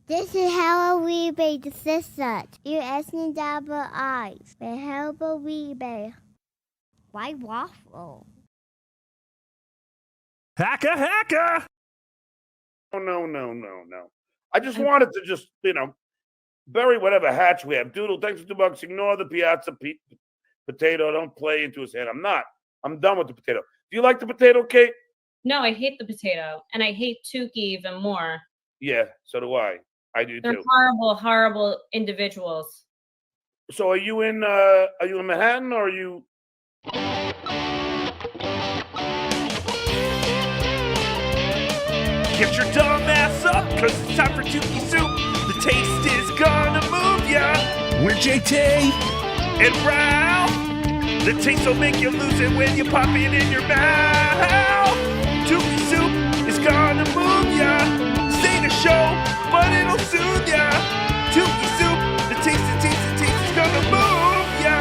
This is how we made the system. You're asking Dabble eyes. But how about we made? Why waffle? Hacka! No. I just wanted to just, bury whatever hatch we have. Doodle, thanks for $2. Ignore the piazza potato. Don't play into his hand. I'm not. I'm done with the potato. Do you like the potato, Kate? No, I hate the potato. And I hate Tuki even more. Yeah, so do I. I do They're too. horrible individuals. So are you in Manhattan or are you? Get your dumb ass up, cause it's time for Tookie Soup. The taste is gonna move ya. We're JT and Ralph. The taste will make you lose it when you pop it in your mouth. Tookie Soup is gonna move ya. Say the show, but it'll soothe ya. Tookie Soup, the taste is gonna move ya.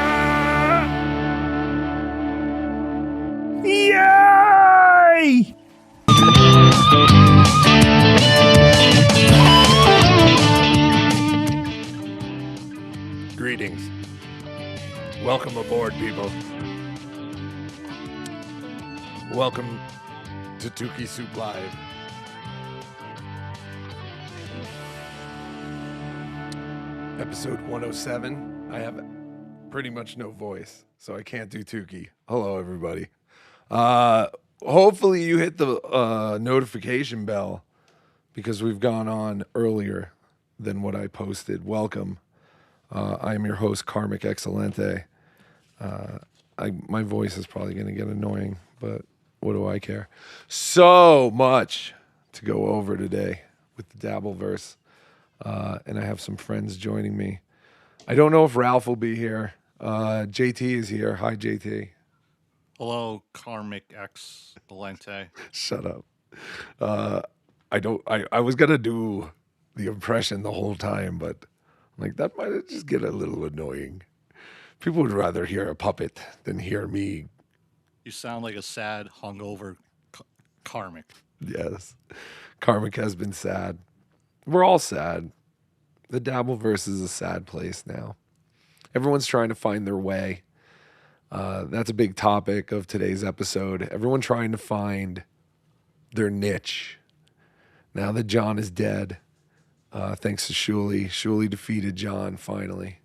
Yay! Greetings. Welcome aboard, people. Welcome to Tookie Soup Live. Episode 107. I have pretty much no voice, so I can't do Tuki. Hello, everybody. Hopefully you hit the notification bell because we've gone on earlier than what I posted. Welcome. I am your host, Karmic Excelente. My voice is probably going to get annoying, but what do I care? So much to go over today with the Dabbleverse, and I have some friends joining me. I don't know if Ralph will be here. JT is here. Hi, JT. Hello, Karmic Excelente. Shut up. I was going to do the impression the whole time, but like that might just get a little annoying. People would rather hear a puppet than hear me. You sound like a sad, hungover Karmic. Yes. Karmic has been sad. We're all sad. The Dabbleverse is a sad place now. Everyone's trying to find their way. That's a big topic of today's episode. Everyone trying to find their niche. Now that John is dead, thanks to Shuli. Shuli defeated John finally.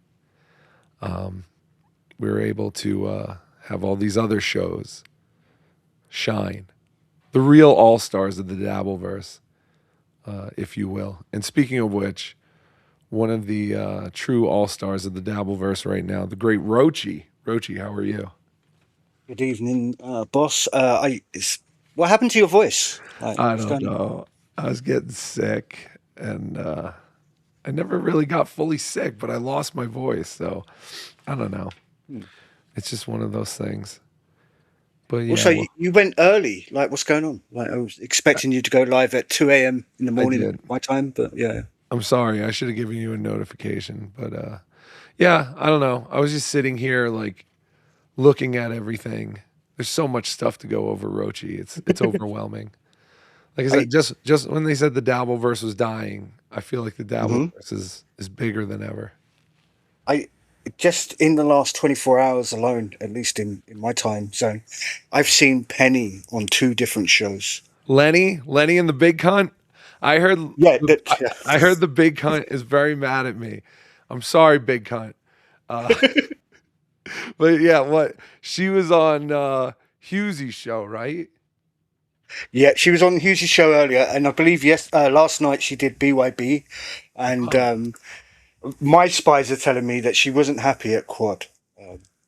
We were able to have all these other shows shine. The real all-stars of the Dabbleverse, if you will. And speaking of which, one of the true all-stars of the Dabbleverse right now, the great Rochi. Rochi, how are you? Good evening, boss. What happened to your voice? I don't know. I was getting sick, and I never really got fully sick, but I lost my voice, so I don't know. It's just one of those things. But yeah. Also, you went early. Like, what's going on? Like, I was expecting you to go live at 2 a.m. in the morning, my time, but yeah. I'm sorry. I should have given you a notification, but yeah, I don't know. I was just sitting here, like, looking at everything. There's so much stuff to go over, Rochi. It's overwhelming. Like I said, just when they said the Dabbleverse was dying, I feel like the Dabbleverse is bigger than ever. Just in the last 24 hours alone, at least in my time zone, I've seen Penny on 2 different shows. Lenny and the Big Cunt. I heard. Yeah, I heard the Big Cunt is very mad at me. I'm sorry, Big Cunt. But yeah, what she was on Hughesy's show, right? Yeah, she was on Hughesy's show earlier, and I believe last night she did BYB, and my spies are telling me that she wasn't happy at Quad.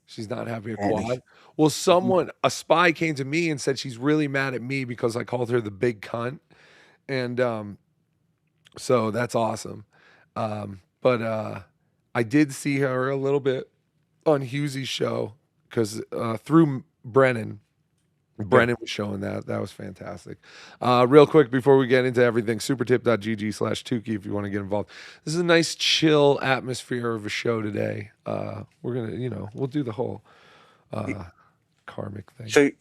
She's not happy at Quad. Well, a spy came to me and said she's really mad at me because I called her the Big Cunt, and so that's awesome. But I did see her a little bit on Hughesy's show because through Brennan was showing that. That was fantastic. Real quick before we get into everything, supertip.gg/Tuki if you want to get involved. This is a nice chill atmosphere of a show today. We're gonna, we'll do the whole karmic thing.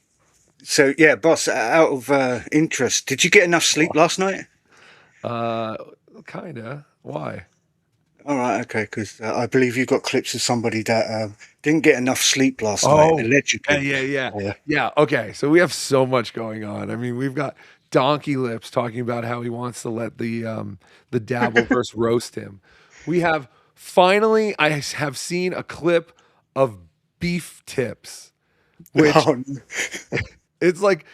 So yeah, boss. Out of interest, did you get enough sleep last night? Kinda. Why? All right, okay, because I believe you got clips of somebody that didn't get enough sleep last night, Oh, yeah, allegedly. yeah. Yeah. Okay. So we have so much going on. I mean, we've got Donkey Lips talking about how he wants to let the Dabble verse roast him. We have finally I have seen a clip of Beef Tips, which Oh, no. it's like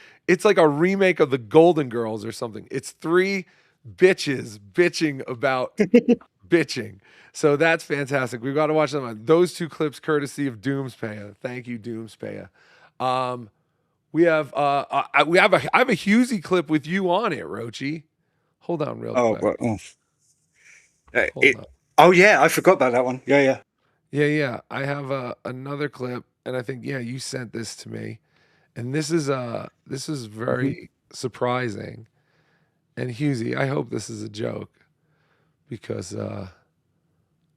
a remake of the Golden Girls or something. It's three bitches bitching about bitching. So that's fantastic. We've got to watch them. Those two clips courtesy of Doomspaya. Thank you, Doomspaya. We have I have a Husey clip with you on it, Rochi. Hold on real Oh, quick. well, oh. Hold on. Oh yeah, I forgot about that one. Yeah. Yeah. I have another clip, and I think you sent this to me, and this is very surprising. And Husey, I hope this is a joke because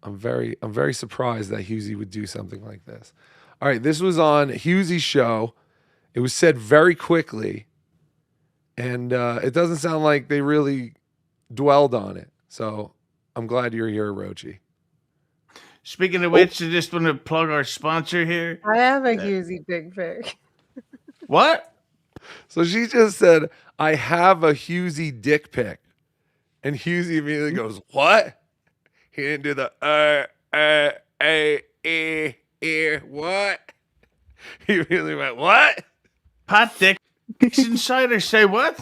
I'm very surprised that Husey would do something like this. All right, this was on Husey's show. It was said very quickly, and it doesn't sound like they really dwelled on it. So I'm glad you're here, Rochi. Speaking of which, I just want to plug our sponsor here. I have a Husey dick pic. What? So she just said, I have a Husey dick pic. And Husey immediately goes, what? He didn't do the what? He really went, what? Pot dick insider say what?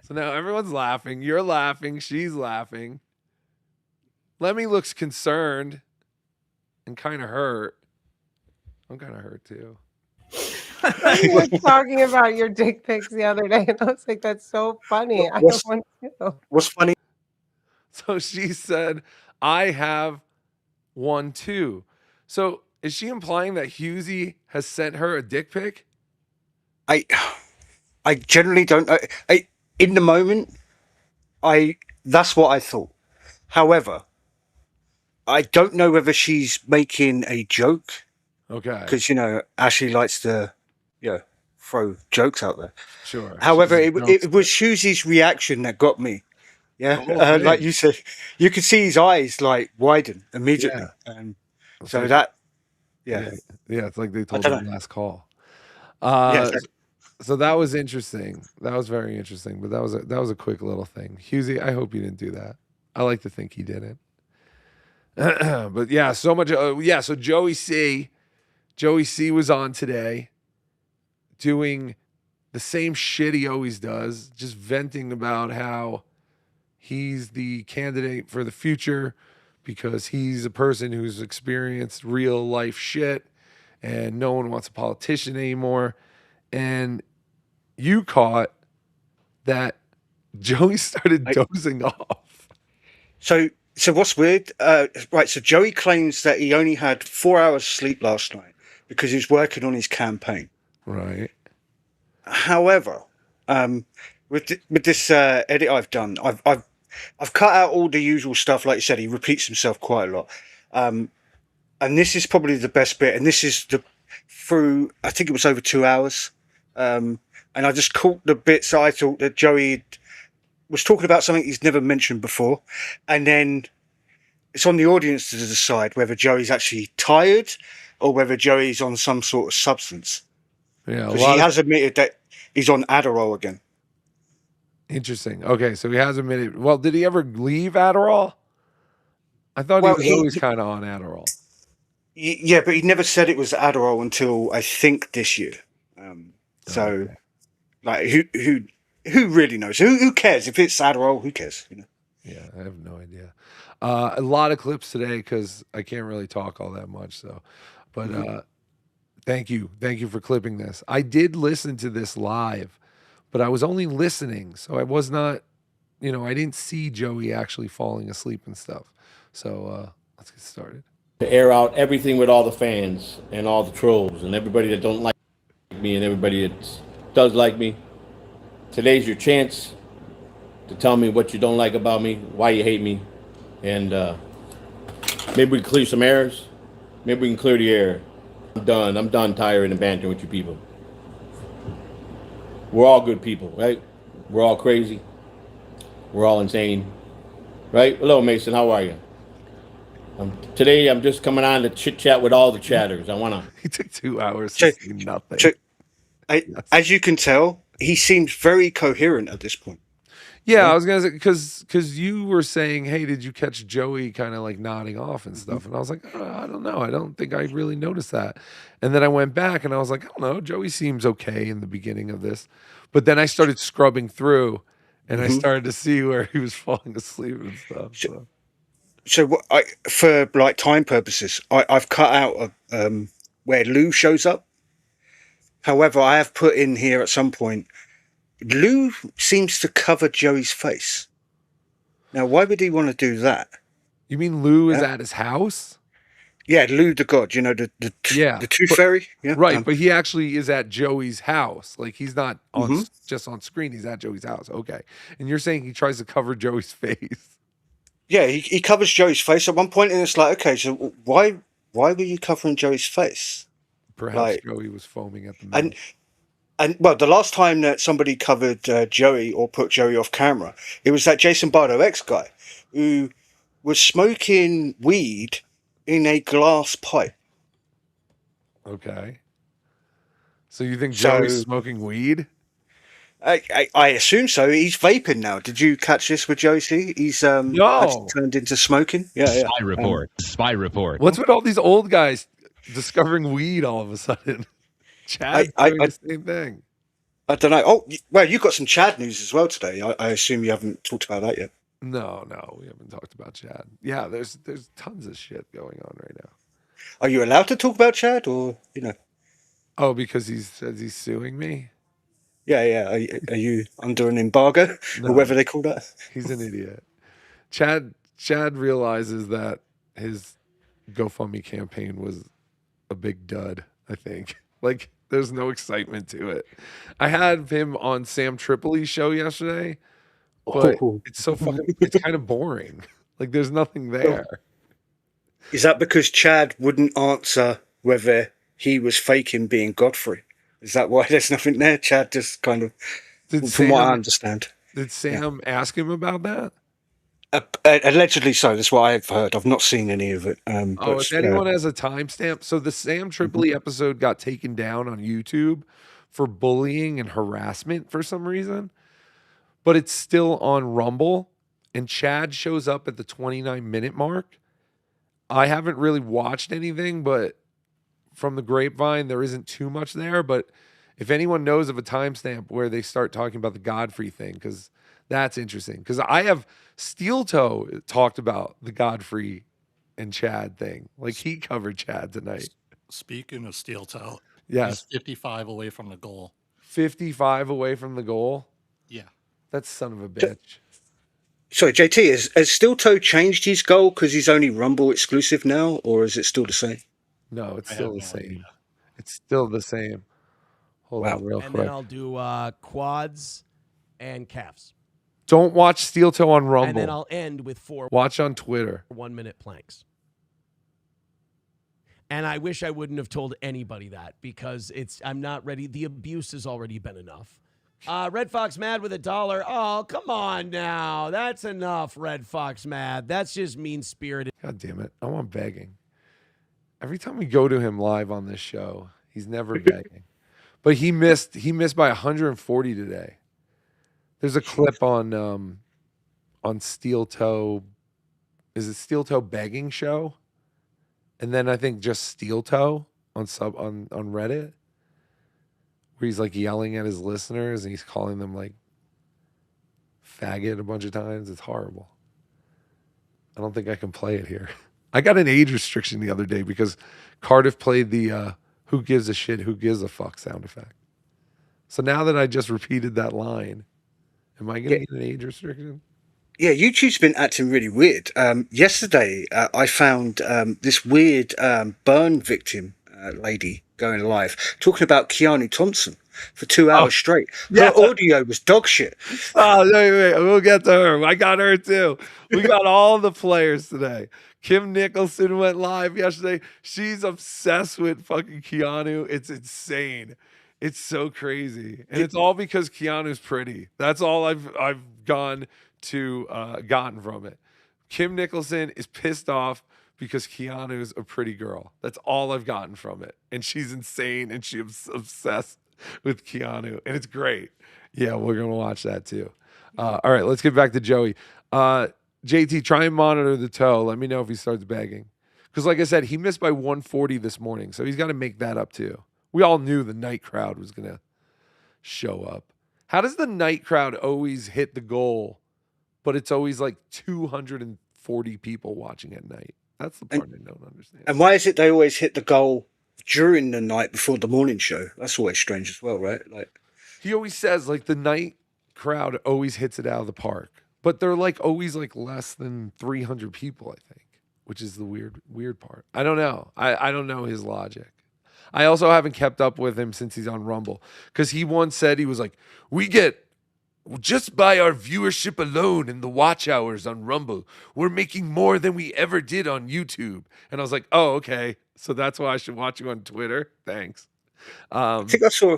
So now everyone's laughing. You're laughing. She's laughing. Lemmy looks concerned and kind of hurt. I'm kind of hurt too. We were talking about your dick pics the other day, and I was like, that's so funny. I have one too. What's funny? So she said, I have one too. So is she implying that Husey has sent her a dick pic? I generally don't. In the moment, that's what I thought. However, I don't know whether she's making a joke. Okay. Because Ashley likes to, throw jokes out there. Sure. However, it was Husey's reaction that got me. Yeah, like you said, you could see his eyes like widen immediately, and so that, it's like they told him last call. Yeah. So that was interesting. That was very interesting. But that was a quick little thing. Husey, I hope you didn't do that. I like to think he didn't. But yeah, so much. So Joey C was on today, doing the same shit he always does, just venting about how he's the candidate for the future because he's a person who's experienced real life shit and no one wants a politician anymore. And you caught that Joey started dozing off. So what's weird? Right. So Joey claims that he only had 4 hours sleep last night because he was working on his campaign. Right. However, with this edit I've done, I've cut out all the usual stuff. Like you said, he repeats himself quite a lot. And this is probably the best bit. And this is through, I think it was over 2 hours. And I just caught the bits that I thought that Joey was talking about something he's never mentioned before. And then it's on the audience to decide whether Joey's actually tired or whether Joey's on some sort of substance. Yeah. Because he has admitted that he's on Adderall again. Interesting. Okay, so he has admitted. Well, did he ever leave Adderall? I thought he was always kind of on Adderall. Yeah, but he never said it was Adderall until I think this year. Like, who really knows? Who cares if it's Adderall? Who cares? Yeah, I have no idea. A lot of clips today because I can't really talk all that much. So, but thank you for clipping this. I did listen to this live, but I was only listening, so I was not, I didn't see Joey actually falling asleep and stuff. So let's get started. To air out everything with all the fans and all the trolls and everybody that don't like me and everybody that does like me. Today's your chance to tell me what you don't like about me, why you hate me, and maybe we can clear some errors. Maybe we can clear the air. I'm done tiring and bantering with you people. We're all good people, right? We're all crazy. We're all insane, right? Hello, Mason. How are you? Today, I'm just coming on to chit chat with all the chatters. I want to. He took 2 hours So, to say nothing. so Yes. as you can tell, he seems very coherent at this point. Yeah, Yeah. I was gonna say because you were saying, "Hey, did you catch Joey kind of like nodding off and stuff?" And I was like, I don't know. I don't think I really noticed that." And then I went back and I was like, "I don't know. Joey seems okay in the beginning of this," but then I started scrubbing through, and I started to see where he was falling asleep and stuff. So. So what for like time purposes, I've cut out where Lou shows up. However, I have put in here at some point, Lou seems to cover Joey's face. Now, why would he want to do that? You mean Lou is at his house? Yeah, Lou the God, you know, the Tooth Fairy. Yeah, right. But he actually is at Joey's house. Like he's not on just on screen. He's at Joey's house. Okay. And you're saying he tries to cover Joey's face? Yeah, he covers Joey's face at one point, and it's like, okay, so why were you covering Joey's face? Perhaps Joey was foaming at the mouth. And well, the last time that somebody covered Joey or put Joey off camera, it was that Jason Bardo X guy who was smoking weed in a glass pipe. Okay. So you think Joey's smoking weed? I assume so. He's vaping now. Did you catch this with Joey C? He's actually turned into smoking. Yeah, yeah. Spy report. Spy report. What's with all these old guys discovering weed all of a sudden? Chad's doing the same thing. I don't know. Oh, well, you got some Chad news as well today. I assume you haven't talked about that yet. No, we haven't talked about Chad. Yeah, there's tons of shit going on right now. Are you allowed to talk about Chad, or you know? Oh, because he's suing me. Yeah. Are you under an embargo, or whatever they call that? He's an idiot. Chad realizes that his GoFundMe campaign was a big dud. I think like there's no excitement to it. I had him on Sam Tripoli's show yesterday, but it's so fucking. It's kind of boring. Like there's nothing there. Is that because Chad wouldn't answer whether he was faking being Godfrey? Is that why there's nothing there? Chad just kind of, from what I understand. Did Sam ask him about that? Allegedly so. That's what I've heard. I've not seen any of it. If anyone has a timestamp, so the Sam Tripoli episode got taken down on YouTube for bullying and harassment for some reason, but it's still on Rumble, and Chad shows up at the 29-minute mark. I haven't really watched anything, but from the grapevine, there isn't too much there. But if anyone knows of a timestamp where they start talking about the Godfrey thing, because that's interesting. Because I have SteelToe talked about the Godfrey and Chad thing. Like he covered Chad tonight. Speaking of SteelToe, yes, he's 55 away from the goal. 55 away from the goal? Yeah. That's son of a bitch. Sorry, JT, has SteelToe changed his goal because he's only Rumble exclusive now, or is it still the same? No, it's still the same. It's still the same. Hold on real quick. And then I'll do quads and calves. Don't watch SteelToe on Rumble. And then I'll end with 4 Watch on Twitter. 1-minute planks. And I wish I wouldn't have told anybody that because I'm not ready. The abuse has already been enough. Red Fox Mad with $1. Oh, come on now. That's enough, Red Fox Mad. That's just mean-spirited. God damn it. I'm begging. Every time we go to him live on this show, he's never begging. But he missed by 140 today. There's a clip on SteelToe. Is it SteelToe begging show? And then I think just SteelToe on Reddit, where he's like yelling at his listeners and he's calling them like faggot a bunch of times. It's horrible. I don't think I can play it here. I got an age restriction the other day because Cardiff played the who gives a shit, who gives a fuck sound effect. So now that I just repeated that line, am I going to get an age restriction? Yeah, YouTube's been acting really weird. Yesterday, I found this weird burn victim lady going live talking about Keanu Thompson for 2 hours straight. Her audio was dog shit. Oh, wait. We'll get to her. I got her too. We got all the players today. Kim Nicholson went live yesterday. She's obsessed with fucking Keanu. It's insane. It's so crazy. And it's all because Keanu's pretty. That's all I've gone gotten from it. Kim Nicholson is pissed off because Keanu's a pretty girl. That's all I've gotten from it. And she's insane and she's obsessed with Keanu. And it's great. Yeah, we're going to watch that too. All right, let's get back to Joey. JT, try and monitor the toe. Let me know if he starts begging. Because like I said, he missed by 140 this morning. So he's got to make that up too. We all knew the night crowd was going to show up. How does the night crowd always hit the goal, but it's always like 240 people watching at night? That's the part I don't understand. And why is it they always hit the goal during the night before the morning show? That's always strange as well, right? Like he always says, like the night crowd always hits it out of the park, but they're like always like less than 300 people, I think, which is the weird part. I don't know. I don't know his logic. I also haven't kept up with him since he's on Rumble because he once said he was like, we get just by our viewership alone in the watch hours on Rumble, we're making more than we ever did on YouTube. And I was like, oh, okay. So that's why I should watch you on Twitter. Thanks. I think I saw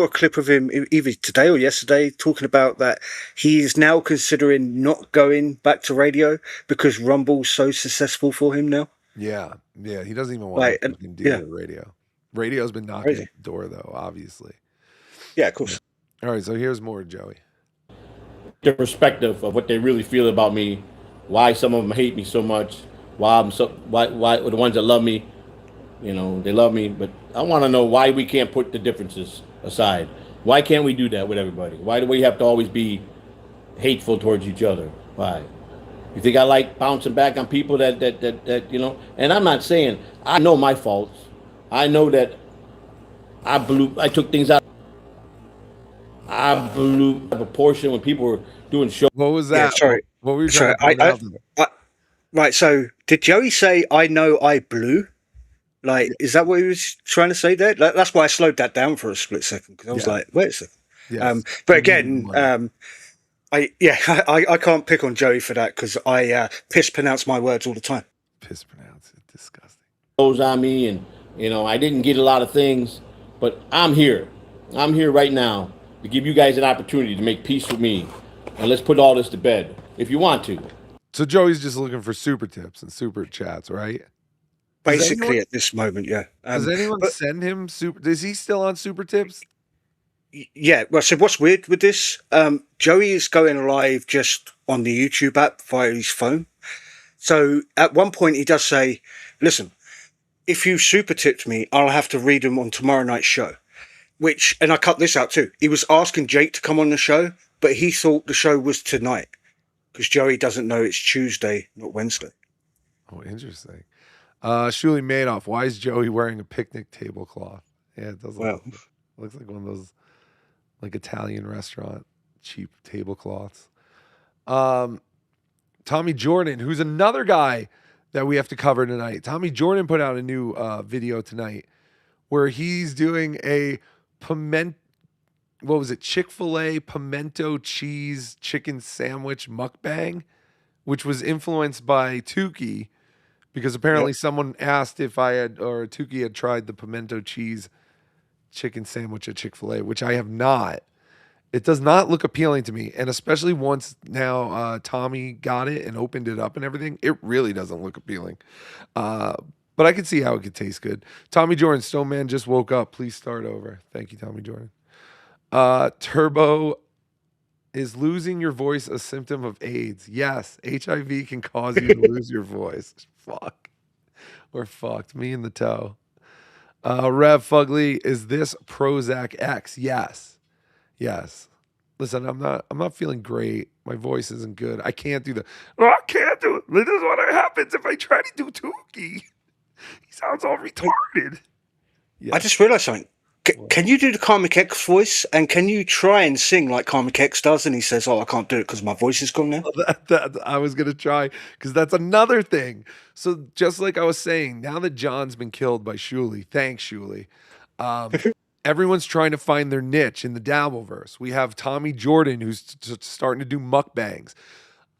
a clip of him either today or yesterday talking about that he is now considering not going back to radio because Rumble's so successful for him now. Yeah. He doesn't even want to do radio. Radio's been knocking at the door, though, obviously. Yeah, of course. All right, so here's more, Joey. The perspective of what they really feel about me, why some of them hate me so much, why the ones that love me, they love me, but I want to know why we can't put the differences aside. Why can't we do that with everybody? Why do we have to always be hateful towards each other? Why? You think I like bouncing back on people that And I'm not saying I know my faults. I know that I took things out. I blew a proportion when people were doing shows. What was that? Yeah, sorry. What were you trying to Right, so did Joey say, I know I blew? Like, is that what he was trying to say there? That's why I slowed that down for a split second, because I was like, wait a second. Yes. But again, I can't pick on Joey for that, because I pronounce my words all the time. Pronounce it. Disgusting. Shows on me, and, I didn't get a lot of things, but I'm here. I'm here right now to give you guys an opportunity to make peace with me. And let's put all this to bed, if you want to. So Joey's just looking for super tips and super chats, right? Basically, at this moment, yeah. Does anyone send him super? Is he still on super tips? Yeah. Well, so what's weird with this? Joey is going live just on the YouTube app via his phone. So at one point, he does say, listen, if you super tipped me, I'll have to read them on tomorrow night's show. And I cut this out too. He was asking Jake to come on the show, but he thought the show was tonight because Joey doesn't know it's Tuesday, not Wednesday. Oh, interesting. Shuli Madoff, why is Joey wearing a picnic tablecloth? Yeah, it does looks like one of those like Italian restaurant cheap tablecloths. Tommy Jordan, who's another guy that we have to cover tonight. Tommy Jordan put out a new video tonight where he's doing a Chick-fil-A pimento cheese chicken sandwich mukbang, which was influenced by Tuki, because apparently someone asked if Tuki had tried the pimento cheese chicken sandwich at Chick-fil-A, which I have not. It does not look appealing to me, and especially once now Tommy got it and opened it up and everything, it really doesn't look appealing. But I can see how it could taste good. Tommy Jordan, Stone Man just woke up. Please start over. Thank you, Tommy Jordan. Turbo, is losing your voice a symptom of AIDS? Yes, HIV can cause you to lose your voice. Fuck. We're fucked. Me and the toe. Rev Fugly, is this Prozac X? Yes. Listen, I'm not feeling great. My voice isn't good. I can't do I can't do it. This is what happens if I try to do Tuki. He sounds all retarded. Yeah. I just realized something. Can you do the Karmic X voice? And can you try and sing like Karmic X does? And he says, I can't do it because my voice is gone now. I was going to try because that's another thing. So just like I was saying, now that John's been killed by Shuli, thanks Shuli, everyone's trying to find their niche in the Dabbleverse. We have Tommy Jordan who's starting to do mukbangs.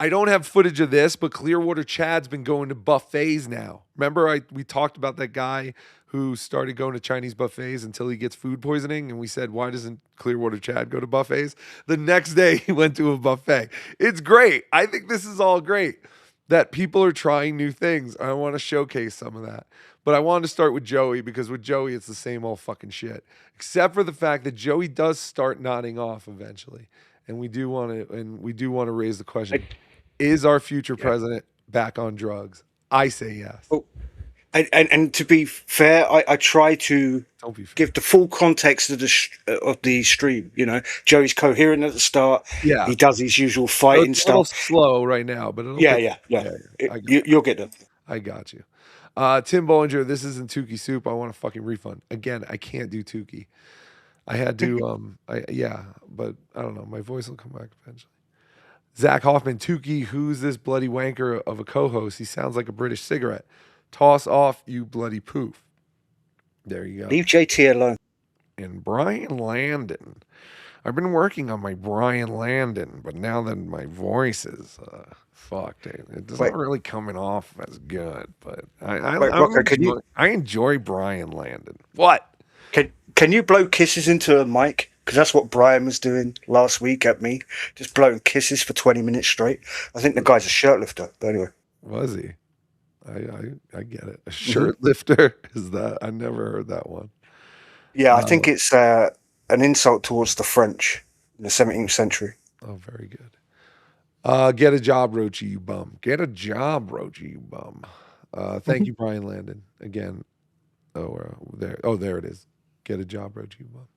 I don't have footage of this, but Clearwater Chad's been going to buffets now. Remember we talked about that guy who started going to Chinese buffets until he gets food poisoning. And we said, why doesn't Clearwater Chad go to buffets? The next day he went to a buffet. It's great. I think this is all great that people are trying new things. I want to showcase some of that. But I wanted to start with Joey because with Joey, it's the same old fucking shit. Except for the fact that Joey does start nodding off eventually. And we do want to raise the question. Is our future president back on drugs? I say yes. Oh, and to be fair, I try to give the full context of the stream. You know, Joey's coherent at the start. Yeah, he does his usual fighting it's a little stuff. slow right now, but it'll You'll get them. I got you. Tim Bollinger, this isn't Tookie Soup. I want a fucking refund. Again, I can't do Tuki. I had to, but I don't know. My voice will come back eventually. Zach Hoffman, Tuki, who's this bloody wanker of a co-host? He sounds like a British cigarette. Toss off, you bloody poof. There you go. Leave JT alone. And Brian Landon. I've been working on my Brian Landon, but now that my voice is fucked, it's not really coming off as good. But I enjoy Brian Landon. What? Can you blow kisses into a mic? Because that's what Brian was doing last week at me, just blowing kisses for 20 minutes straight. I think the guy's a shirt lifter. But anyway, was he? I get it. A shirt lifter is that? I never heard that one. Yeah, I think it's an insult towards the French in the 17th century. Oh, very good. Get a job, Rochi, you bum. Get a job, Rochi, you bum. Thank you, Brian Landon. Again. There it is. Get a job, Rochi, you bum.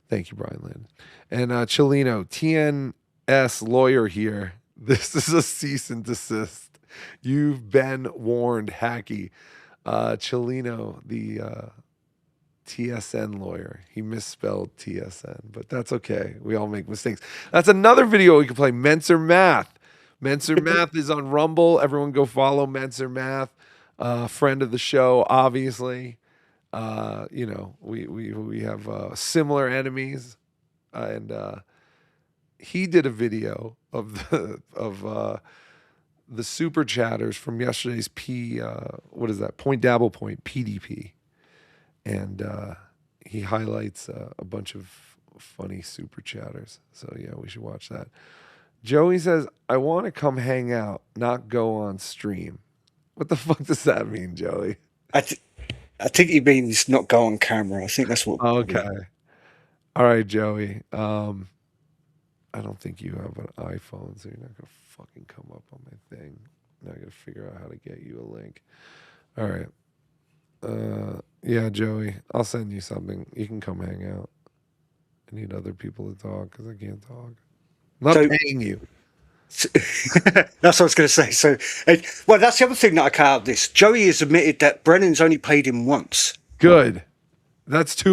Thank you, Brian Landon. And Chelino, TNS lawyer here. This is a cease and desist. You've been warned, Hacky. Chelino, the TSN lawyer. He misspelled TSN, but that's okay. We all make mistakes. That's another video we can play. Menser Math. Menser Math is on Rumble. Everyone go follow Menser Math. Friend of the show, obviously. We have similar enemies, and he did a video of the super chatters from yesterday's Point Dabble Point PDP, and he highlights a bunch of funny super chatters. So yeah, we should watch that. Joey says, "I want to come hang out, not go on stream." What the fuck does that mean, Joey? I think he means not go on camera. I think that's what. Okay. All right, Joey. I don't think you have an iPhone, so you're not gonna fucking come up on my thing. Now I gotta figure out how to get you a link. All right. Yeah, Joey. I'll send you something. You can come hang out. I need other people to talk because I can't talk. I'm not paying you. That's what I was going to say. So, well, that's the other thing that I cut out of this. Joey has admitted that Brennan's only paid him once. Good. That's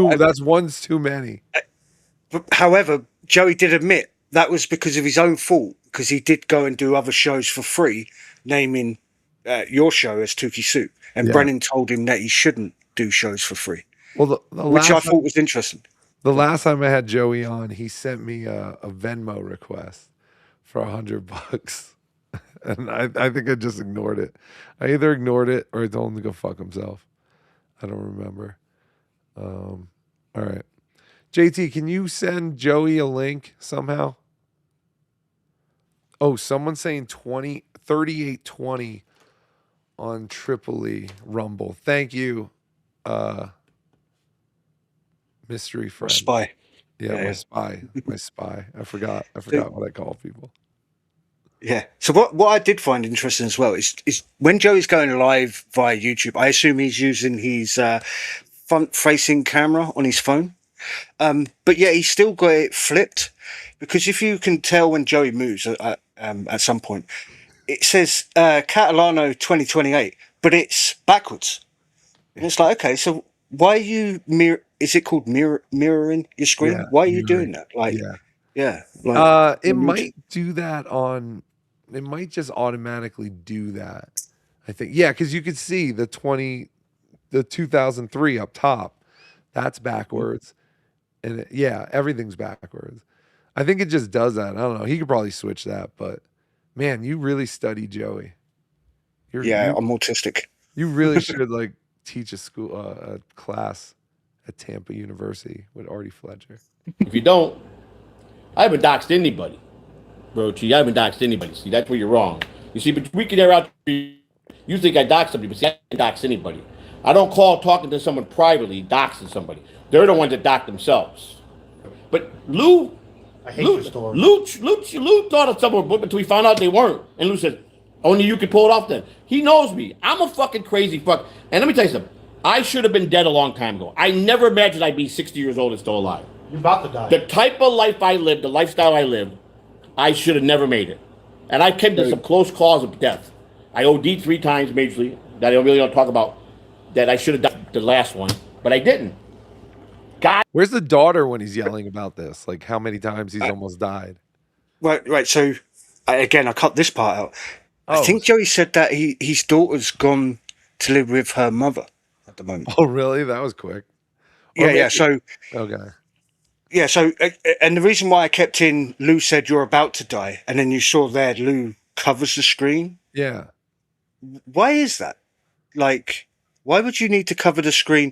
one's too many. However, Joey did admit that was because of his own fault, because he did go and do other shows for free, naming your show as Tookie Soup. And Brennan told him that he shouldn't do shows for free. Well, which I thought was interesting. The last time I had Joey on, he sent me a Venmo request for $100, and I think I just ignored it. I either ignored it or I told him to go fuck himself. I don't remember. All right, JT, can you send Joey a link somehow? Oh, someone's saying 3820 on Tripoli Rumble. Thank you, mystery friend. Spy. Yeah, my spy. My spy. I forgot what I call people. Yeah. So what I did find interesting as well is when Joey's going live via YouTube, I assume he's using his front-facing camera on his phone. But yeah, he's still got it flipped, because if you can tell when Joey moves at some point, it says Catalano 2028, but it's backwards. And it's like, okay, so why are you is it called mirroring your screen? Yeah, why are you doing that? Like, it might do that on. It might just automatically do that. I think, yeah, because you could see the 2003 up top. That's backwards, and everything's backwards. I think it just does that. I don't know. He could probably switch that, but man, you really study Joey. I'm autistic. You really should teach a class at Tampa University with Artie Fletcher. If you don't, I haven't doxed anybody, bro. I haven't doxed anybody. See, that's where you're wrong. You see, but we can air out. You think I doxed somebody, but see, I didn't dox anybody. I don't call talking to someone privately doxing somebody. They're the ones that dox themselves. But Lou, I hate your story. Lou thought of someone until we found out they weren't. And Lou said, only you can pull it off then. He knows me. I'm a fucking crazy fuck. And let me tell you something. I should have been dead a long time ago. I never imagined I'd be 60 years old and still alive. You're about to die. The type of life I lived, the lifestyle I lived, I should have never made it. And I came to some close calls of death. I OD'd 3 times majorly that I really don't talk about, that I should have done the last one, but I didn't. God. Where's the daughter when he's yelling about this? Like how many times he's almost died? Right. So I cut this part out. I think Joey said that his daughter's gone to live with her mother at the moment. Oh, really? That was quick. Yeah. So okay. Yeah. So and the reason why I kept in Lou said you're about to die, and then you saw there Lou covers the screen. Yeah. Why is that? Like, why would you need to cover the screen,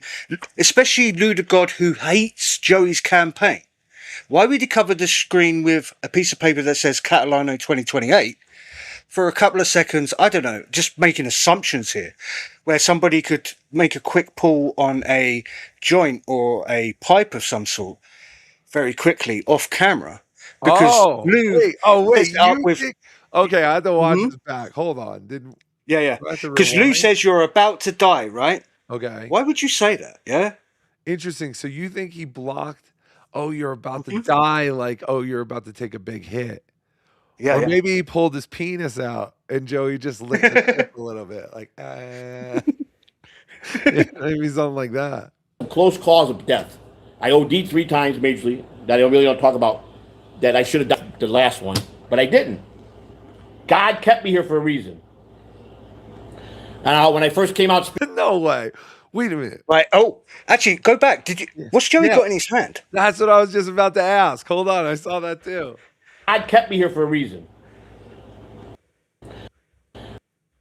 especially Lou the God who hates Joey's campaign? Why would he cover the screen with a piece of paper that says Catalano 2028 for a couple of seconds? I don't know, just making assumptions here, where somebody could make a quick pull on a joint or a pipe of some sort very quickly off camera. Because Lou... Okay, I had to watch this back. Hold on. Yeah. Because Lou says you're about to die, right? Okay. Why would you say that? Yeah. Interesting. So you think he blocked, you're about to die, like, you're about to take a big hit. Yeah. Or maybe he pulled his penis out and Joey just licked it a little bit. Like, maybe something like that. Close calls of death. I OD'd 3 times majorly that I really don't talk about, that I should have done the last one, but I didn't. God kept me here for a reason. And when I first came out... No way. Wait a minute. Right. Oh, actually, go back. What's Joey got in his hand? That's what I was just about to ask. Hold on. I saw that too. God kept me here for a reason.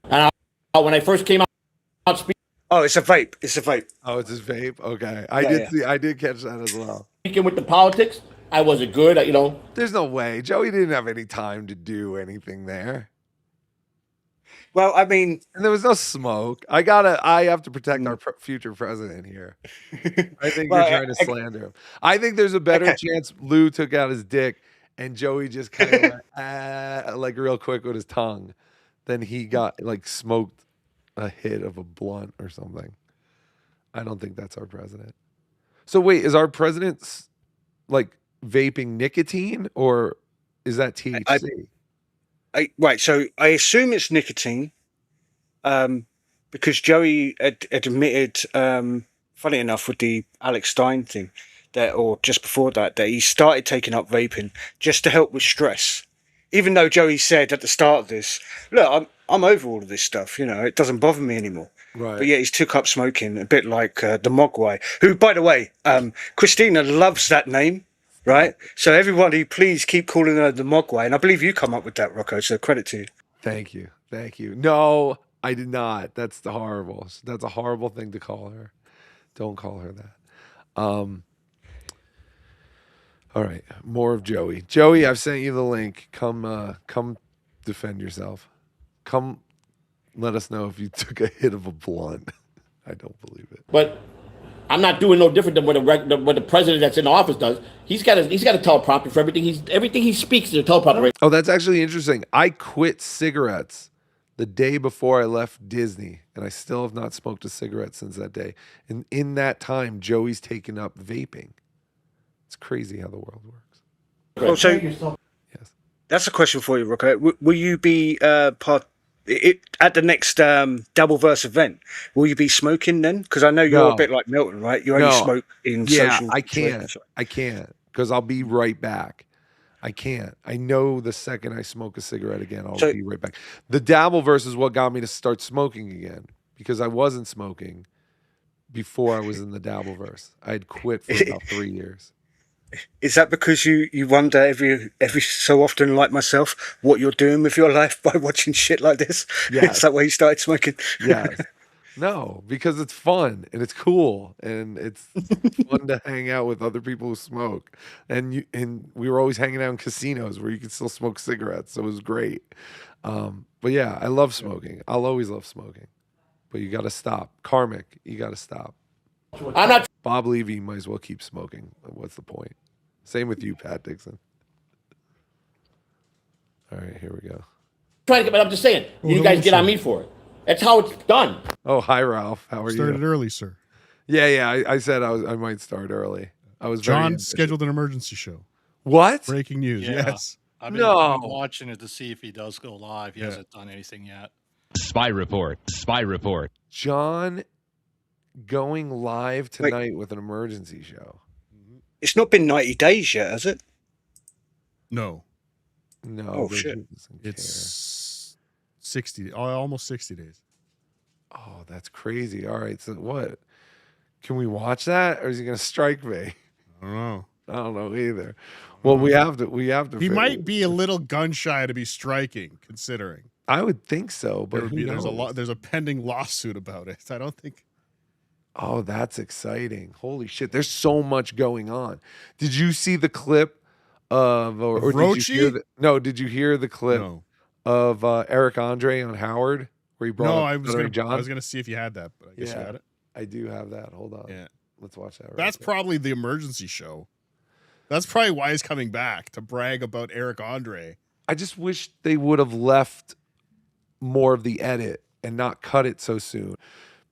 And when I first came out speaking... Oh, it's a vape. It's a vape. Oh, it's his vape? Okay. I did catch that as well. Speaking with the politics, I wasn't good, There's no way. Joey didn't have any time to do anything there. Well, I mean, and there was no smoke. I have to protect our future president here. I think you're trying to slander him. I think there's a better chance Lou took out his dick and Joey just kind of went, like real quick with his tongue. Then he got like smoked a hit of a blunt or something. I don't think that's our president. So wait, is our president like vaping nicotine or is that THC? Right, so I assume it's nicotine, because Joey had admitted, funny enough, with the Alex Stein thing, or just before that he started taking up vaping just to help with stress. Even though Joey said at the start of this, look, I'm over all of this stuff, it doesn't bother me anymore. Right. But yeah, he's took up smoking, a bit like the Mogwai, who, by the way, Christina loves that name. Right, so everybody, please keep calling her the Mogwai, and I believe you come up with that, Rocco. So credit to you. Thank you. No, I did not. That's horrible. That's a horrible thing to call her. Don't call her that. All right, more of Joey. Joey, I've sent you the link. Come defend yourself. Come, let us know if you took a hit of a blunt. I don't believe it. But I'm not doing no different than what the president that's in office does. He's got a teleprompter for everything. Everything he speaks is a teleprompter. Oh, that's actually interesting. I quit cigarettes the day before I left Disney, and I still have not smoked a cigarette since that day. And in that time, Joey's taken up vaping. It's crazy how the world works. Oh, so yes, that's a question for you, Rocco. Will you be part? At the next Dabbleverse event, will you be smoking then? Because I know you're a bit like Milton, right? You only smoke in social. I can't because I'll be right back. I can't. I know the second I smoke a cigarette again, I'll be right back. The Dabbleverse is what got me to start smoking again because I wasn't smoking before I was in the Dabbleverse. I had quit for about 3 years. Is that because you wonder every so often, like myself, what you're doing with your life by watching shit like this? Yes. Is that why you started smoking? Yes. No, because it's fun and it's cool and it's fun to hang out with other people who smoke. And we were always hanging out in casinos where you could still smoke cigarettes, so it was great. But yeah, I love smoking. I'll always love smoking. But you got to stop. Karmic, you got to stop. I'm not Bob Levy might as well keep smoking. What's the point? Same with you, Pat Dixon. All right, here we go. trying to get, but I'm just saying, you guys get on me for it. That's how it's done. Oh, hi, Ralph. How are you? Started early, sir. Yeah. I said I might start early. I was very John ambitious. scheduled an emergency show. What? Breaking news. Yeah. Yes. I've been watching it to see if he does go live. He hasn't done anything yet. Spy report. Spy report. John going live tonight with an emergency show. It's not been 90 days yet, has it? No. No. Oh, shit. It's 60, almost 60 days. Oh, that's crazy. All right. So what? Can we watch that, or is he going to strike me? I don't know. I don't know either. Well, we have to. He might be a little gun shy to be striking, considering. I would think so, but there's a pending lawsuit about it. I don't think. Oh, that's exciting! Holy shit! There's so much going on. Did you see the clip or did you hear no? Did you hear the clip of Eric Andre on Howard where he brought up John? I was gonna see if you had that, but I guess you had it. I do have that. Hold on. Yeah, let's watch that. That's probably the emergency show. That's probably why he's coming back to brag about Eric Andre. I just wish they would have left more of the edit and not cut it so soon,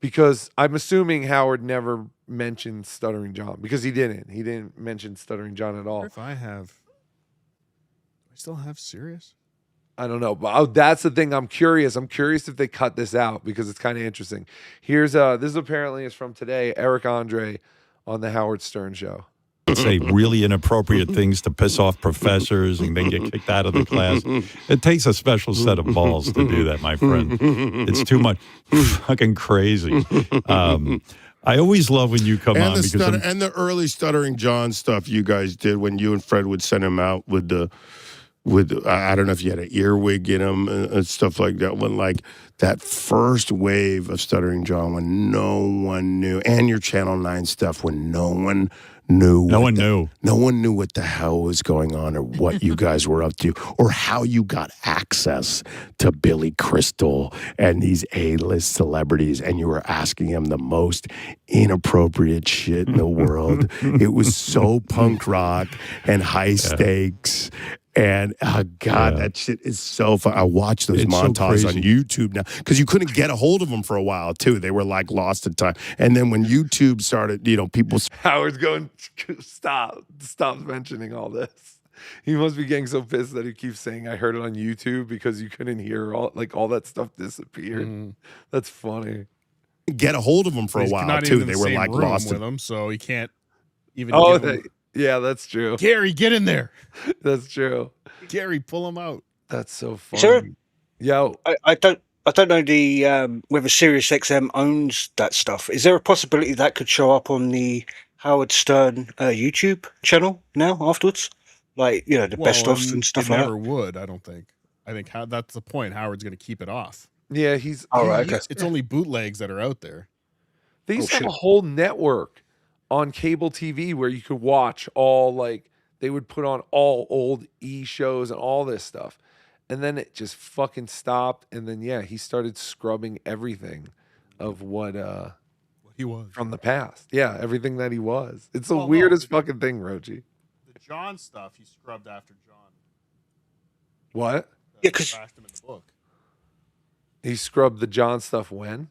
because I'm assuming Howard never mentioned Stuttering John, because he didn't. He didn't mention Stuttering John at all. If I still have Sirius? I don't know, but that's the thing. I'm curious. I'm curious if they cut this out, because it's kind of interesting. Here's this apparently is from today. Eric Andre on the Howard Stern show. Say really inappropriate things to piss off professors and then get kicked out of the class. It takes a special set of balls to do that, my friend. It's too much. Fucking crazy. I always love when you come on because the early Stuttering John stuff you guys did when you and Fred would send him out with I don't know if you had an earwig in him and stuff like that. When like that first wave of Stuttering John, when no one knew, and your Channel 9 stuff when no one knew. No one knew what the hell was going on or what you guys were up to or how you got access to Billy Crystal and these A-list celebrities, and you were asking him the most inappropriate shit in the world. It was so punk rock and high stakes. And God, that shit is so fun. I watch those montages on YouTube now because you couldn't get a hold of them for a while too. They were like lost in time. And then when YouTube started, people. Howard's going, stop mentioning all this. He must be getting so pissed that he keeps saying, "I heard it on YouTube," because you couldn't hear all that stuff disappeared. That's funny. Get a hold of them for a while too. They were like lost with him, so he can't even. Yeah, that's true. Gary, get in there. That's true. Gary, pull him out. That's so funny. Yo, I don't know the whether SiriusXM owns that stuff. Is there a possibility that could show up on the Howard Stern YouTube channel now afterwards? Like, the best ofs and stuff like that? It never would, I don't think. I think that's the point. Howard's going to keep it off. Yeah, he's... It's only bootlegs that are out there. They used to have a whole network on cable TV where you could watch they would put on all old E shows and all this stuff. And then it just fucking stopped. And then, he started scrubbing everything of what he was from the past. Yeah, everything that he was. It's the weirdest fucking thing, Rochi. The John stuff he scrubbed after John. What? Yeah, because him in the book. He scrubbed the John stuff when?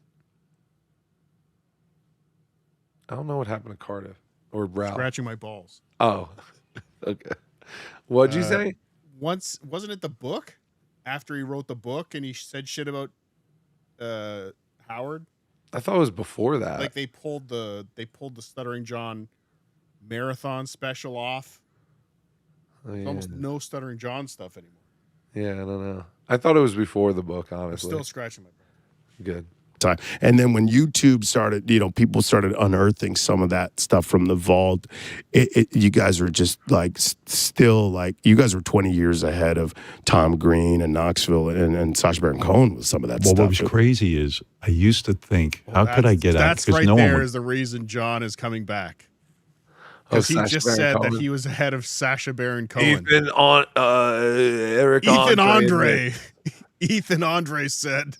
I don't know what happened to Cardiff or Ralph. Scratching my balls. Oh, okay. What'd you say? Once, wasn't it the book? After he wrote the book and he said shit about Howard? I thought it was before that. Like they pulled the Stuttering John marathon special off. There's almost no Stuttering John stuff anymore. Yeah, I don't know. I thought it was before the book, honestly. I'm still scratching my balls. Good. time. And then when YouTube started, people started unearthing some of that stuff from the vault. You guys were just like still like you guys were 20 years ahead of Tom Green and Knoxville and Sacha Baron Cohen with some of that Well, stuff. what was crazy is I used to think, how could I get out? That's right no there one is the reason John is coming back. Oh, Because he Sacha just Baron said Cohen. that he was ahead of Sacha Baron Cohen. Eric Ethan Andre. Ethan Andre said.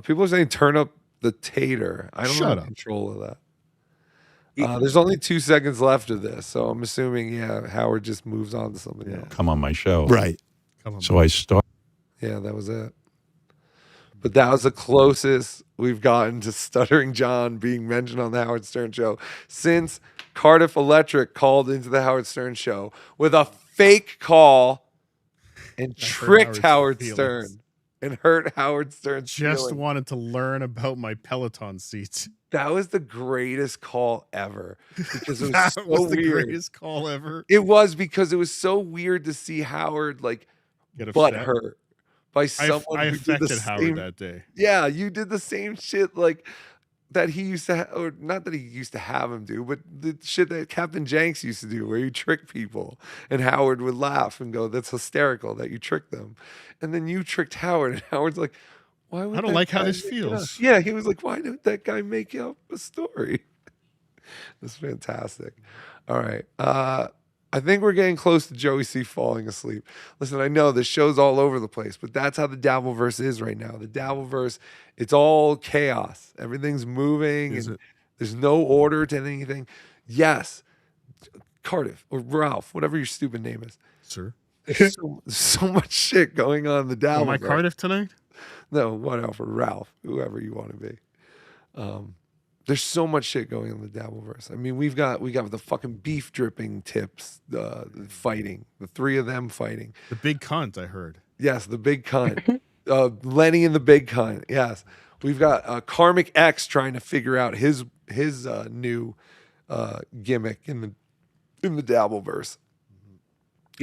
People are saying turn up the tater. I don't Shut have up. control of that. There's only 2 seconds left of this, so I'm assuming, Howard just moves on to something else. come on my show. Right. So I start. Yeah, that was it. But that was the closest we've gotten to Stuttering John being mentioned on the Howard Stern Show since Cardiff Electric called into the Howard Stern Show with a fake call and tricked Howard Stern and hurt Howard Stern's Just feelings. wanted to learn about my Peloton seats. That was the greatest call ever because it was That so was the weird. greatest call ever. It was because it was so weird to see Howard Get butt upset. hurt by someone I who did the affected Howard same. that day. Yeah, you did the same shit that he used to, or not that he used to have him do, but the shit that Captain Jenks used to do, where you trick people, and Howard would laugh and go, "That's hysterical that you tricked them," and then you tricked Howard, and Howard's like, "Why would I don't that like how guy this make it up?" feels. Yeah, he was like, "Why did that guy make up a story?" That's fantastic. All right. I think we're getting close to Joey C falling asleep. Listen, I know this show's all over the place, but that's how the Dabbleverse is right now. The Dabbleverse, it's all chaos. Everything's moving, and there's no order to anything. Yes, Cardiff or Ralph, whatever your stupid name is. Sir. There's so much shit going on in the Dabbleverse. Am I Cardiff tonight? No, whatever, Ralph, whoever you want to be. There's so much shit going on in the Dabbleverse. I mean, we got the fucking beef dripping tips, fighting, the 3 of them fighting. The big cunt, I heard. Yes, the big cunt. Lenny and the big cunt. Yes, we've got Karmic X trying to figure out his new gimmick in the Dabbleverse.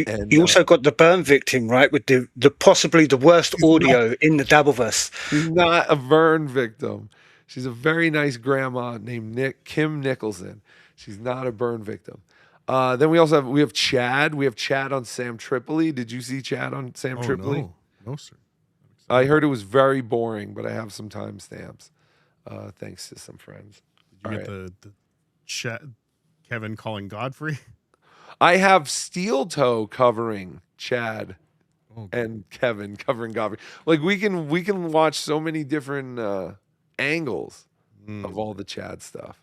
And, You also got the burn victim, right? With the possibly the worst audio in the Dabbleverse. She's not a burn victim. She's a very nice grandma named Kim Nicholson. She's not a burn victim. Then we have Chad. We have Chad on Sam Tripoli. Did you see Chad on Sam Tripoli? No, sir. I heard it was very boring, but I have some timestamps. Thanks to some friends. Did you get the chat? Kevin calling Godfrey? I have SteelToe covering Chad and Kevin covering Godfrey. Like we can watch so many different angles of all the Chad stuff.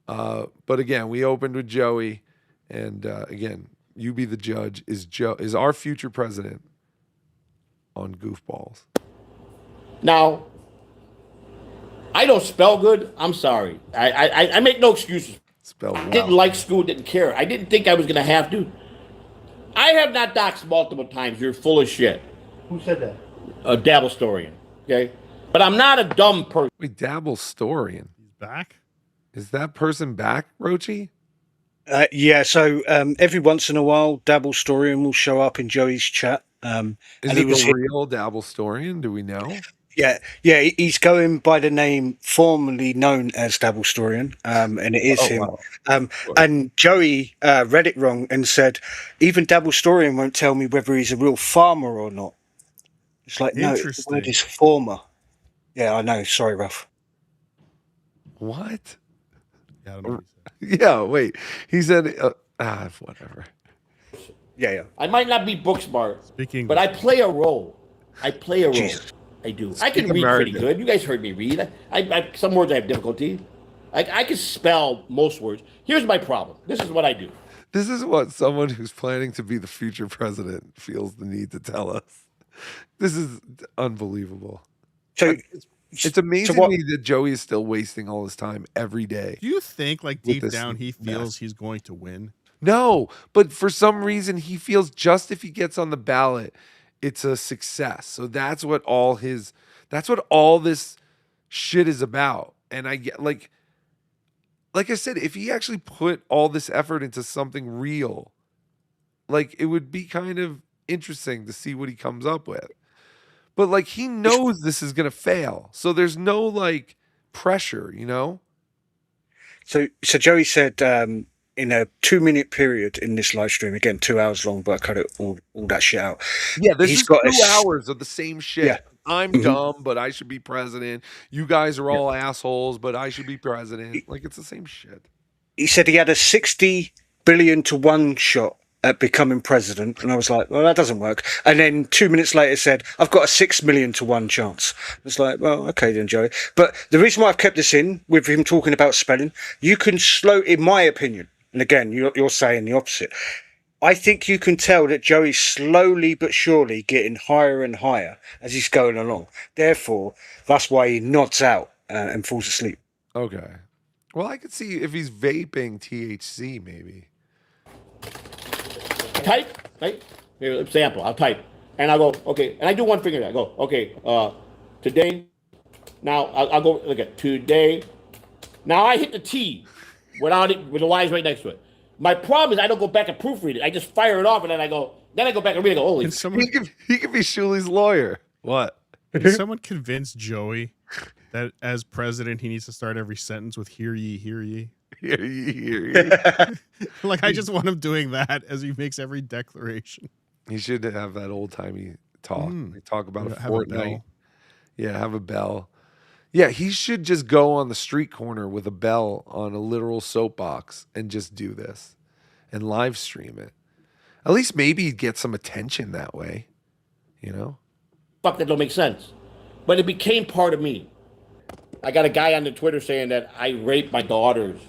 But again, we opened with Joey, and again, you be the judge. Is our future president on Goofballs? Now, I don't spell good. I'm sorry. I make no excuses. Spell well. Didn't like school, didn't care. I didn't think I was going to have to. I have not doxed multiple times. You're full of shit. Who said that? A Dabble Storian, okay? But I'm not a dumb person. Wait, Dabble Storian. He's back? Is that person back, Rochi? Yeah, so every once in a while, Dabble Storian will show up in Joey's chat. Is and it he was the real Dabble Storian? Do we know? Yeah, he's going by the name formerly known as Dabble Storian, and it is him. Wow. And Joey read it wrong and said, even Dabble Storian won't tell me whether he's a real farmer or not. It's like, no, the word is former. Yeah, I know. Sorry, Ralph. What? Yeah, I don't know. Yeah, wait. He said, whatever. Yeah. I might not be book smart, Speaking, but I play a role. I play a role. Jesus. I do. Speak I can read American. pretty good. You guys heard me read. I some words I have difficulty. I can spell most words. Here's my problem. This is what I do. This is what someone who's planning to be the future president feels the need to tell us. This is unbelievable. So it's amazing what- to me that Joey is still wasting all his time every day. Do you think, like, with deep this down, he feels mess. he's going to win? No, but for some reason he feels just if he gets on the ballot, it's a success. So that's what all this shit is about. And I get like I said, if he actually put all this effort into something real, like it would be kind of interesting to see what he comes up with. But like he knows this is gonna fail, so there's no like pressure, you know. So Joey said in a 2-minute period in this live stream, again 2 hours long, but I cut it all that shit out. Yeah, this He's is got 2 a hours of the same shit. Yeah. I'm dumb, but I should be president. You guys are all assholes, but I should be president. Like it's the same shit. He said he had a 60 billion to 1 shot at becoming president, and I was like, well, that doesn't work. And then 2 minutes later said, I've got a 6 million to 1 chance. It's like, well, okay then, Joey. But the reason why I've kept this in with him talking about spelling, you can slow, in my opinion, and again, you're saying the opposite. I think you can tell that Joey's slowly but surely getting higher and higher as he's going along. Therefore, that's why he nods out and falls asleep. Okay. Well, I could see if he's vaping THC, maybe. Type, right? Here, example, I'll type. And I go, okay. And I do one finger. I go, okay, today. Now, I'll go, look at today. Now, I hit the T without it, with the Y's right next to it. My problem is I don't go back and proofread it. I just fire it off, and then I go back and read it. I go, holy. He could be Shuli's lawyer. What? Can someone convince Joey that as president he needs to start every sentence with "hear ye, hear ye"? Hear ye, hear ye. Like I just want him doing that as he makes every declaration. He should have that old timey talk. Like talk about a Have a fortnight. bell. Yeah, have a bell. Yeah, he should just go on the street corner with a bell on a literal soapbox and just do this and live stream it. At least maybe he'd get some attention that way, you know? Fuck, that don't make sense. But it became part of me. I got a guy on the Twitter saying that I raped my daughters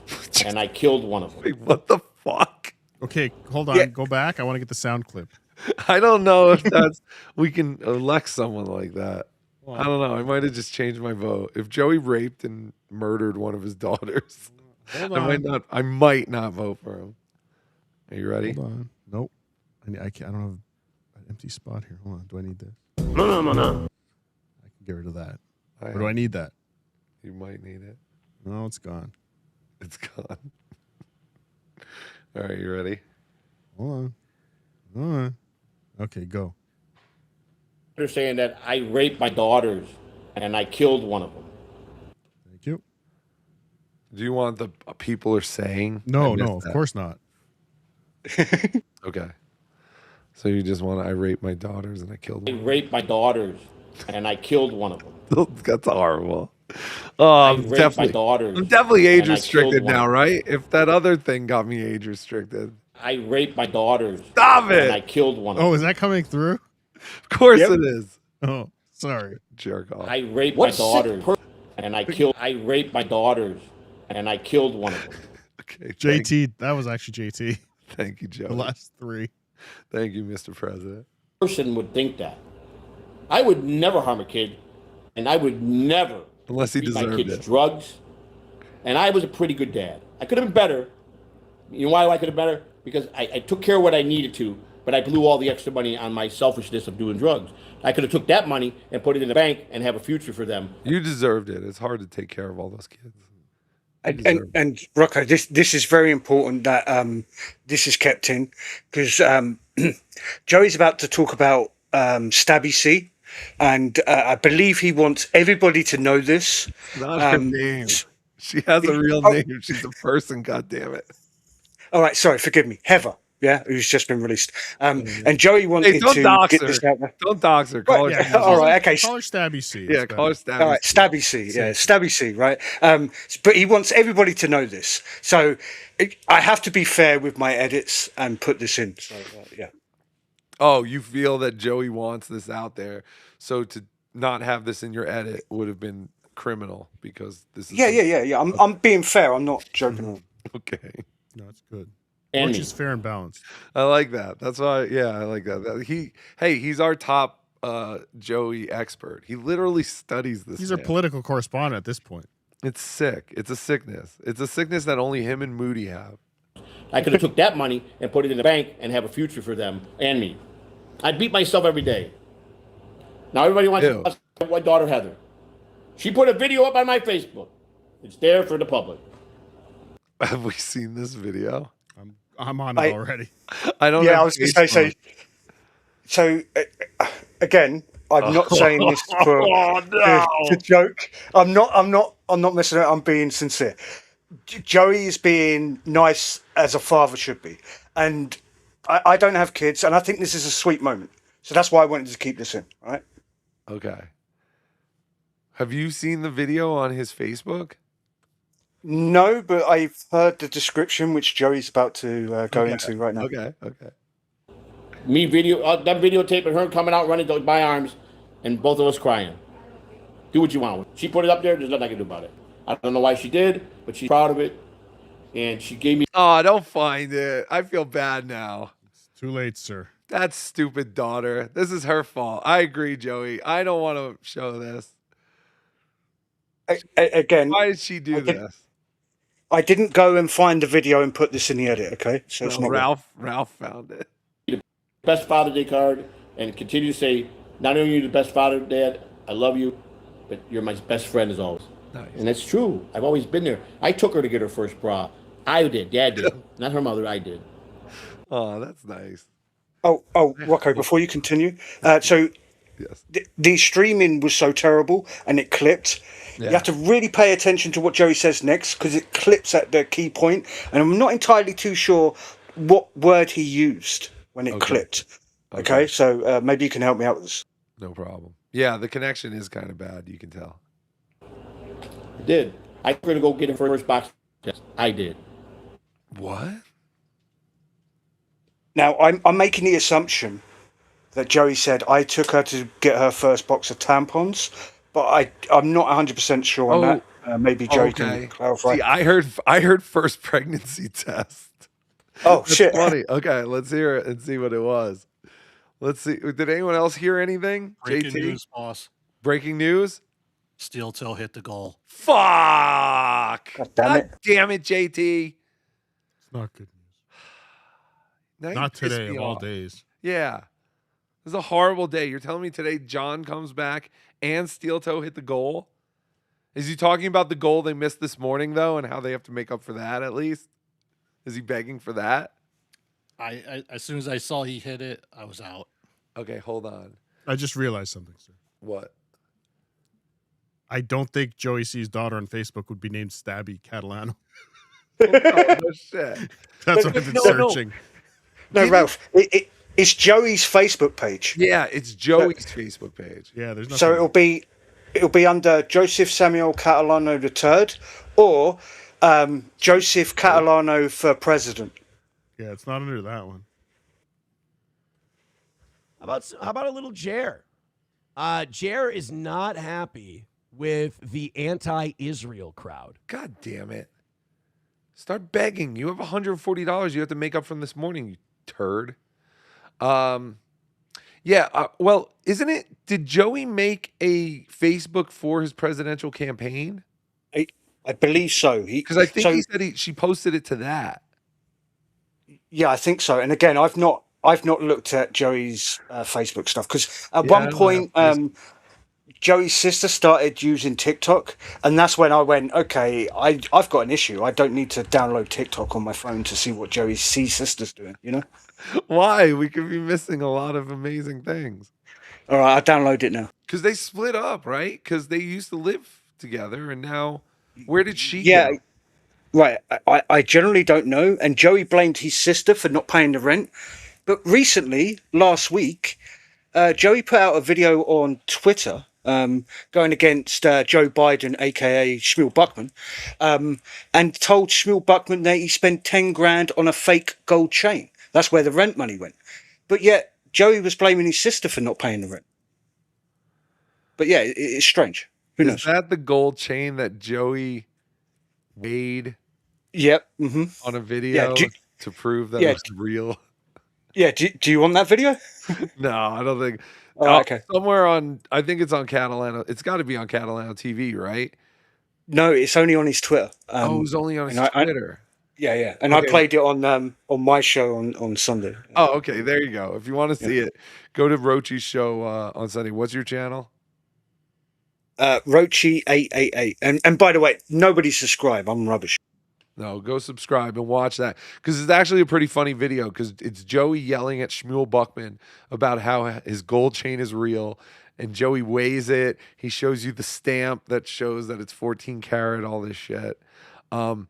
and I killed one of them. Wait, what the fuck? Okay, hold on. Go back. I want to get the sound clip. I don't know if that's we can elect someone like that. I don't know. I might have just changed my vote. If Joey raped and murdered one of his daughters, Hold I might not vote for him. Are you ready? Hold on. Nope. I don't have an empty spot here. Hold on. Do I need this? No. I can get rid of that. Or do I need that? You might need it. No, it's gone. It's gone. All right, you ready? Hold on. Okay, go. They're saying that I raped my daughters and I killed one of them. Thank you. Do you want the people are saying? No, I missed of that. course not. Okay. So you just want I raped my daughters and I killed I one. raped my daughters and I killed one of them. That's horrible. Oh, I'm raped my definitely, daughters I'm definitely age and I restricted killed one now, of them. right? If that other thing got me age restricted. I raped my daughters. Stop it! And I killed one of them. Oh, is that coming through? Of course it is. Oh, sorry. Jerk off. I raped my daughters and I killed. I raped my daughters and I killed one of them. Okay. JT, that was actually JT. Thank you, Joe. The last 3. Thank you, Mr. President. Person would think that. I would never harm a kid, and I would never Unless he feed my deserved kids it. drugs. And I was a pretty good dad. I could have been better. You know why I could have been better? Because I took care of what I needed to, but I blew all the extra money on my selfishness of doing drugs. I could have took that money and put it in the bank and have a future for them. You deserved it. It's hard to take care of all those kids. And Rocco, this is very important that this is kept in because Joey's about to talk about Stabby C, and I believe he wants everybody to know this. Not her name. She has a real name. She's a person. God damn it. All right, sorry, forgive me, Heather. Yeah, who's just been released. And Joey wanted Don't to dox get her. this out there. Don't dox her. Call her. Right, all right, okay. Call her Stabby C. Yeah, call her Stabby. All right, Stabby C. Yeah, Stabby C. Right. But he wants everybody to know this, so I have to be fair with my edits and put this in. So yeah. Oh, you feel that Joey wants this out there, so to not have this in your edit would have been criminal because this is. Yeah. I'm being fair. I'm not joking around. Okay. No, it's good. And Which me. is fair and balanced. I like that. That's why. Yeah, I like that. He's our top Joey expert. He literally studies this. He's our political correspondent at this point. It's sick. It's a sickness. It's a sickness that only him and Moody have. I could have took that money and put it in the bank and have a future for them and me. I beat myself every day. Now everybody wants to watch my daughter Heather. She put a video up on my Facebook. It's there for the public. Have we seen this video? I'm on it already. I don't. Yeah, I was going to say. So again, I'm not saying this for Oh to no! joke. I'm not messing around. I'm being sincere. Joey is being nice as a father should be, and I don't have kids, and I think this is a sweet moment. So that's why I wanted to keep this in. All right. Okay. Have you seen the video on his Facebook? No, but I've heard the description, which Joey's about to go Okay. into right now. Okay. Me that videotape of her coming out running my arms, and both of us crying. Do what you want. She put it up there. There's nothing I can do about it. I don't know why she did, but she's proud of it, and she gave me. Oh, don't find it. I feel bad now. It's too late, sir. That stupid daughter. This is her fault. I agree, Joey. I don't want to show this. Again, why did she do this? I didn't go and find the video and put this in the edit. Okay, so it's No, not Ralph found it. Best Father's Day card, and continue to say, not only are you the best father, Dad, I love you, but you're my best friend as always. Nice. And that's true. I've always been there. I took her to get her first bra. I did. Dad did. Not her mother. I did. Oh, that's nice. Oh, Rocco, before you continue, so the streaming was so terrible and it clipped. Yeah. You have to really pay attention to what Joey says next because it clips at the key point, and I'm not entirely too sure what word he used when it clipped. Okay, so maybe you can help me out with this. No problem. Yeah, the connection is kind of bad. You can tell. I did. I took her to go get her first box. Yes, I did. What? Now, I'm making the assumption that Joey said I took her to get her first box of tampons, but I'm not 100% sure on that. Maybe Joey can clarify. See, I heard first pregnancy test. Oh, That's shit. funny. Okay, let's hear it and see what it was. Let's see. Did anyone else hear anything? Breaking JT? news, boss. Breaking news? SteelToe hit the goal. Fuck! God damn it, JT. It's not good Now you Not pissed today me of all off. days. Yeah. This is a horrible day. You're telling me today John comes back and SteelToe hit the goal? Is he talking about the goal they missed this morning, though, and how they have to make up for that at least? Is he begging for that? I as soon as I saw he hit it, I was out. Okay, hold on. I just realized something, sir. What? I don't think Joey C's daughter on Facebook would be named Stabby Catalano. No shit. That's what I've been searching. No, Ralph, it's Joey's Facebook page. Yeah, it's Joey's Facebook page. Yeah, there's nothing. So it'll be under Joseph Samuel Catalano III or Joseph Catalano for president. Yeah, it's not under that one. How about a little Jer? Jer is not happy with the anti-Israel crowd. God damn it. Start begging. You have $140 you have to make up from this morning, you turd. Yeah, well, isn't it? Did Joey make a Facebook for his presidential campaign? I believe so. Because I think he said she posted it to that. Yeah, I think so. And again, I've not looked at Joey's Facebook stuff because at one point, Joey's sister started using TikTok, and that's when I went, okay, I've got an issue. I don't need to download TikTok on my phone to see what Joey's sister's doing. You know? Why? We could be missing a lot of amazing things. All right, I download it now. Because they split up, right? Because they used to live together, and now where did she go? Right. I generally don't know. And Joey blamed his sister for not paying the rent. But recently, last week, Joey put out a video on Twitter going against Joe Biden, a.k.a. Shmuel Buckman, and told Shmuel Buckman that he spent 10 grand on a fake gold chain. That's where the rent money went. But yet, Joey was blaming his sister for not paying the rent. But yeah, it's strange. Who knows? Is that the gold chain that Joey made? Yep. On a video to prove that it's real. Yeah. Do you want that video? No, I don't think. Oh, okay. Somewhere on, I think it's on Catalano. It's got to be on Catalano TV, right? No, it's only on his Twitter. It was only on his Twitter. Yeah. And I played it on my show on Sunday. Oh, okay. There you go. If you want to see it, go to Rochi's show on Sunday. What's your channel? Rochi 888. And by the way, nobody subscribe. I'm rubbish. No, go subscribe and watch that because it's actually a pretty funny video because it's Joey yelling at Shmuel Buckman about how his gold chain is real, and Joey weighs it. He shows you the stamp that shows that it's 14 karat, all this shit. On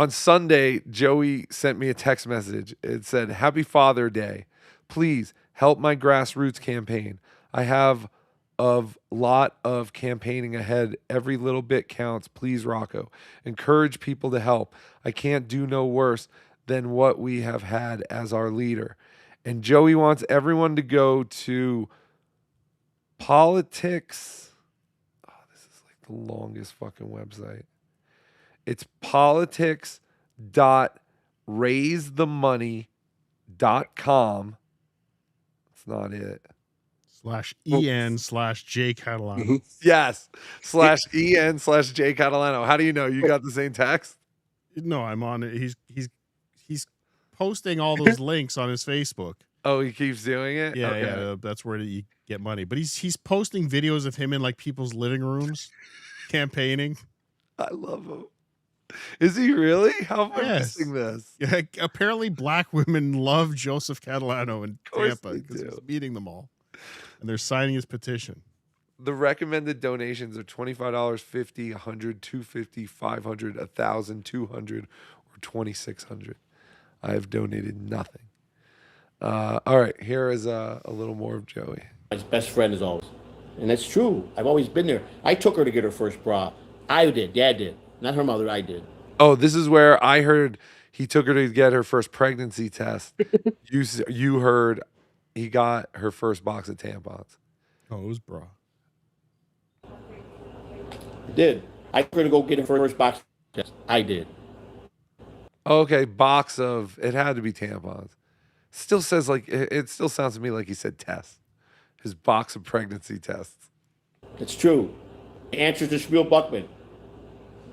Sunday, Joey sent me a text message. It said, "Happy Father Day. Please help my grassroots campaign. I have a lot of campaigning ahead. Every little bit counts. Please, Rocco. Encourage people to help. I can't do no worse than what we have had as our leader." And Joey wants everyone to go to politics. Oh, this is like the longest fucking website. It's politics.raisethemoney.com. That's not it. /EN/J Catalano. Yes. /EN/J Catalano. How do you know? You got the same text? No, I'm on it. He's posting all those links on his Facebook. Oh, he keeps doing it? Yeah, Okay. yeah. That's where you get money. But he's posting videos of him in like people's living rooms campaigning. I love him. Is he really? How am I missing this? Yeah, apparently black women love Joseph Catalano in course Tampa they because do. he's meeting them all. And they're signing his petition. The recommended donations are $25, $50, $100, $250, $500, $1,000, $200, or $2,600. I have donated nothing. All right, here is a little more of Joey. His best friend is always. And that's true. I've always been there. I took her to get her first bra. I did. Dad did. Not her mother. I did. Oh, this is where I heard he took her to get her first pregnancy test. You heard he got her first box of tampons. Oh, it was bra. I did. I took her to go get her first box test. I did. Okay, box of, it had to be tampons. Still says like, it still sounds to me like he said test. His box of pregnancy tests. It's true. The answer to Shmuel Buckman.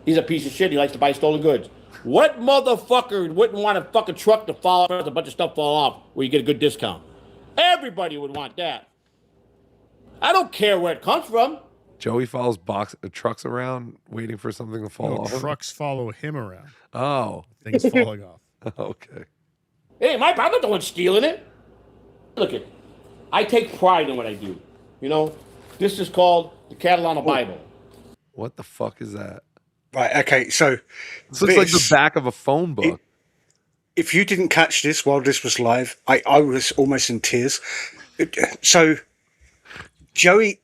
He's a piece of shit. He likes to buy stolen goods. What motherfucker wouldn't want a fucking truck to fall off, a bunch of stuff fall off where you get a good discount? Everybody would want that. I don't care where it comes from. Joey follows trucks around waiting for something to fall off. Trucks follow him around. Oh. Things falling off. Okay. Hey, I'm not the one stealing it. Look it. I take pride in what I do. You know, this is called the Catalano Bible. What the fuck is that? Right, okay, so this looks like the back of a phone book. If you didn't catch this while this was live, I was almost in tears. So Joey's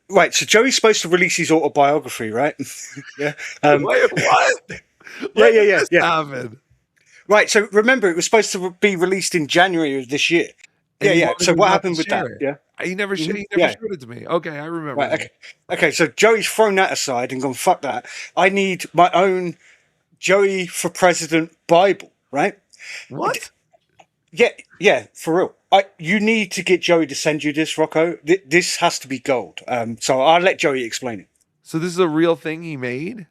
supposed to release his autobiography, right? Yeah. Wait, what? Yeah. Happen? Right, so remember, it was supposed to be released in January of this year. Yeah. So what happened with that? Yeah. He never showed it to me. Okay, I remember. Right, okay, so Joey's thrown that aside and gone, fuck that. I need my own Joey for President Bible, right? What? Yeah, for real. You need to get Joey to send you this, Rocco. This has to be gold. So I'll let Joey explain it. So this is a real thing he made?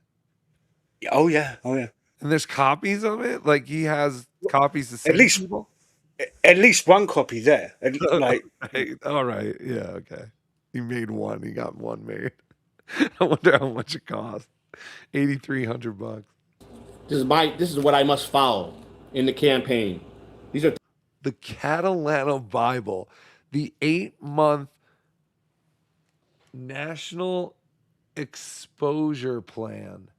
Oh yeah. And there's copies of it? Like he has copies to send people? At least one copy there. Like, all right. Yeah, okay. He made one. He got one made. I wonder how much it cost. $8,300. This is what I must follow in the campaign. These are the Catalano Bible, the 8-month National Exposure Plan.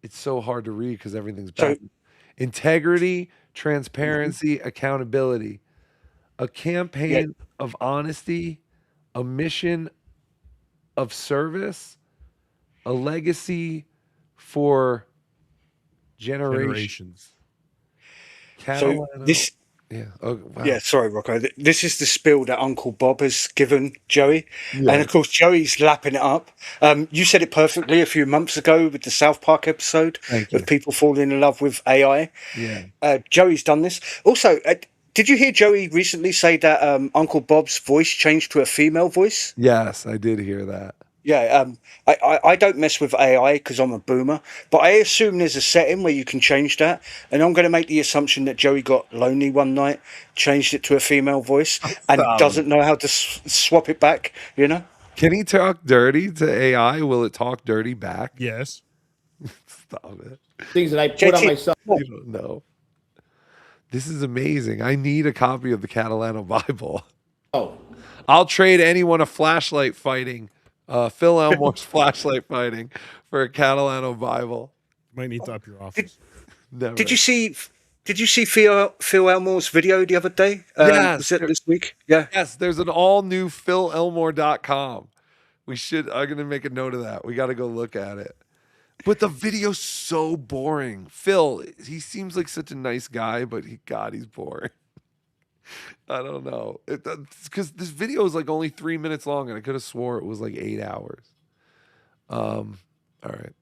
It's so hard to read because everything's back. Integrity, transparency, accountability, a campaign of honesty, a mission of service, a legacy for generations. So this, sorry, Rocco. This is the spiel that Uncle Bob has given Joey, and of course Joey's lapping it up. You said it perfectly a few months ago with the South Park episode of people falling in love with AI. Yeah, Joey's done this. Also, did you hear Joey recently say that Uncle Bob's voice changed to a female voice? Yes, I did hear that. Yeah, I don't mess with AI because I'm a boomer, but I assume there's a setting where you can change that, and I'm going to make the assumption that Joey got lonely one night, changed it to a female voice, and doesn't know how to swap it back, you know? Can he talk dirty to AI? Will it talk dirty back? Yes. Stop it. Things that I put on myself. You don't know. This is amazing. I need a copy of the Catalano Bible. Oh. I'll trade anyone a flashlight fighting, Phil Elmore's flashlight fighting for a Catalano Bible. Might need to up your office. Did you see Phil Elmore's video the other day? Yes. Was it this week? Yeah. Yes, there's an all new philelmore.com. I'm going to make a note of that. We got to go look at it. But the video's so boring. Phil, he seems like such a nice guy, but he's boring. I don't know. Because this video is like only 3 minutes long, and I could have swore it was like 8 hours. All right.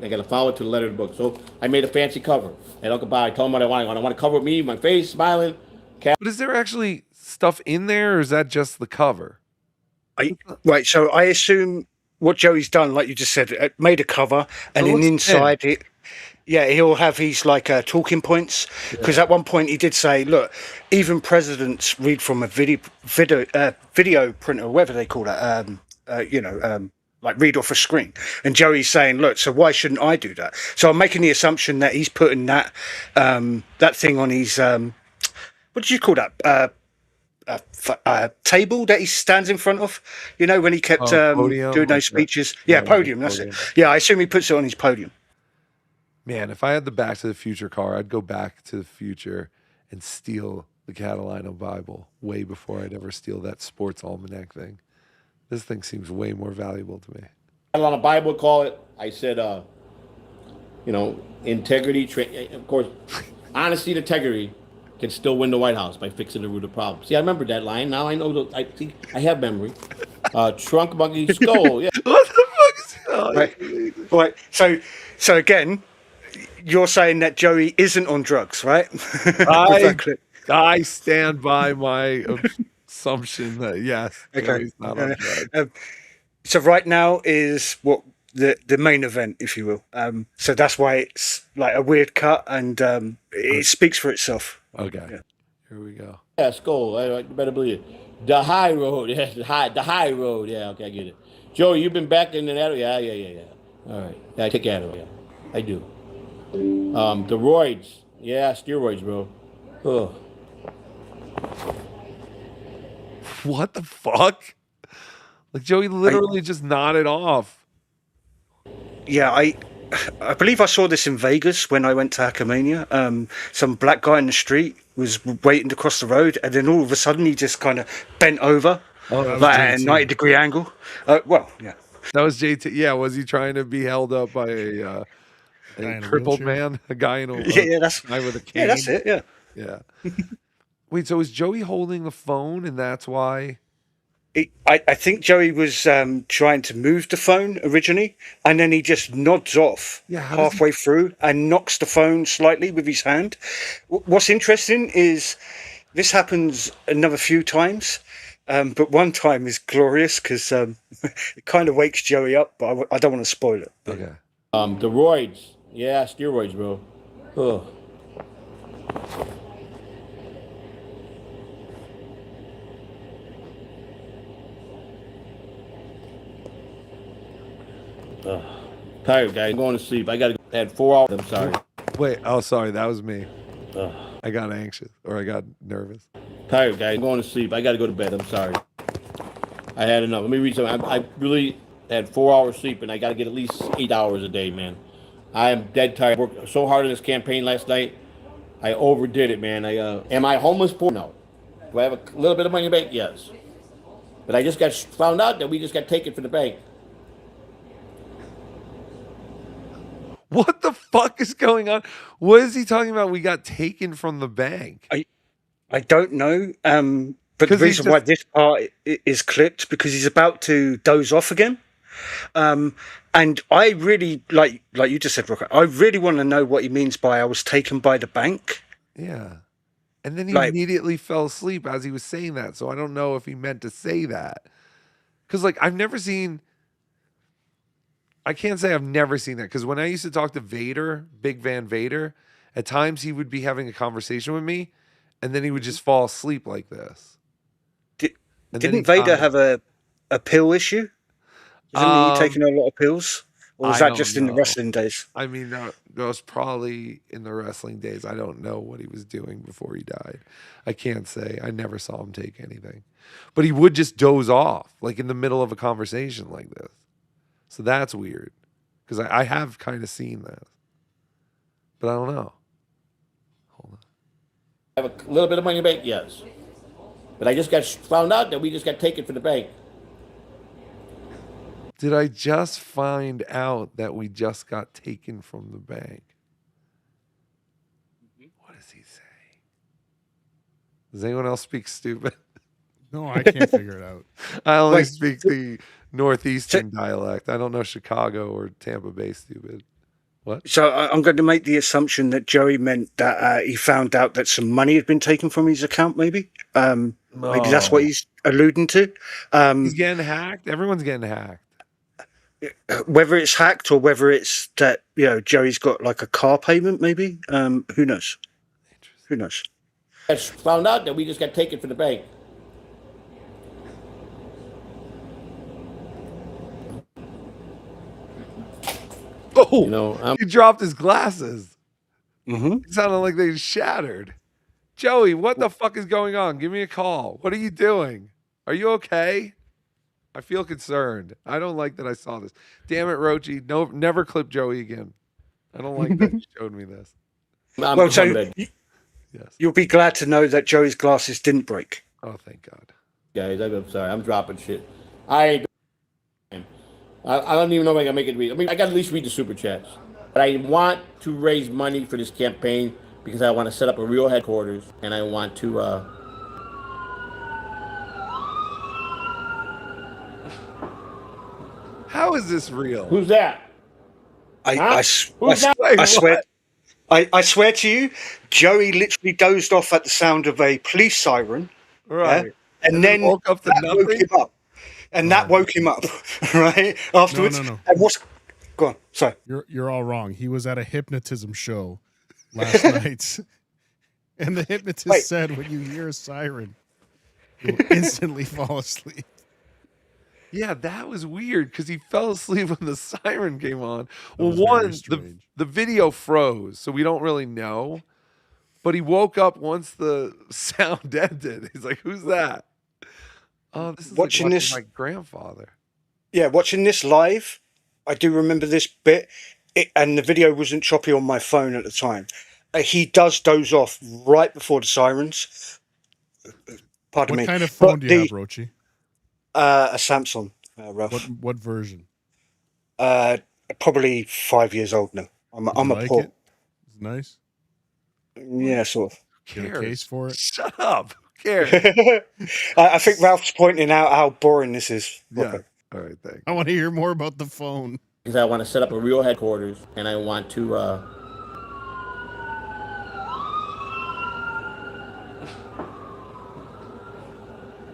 I got to follow it to the letter of the book. So I made a fancy cover. And I told him what I want. I want to cover me, my face, smiling. But is there actually stuff in there, or is that just the cover? Right. So I assume what Joey's done, like you just said, made a cover, and then inside it, he'll have his talking points. Because at one point he did say, "Look, even presidents read from a video printer, whatever they call that. Like read off a screen." And Joey's saying, "Look, so why shouldn't I do that?" So I'm making the assumption that he's putting that thing on his what did you call that? Table that he stands in front of, when he kept doing those speeches. Podium, that's it. Yeah, I assume he puts it on his podium. Man, if I had the Back to the Future car, I'd go back to the future and steal the Catalano Bible way before I'd ever steal that sports almanac thing. This thing seems way more valuable to me. Catalano Bible, call it. I said, integrity, of course, honesty and integrity can still win the White House by fixing the root of the problem. See, I remember that line. Now I know. I have memory. Trunk monkey skull. Yeah. What the fuck is Right. So again, you're saying that Joey isn't on drugs, right? I stand by my assumption that yes, Joey's not on drugs. So right now is what the main event, if you will. So that's why it's like a weird cut, and it speaks for itself. Okay. Yeah. Here we go. Yeah, skull. I better believe it. The high road. Yeah, the high road. Yeah, okay, I get it. Joey, you've been back in the Adderall? Yeah. All right. Yeah, I take Adderall. Yeah, I do. The roids. Yeah, steroids, bro. Ugh. What the fuck? Like Joey literally just nodded off. Yeah, I believe I saw this in Vegas when I went to Hackmania. Some black guy in the street was waiting to cross the road, and then all of a sudden he just kind of bent over, like at a 90-degree angle. That was JT. Yeah, was he trying to be held up by a crippled man? A guy in a guy with a cane? Yeah, that's it. Yeah. Wait, so is Joey holding the phone, and that's why? I think Joey was trying to move the phone originally, and then he just nods off halfway through and knocks the phone slightly with his hand. What's interesting is this happens another few times, but one time is glorious because it kind of wakes Joey up, but I don't want to spoil it. Okay. The roids. Yeah, steroids, bro. Ugh. Tired, guys. I'm going to sleep. I got to had 4 hours. I'm sorry. Wait. Oh, sorry. That was me. I got anxious, or I got nervous. Tired, guys. I'm going to sleep. I got to go to bed. I'm sorry. I had enough. Let me read something. I really had 4 hours sleep, and I got to get at least 8 hours a day, man. I am dead tired. I worked so hard on this campaign last night. I overdid it, man. Am I homeless? Poor? No. Do I have a little bit of money in the bank? Yes. But I just got found out that we just got taken from the bank. What the fuck is going on? What is he talking about? We got taken from the bank. I don't know. But the reason why this part is clipped because he's about to doze off again. And I really like you just said, Rocket. I really want to know what he means by "I was taken by the bank." Yeah, and then he immediately fell asleep as he was saying that. So I don't know if he meant to say that because, I've never seen. I can't say I've never seen that because when I used to talk to Vader, Big Van Vader, at times he would be having a conversation with me, and then he would just fall asleep like this. Didn't Vader have a pill issue? Isn't he taking a lot of pills? or was I that don't just in the know. wrestling days? I mean, that was probably in the wrestling days. I don't know what he was doing before he died. I can't say. I never saw him take anything. But he would just doze off, like in the middle of a conversation like this. So that's weird. Because I have kind of seen that. But I don't know. Have a little bit of money in the bank? Yes. But I just got found out that we just got taken from the bank. Did I just find out that we just got taken from the bank? What does he say? Does anyone else speak stupid? No, I can't figure it out. I only Wait, speak the Northeastern dialect. I don't know Chicago or Tampa Bay stupid. What? So I'm going to make the assumption that Joey meant that he found out that some money had been taken from his account, maybe. Maybe that's what he's alluding to. He's getting hacked. Everyone's getting hacked. Whether it's hacked or whether it's that, Joey's got like a car payment, maybe. Who knows? Who knows? I just found out that we just got taken from the bank. Oh, he dropped his glasses. It sounded like they shattered. Joey, what the fuck is going on? Give me a call. What are you doing? Are you okay? I feel concerned. I don't like that I saw this. Damn it, Rochi. No, never clip Joey again. I don't like that you showed me this. Well, so you'll be glad to know that Joey's glasses didn't break. Oh, thank God. Guys, I'm sorry. I'm dropping shit. I don't even know if I can make it read. I mean, I got to at least read the super chats. But I want to raise money for this campaign because I want to set up a real headquarters and I want to. How is this real? Who's that? I swear to you, Joey literally dozed off at the sound of a police siren. Right. Yeah? And then woke up to that woke nothing? him up. And that woke him up, right? Afterwards. No. And go on, sorry. You're all wrong. He was at a hypnotism show last night. And the hypnotist said when you hear a siren, you'll instantly fall asleep. Yeah, that was weird because he fell asleep when the siren came on. Well, was very one, strange. the video froze, so we don't really know. But he woke up once the sound ended. He's like, "Who's that?" Oh, this is Watching like this- my grandfather. Yeah, watching this live, I do remember this bit, and the video wasn't choppy on my phone at the time. He does doze off right before the sirens. Pardon What me. kind of phone But do you have, Rochi? A Samsung, Ralph. What version? Probably 5 years old now. I'm a like poor. it? It's nice. Yeah, sort of. Get a case for it. Shut up. Who cares? I think Ralph's pointing out how boring this is. Yeah. All right, thanks. I want to hear more about the phone. Because I want to set up a real headquarters and I want to.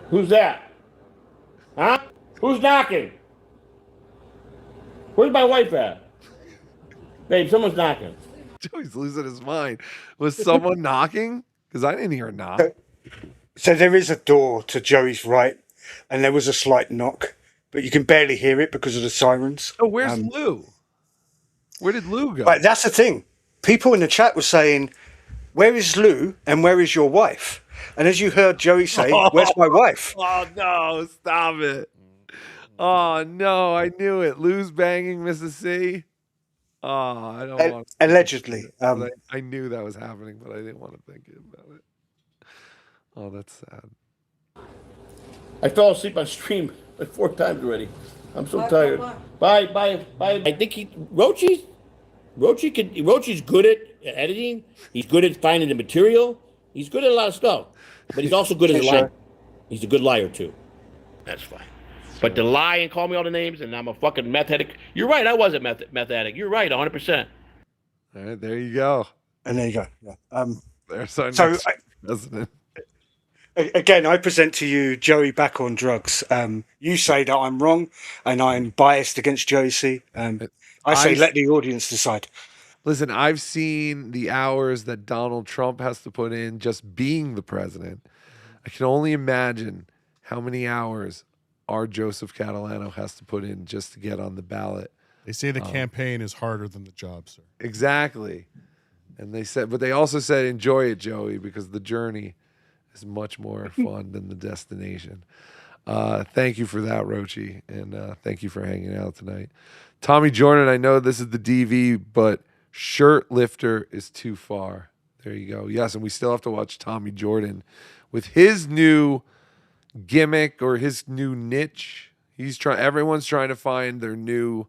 Who's that? Huh? Who's knocking? Where's my wife at? Babe, someone's knocking. Joey's losing his mind. Was someone knocking? Because I didn't hear a knock. So there is a door to Joey's right, and there was a slight knock, but you can barely hear it because of the sirens. Oh, where's Lou? Where did Lou go? But that's the thing. People in the chat were saying, "Where is Lou and where is your wife?" And as you heard Joey say, "Where's my wife?" Oh no! Stop it! Oh no! I knew it. Lou's banging Mrs. C. Oh, I don't want. Allegedly, I knew that was happening, but I didn't want to think about it. Oh, that's sad. I fell asleep on stream like 4 times already. I'm so tired. Bye. I think Rochi's good at editing. He's good at finding the material. He's good at a lot of stuff. But he's also good as a liar. He's a good liar too. That's fine. But to lie and call me all the names and I'm a fucking meth addict. You're right, I was a meth addict. You're right, 100%. All right, there you go. And there you go. Yeah. There's our So next president. Again, I present to you Joey back on drugs. You say that I'm wrong and I'm biased against Joey C. I say let the audience decide. Listen, I've seen the hours that Donald Trump has to put in just being the president. I can only imagine how many hours our Joseph Catalano has to put in just to get on the ballot They say the campaign is harder than the job, sir. Exactly. And they said, but they also said, enjoy it, Joey, because the journey is much more fun than the destination. Thank you for that, Rochi. And thank you for hanging out tonight. Tommy Jordan, I know this is the DV, but shirt lifter is too far. There you go. Yes, and we still have to watch Tommy Jordan with his new gimmick or his new niche. Everyone's trying to find their new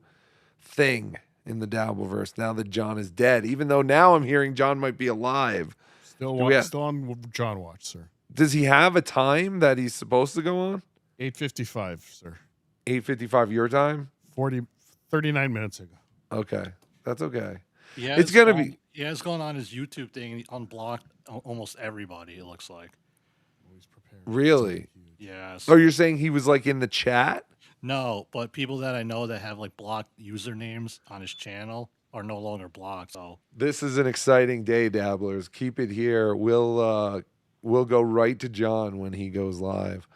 thing in the Dabbleverse now that John is dead. Even though now I'm hearing John might be alive. Still on John Watch, sir. Does he have a time that he's supposed to go on? 8:55, sir. 8:55 your time? 39 minutes ago. Okay. That's okay. Yeah, it's going to be. Yeah, it's going on his YouTube thing. And he unblocked almost everybody, it looks like. Really? Yes. Oh, you're saying he was like in the chat? No, but people that I know that have like blocked usernames on his channel are no longer blocked. So This is an exciting day, Dabblers. Keep it here. We'll go right to John when he goes live.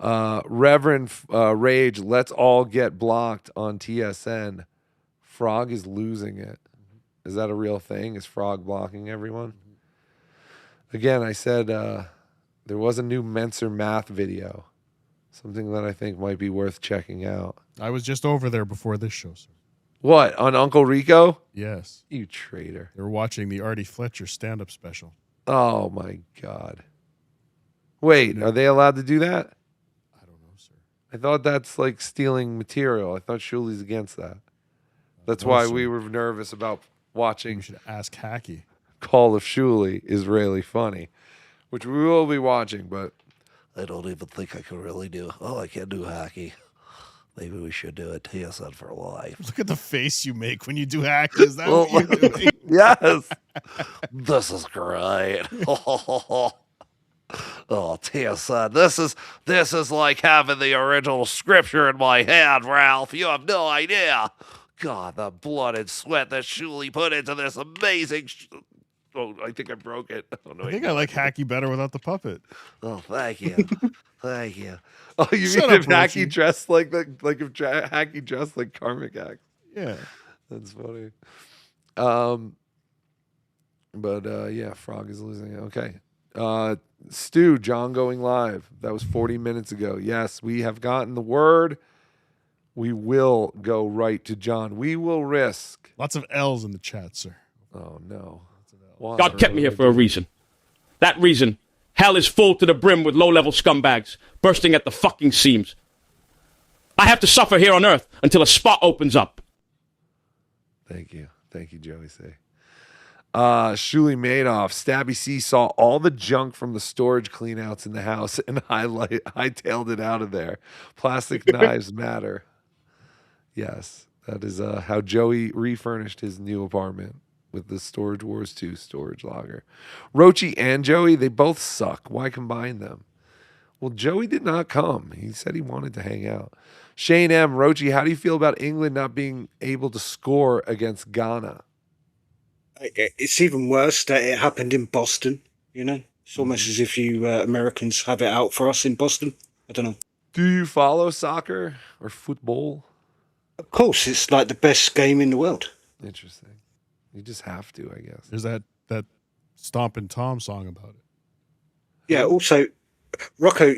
Reverend Rage, let's all get blocked on TSN. Frog is losing it. Is that a real thing? Is Frog blocking everyone? Again, I said there was a new Menser math video. Something that I think might be worth checking out. I was just over there before this show, sir. What, on Uncle Rico? Yes. You traitor. They were watching the Artie Fletcher stand-up special. Oh, my God. Wait, are they allowed to do that? I don't know, sir. I thought that's like stealing material. I thought Shuli's against that. That's No, why sir. we were nervous about watching. You should ask Hacky. Call of Shuli is really funny, which we will be watching, but I don't even think I can really do. Oh, I can't do hockey. Maybe we should do it. TSN for life. Look at the face you make when you do Hacky. Is that what you're doing? Yes. This is great. Oh, TSN. This is like having the original scripture in my hand, Ralph. You have no idea. God, the blood and sweat that Shuli put into this amazing. Oh, I think I broke it. Oh, no, I think I like Hacky better without the puppet. Oh, thank you. Thank you. Oh, you Shut mean up, if Hacky Rochi. dressed like Hacky dressed like Karmic Axe? Yeah. That's funny. Yeah, Frog is losing it. Okay. Stu, John going live. That was 40 minutes ago. Yes, we have gotten the word. We will go right to John. We will risk. Lots of L's in the chat, sir. Oh, no. Why? God kept me here for a reason. That reason, hell is full to the brim with low-level scumbags bursting at the fucking seams. I have to suffer here on Earth until a spot opens up. Thank you. Thank you, Joey C. Shuli Madoff, Stabby C saw all the junk from the storage cleanouts in the house and hightailed it out of there. Plastic knives matter. Yes, that is how Joey refurnished his new apartment with the Storage Wars 2 storage locker. Rochi and Joey, they both suck. Why combine them? Well, Joey did not come. He said he wanted to hang out. Shane M. Rochi, how do you feel about England not being able to score against Ghana? It's even worse that it happened in Boston, you know? It's almost as if you Americans have it out for us in Boston. I don't know. Do you follow soccer or football? Of course, it's like the best game in the world. Interesting. You just have to, I guess. There's that Stompin' Tom song about it. Yeah, also, Rocco,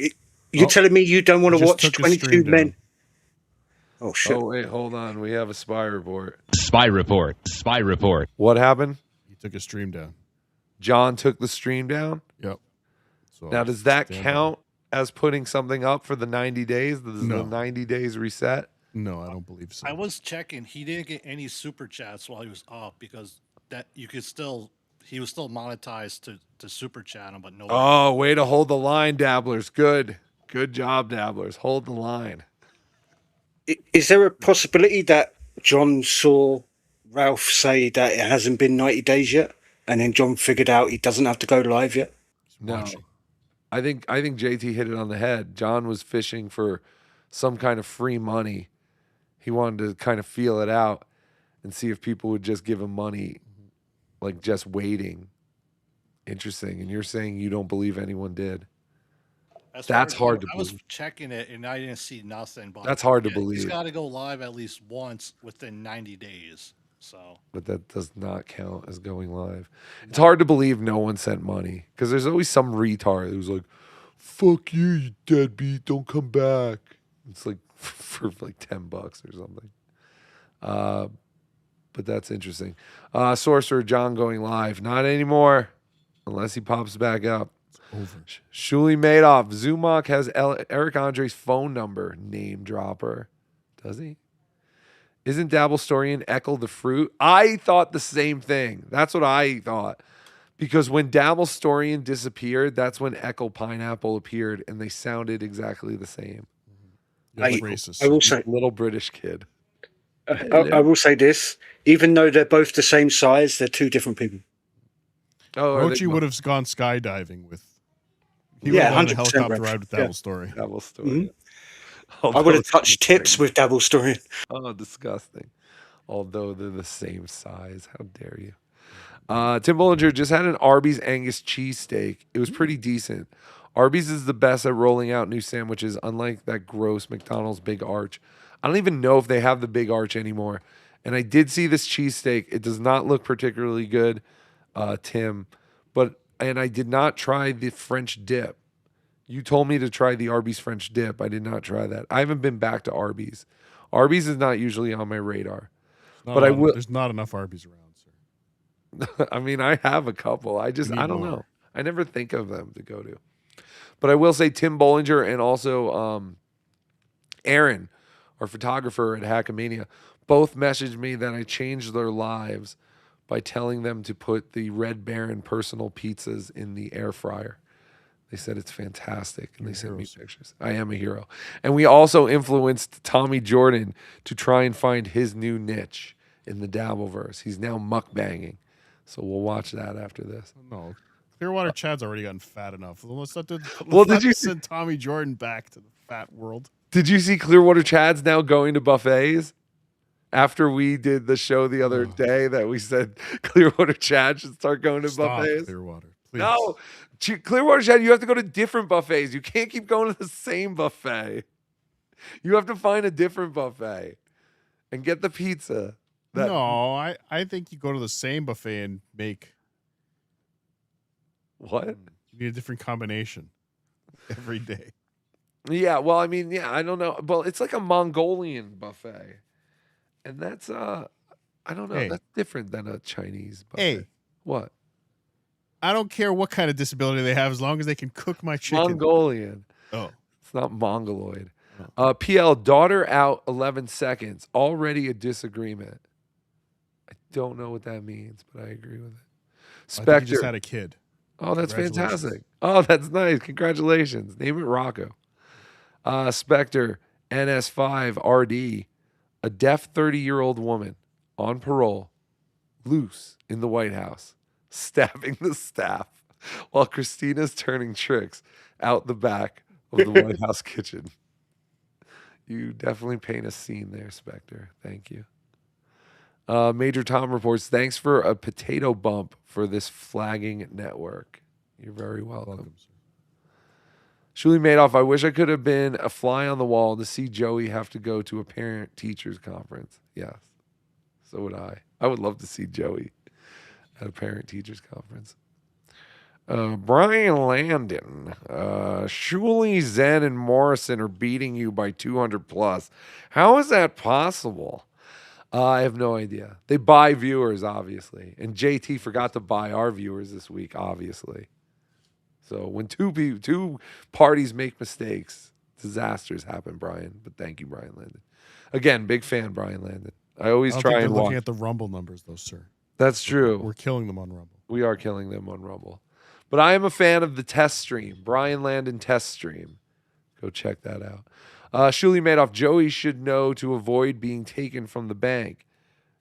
you're telling me you don't want to watch 22 men? Oh, shit. Oh, wait, hold on. We have a spy report. Spy report. Spy report. What happened? He took a stream down. John took the stream down? Yep. So Now, does that count as putting something up for the 90 days? Does No. the 90 days reset? No, I don't believe so. I was checking. He didn't get any super chats while he was up because he was still monetized to super chat him, but no. Oh, way to hold the line, Dabblers. Good job, Dabblers. Hold the line. Is there a possibility that John saw Ralph say that it hasn't been 90 days yet, and then John figured out he doesn't have to go live yet? No. I think JT hit it on the head. John was fishing for some kind of free money. He wanted to kind of feel it out and see if people would just give him money, like just waiting. Interesting. And you're saying you don't believe anyone did? As That's far as, hard to I was believe. checking it and I didn't see nothing. But That's hard to He's believe. got to go live at least once within 90 days. So But that does not count as going live. It's hard to believe no one sent money because there's always some retard who's like, "Fuck you, you deadbeat! Don't come back." It's like for like $10 or something. But that's interesting. Sorcerer John going live, not anymore, unless he pops back up. Over. Shuli Madoff. Zumach has Eric Andre's phone number. Name dropper. Does he? Isn't Dabble Storian Eckel the fruit? I thought the same thing. That's what I thought. Because when Dabble Storian disappeared, that's when Eckel Pineapple appeared, and they sounded exactly the same. That's Like racist. I will say, little British kid. I will say this: even though they're both the same size, they're two different people. Oh, Rochi would have gone skydiving with. He would Yeah, have gone on a 100% helicopter Rex. ride with Yeah. Dabble Story. Dabble Story. Mhm. I Although would have it's touched the tips same. with Dabble Story. Oh, disgusting. Although they're the same size. How dare you? Tim Bollinger just had an Arby's Angus cheesesteak. It was pretty decent. Arby's is the best at rolling out new sandwiches, unlike that gross McDonald's Big Arch. I don't even know if they have the Big Arch anymore. And I did see this cheesesteak. It does not look particularly good, Tim. And I did not try the French dip. You told me to try the Arby's French dip. I did not try that. I haven't been back to Arby's. Arby's is not usually on my radar. But I will. There's not enough Arby's around, sir. I mean, I have a couple. I need don't more. know. I never think of them to go to. But I will say Tim Bollinger and also Aaron, our photographer at Hackamania, both messaged me that I changed their lives by telling them to put the Red Baron personal pizzas in the air fryer. They said it's fantastic, and they sent me pictures. I am a hero. And we also influenced Tommy Jordan to try and find his new niche in the Dabbleverse. He's now mukbanging. So we'll watch that after this. No. Clearwater Chad's already gotten fat enough. Let's not did you send Tommy Jordan back to the fat world? Did you see Clearwater Chad's now going to buffets? After we did the show the other day that we said Clearwater Chad should start going to buffets. Clearwater, please. No, Clearwater Chad, you have to go to different buffets. You can't keep going to the same buffet. You have to find a different buffet and get the pizza. No, I think you go to the same buffet and make. What? You need a different combination every day. Yeah, well, I mean, yeah, I don't know. Well, it's like a Mongolian buffet. And that's I don't know. Hey. That's different than a Chinese buffet. Hey. What? I don't care what kind of disability they have as long as they can cook my chicken. Mongolian. Oh. It's not mongoloid. PL, daughter out 11 seconds. Already a disagreement. I don't know what that means, but I agree with it. I Spectre. think he just had a kid. Oh, that's Congratulations. fantastic. Oh, that's nice. Congratulations. Name it Rocco. Spectre, NS5 RD. A deaf 30-year-old woman on parole, loose in the White House, stabbing the staff while Christina's turning tricks out the back of the White House kitchen. You definitely paint a scene there, Spectre. Thank you. Major Tom reports, thanks for a potato bump for this flagging network. You're very welcome. Shuli Madoff, I wish I could have been a fly on the wall to see Joey have to go to a parent-teachers conference. Yes, so would I. I would love to see Joey at a parent-teachers conference. Brian Landon, Shuli, Zen, and Morrison are beating you by 200 plus. How is that possible? I have no idea. They buy viewers, obviously. And JT forgot to buy our viewers this week, obviously. So when two parties make mistakes, disasters happen, Brian. But thank you, Brian Landon. Again, big fan, Brian Landon. I always don't try think and they're watch. looking at the Rumble numbers, though, sir. That's true. We're killing them on Rumble. We are killing them on Rumble. But I am a fan of the test stream, Brian Landon test stream. Go check that out. Shuli Madoff, Joey should know to avoid being taken from the bank.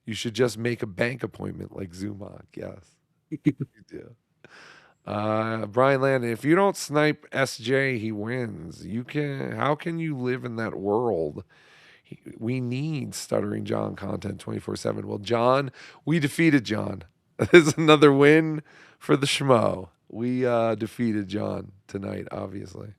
You should just make a bank appointment like Zumach. Yes, you do. Brian Landon, if you don't snipe SJ, he wins. How can you live in that world? We need Stuttering John content 24/7. Well, John, we defeated John. There's another win for the Schmo. We defeated John tonight, obviously.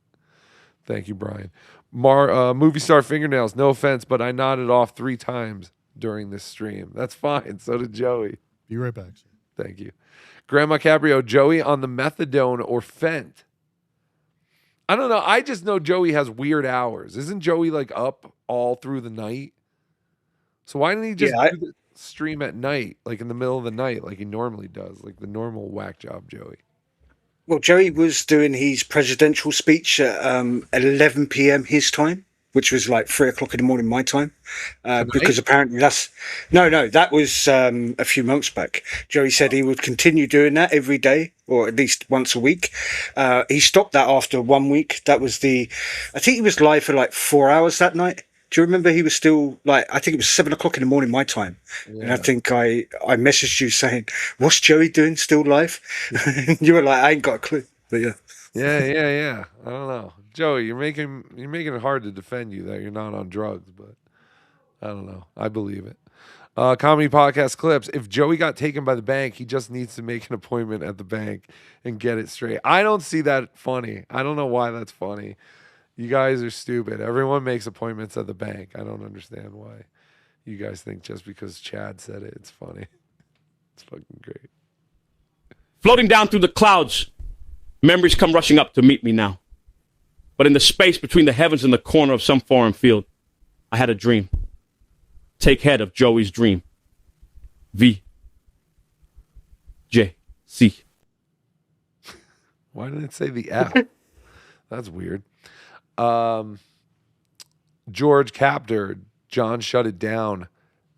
Thank you, Brian. Movie star fingernails. No offense, but I nodded off 3 times during this stream. That's fine. So did Joey. Be right back. Thank you. Grandma Cabrio, Joey on the methadone or Fent? I don't know. I just know Joey has weird hours. Isn't Joey like up all through the night? So why didn't he just do the stream at night, like in the middle of the night, like he normally does, like the normal whack job Joey? Well, Joey was doing his presidential speech at 11 p.m. his time, which was like 3 o'clock in the morning my time, because apparently that was a few months back. Joey said he would continue doing that every day, or at least once a week. He stopped that after 1 week. That was I think he was live for like 4 hours that night. Do you remember he was still like, I think it was 7 o'clock in the morning my time. Yeah. And I think I messaged you saying, what's Joey doing still live? And you were like, I ain't got a clue. But yeah. Yeah. I don't know. Joey, you're making it hard to defend you that you're not on drugs, but I don't know. I believe it. Comedy podcast clips. If Joey got taken by the bank, he just needs to make an appointment at the bank and get it straight. I don't see that funny. I don't know why that's funny. You guys are stupid. Everyone makes appointments at the bank. I don't understand why you guys think just because Chad said it, it's funny. It's fucking great. Floating down through the clouds, memories come rushing up to meet me now. But in the space between the heavens and the corner of some foreign field, I had a dream. Take head of Joey's dream. V. J. C. Why didn't it say the F? That's weird. George Captor, John shut it down.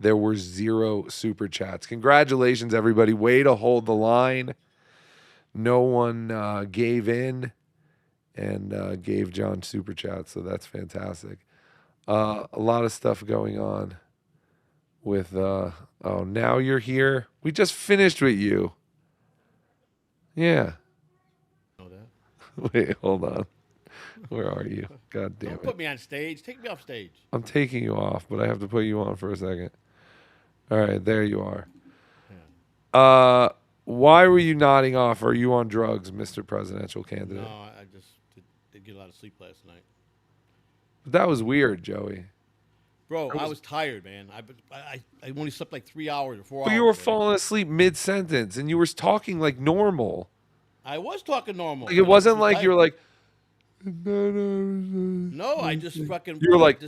There were 0 super chats. Congratulations, everybody. Way to hold the line. No one gave in and gave John super chats, so that's fantastic. A lot of stuff going on with now you're here. We just finished with you. Yeah. Know that. Wait, hold on. Where are you? God damn it. Don't put me on stage. Take me off stage. I'm taking you off, but I have to put you on for a second. All right, there you are. Yeah. Why were you nodding off? Are you on drugs, Mr. Presidential Candidate? No, I just did get a lot of sleep last night. That was weird, Joey. Bro, I was tired, man. I only slept like 3 hours or 4 hours. But you were falling asleep mid-sentence, and you were talking like normal. I was talking normal. Like, it wasn't like you were like... No, I just fucking... You were like...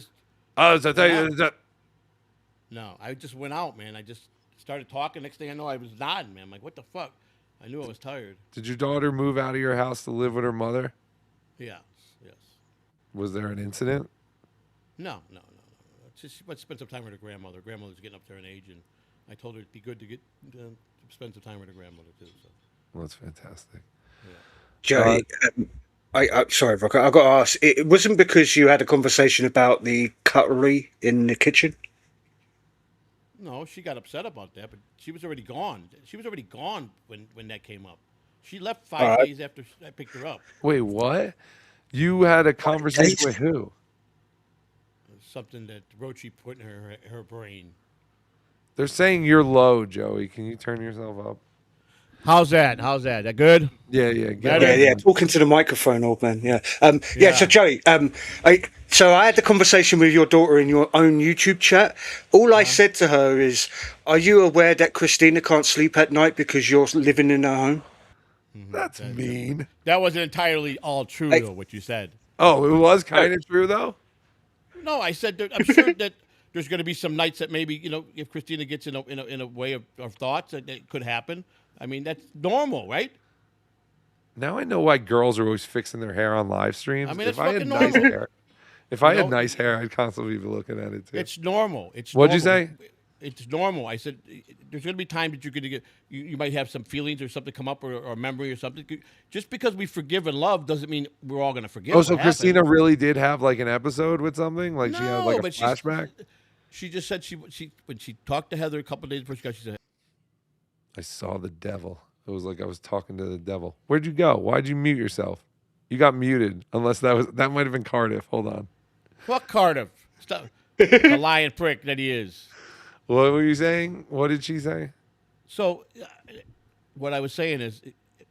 No, I just went out, man. I just started talking. Next thing I know, I was nodding, man. I'm like, what the fuck? I knew I was tired. Did your daughter move out of your house to live with her mother? Yes. Was there an incident? No. She went to spend some time with her grandmother. Grandmother's getting up there in age, and I told her it'd be good to spend some time with her grandmother, too. So. Well, that's fantastic. Yeah. Joey, sorry, Rocker, I got to ask. It wasn't because you had a conversation about the cutlery in the kitchen? No, she got upset about that, but she was already gone. She was already gone when that came up. She left 5 days after I picked her up. Wait, what? You had a conversation with who? Something that Rochi put in her brain. They're saying you're low, Joey. Can you turn yourself up? How's that? That good? Yeah. Yeah. Talking to the microphone, old man. Yeah. So Joey, so I had the conversation with your daughter in your own YouTube chat. All I said to her is, "Are you aware that Christina can't sleep at night because you're living in her home?" That's mean. That wasn't entirely all true, though. What you said. Oh, it was kind of true, though. No, I said that I'm sure that there's going to be some nights that maybe if Christina gets in a way of thoughts that it could happen. I mean, that's normal, right? Now I know why girls are always fixing their hair on live streams. I mean, if I had nice hair, nice hair, I'd constantly be looking at it too. It's normal. What'd you say? It's normal. I said there's going to be times that you're going to get you might have some feelings or something come up or a memory or something. Just because we forgive and love doesn't mean we're all going to forgive. Oh, so Christina really did have like an episode with something? Like she had like a but flashback? She just said she when she talked to Heather a couple of days before she said, I saw the devil. It was like I was talking to the devil. Where'd you go? Why'd you mute yourself? You got muted. Unless that might have been Cardiff. Hold on. Fuck Cardiff. Stop. The lying prick that he is. What were you saying? What did she say? So, what I was saying is,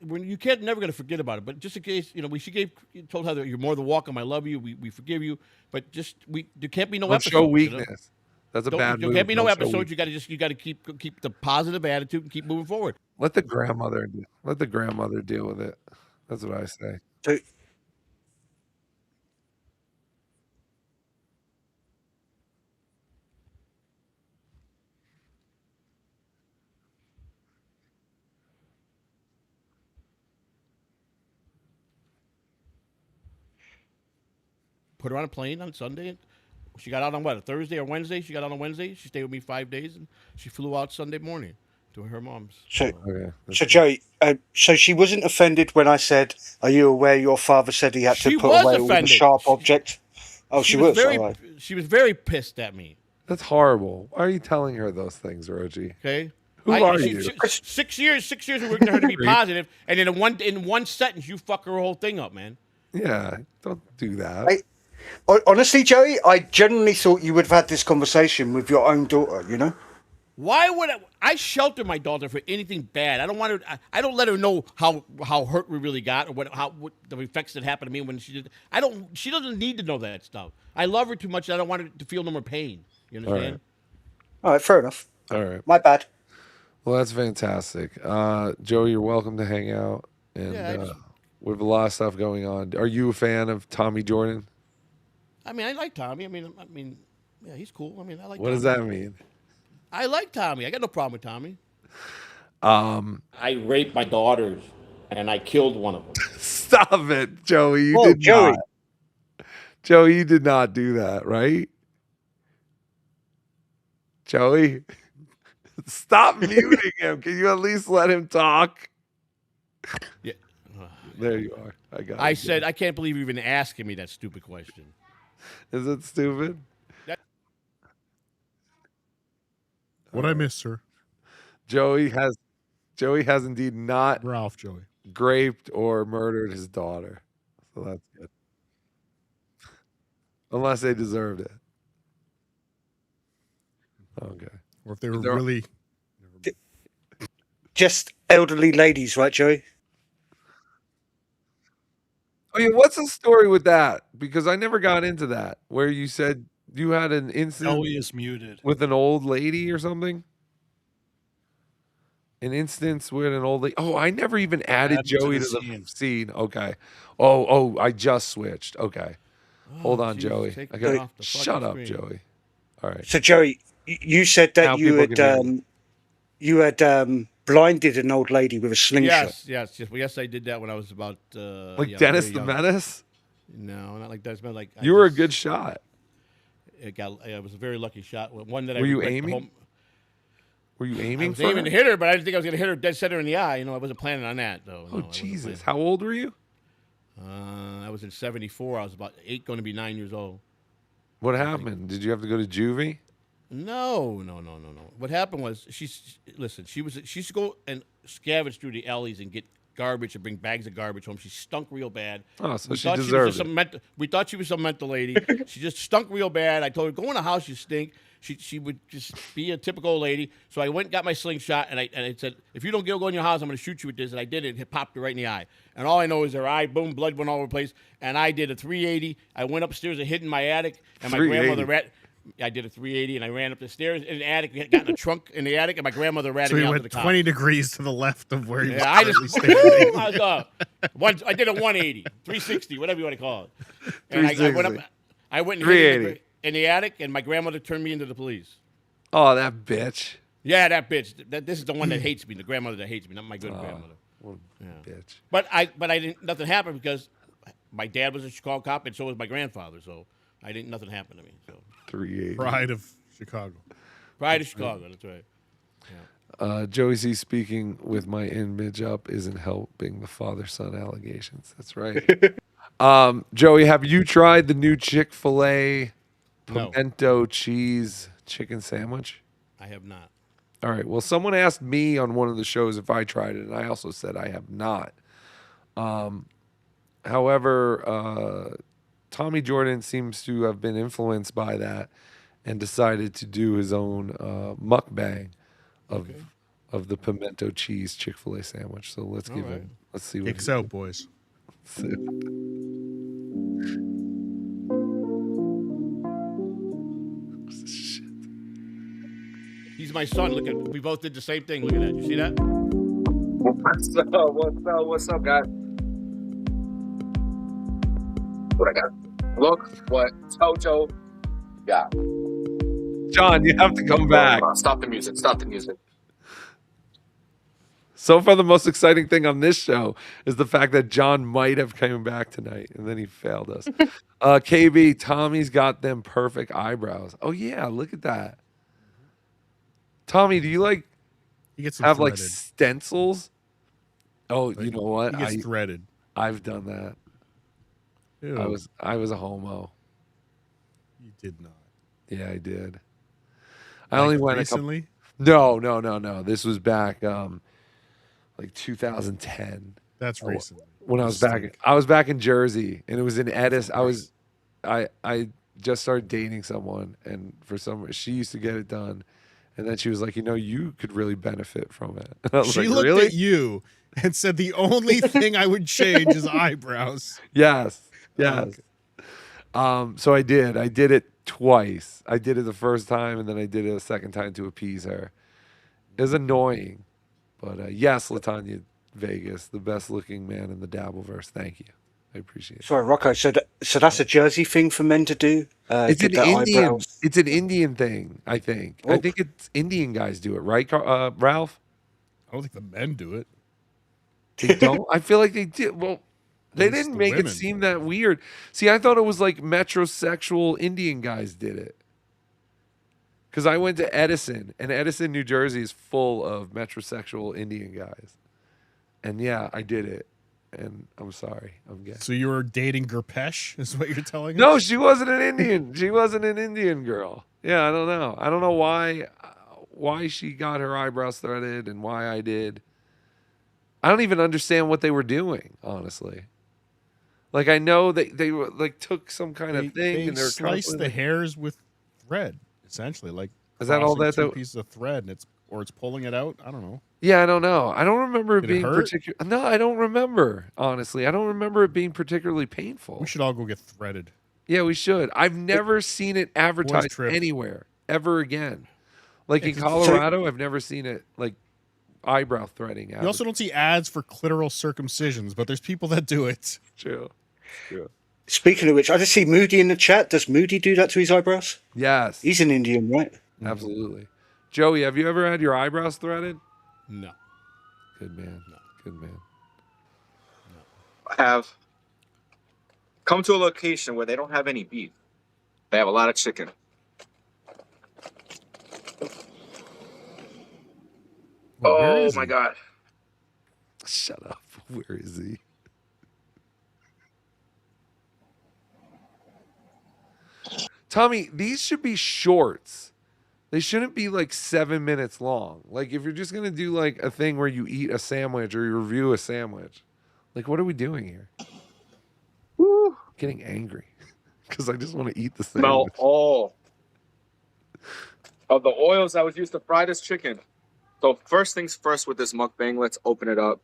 when you can't never gonna forget about it. But just in case, she told Heather, "You're more than welcome. I love you. We forgive you." But there can't be no Don't episodes. show weakness. That's a bad There move. can't be no Don't show episodes. weakness. You got to keep the positive attitude and keep moving forward. Let the grandmother deal with it. That's what I say. So, Put her on a plane on Sunday. She got out on what, a Thursday or Wednesday? She got out on Wednesday. She stayed with me 5 days, and she flew out Sunday morning to her mom's. So Joey, so she wasn't offended when I said, "Are you aware your father said he had to put away all the sharp object?" Oh, she was. Very, all right. She was very pissed at me. That's horrible. Why are you telling her those things, Roji? Okay. Who are you? 6 years we worked on her to be positive, and then in one sentence you fuck her whole thing up, man. Yeah, don't do that. Honestly, Joey, I genuinely thought you would have had this conversation with your own daughter. You know. Why would I shelter my daughter for anything bad? I don't want her. I don't let her know how hurt we really got or what the effects that happened to me when she did. She doesn't need to know that stuff. I love her too much. I don't want her to feel no more pain. You understand? All right, fair enough. All right. My bad. Well, that's fantastic. Joey, you're welcome to hang out. And we have a lot of stuff going on. Are you a fan of Tommy Jordan? I mean, I like Tommy. I mean, yeah, he's cool. I mean, I like. What Tommy. does that mean? I like Tommy. I got no problem with Tommy. I raped my daughters, and I killed one of them. Stop it, Joey. You did not. Joey, you did not do that, right? Joey, stop muting him. Can you at least let him talk? Yeah. There you are. I got it. I said, I can't believe you're even asking me that stupid question. Is it stupid? What I miss, sir? Joey has indeed not Ralph Joey raped or murdered his daughter. So that's good. Unless they deserved it. Okay. Or if they were really just elderly ladies, right, Joey? Oh yeah, what's the story with that? Because I never got into that. Where you said you had an incident Joey is muted. with an old lady or something? An instance with an old lady. Oh, I never even added Joey to the scene. Okay. Oh, I just switched. Okay. Hold on, Jesus, Joey. take I it got off the shut fucking up, screen. Joey. All right. So, Joey, you said that Now people you had blinded an old lady with a slingshot. Yes, I did that when I was about Like Dennis the Menace? No, not like Dennis the Menace. Like You were a good shot. It was a very lucky shot. One that Were you regret aiming? home- Were you I aiming was for aiming her? to hit her, but I didn't think I was going to hit her dead center in the eye. I wasn't planning on that though. Oh No, I wasn't Jesus! planning. How old were you? I was in '74. I was about 8, going to be 9 years old. What happened? Did you have to go to juvie? No. What happened was she used to go and scavenge through the alleys and get garbage and bring bags of garbage home. She stunk real bad. Oh, so We she thought was deserved just some we thought she was some mental lady. She just stunk real bad. I told her, go in the house, you stink. She would just be a typical old lady. So I went and got my slingshot, and I said, if you don't go in your house, I'm going to shoot you with this. And I did it. It popped her right in the eye. And all I know is her eye, boom, blood went all over the place. And I did a 380. I went upstairs and hid in my attic. And my grandmother I did a 380, and I ran up the stairs in the attic. Got in the trunk in the attic, and my grandmother ran So me you out to went the car. 20 degrees to the left of where you Yeah, I currently just standing. I did a 180, 360, whatever you want to call it. And I went and hid in the attic, and my grandmother turned me into the police. Oh, that bitch. Yeah, that bitch. This is the one that hates me, the grandmother that hates me, not my good grandmother. What a bitch. But I didn't. Nothing happened because my dad was a Chicago cop, and so was my grandfather. So nothing happened to me. So 380. Pride of Chicago. Pride of Chicago. That's right. Joey C speaking with my image up isn't helping the father-son allegations. That's right. Joey, have you tried the new Chick-fil-A pimento cheese chicken sandwich? I have not. All right. Well, someone asked me on one of the shows if I tried it, and I also said I have not. However, Tommy Jordan seems to have been influenced by that and decided to do his own mukbang of the pimento cheese Chick-fil-A sandwich. So let's give Let's see what Kicks out, boys. He's my son. Look at, we both did the same thing. Look at that. You see that? What's up? What's up? What's up, guys? What I got? Look what Tojo got. John, you have to come back. Stop the music. Stop the music. So far, the most exciting thing on this show is the fact that John might have come back tonight, and then he failed us. KB, Tommy's got them perfect eyebrows. Oh yeah, look at that. Tommy, do you like have like stencils? Oh, you know what? He gets threaded. I've done that. Ew. I was a homo. You did not. Yeah, I did. I only went recently. No. This was back like 2010. That's recent. When I was back in Jersey, and it was in Edison. I just started dating someone, and for some she used to get it done, and then she was like, you could really benefit from it. And I was She like, looked really? at you and said the only thing I would change is eyebrows. Yes. Okay. So I did it twice. I did it the first time, and then I did it a second time to appease her. It was annoying, but yes, Latanya Vegas, the best looking man in the Dabbleverse. Thank you. I appreciate it. Sorry, Rocco. So that's a Jersey thing for men to do. It's get an their Indian. eyebrows. It's an Indian thing. I think. I think it's Indian guys do it, right, Ralph? I don't think the men do it. They don't. I feel like they did. Well, they It's didn't the make it women. seem that weird. See, I thought it was like metrosexual Indian guys did it. Because I went to Edison, and Edison, New Jersey is full of metrosexual Indian guys. And yeah, I did it. And I'm sorry, I'm gay. So you were dating Gurpesh, is what you're telling us? No, she wasn't an Indian. She wasn't an Indian girl. Yeah, I don't know. I don't know why she got her eyebrows threaded and why I did. I don't even understand what they were doing, honestly. Like, I know they were like took some kind of thing They and they're slice constantly- the hairs with thread, essentially. Like, Is that all crossing that two the- pieces of thread, and it's pulling it out? I don't know. Yeah, I don't know. I don't remember it Did it being hurt? particular. No, I don't remember. Honestly, I don't remember it being particularly painful. We should all go get threaded. Yeah, we should. I've never seen it advertised trip. anywhere ever again. Like Yeah, in 'cause- Colorado, I've never seen it like eyebrow threading. You also don't see ads for clitoral circumcisions, but there's people that do it. True. Speaking of which, I just see Moody in the chat. Does Moody do that to his eyebrows? Yes. He's an Indian, right? Absolutely. Joey, have you ever had your eyebrows threaded? No. Good man. Good man. I have come to a location where they don't have any beef. They have a lot of chicken. Oh my God. Shut up. Where is he? Tommy, these should be shorts. They shouldn't be like 7 minutes long. Like if you're just gonna do like a thing where you eat a sandwich or you review a sandwich, like what are we doing here? Woo. Getting angry because I just want to eat the Smell sandwich. all of the oils that was used to fry this chicken. So first things first with this mukbang, let's open it up.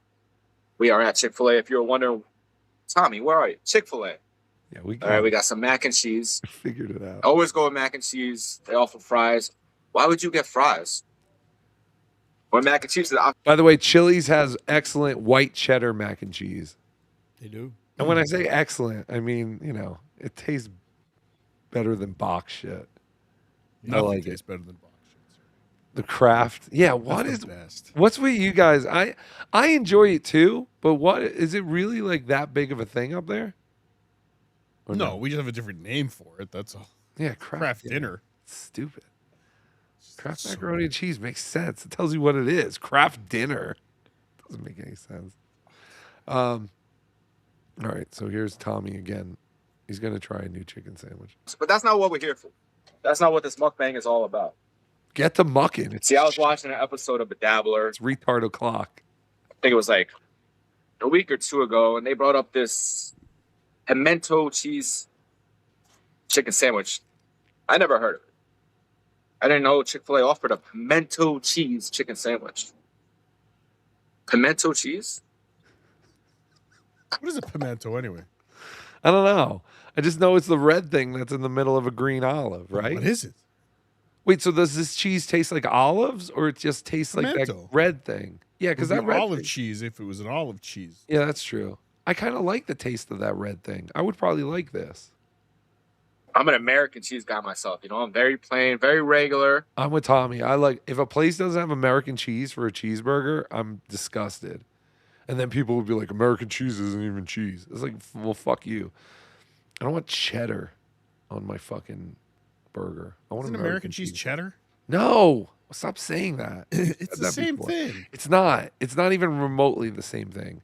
We are at Chick-fil-A. If you're wondering, Tommy, where are you? Chick-fil-A. Yeah, we All right, we got some mac and cheese. Figured it out. Always go with mac and cheese. They offer fries. Why would you get fries? Or mac and cheese is By the way, Chili's has excellent white cheddar mac and cheese. They do. And when I say excellent, I mean, it tastes better than box shit. Nothing I like tastes it. better than box. The Kraft. Yeah, what's with you guys? I enjoy it too, but what is it really like that big of a thing up there? Or No, we just have a different name for it. That's all. Yeah, Kraft dinner. Stupid. Kraft macaroni and cheese makes sense. It tells you what it is. Kraft dinner. Doesn't make any sense. All right, so here's Tommy again. He's gonna try a new chicken sandwich. But that's not what we're here for. That's not what this mukbang is all about. Get to mucking. See, I was watching an episode of The Dabbler. It's retard o'clock. I think it was like a week or two ago, and they brought up this pimento cheese chicken sandwich. I never heard of it. I didn't know Chick-fil-A offered a pimento cheese chicken sandwich. Pimento cheese? What is a pimento anyway? I don't know. I just know it's the red thing that's in the middle of a green olive, right? What is it? Wait, so does this cheese taste like olives, or it just tastes like that Pimento. red thing? Yeah, because It would that be red olive thing- cheese if it was an olive cheese. Yeah, that's true. I kind of like the taste of that red thing. I would probably like this. I'm an American cheese guy myself. You know, I'm very plain, very regular. I'm with Tommy. I like if a place doesn't have American cheese for a cheeseburger, I'm disgusted. And then people would be like, American cheese isn't even cheese. It's like, well, fuck you. I don't want cheddar on my fucking burger. I want Isn't American cheese cheddar? No, stop saying that. It's the That same before. thing. It's not. It's not even remotely the same thing.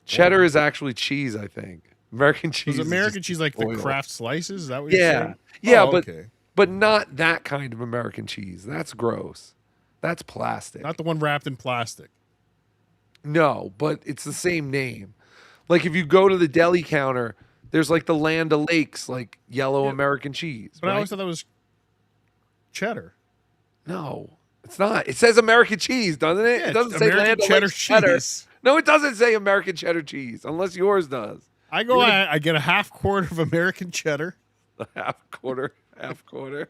Cheddar is actually cheese, I think. American cheese. Was is American just cheese like oil. the Kraft slices? Is that what you're Yeah, saying? yeah, Oh, but okay. but not that kind of American cheese. That's gross. That's plastic. Not the one wrapped in plastic. No, but it's the same name. Like if you go to the deli counter, there's like the Land O'Lakes, like yellow American cheese. But I right? always thought that was cheddar. No, it's not. It says American cheese, doesn't it? Yeah, It doesn't say American Land cheddar O'Lakes cheddar. cheese. No, it doesn't say American cheddar cheese, unless yours does. I go, I get a half quarter of American cheddar. Half quarter.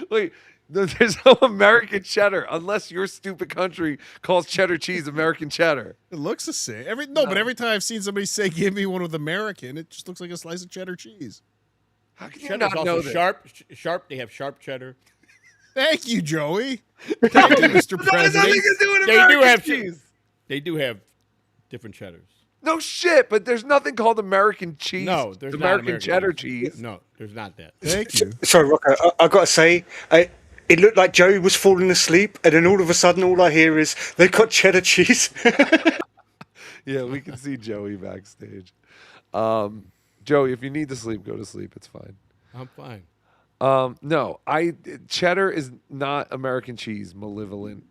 Wait, there's no American cheddar unless your stupid country calls cheddar cheese American cheddar. It looks the same. But every time I've seen somebody say, "Give me one with American," it just looks like a slice of cheddar cheese. How can you Cheddar's not know also this? sharp. They have sharp cheddar. Thank you, Joey. Thank you, Mr. President. They do have different cheddars. No shit, but there's nothing called American cheese. No, there's not American American cheddar cheese. cheese. No, there's not that. Thank you. Sorry, Rocco. I got to say, it looked like Joey was falling asleep, and then all of a sudden, all I hear is they've got cheddar cheese. Yeah, we can see Joey backstage. Joey, if you need to sleep, go to sleep. It's fine. I'm fine. No, cheddar is not American cheese. Malevolent,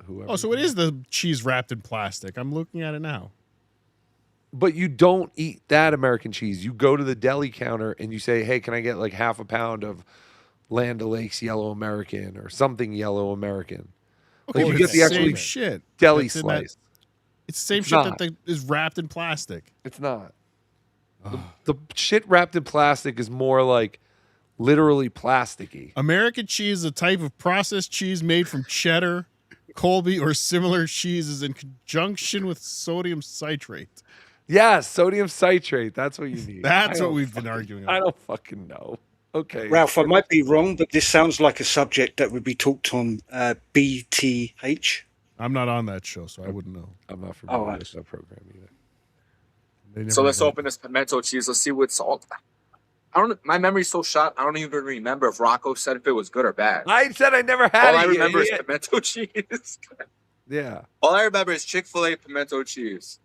whoever. Oh, so it is the cheese wrapped in plastic. I'm looking at it now. But you don't eat that American cheese. You go to the deli counter and you say, "Hey, can I get like half a pound of Land O'Lakes Yellow American or something Yellow American?" Okay, Like you but get it's the the actual same shit deli that's in that- slice. It's the same It's shit not. that is wrapped in plastic. It's not. The shit wrapped in plastic is more like literally plasticky. American cheese is a type of processed cheese made from cheddar, Colby, or similar cheeses in conjunction with sodium citrate. Yes, sodium citrate. That's what you need. That's I what don't we've been fucking- arguing I about. don't fucking know. Okay. Ralph, I might be wrong, but this sounds like a subject that would be talked on BTH. I'm not on that show, so I wouldn't know. I'm not familiar Oh, with that program either. They So never let's invite- open this pimento cheese. Let's see what's all. I don't. My memory's so shot. I don't even remember if Rocco said if it was good or bad. I said I never had All it. I you remember is idiot. pimento cheese. Yeah. All I remember is Chick-fil-A pimento cheese.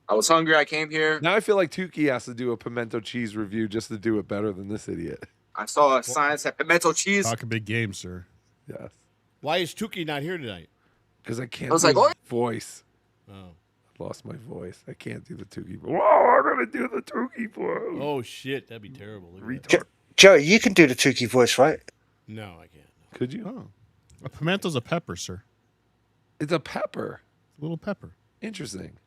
I was hungry. I came here. Now I feel like Tuki has to do a pimento cheese review just to do it better than this idiot. I saw a sign that said pimento cheese. Talk a big game, sir. Yes. Why is Tuki not here tonight? Because I can't I was do like, his "Oh." voice. Oh. I lost my voice. I can't do the Tuki voice. Whoa, I'm going to do the Tuki voice. Oh shit, that'd be terrible. Look at that. Retard. Joey, you can do the Tuki voice, right? No, I can't. Could you? Oh. A pimento's a pepper, sir. It's a pepper. A little pepper. Interesting.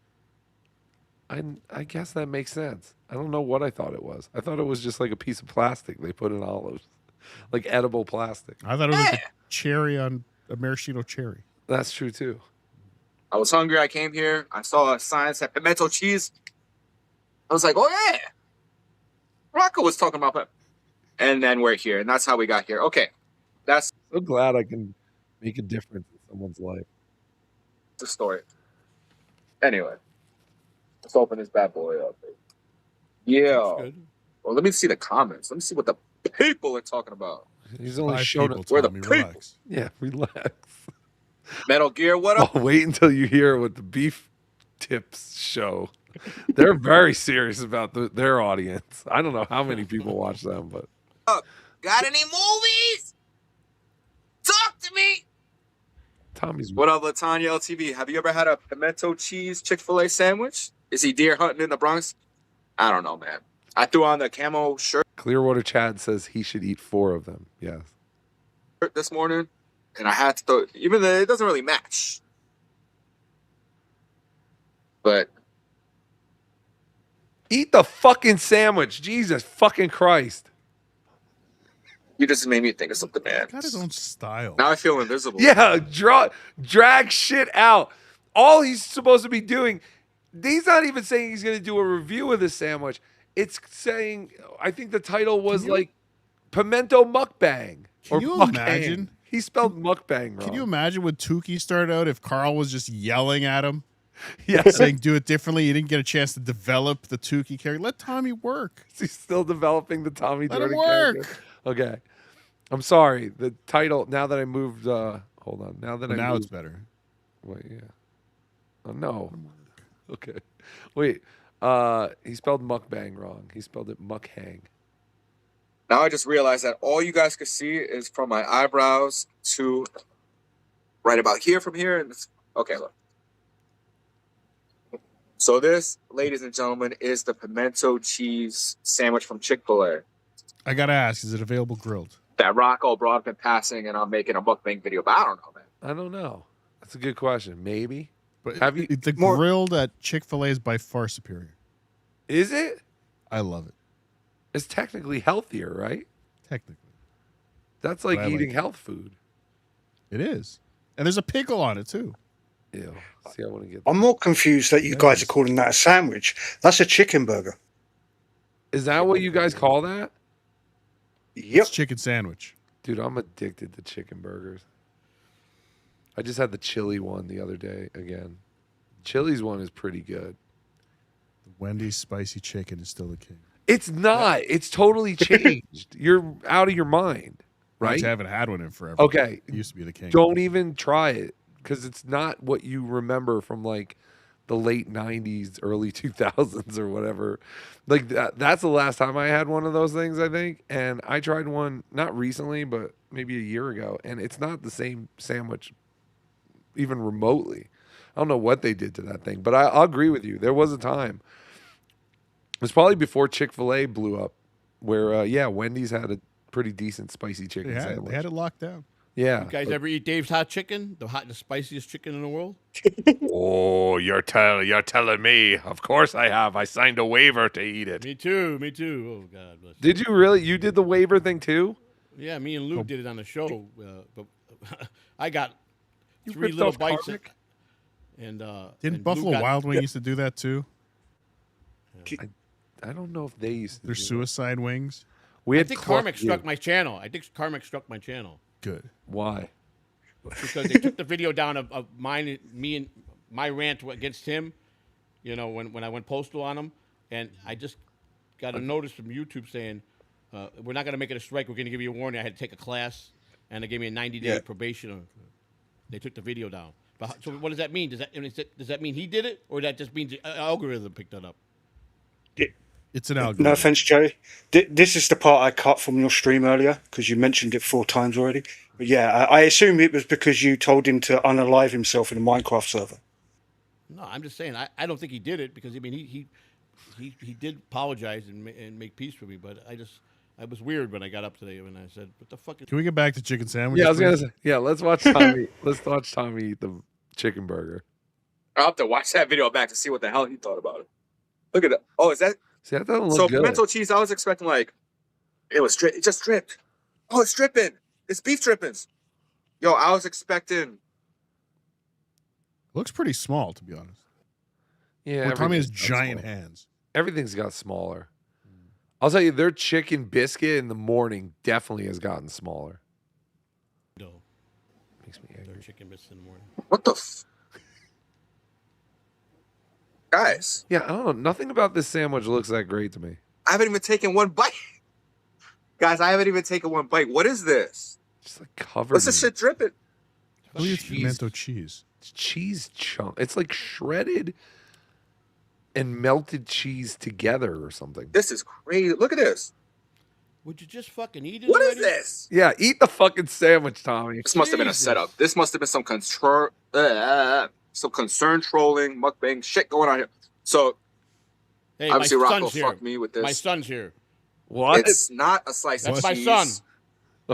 I guess that makes sense. I don't know what I thought it was. I thought it was just like a piece of plastic they put in olives, like edible plastic. I thought it was like a cherry on a maraschino cherry. That's true too. I was hungry. I came here. I saw a sign that said pimento cheese. I was like, oh yeah. Rocco was talking about it. And then we're here. And that's how we got here. Okay. That's So glad I can make a difference in someone's life. the story. Anyway. Let's open this bad boy up. Yeah. Good. Well, let me see the comments. Let me see what the people are talking about. He's only Five shown people, up. Where the Tommy, people- relax. Yeah, relax. Metal Gear, what up? Oh, wait until you hear what the beef tips show. They're very serious about their audience. I don't know how many people watch them, but Got any movies? Talk to me. Tommy's What up, Latanya LTV? Have you ever had a pimento cheese Chick-fil-A sandwich? Is he deer hunting in the Bronx? I don't know, man. I threw on the camo shirt Clearwater Chad says he should eat 4 of them. Yes. this morning, and I had to throw, even though it doesn't really match. But Eat the fucking sandwich. Jesus fucking Christ. You just made me think of something, man. Got his own style. Now I feel invisible. Yeah, drag shit out. All he's supposed to be doing, he's not even saying he's going to do a review of this sandwich. It's saying, I think the title was like Pimento Mukbang. Can you imagine? He spelled mukbang wrong. Can you imagine when Tuki started out if Carl was just yelling at him? Yeah. Saying do it differently. He didn't get a chance to develop the Tuki character. Let Tommy work. He's still developing the Tommy Let him Jordan work. character. Okay. I'm sorry. The title, now that I moved, hold on. Now that I Now moved, it's better. Wait, yeah. Oh, no. Okay. Wait. He spelled mukbang wrong. He spelled it mukhang. Now I just realized that all you guys could see is from my eyebrows to right about here from here. And okay, look. So this, ladies and gentlemen, is the pimento cheese sandwich from Chick-fil-A. I gotta ask, is it available grilled? That Rocco brought been passing, and I'm making a mukbang video, but I don't know, man. I don't know. That's a good question. Maybe. But Have you? the grilled at Chick-fil-A is by far superior. Is it? I love it. It's technically healthier, right? Technically. That's like But I eating like it. health food. It is. And there's a pickle on it too. Ew. See, I want to get. I'm more confused that you guys are calling that a sandwich. That's a chicken burger. Is that what you guys call that? Yep. It's chicken sandwich. Dude, I'm addicted to chicken burgers. I just had the chili one the other day again. Chili's one is pretty good. The Wendy's spicy chicken is still the king. It's not. It's totally changed. You're out of your mind, I right? haven't had one in forever. Okay. It used to be the king. Don't even try it because it's not what you remember from like the late 90s, early 2000s or whatever. Like that's the last time I had one of those things, I think. And I tried one not recently, but maybe a year ago. And it's not the same sandwich even remotely. I don't know what they did to that thing, but I'll agree with you. There was a time. It was probably before Chick-fil-A blew up where, Wendy's had a pretty decent spicy chicken sandwich. They had it locked down. Yeah. You guys ever eat Dave's hot chicken? The spiciest chicken in the world? Oh, you're telling me. Of course I have. I signed a waiver to eat it. Me too. Oh, God bless. Did you really? You did the waiver thing too? Yeah, me and Lou did it on the show. But I got You 3 ripped little off bites. Karmic? And Didn't and Lou Buffalo got- Wild Wings used to do that too? I don't know if they used to. Their suicide wings. We I had think Clark Karmic struck my channel. Good. Why? Because they took the video down of mine, me and my rant against him. You know, when I went postal on him, and I just got a notice from YouTube saying, "We're not going to make it a strike. We're going to give you a warning." I had to take a class, and they gave me a 90-day probation. They took the video down. But so what does that mean? Does that mean he did it, or that just means the algorithm picked it up? It's an algorithm. No offense, Joey. This is the part I cut from your stream earlier because you mentioned it 4 times already. But yeah, I assume it was because you told him to unalive himself in a Minecraft server. No, I'm just saying I don't think he did it because I mean he did apologize and make peace with me, but I was weird when I got up today when I said, "What the fuck?" Can we get back to chicken sandwiches? Yeah, I was gonna please? say. Yeah, let's watch Tommy. Let's watch Tommy eat the chicken burger. I'll have to watch that video back to see what the hell he thought about it. Look at that. Oh, is that? See, that doesn't look So good. pimento cheese, I was expecting like it just dripped. Oh, it's dripping. It's beef drippings. Yo, I was expecting. Looks pretty small, to be honest. Yeah, Well, Tommy has everything's got giant small. hands. Everything's got smaller. I'll tell you, their chicken biscuit in the morning definitely has gotten smaller. No. Makes me angry. Chicken bits in the morning. What the? Guys, Yeah, I don't know. Nothing about this sandwich looks that great to me. I haven't even taken one bite. Guys, I haven't even taken one bite. What is this? Just like covered. What's this shit dripping? Who eats pimento cheese? It's cheese chunk. It's like shredded and melted cheese together or something. This is crazy. Look at this. Would you just fucking eat it? What is already? this? Yeah, eat the fucking sandwich, Tommy. This must have been a setup. This must have been some concern trolling, mukbang shit going on here. So Hey, obviously my Rocco son's here. fucked me with this. My son's here. What? It's not a slice That's of my cheese. son.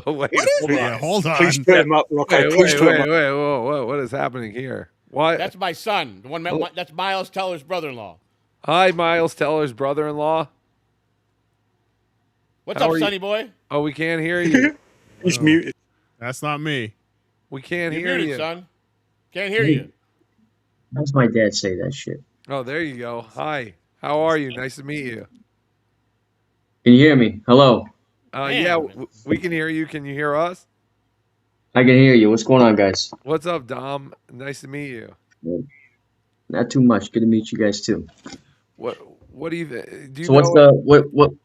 Oh, wait, What is hold it? on. Yeah, hold on. Please put him up, Rocco. Wait, Please put him up. whoa, what is happening here? Why? That's my son. The one. That's Miles Teller's brother-in-law. Hi, Miles Teller's brother-in-law. What's How up, are you? Sonny boy? Oh, we can't hear you. He's muted. That's not me. We can't You're hear muted, you. son. Can't hear you. How's my dad say that shit? Oh, there you go. Hi. How are you? Nice to meet you. Can you hear me? Hello. Yeah, we can hear you. Can you hear us? I can hear you. What's going on, guys? What's up, Dom? Nice to meet you. Not too much. Good to meet you guys too. What do you do? You So what's know the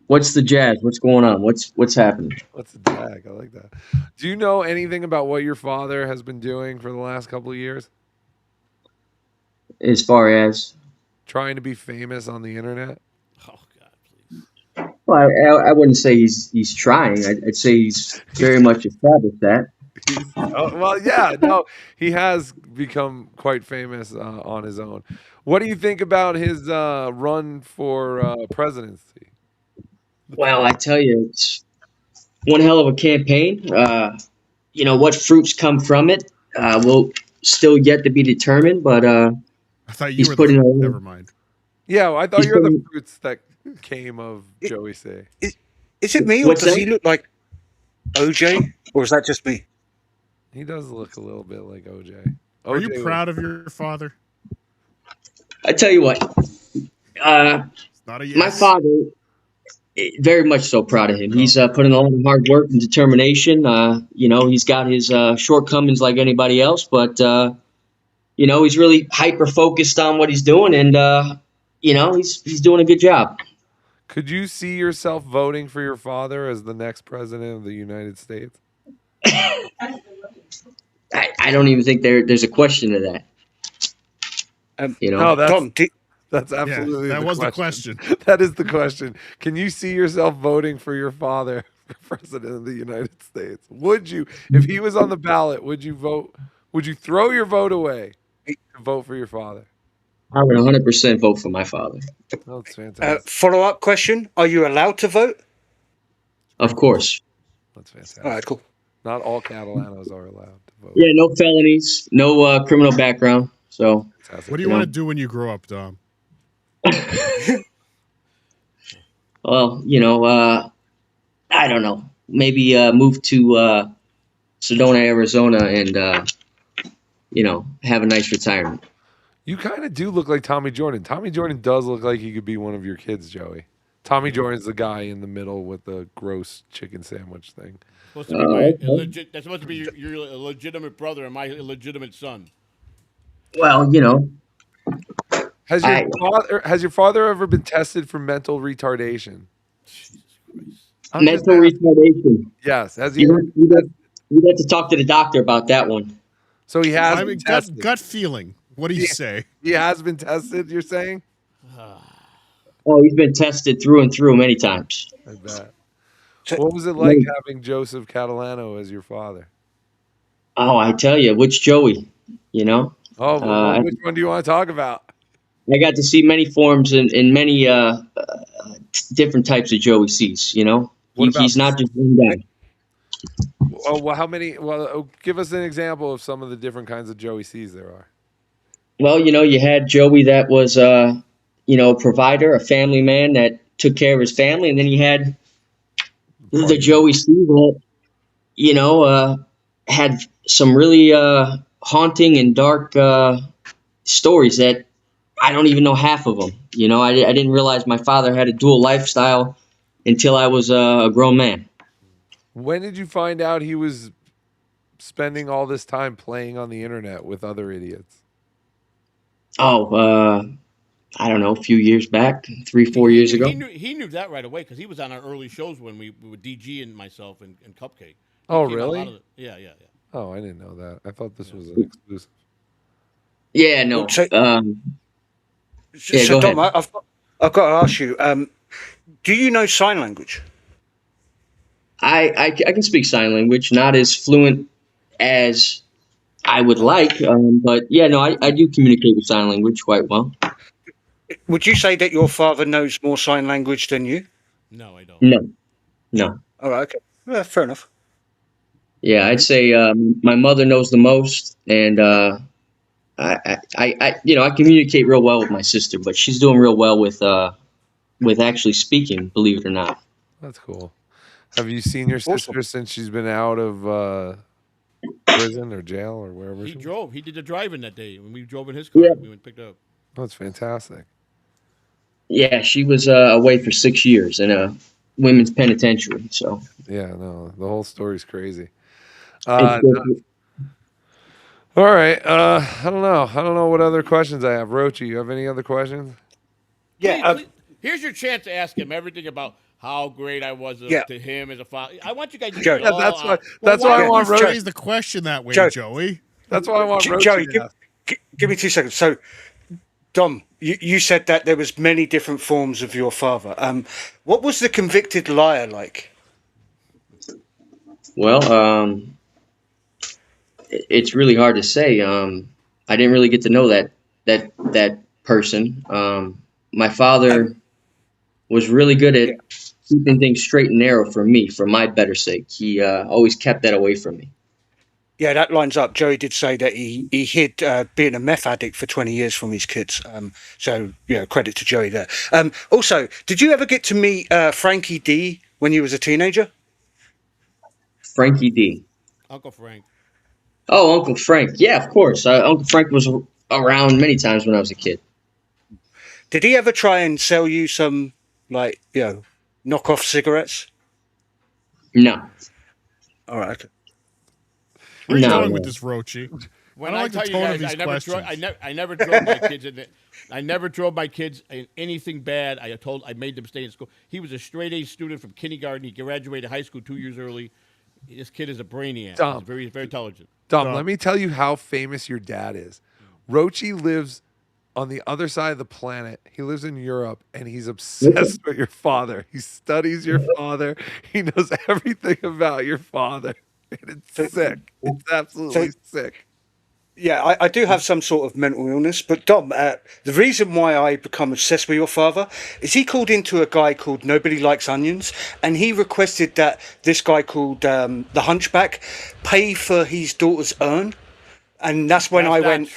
what's the jazz? What's going on? What's happening? What's the jag? I like that. Do you know anything about what your father has been doing for the last couple of years? As far as Trying to be famous on the internet? well, I wouldn't say he's trying. I'd say he's very much established that. Well, yeah, no, he has become quite famous on his own. What do you think about his run for presidency? Well, I tell you, it's one hell of a campaign. You know what fruits come from it will still yet to be determined, but I thought you he's were putting the. a lot Never of, mind. Yeah, well, I thought He's you're the putting- fruits that came of Joey C. Is it me, or What's does that? he look like OJ, or is that just me? He does look a little bit like OJ. Are you OJ proud of your father? I tell you what, Not a yes. my father, very much so proud of him. He's putting a lot of hard work and determination. You know, he's got his shortcomings like anybody else, but you know, he's really hyper focused on what he's doing, and you know, he's doing a good job. Could you see yourself voting for your father as the next president of the United States? I don't even think there's a question to that. You know, No, that's Tom, that's absolutely that the was the question. That is the question. Can you see yourself voting for your father for president of the United States? Would you, if he was on the ballot, would you vote? Would you throw your vote away to vote for your father? I would 100% vote for my father. That's fantastic. Follow-up question: are you allowed to vote? Of course. That's fantastic. All right, cool. Not all Catalanos are allowed to vote. Yeah, no felonies, no criminal background. So, What do you want to do when you grow up, Dom? well, you know, I don't know. Maybe move to Sedona, Arizona, and you know, have a nice retirement. You kind of do look like Tommy Jordan. Tommy Jordan does look like he could be one of your kids, Joey. Tommy Jordan's the guy in the middle with the gross chicken sandwich thing. Supposed to be my that's supposed to be your legitimate brother and my illegitimate son. Well, you know, Has your father ever been tested for mental retardation? mental retardation. Yes. Has he? You'd have to talk to the doctor about that one. So he has I been mean, tested. gut feeling. What do you say? He has been tested. You're saying? Oh, he's been tested through and through many times. I bet. What was it like having Joseph Catalano as your father? Oh, I tell you, which Joey? You know. Oh, which one do you want to talk about? I got to see many forms and many different types of Joey C's. You know, he's not just one guy. Oh, well, how many? Well, give us an example of some of the different kinds of Joey C's there are. Well, you know, you had Joey that was, you know, a provider, a family man that took care of his family, and then you had the Joey C that, you know, had some really haunting and dark stories that I don't even know half of them. You know, I didn't realize my father had a dual lifestyle until I was a grown man. When did you find out he was spending all this time playing on the internet with other idiots? Oh, I don't know, a few years back, 3-4 years ago. He knew that right away because he was on our early shows when we were DG and myself and Cupcake. Oh, really? Yeah. Oh, I didn't know that. I thought this was an exclusive. Yeah, no. So, go Dom, ahead. I've got to ask you: do you know sign language? I can speak sign language, not as fluent as I would like, but yeah, no, I do communicate with sign language quite well. Would you say that your father knows more sign language than you? No, I don't. No. All right, okay. Well, fair enough. Yeah, I'd say my mother knows the most, and I communicate real well with my sister, but she's doing real well with actually speaking. Believe it or not. That's cool. Have you seen your sister since she's been out of prison or jail or wherever He she was? drove. He did the driving that day when we drove in his car. Yeah. We went and picked her up. That's fantastic. Yeah, she was away for 6 years in a women's penitentiary. So Yeah, no, the whole story's crazy. it's Nuts. All right. I don't know. I don't know what other questions I have. Rochi, you have any other questions? Yeah. Please, here's your chance to ask him everything about how great I was to him as a father. I want you guys to Joey. get all that's why. out. That's why I want Rochi. Rochi. Raise the question that way, Joey. That's why I want Rochi Joey, to ask. give me 2 seconds. So, Dom, you said that there was many different forms of your father. What was the convicted liar like? well, it's really hard to say. I didn't really get to know that person. My father was really good at keeping things straight and narrow for me, for my better sake. He always kept that away from me. Yeah, that lines up. Joey did say that he hid being a meth addict for 20 years from his kids. So, credit to Joey there. Also, did you ever get to meet Frankie D when you was a teenager? Frankie D. Uncle Frank. Oh, Uncle Frank. Yeah, of course. Uncle Frank was around many times when I was a kid. Did he ever try and sell you some, knockoff cigarettes? No. All right. Okay. Where are you No. going with this, Rochi? When I I don't like tell the you tone guys, of these questions. I never drove my kids in it. I never drove my kids in anything bad. I made them stay in school. He was a straight A student from kindergarten. He graduated high school 2 years early. This kid is a brainiac. Dom. He's very, very intelligent. Dom, let me tell you how famous your dad is. Rochi lives on the other side of the planet. He lives in Europe, and he's obsessed with your father. He studies your father. He knows everything about your father. And it's sick. It's absolutely sick. Yeah, I do have some sort of mental illness, but Dom, the reason why I become obsessed with your father is he called into a guy called Nobody Likes Onions, and he requested that this guy called the Hunchback pay for his daughter's urn, and that's when I went,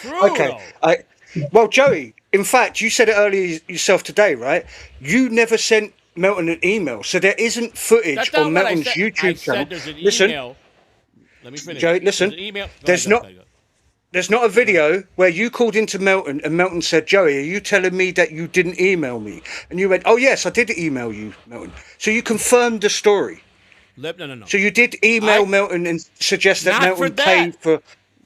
well, Joey, in fact, you said it earlier yourself today, right? You never sent Melton an email, so there isn't footage That's not on what I Melton's said. YouTube I channel. said there's an Listen, email. Let me finish. Joey, listen. There's an email. There's not a video where you called into Melton and Melton said, Joey, are you telling me that you didn't email me? And you went, oh, yes, I did email you, Melton. So you confirmed the story. No. So you did email Melton and suggest that Melton paid for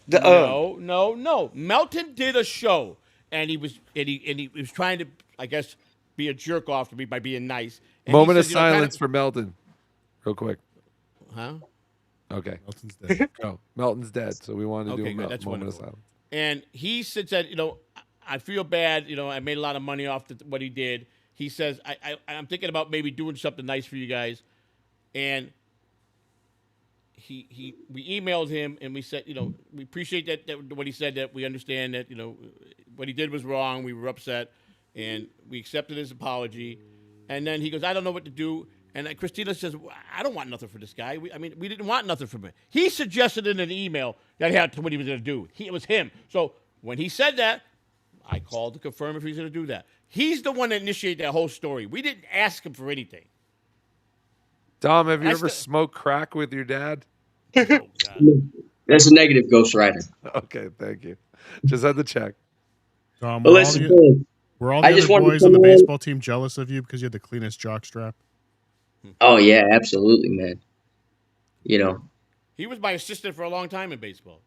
the urn. No. Melton did a show, and he was trying to, I guess, be a jerk off to me by being nice. And Moment he of said, silence for Melton, real quick. Huh? Okay. Melton's dead. Go. Melton's dead, so we wanted to do a good. That's moment of wonderful. silence. And he said, I feel bad. I made a lot of money off what he did. He says, I'm thinking about maybe doing something nice for you guys. And we emailed him and we said, we appreciate that what he said, that we understand that, what he did was wrong. We were upset and we accepted his apology. And then he goes, I don't know what to do. And Christina says, I don't want nothing for this guy. We didn't want nothing from him. He suggested in an email that he had what he was going to do. It was him. So when he said that, I called to confirm if he's going to do that. He's the one that initiated that whole story. We didn't ask him for anything. Dom, have you ever smoked crack with your dad? Oh, God. That's a negative, Ghost Rider. Okay, thank you. Just had to check. Dom, Well, listen, Bill, were all the I just other wanted to boys on the come in- baseball team jealous of you because you had the cleanest jockstrap? Oh yeah, absolutely, man. He was my assistant for a long time in baseball.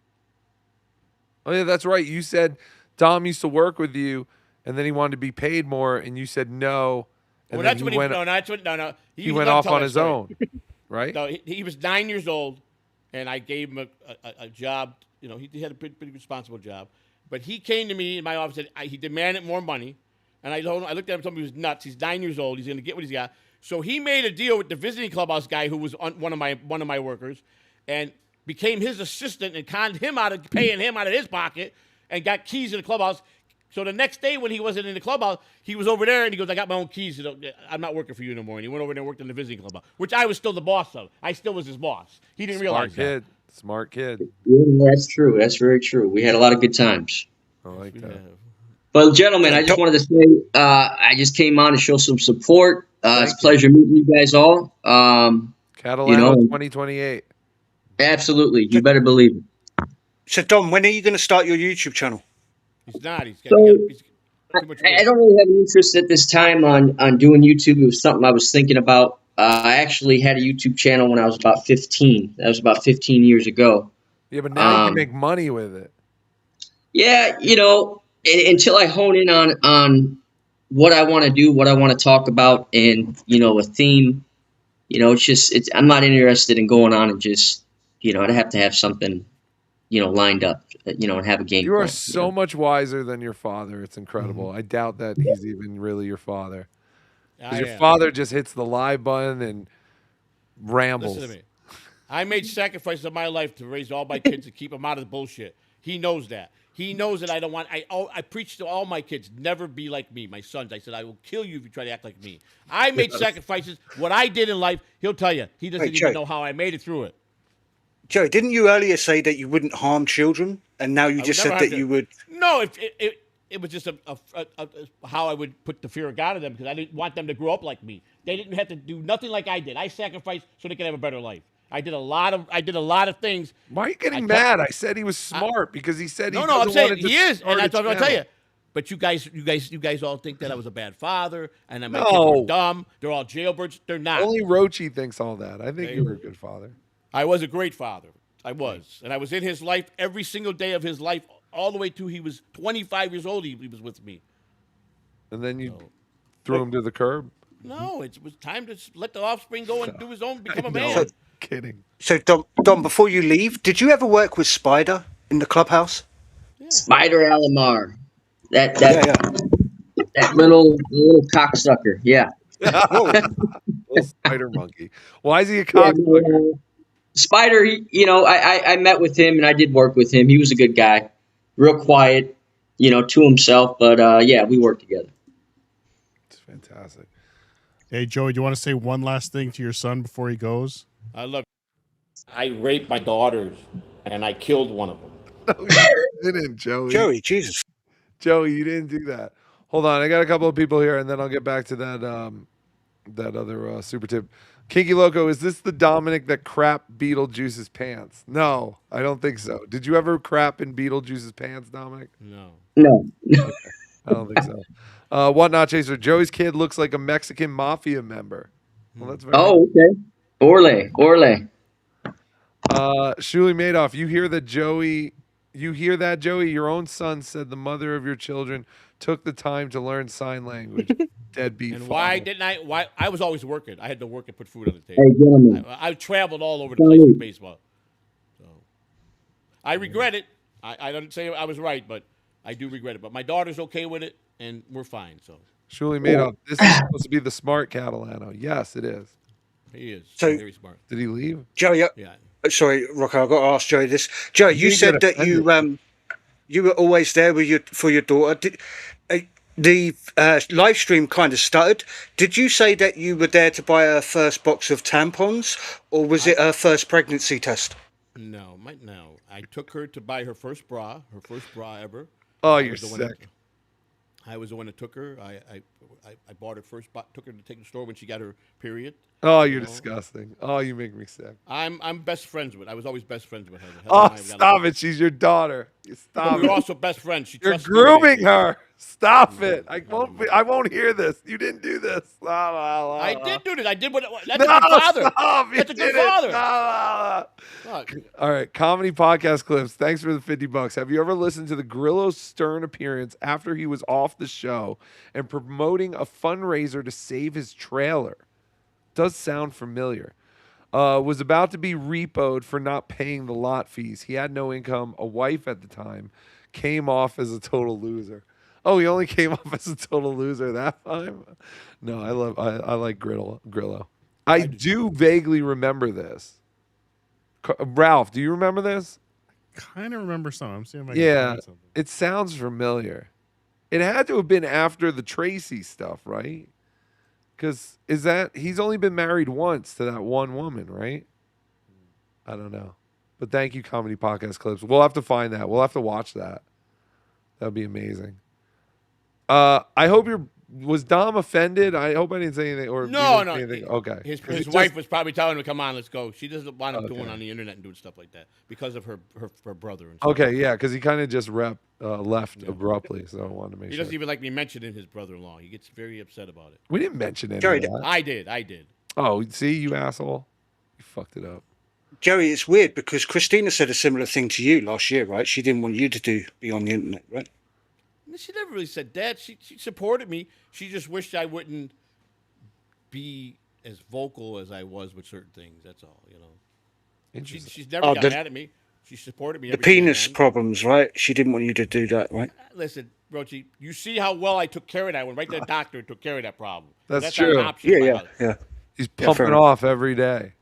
Oh yeah, that's right. You said Dom used to work with you, and then he wanted to be paid more, and you said no. And Well, then that's when he went off on his own, right? No, he was 9 years old, and I gave him a job. He had a pretty responsible job. But he came to me in my office and he demanded more money. And I looked at him and told him he was nuts. He's 9 years old. He's going to get what he's got. So he made a deal with the visiting clubhouse guy who was one of my workers, and became his assistant and conned him out of paying him out of his pocket, and got keys in the clubhouse. So the next day when he wasn't in the clubhouse, he was over there and he goes, I got my own keys. I'm not working for you no more. And he went over there and worked in the visiting clubhouse, which I was still the boss of. I still was his boss. He didn't realize that. Smart kid. Yeah, that's true. That's very true. We had a lot of good times. I like We that. have. But gentlemen, I just wanted to say I just came on to show some support. It's a Thank pleasure meeting you guys all. Catalano 2028. Absolutely, you better believe it. So, Dom, when are you going to start your YouTube channel? He's not. He's So too much I work. don't really have an interest at this time on doing YouTube. It was something I was thinking about. I actually had a YouTube channel when I was about 15. That was about 15 years ago. Yeah, but now you can make money with it. Yeah, until I hone in on what I want to do, what I want to talk about, and a theme. I'm not interested in going on and just I'd have to have something lined up, and have a game You are plan. so much wiser than your father. It's incredible. I doubt that he's even really your father. Because I your am. father just hits the live button and rambles. Listen to me. I made sacrifices in my life to raise all my kids and keep them out of the bullshit. He knows that. He knows that I don't want. I preach to all my kids, never be like me, my sons. I said, I will kill you if you try to act like me. I made sacrifices. What I did in life, he'll tell you. He doesn't even know how I made it through it. Joe, didn't you earlier say that you wouldn't harm children, and now you I just would said never that have you to- would? No, it was just how I would put the fear of God in them because I didn't want them to grow up like me. They didn't have to do nothing like I did. I sacrificed so they could have a better life. I did a lot of things. Why are you getting mad? I said he was smart because he said he I'm doesn't saying want to he is, start and that's a what I'm gonna tell channel. you. But you guys all think that I was a bad father and that my kids No. were dumb. They're all jailbirds. They're not. Only Rochi thinks all that. I think you were a good father. I was a great father. I was, and I was in his life every single day of his life, all the way to he was 25 years old. He was with me. And then you threw him to the curb? No, it was time to let the offspring go and do his own, become a No, man. kidding. So, Dom, before you leave, did you ever work with Spider in the clubhouse? Spider Alamar, that Yeah. little cocksucker. Yeah. Little spider monkey. Why is he a Yeah, cocksucker? Spider, I met with him and I did work with him. He was a good guy, real quiet, to himself. But yeah, we worked together. It's fantastic. Hey, Joey, do you want to say one last thing to your son before he goes? I raped my daughters, and I killed one of them. No, you didn't, Joey. Joey, Jesus. Joey, you didn't do that. Hold on, I got a couple of people here, and then I'll get back to that that other super tip. Kinky Loco, is this the Dominic that crap Beetlejuice's pants? No, I don't think so. Did you ever crap in Beetlejuice's pants, Dominic? No. No. Okay. I don't think so. What Not Chaser? Joey's kid looks like a Mexican mafia member. Well, that's very. Oh, okay. Orle. Shuli Madoff, you hear that, Joey? You hear that, Joey? Your own son said the mother of your children took the time to learn sign language. Deadbeat. And father. why didn't I? Why I was always working. I had to work and put food on the table. Hey, gentlemen. I traveled all over the place with baseball. So I regret it. I don't say I was right, but I do regret it. But my daughter's okay with it, and we're fine. So Shuli Madoff, this is supposed to be the smart Catalano. Yes, it is. he is So- very smart. Did he leave? Joey, Yeah. Sorry, Rocco, I've got to ask Joey this. Joey, you didn't said get that you were always there with for your daughter. The live stream kind of stuttered. Did you say that you were there to buy her first box of tampons, or was it her first pregnancy test? No, no. I took her to buy her first bra ever. Oh, I you're was the one that- sick. I was the one that took her. I bought her first. Took her to take her to the store when she got her period. Oh, you're disgusting. Oh, you make me sick. I'm best friends with. I was always best friends with her. Oh, stop it. She's your daughter. Stop We were it. also best friends. She You're trusts me with grooming everything. her. Stop it. I won't hear this. You didn't do this. I did do this. I did what. That's No, a good father. stop. You That's a good didn't. father. Fuck. All right, comedy podcast clips. Thanks for the $50. Have you ever listened to the Grillo's Stern appearance after he was off the show and promoting a fundraiser to save his trailer? Does sound familiar. Was about to be repoed for not paying the lot fees. He had no income, a wife at the time, came off as a total loser. Oh, he only came off as a total loser that time? No, I like Grillo. I do vaguely remember this. Ralph, do you remember this? Kind of remember some. I'm seeing if I can Yeah, find something. it sounds familiar. It had to have been after the Tracy stuff, right? Because he's only been married once to that one woman, right? I don't know. But thank you, Comedy Podcast Clips. We'll have to find that. We'll have to watch that. That'd be amazing. I hope was Dom offended? I hope I didn't say anything. Or No, you didn't no. say anything. Okay. His wife was probably telling him, "Come on, let's go." She doesn't want him going on the internet and doing stuff like that because of her brother. And stuff. Okay, yeah, because he kind of just left abruptly, so I wanted to make He sure. doesn't even like me mentioning his brother-in-law. He gets very upset about it. We didn't mention any Joey, of that. I did. Oh, see, you asshole. You fucked it up. Joey, it's weird because Christina said a similar thing to you last year, right? She didn't want you to be on the internet, right? She never really said that. She supported me. She just wished I wouldn't be as vocal as I was with certain things. That's all, you know. She's never got mad at me. She supported me. The penis problems, right? She didn't want you to do that, right? Listen, Rochi, you see how well I took care of that. I went right to the doctor and took care of that problem. That's Not true. an option in my house. He's pumping off every day.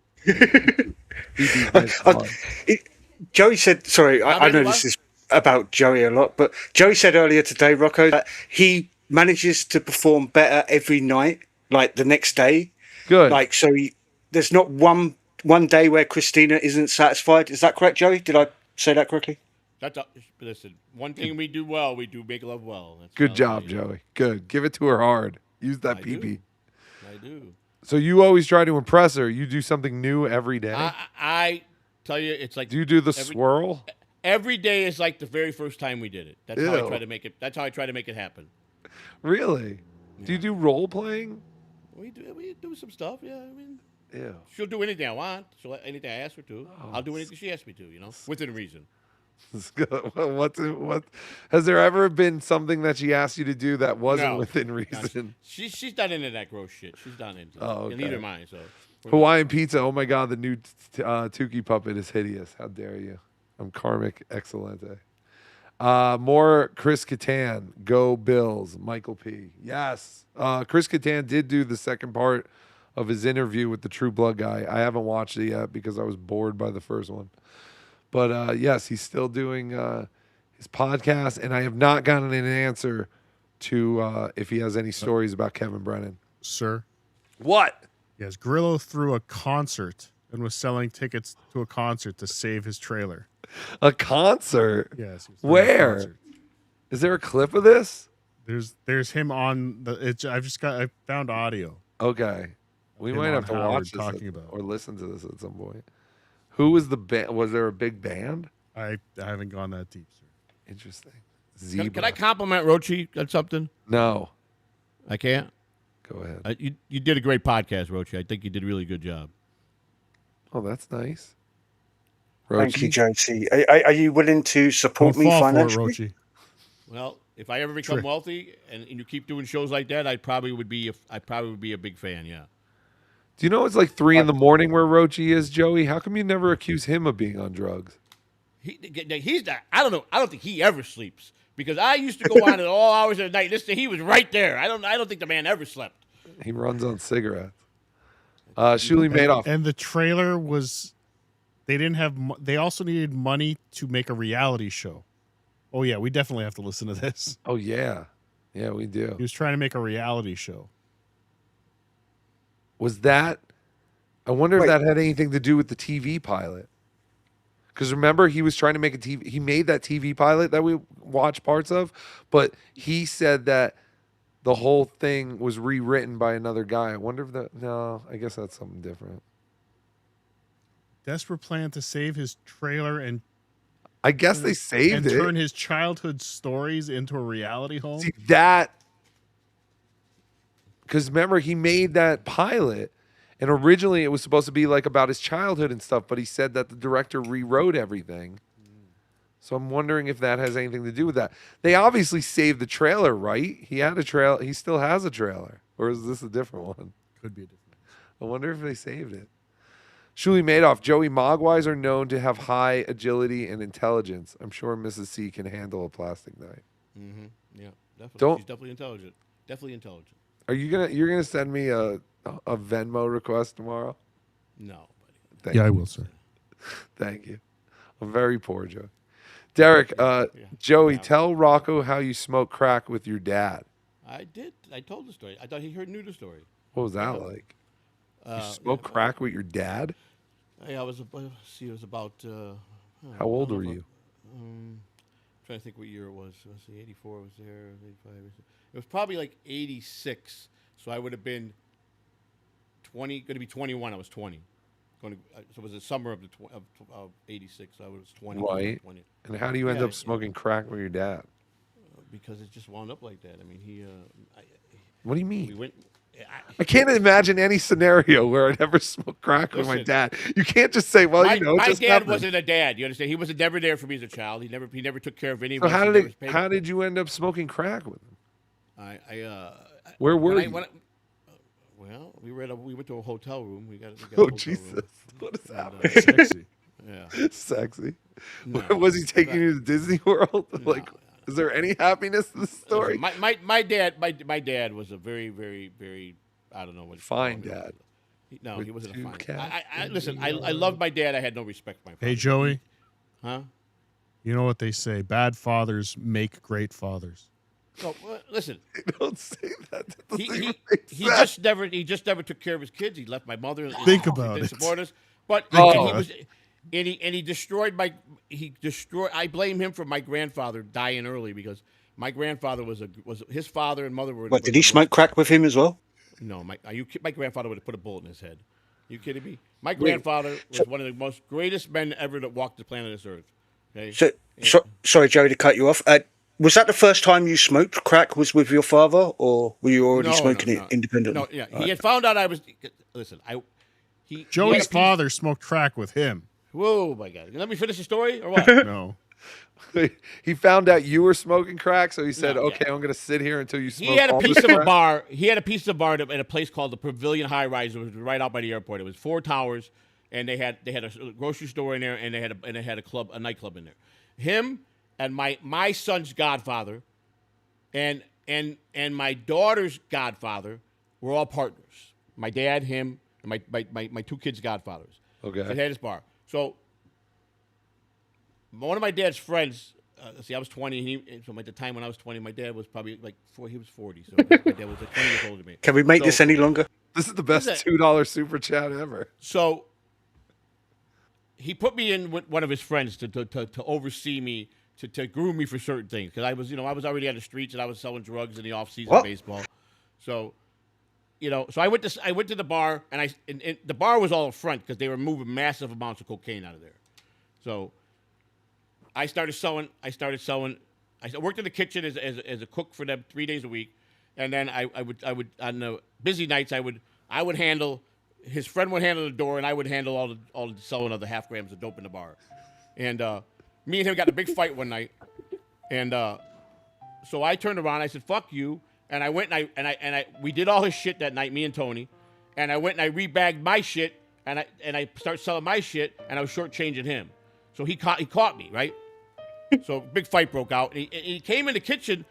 Joey said, sorry, I know this is about Joey a lot, but Joey said earlier today, Rocco, that he manages to perform better every night, like the next day. Good. Like, so there's not one day where Christina isn't satisfied. Is that correct, Joey? Did I say that correctly? Listen, one thing we do well, we do make love well. That's Good how job, Joey. Good. Give it to her hard. Use that pee-pee. I do. So you always try to impress her. You do something new every day. I tell you, it's like. Do you do the swirl? Every day is like the very first time we did it. That's how I Ew. try to make it. That's how I try to make it happen. Really? Do you do role playing? We do some stuff. Yeah, I mean. Ew. She'll do anything I want. She'll anything I ask her to. I'll do anything she asks me to. You know, within reason. What has there ever been something that she asked you to do that wasn't No. within No, reason? she's not into that gross shit. She's not into it. Oh, And neither okay. am I. So Hawaiian pizza. Oh my God, the new Tuki puppet is hideous. How dare you? I'm karmic excelente. More Chris Kattan. Go Bills. Michael P. Yes. Chris Kattan did do the second part of his interview with the True Blood guy. I haven't watched it yet because I was bored by the first one. But yes, he's still doing his podcast, and I have not gotten an answer to if he has any stories about Kevin Brennan. Sir. What? Yes, Grillo threw a concert and was selling tickets to a concert to save his trailer. A concert? Yes. Where? Is there a clip of this? There's him on the. I found audio. Okay, we Him might on have to Howard watch this talking about. or listen to this at some point. Who was the band? Was there a big band? I haven't gone that deep, sir. Interesting. Can I compliment Rochi on something? No, I can't. Go ahead. You did a great podcast, Rochi. I think you did a really good job. Oh, that's nice. Thank you, Josie. Are you willing to support me financially? Well, if I ever become wealthy and you keep doing shows like that, I probably would be a big fan. Yeah. Do you know it's like 3 in the morning where Rochi is, Joey? How come you never accuse him of being on drugs? He's not. I don't know. I don't think he ever sleeps because I used to go on at all hours of the night. He was right there. I don't think the man ever slept. He runs on cigarettes. Shuli Madoff. And the trailer was, they didn't have. They also needed money to make a reality show. Oh yeah, we definitely have to listen to this. Oh yeah, yeah, we do. He was trying to make a reality show. Was that? I wonder if that had anything to do with the TV pilot. Because remember, he was trying to make a TV. He made that TV pilot that we watched parts of, but he said that the whole thing was rewritten by another guy. I wonder if that. No, I guess that's something different. Desperate plan to save his trailer and. I guess they saved it. Turn his childhood stories into a reality home. See that. Because remember, he made that pilot, and originally it was supposed to be like about his childhood and stuff, but he said that the director rewrote everything. So I'm wondering if that has anything to do with that. They obviously saved the trailer, right? He had a trailer. He still has a trailer. Or is this a different one? Could be a different one. I wonder if they saved it. Shuli Madoff, Joey Mogwais are known to have high agility and intelligence. I'm sure Mrs. C can handle a plastic knife. Mm-hmm. Yeah, definitely. Don't- She's definitely intelligent. Definitely intelligent. Are you're gonna send me a Venmo request tomorrow? No, buddy. I will, sir. Thank you. I'm very poor, Joe. Derek, Joey, tell Rocco how you smoke crack with your dad. I did. I told the story. I thought he knew the story. What was that like? You smoke crack with your dad? Yeah, I was. It was about. How old were you? trying to think what year it was. Let's see, 84 was there, 85. It was probably like 86. So I would have been 20, going to be 21. I was 20. So it was the summer of of 86. So I was 20. Right. 20. And how do you end up smoking crack with your dad? Because it just wound up like that. I mean, What do you mean? We went. I can't imagine any scenario where I'd ever smoke crack with my dad. You can't just say, "Well, my, you know." my just dad happened. wasn't a dad. You understand? He was never there for me as a child. He never took care of So anyone. how did you end up smoking crack with him? Where were you? Well, we went to a hotel room. We got a Oh hotel Jesus! room. What is And, happening? Sexy. Yeah. Sexy. No, Was he taking you to Disney World? Like, is there any happiness in this story? My dad was a very, very, very, I don't know what. Fine dad. No, he wasn't a fine. cats Listen, I loved my dad. I had no respect for my father. Hey, Joey. Huh? You know what they say? Bad fathers make great fathers. So listen. Don't say that. He just never took care of his kids. He left my mother. Think about didn't it. support us. But he destroyed I blame him for my grandfather dying early because my grandfather was his father and mother were. What, did he smoke crack with him as well? No, my grandfather would have put a bullet in his head. You kidding me? My grandfather was one of the most greatest men ever that walked the planet this earth. Okay? Sorry, Joey, to cut you off. Was that the first time you smoked crack? Was with your father, or were you already smoking it independently? No, yeah, he had found out I was. Listen, Joey's father smoked crack with him. Whoa, my God! Let me finish the story, or what? No. He found out you were smoking crack, so he said, "Okay, I'm going to sit here until you smoke." He had a all piece this of a crack." bar. He had a piece of bar at a place called the Pavilion High Rise. It was right out by the airport. It was 4 towers, and they had a grocery store in there, and they had a nightclub in there. Him and my son's godfather, and my daughter's godfather were all partners. My dad, him, and my 2 kids' godfathers. Okay. So they had this bar. So one of my dad's friends. I was 20. So at the time when I was 20, my dad was probably he was 40. So my dad was 20 years older than me. Can we make this any longer? This is the best $2 super chat ever. So he put me in with one of his friends to oversee me, to groom me for certain things because I was already on the streets and I was selling drugs in the off season of baseball. So, so I went to the bar and the bar was all up front because they were moving massive amounts of cocaine out of there. So I started selling. I worked in the kitchen as a cook for them 3 days a week, and then I would on the busy nights I would handle. His friend would handle the door, and I would handle all the selling of the half grams of dope in the bar. And me and him got in a big fight one night, and so I turned around. I said, "Fuck you!" And I went and we did all his shit that night, me and Tony, and I went and I rebagged my shit, and I started selling my shit, and I was shortchanging him. So he caught me, right? So big fight broke out. And he came in the kitchen,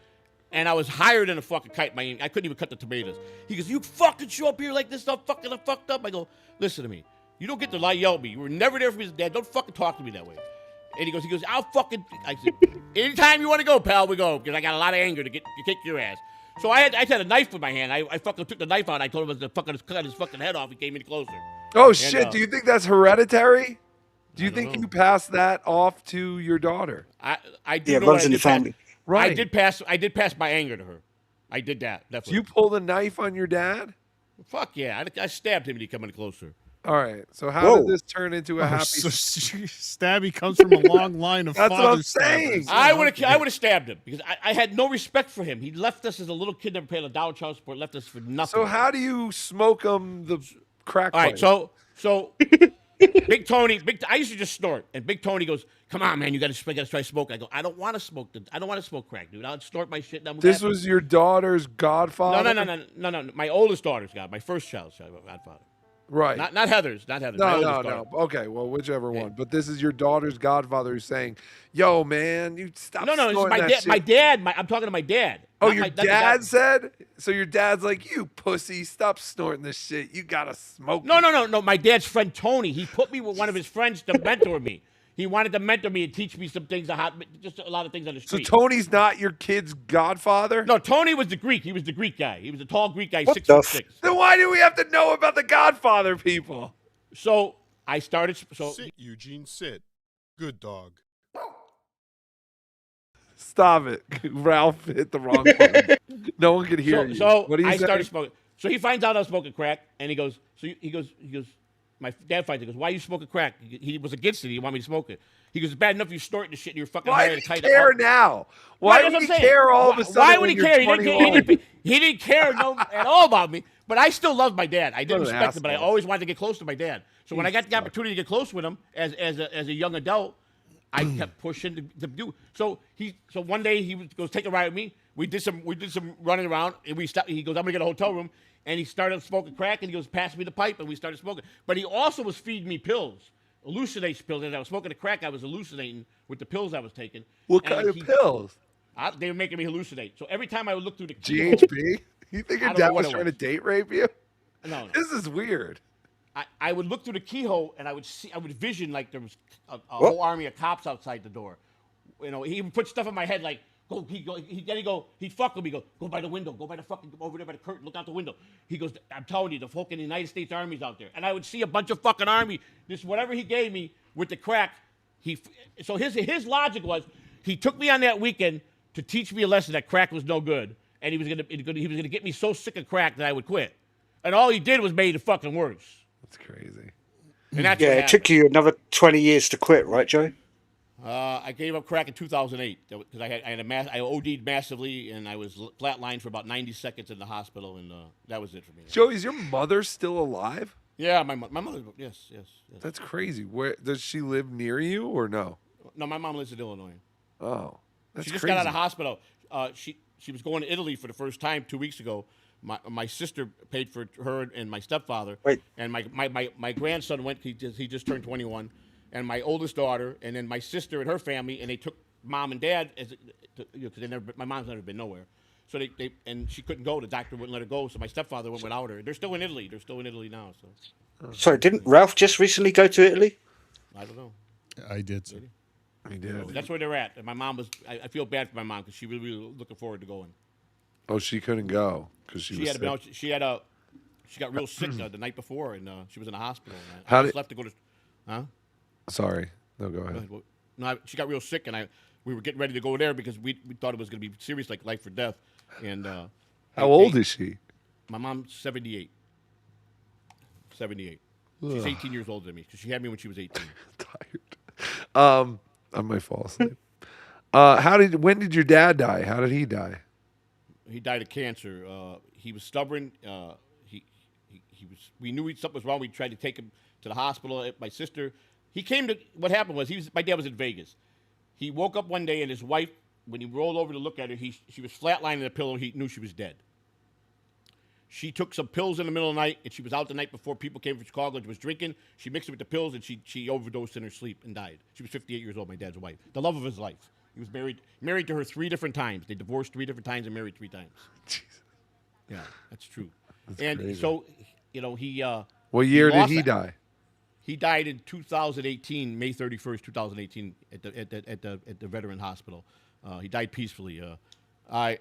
and I was higher than a fucking kite. I couldn't even cut the tomatoes. He goes, "You fucking show up here like this, I'm fucked up." I go, "Listen to me. You don't get to yell at me. You were never there for me as a dad. Don't fucking talk to me that way." And he goes, I said, "Anytime you want to go, pal, we go, because I got a lot of anger to kick your ass." So I had a knife in my hand. I fucking took the knife out. I told him to fucking cut his fucking head off. He came any closer. Oh shit! Do you think that's hereditary? Do you I don't think know. you passed that off to your daughter? I do Yeah, know runs what in I the did pass- family. Right. I did pass my anger to her. I did that. Did Definitely. you pull the knife on your dad? Fuck yeah! I stabbed him and he come any closer. All right. So how did this turn into a happy? So Stabby comes from a long line of That's what I'm father saying. stabbers. I would have stabbed him because I had no respect for him. He left us as a little kid, never paid a dollar child support, left us for nothing. So how do you smoke him the crack? All right, pipe? so Big Tony, I used to just snort, and Big Tony goes, "Come on, man, you got to try smoking." I go, "I don't want to smoke. I don't want to smoke crack, dude. I'll snort my shit." This was your daughter's godfather? No. My oldest daughter's my first child's godfather. Right. Not Heather's. Not Heather's. No, my no, oldest no. daughter. Okay, well, whichever one. But this is your daughter's godfather who's saying, "Yo, man, you stop." No, it's snorting my that dad. shit." My dad. I'm talking to my dad. Oh, Not your not the dad guy- said? So your dad's like, "You pussy, stop snorting this shit. You gotta smoke." No. My dad's friend Tony. He put me with one of his friends to mentor me. He wanted to mentor me and teach me some things, just a lot of things on the So street. Tony's not your kid's godfather? No, Tony was the Greek. He was the Greek guy. He was a tall Greek guy, What 6'6". Then why do we have to know about the godfather people? So I started. So Sit, Eugene, sit. Good dog. Stop it. Ralph hit the wrong button. No one could hear you. So What do you I say? started smoking. So he finds out I was smoking crack, and he goes. So he goes. My dad finds it. He goes, "Why are you smoking crack?" He was against it. He wanted me to smoke it. He goes, "It's bad enough you snorting the shit in your fucking Why hair." do you care now? Why That's would what he I'm saying. care all of a sudden? Why would when he you're care? 21? He didn't care at all about me. But I still loved my dad. I didn't What an respect him, but I asshole. always wanted to get close to my dad. So when I got the opportunity to get close with him as a young adult, I kept pushing to do. So one day he goes, "Take a ride with me." We did some running around, and we stopped. He goes, "I'm gonna get a hotel room," and he started smoking crack, and he goes, "Pass me the pipe," and we started smoking. But he also was feeding me pills, hallucination pills. As I was smoking the crack, I was hallucinating with the pills I was taking. What And kind of pills? They were making me hallucinate. So every time I would look through the GHB? You think I your don't dad know what was it trying was. to date rape you? No. This is weird. I would look through the keyhole and I would vision like there was a whole army of cops outside the door. You know, he would put stuff in my head like, he'd fuck with me, go by the window, go by the fucking, over there by the curtain, look out the window. He goes, "I'm telling you, the fucking United States Army's out there." And I would see a bunch of fucking army, this whatever he gave me with the crack. So his logic was, he took me on that weekend to teach me a lesson that crack was no good. And he was gonna get me so sick of crack that I would quit. And all he did was made it fucking worse. That's crazy. And that's Yeah, what it took you another 20 years to quit, right, Joey? I gave up crack in 2008 because I OD'd massively and I was flatlined for about 90 seconds in the hospital, and that was it for me. Joey, is your mother still alive? Yeah, my mother. Yes. That's crazy. Where does she live, near you or no? No, my mom lives in Illinois. Oh, that's She just crazy. got out of hospital. She was going to Italy for the first time 2 weeks ago. My sister paid for her and my stepfather. Wait. And my grandson went. He just turned 21, and my oldest daughter, and then my sister and her family, and they took mom and dad because my mom's never been nowhere. So and she couldn't go. The doctor wouldn't let her go. So my stepfather went without her. They're still in Italy. They're still in Italy now. So. Sorry, didn't Ralph just recently go to Italy? I don't know. I did, sir. He did. That's where they're at. And my mom was. I feel bad for my mom because she was really looking forward to going. Oh, she couldn't go because she was sick. She got real sick the night before, and she was in the hospital. And How I did- just left to go to. Huh? Sorry. No, go ahead. No, she got real sick, and we were getting ready to go there because we thought it was going to be serious, like life or death. And How old is she? My mom's 78. 78. She's Ugh. 18 years older than me because she had me when she was 18. I might fall asleep. When did your dad die? How did he die? He died of cancer. He was stubborn. We knew something was wrong. We tried to take him to the hospital. My sister, what happened was, my dad was in Vegas. He woke up one day and his wife, when he rolled over to look at her, she was flatlining the pillow. He knew she was dead. She took some pills in the middle of the night, and she was out the night before people came from Chicago. She was drinking. She mixed it with the pills, and she overdosed in her sleep and died. She was 58 years old, my dad's wife. The love of his life. He was married to her 3 different times. They divorced 3 different times and married 3 times. Jesus. Yeah, that's true. That's and crazy. so, he. What year did lost he that. die? He died in 2018, May 31st, 2018, at the Veteran Hospital. He died peacefully. I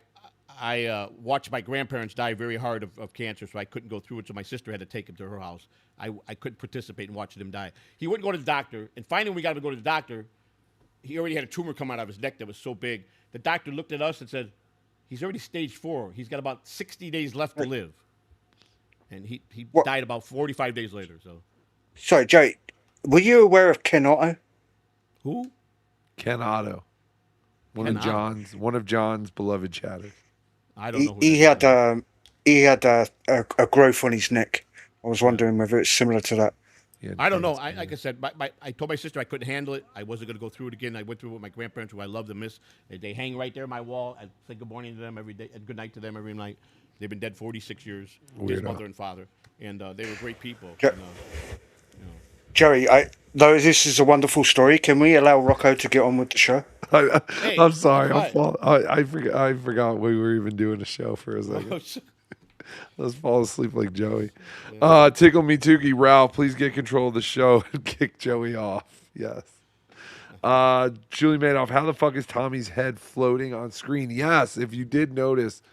watched my grandparents die very hard of cancer, so I couldn't go through it. So my sister had to take him to her house. I couldn't participate in watching him die. He wouldn't go to the doctor, and finally, when we got him to go to the doctor, he already had a tumor come out of his neck that was so big. The doctor looked at us and said, "He's already stage 4. He's got about 60 days left to live." And he died about 45 days later. So. Sorry, Joey, were you aware of Ken Otto? Who? Ken Otto. One Ken of John's beloved chatters. I don't know. He had a growth on his neck. I was wondering whether it's similar to that. I don't know. Like I said, I told my sister I couldn't handle it. I wasn't going to go through it again. I went through it with my grandparents, who I love and miss. They hang right there on my wall. I say good morning to them every day and good night to them every night. They've been dead 46 years. His Weirdo. mother and father, and they were great people. Joey, though this is a wonderful story, can we allow Rocco to get on with the show? I'm sorry. what? I forgot we were even doing a show for a second. Let's fall asleep like Joey. Tickle me, Tuki. Ralph, please get control of the show and kick Joey off. Yes. Julie Madoff, how the fuck is Tommy's head floating on screen? Yes, if you did notice,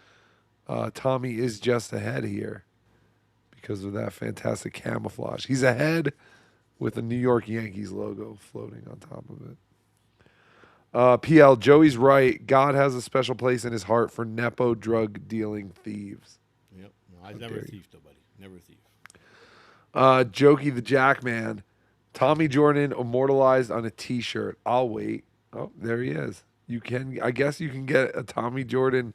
Tommy is just a head here because of that fantastic camouflage. He's a head with a New York Yankees logo floating on top of it. PL, Joey's right. God has a special place in his heart for Nepo drug dealing thieves. Yep. No, I was never a thief, though, buddy. Never a thief. Jokey the Jackman. Tommy Jordan immortalized on a T-shirt. I'll wait. Oh, there he is. I guess you can get a Tommy Jordan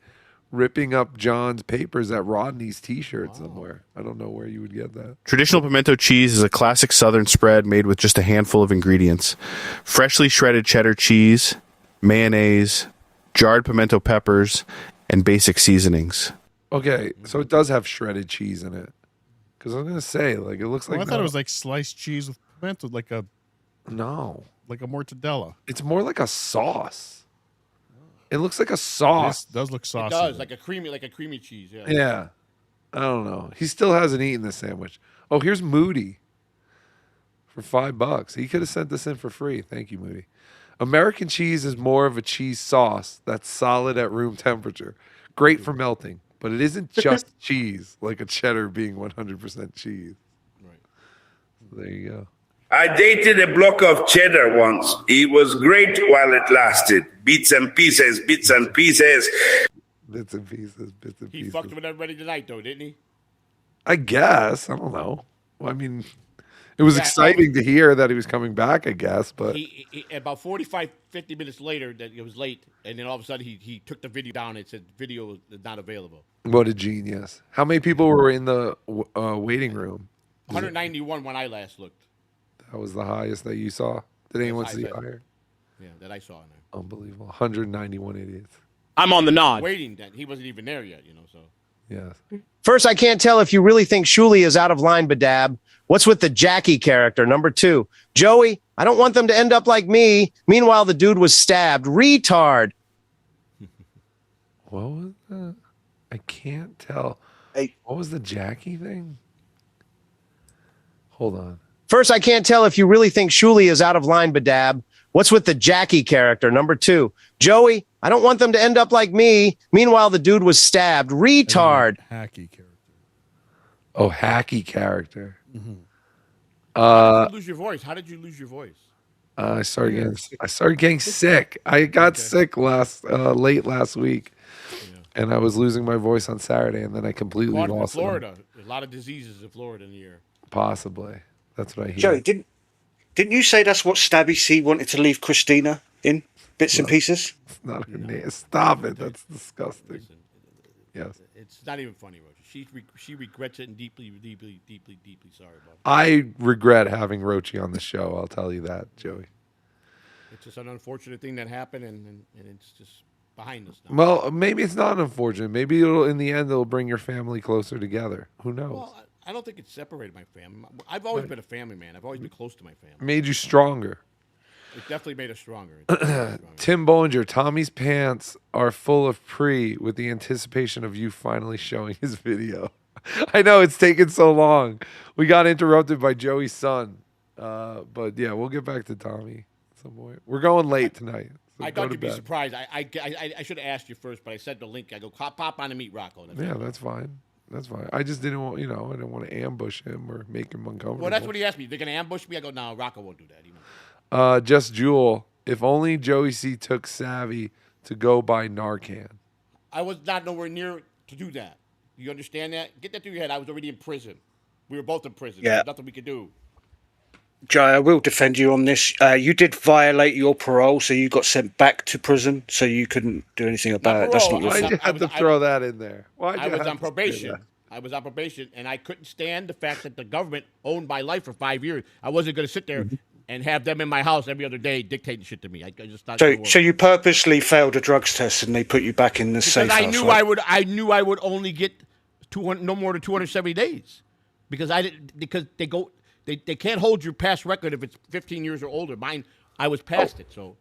ripping up John's papers at Rodney's T-shirt somewhere. I don't know where you would get that. Traditional pimento cheese is a classic southern spread made with just a handful of ingredients. Freshly shredded cheddar cheese, mayonnaise, jarred pimento peppers, and basic seasonings. Okay, so it does have shredded cheese in it. Because I was going to say, like, it looks like... I thought it was like sliced cheese with pimento, like a mortadella. It's more like a sauce. It looks like a sauce. This does look saucy. It does, like a creamy cheese. Yeah. Yeah. I don't know. He still hasn't eaten this sandwich. Oh, here's Moody for $5. He could have sent this in for free. Thank you, Moody. American cheese is more of a cheese sauce that's solid at room temperature. Great for melting, but it isn't just cheese, like a cheddar being 100% cheese. Right. So there you go. I dated a block of cheddar once. It was great while it lasted. Bits and pieces, bits and pieces. Bits and pieces, bits and He pieces. fucked with everybody tonight, though, didn't he? I guess. I don't know. Well, I mean, it was exciting to hear that he was coming back, I guess, but He about 45, 50 minutes later, that it was late, and then all of a sudden he took the video down and said video is not available. what a genius. How many people were in the waiting room? 191 when I last looked. That was the highest that you saw? Did anyone see higher? Yeah, that I saw in there. Unbelievable. 191 idiots. I'm on the nod. Waiting, that he wasn't even there yet, so. Yes. First, I can't tell if you really think Shuli is out of line, Badab. What's with the Jackie character? Number 2, Joey, I don't want them to end up like me. Meanwhile, the dude was stabbed. Retard. What was that? I can't tell. What was the Jackie thing? Hold on. First, I can't tell if you really think Shuli is out of line, Badab. What's with the Jackie character? Number 2, Joey, I don't want them to end up like me. Meanwhile, the dude was stabbed. Retard. Hacky character. Oh, hacky character. How did you lose your voice? How did you lose your voice? I started getting sick. I got sick late last week, and I was losing my voice on Saturday, and then I completely Caught in lost it. Florida. There's a lot of diseases in Florida in the year. Possibly. That's what I hear. Joey, didn't you say that's what Stabby C wanted to leave Christina in bits and pieces? It's not her name. Stop it. That's disgusting. Yes. It's not even funny, Roach. She regrets it and deeply sorry about it. I regret having Rochi on the show. I'll tell you that, Joey. It's just an unfortunate thing that happened, and it's just behind us now. Well, maybe it's not unfortunate. Maybe in the end, it'll bring your family closer together. Who knows? Well, I don't think it separated my family. I've always been a family man. I've always been close to my family. Made you stronger. It definitely made us stronger. Tim Bollinger, Tommy's pants are full of pre with the anticipation of you finally showing his video. I know it's taken so long. We got interrupted by Joey's son. But yeah, we'll get back to Tommy at some point. We're going late tonight. So I go thought to you'd be bed. surprised. I should have asked you first, but I said the link. I go, pop on and meet Rocco. Yeah, that's fine. That's fine. I just didn't want, I didn't want to ambush him or make him uncomfortable. Well, that's what he asked me. They're going to ambush me? I go, no, Rocco won't do that. Just Jewel, if only Joey C took Savvy to go buy Narcan. I was not nowhere near to do that. You understand that? Get that through your head. I was already in prison. We were both in prison. Yeah. There's nothing we could do. Joe, I will defend you on this. You did violate your parole, so you got sent back to prison, so you couldn't do anything about it. That's not your Why'd fault. you have to throw that in there? I was on probation. I was on probation, and I couldn't stand the fact that the government owned my life for 5 years. I wasn't going to sit there and have them in my house every other day dictating shit to me. I just thought. So you purposely failed a drugs test, and they put you back in the safe house. I knew I would only get no more than 270 days, because they can't hold your past record if it's 15 years or older. Mine, I was past it, so.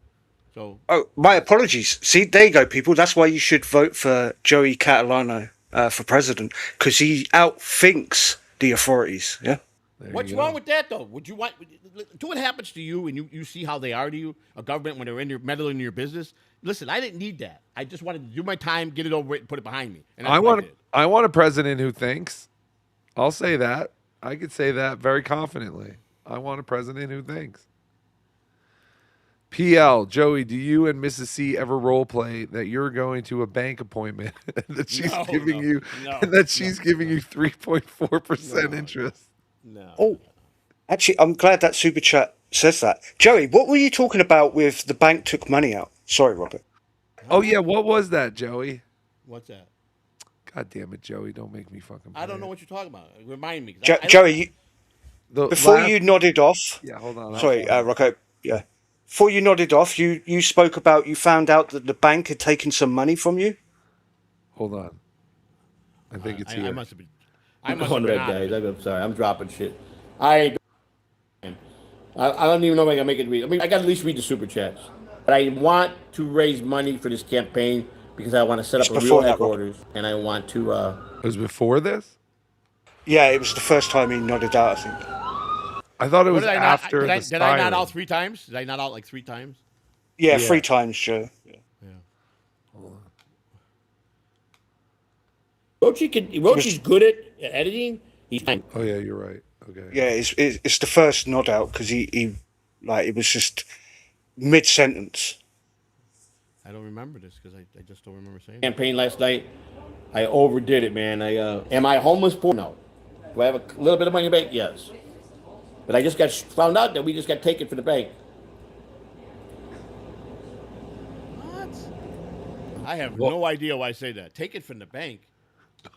Oh, my apologies. See, there you go, people. That's why you should vote for Joey Catalano for president, because he outthinks the authorities. Yeah. What's wrong with that, though? Would you want to what happens to you, and you see how they are to you, a government, when they're meddling in your business? Listen, I didn't need that. I just wanted to do my time, get it over with, and put it behind me. And I want a president who thinks. I'll say that. I could say that very confidently. I want a president who thinks. PL, Joey, do you and Mrs. C ever role play that you're going to a bank appointment and that she's giving you 3.4% interest? No. Oh, actually, I'm glad that super chat says that. Joey, what were you talking about with the bank took money out? Sorry, Robert. Oh yeah, what was that, Joey? What's that? God damn it, Joey! Don't make me fucking. I don't know what you're talking about. Remind me. 'Cause I don't- Joey, The before last- you nodded off. Yeah, hold on. Sorry, Rocco. Yeah. Before you nodded off, you spoke about you found out that the bank had taken some money from you. Hold on. I think it's here. I must have been. I'm going red, guys. I'm sorry. I'm dropping shit. I don't even know if I can make it read. I mean, I got to at least read the super chats. But I want to raise money for this campaign because I want to set up a real headquarters, and I want to. It was before this? Yeah, it was the first time he nodded out, I think. I thought it What was did I after not, the did I not siren. out 3 times? Did I not out like 3 times? Yeah, 3 times, Joe. Yeah. Rochi's good at editing. He's fine. Oh yeah, you're right. Okay. Yeah, it's the first nod out because he like it was just mid sentence. I don't remember this because I just don't remember saying Campaign last night. I overdid it, man. Am I homeless? Poor? No. Do I have a little bit of money in the bank? Yes. But I just got found out that we just got taken for the bank. I have no idea why I say that. Take it from the bank.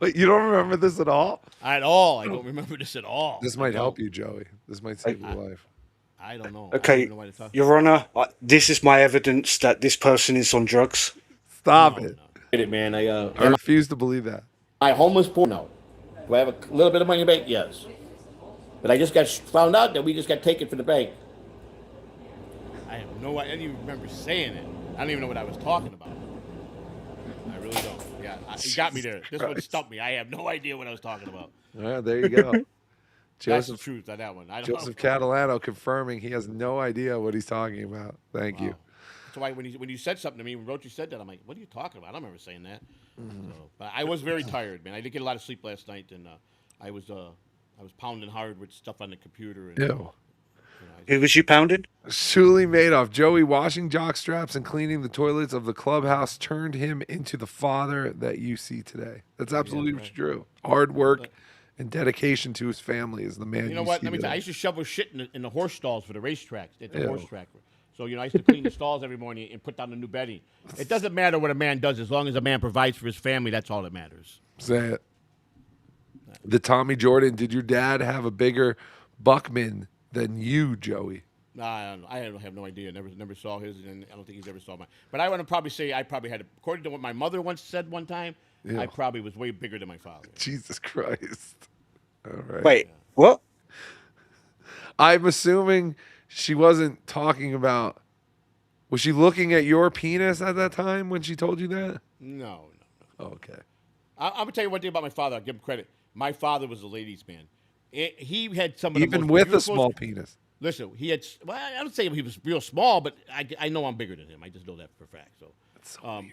Wait, you don't remember this at all? At all. I don't remember this at all. This might help you, Joey. This might save your life. I don't know. Okay, Your Honor, this is my evidence that this person is on drugs. Stop it. Did it, man. I refuse to believe that. I homeless? Poor? No. Do I have a little bit of money in the bank? Yes. But I just got found out that we just got taken for the bank. I have no idea. I don't even remember saying it. I don't even know what I was talking about. I really don't. Yeah, you got me there. This one stumped me. I have no idea what I was talking about. All right, there you go. That's the Joseph, truth on that one. I don't Joseph know. Catalano confirming he has no idea what he's talking about. Thank you. That's why when you said something to me, when Rochi said that, I'm like, what are you talking about? I don't remember saying that. So, but I was very tired, man. I didn't get a lot of sleep last night, and I was pounding hard with stuff on the computer. And, Ew. Who was you pounding? Shuli Madoff. Joey washing jock straps and cleaning the toilets of the clubhouse turned him into the father that you see today. That's absolutely true. Hard work and dedication to his family is the man. You know what? see Let me tell you, I today. used to shovel shit in the horse stalls for the racetrack. At the Ew. horse track. So, I used to clean the stalls every morning and put down the new bedding. It doesn't matter what a man does. As long as a man provides for his family, that's all that matters. Say it. The Tommy Jordan. Did your dad have a bigger Buckman than you, Joey? I have no idea. Never saw his, and I don't think he's ever saw mine. But I want to probably say I probably had, according to what my mother once said one time, Yeah. I probably was way bigger than my father. Jesus Christ. All right. Wait, what? I'm assuming she wasn't talking about. Was she looking at your penis at that time when she told you that? No. Okay. I'm gonna tell you one thing about my father. I'll give him credit. My father was a ladies' man. He had some of the Even most with a beautiful- small penis. Listen, he had. Well, I don't say he was real small, but I know I'm bigger than him. I just know that for a fact. So that's so weird.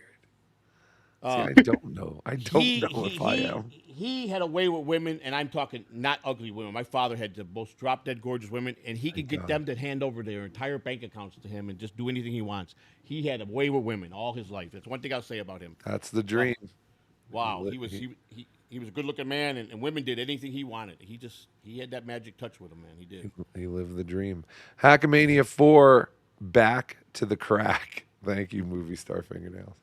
See, I don't know. I don't know if I am. He had a way with women, and I'm talking not ugly women. My father had the most drop-dead gorgeous women, and he could get them to hand over their entire bank accounts to him and just do anything he wants. He had a way with women all his life. That's one thing I'll say about him. That's the dream. Wow, he was a good-looking man, and women did anything he wanted. He had that magic touch with him, man. He did. He lived the dream. Hackamania 4, back to the crack. Thank you, movie star fingernails.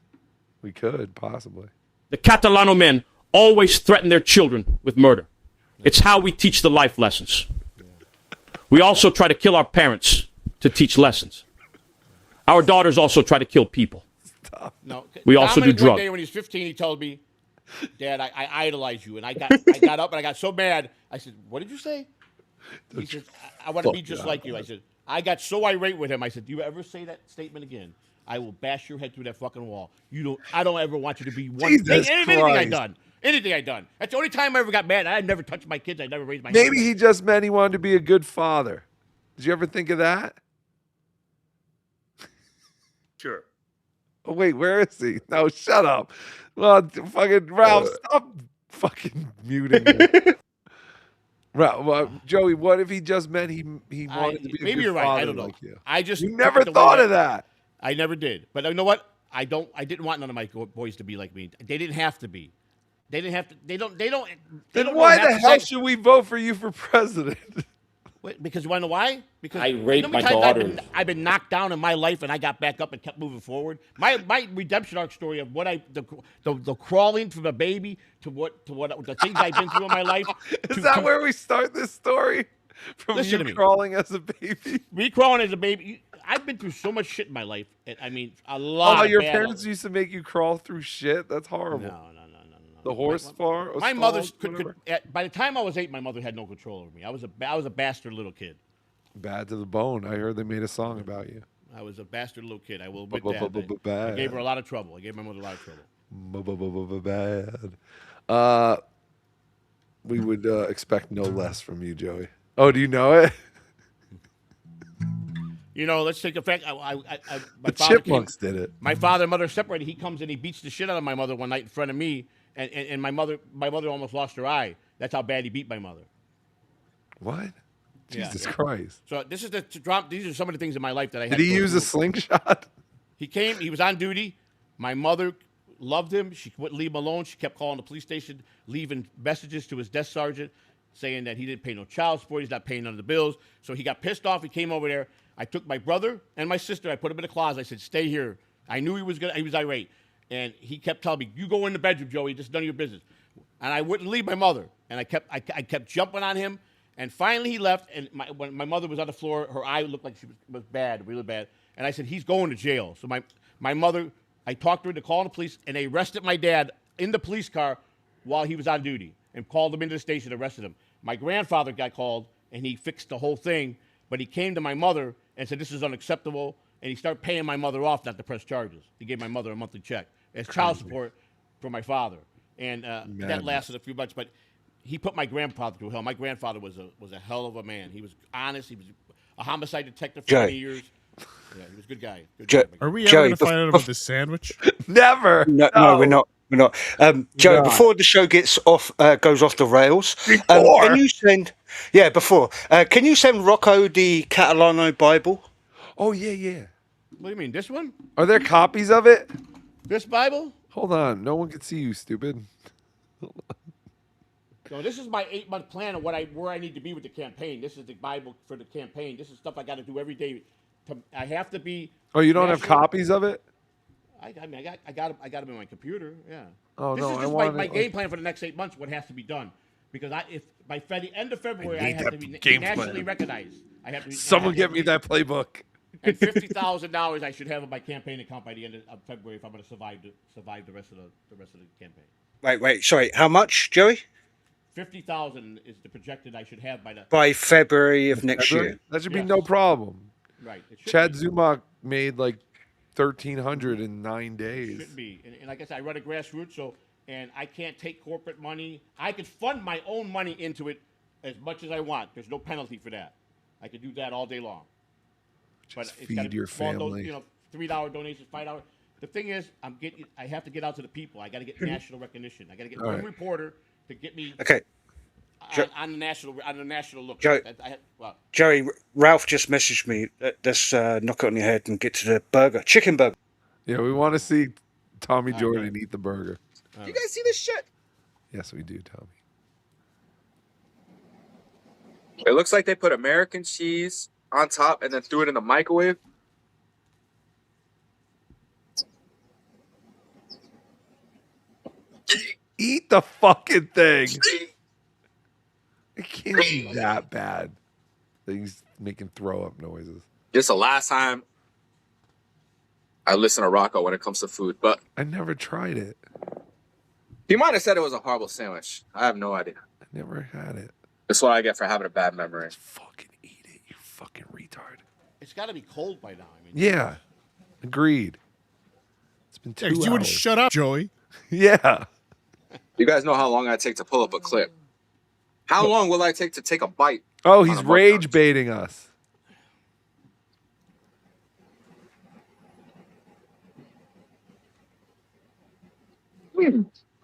We could, possibly. The Catalano men always threaten their children with murder. It's how we teach the life lessons. We also try to kill our parents to teach lessons. Our daughters also try to kill people. No, We also do Dominic, one drugs. day when he was 15, he told me, "Dad, I idolize you," and I got up and I got so mad. I said, "What did you say?" He said, "I want to be just like you." I said, I got so irate with him. I said, "Do you ever say that statement again? I will bash your head through that fucking wall. I don't ever want you to be one thing. Jesus Anything I Christ. done. Anything I done. That's the only time I ever got mad. I never touched my kids. I never raised my Maybe hand. he just meant he wanted to be a good father. Did you ever think of that? Sure. Oh, wait, where is he? No, shut up. Well, fucking Ralph, stop fucking muting me. Right, well, Joey, what if he just meant he wanted to be a maybe good you're right. father I don't know. like you? I just You took never it the way thought of that. I never did. But you know what? I didn't want none of my boys to be like me. They didn't have to be. They didn't have to. They don't. They don't. They Then don't why really the have to hell say- should we vote for you for president? Wait, because you want to know why? Because I you know raped how my many times daughter. I've been knocked down in my life, and I got back up and kept moving forward. My redemption arc story of what the crawling from a baby to what the things I've been through in my life. Is that where we start this story? From Listen you to me. crawling as a baby? Me crawling as a baby. I've been through so much shit in my life. I mean, a lot. Oh, of your bad- parents used to make you crawl through shit? That's horrible. No. The horse farm? My mother could by the time I was 8, my mother had no control over me. I was a bastard little kid. Bad to the bone. I heard they made a song about you. I was a bastard little kid. I will admit that. Bad. I gave her a lot of trouble. I gave my mother a lot of trouble. Bad. We would expect no less from you, Joey. Oh, do you know it? You know, let's take a fact. My The father Chipmunks did it. My father and mother separated. He comes and he beats the shit out of my mother one night in front of me, and my mother almost lost her eye. That's how bad he beat my mother. What? Yeah, Jesus yeah. Christ. So this is the drop. These are some of the things in my life that I had. Did he to go use a through. slingshot? He came. He was on duty. My mother loved him. She wouldn't leave him alone. She kept calling the police station, leaving messages to his desk sergeant saying that he didn't pay no child support. He's not paying none of the bills. So he got pissed off. He came over there. I took my brother and my sister. I put them in a closet. I said, "Stay here." I knew he was irate, and he kept telling me, "You go in the bedroom, Joey. This is none of your business." And I wouldn't leave my mother. And I kept jumping on him. And finally he left. And when my mother was on the floor, her eye looked like she was bad, really bad. And I said, "He's going to jail." So my mother, I talked to her to call the police, and they arrested my dad in the police car while he was on duty and called him into the station, arrested him. My grandfather got called, and he fixed the whole thing. But he came to my mother and said, "This is unacceptable." And he started paying my mother off not to press charges. He gave my mother a monthly check as child support for my father. And that lasted a few months. But he put my grandfather through hell. My grandfather was a hell of a man. He was honest. He was a homicide detective for many years. Yeah, he was a good guy. Are we ever going to find out about this sandwich? Never. No, we're not. We're not. Joe, Not. before the show goes off the rails, Before? can you send? Yeah, before. Can you send Rocco the Catalano Bible? Oh, yeah. What do you mean, this one? Are there copies of it? This Bible? Hold on. No one can see you, stupid. So this is my 8-month plan of where I need to be with the campaign. This is the Bible for the campaign. This is stuff I got to do every day. I have to be. Oh, you don't have national- copies of it? I mean, I got them in my computer. Yeah. Oh, this no, is I just wanted- my game plan for the next 8 months. What has to be done? Because if by the end of February I need have that to be game nationally plan. recognized. I have to. Someone get me that playbook. And $50,000 I should have in my campaign account by the end of February if I'm going to survive the rest of the campaign. Wait. Sorry. How much, Joey? 50,000 is the projected I should have By February of next year. That should be no problem. Right. It should Chad be. Zumach made like 1,300 in 9 days. Should be. And like I said, I run a grassroots, and I can't take corporate money. I could fund my own money into it as much as I want. There's no penalty for that. I could do that all day long. But it's gotta feed be your small family. $3 donations, $5. The thing is, I have to get out to the people. I got to get national recognition. I got to get All one right. reporter to get me on the national look. Joe- Well, Joey, Ralph just messaged me. Let's knock it on your head and get to the burger. Chicken burger. Yeah, we want to see Tommy Jordan eat the burger. You guys see this shit? Yes, we do, Tommy. It looks like they put American cheese on top and then threw it in the microwave. Eat the fucking thing. It can't be that bad. He's making throw up noises. This is the last time I listen to Rocco when it comes to food, but I never tried it. he might have said it was a horrible sandwich. I have no idea. I never had it. That's what I get for having a bad memory. Fucking retard. it's got to be cold by now. I mean, Yeah. Agreed. It's been 2 Yeah, 'cause you would hours. shut up, Joey. Yeah. You guys know how long I take to pull up a clip. How long will I take to take a bite? Oh, on he's a rage baiting us.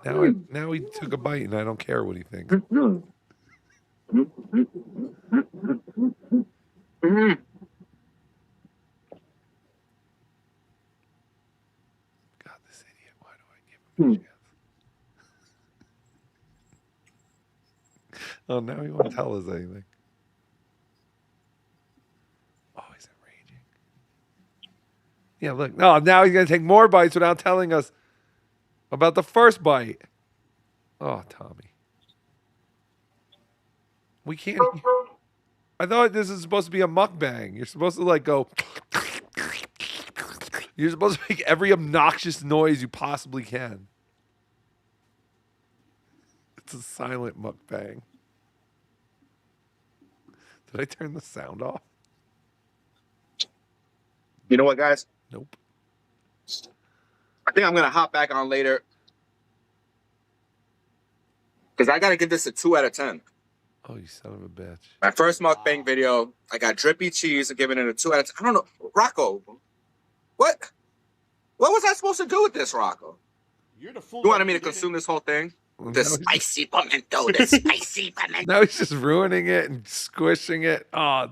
Now he took a bite and I don't care what he thinks. this idiot. Why do I give him a chance? Oh, now he won't tell us anything. Oh, he's raging. Yeah, look. No, now he's going to take more bites without telling us about the first bite. Oh, Tommy. We can't. I thought this is supposed to be a mukbang. You're supposed to like go. You're supposed to make every obnoxious noise you possibly can. It's a silent mukbang. Did I turn the sound off? You know what, guys? Nope. I think I'm gonna hop back on later because I gotta give this a 2 out of 10. Oh, you son of a bitch! My first mukbang video, I got drippy cheese and giving it a 2 out of 10. I don't know, Rocco. What was I supposed to do with this, Rocco? You're the fool. You wanted me to consume this whole thing? The spicy pimento, the spicy pimento. Now he's just ruining it and squishing it. Oh,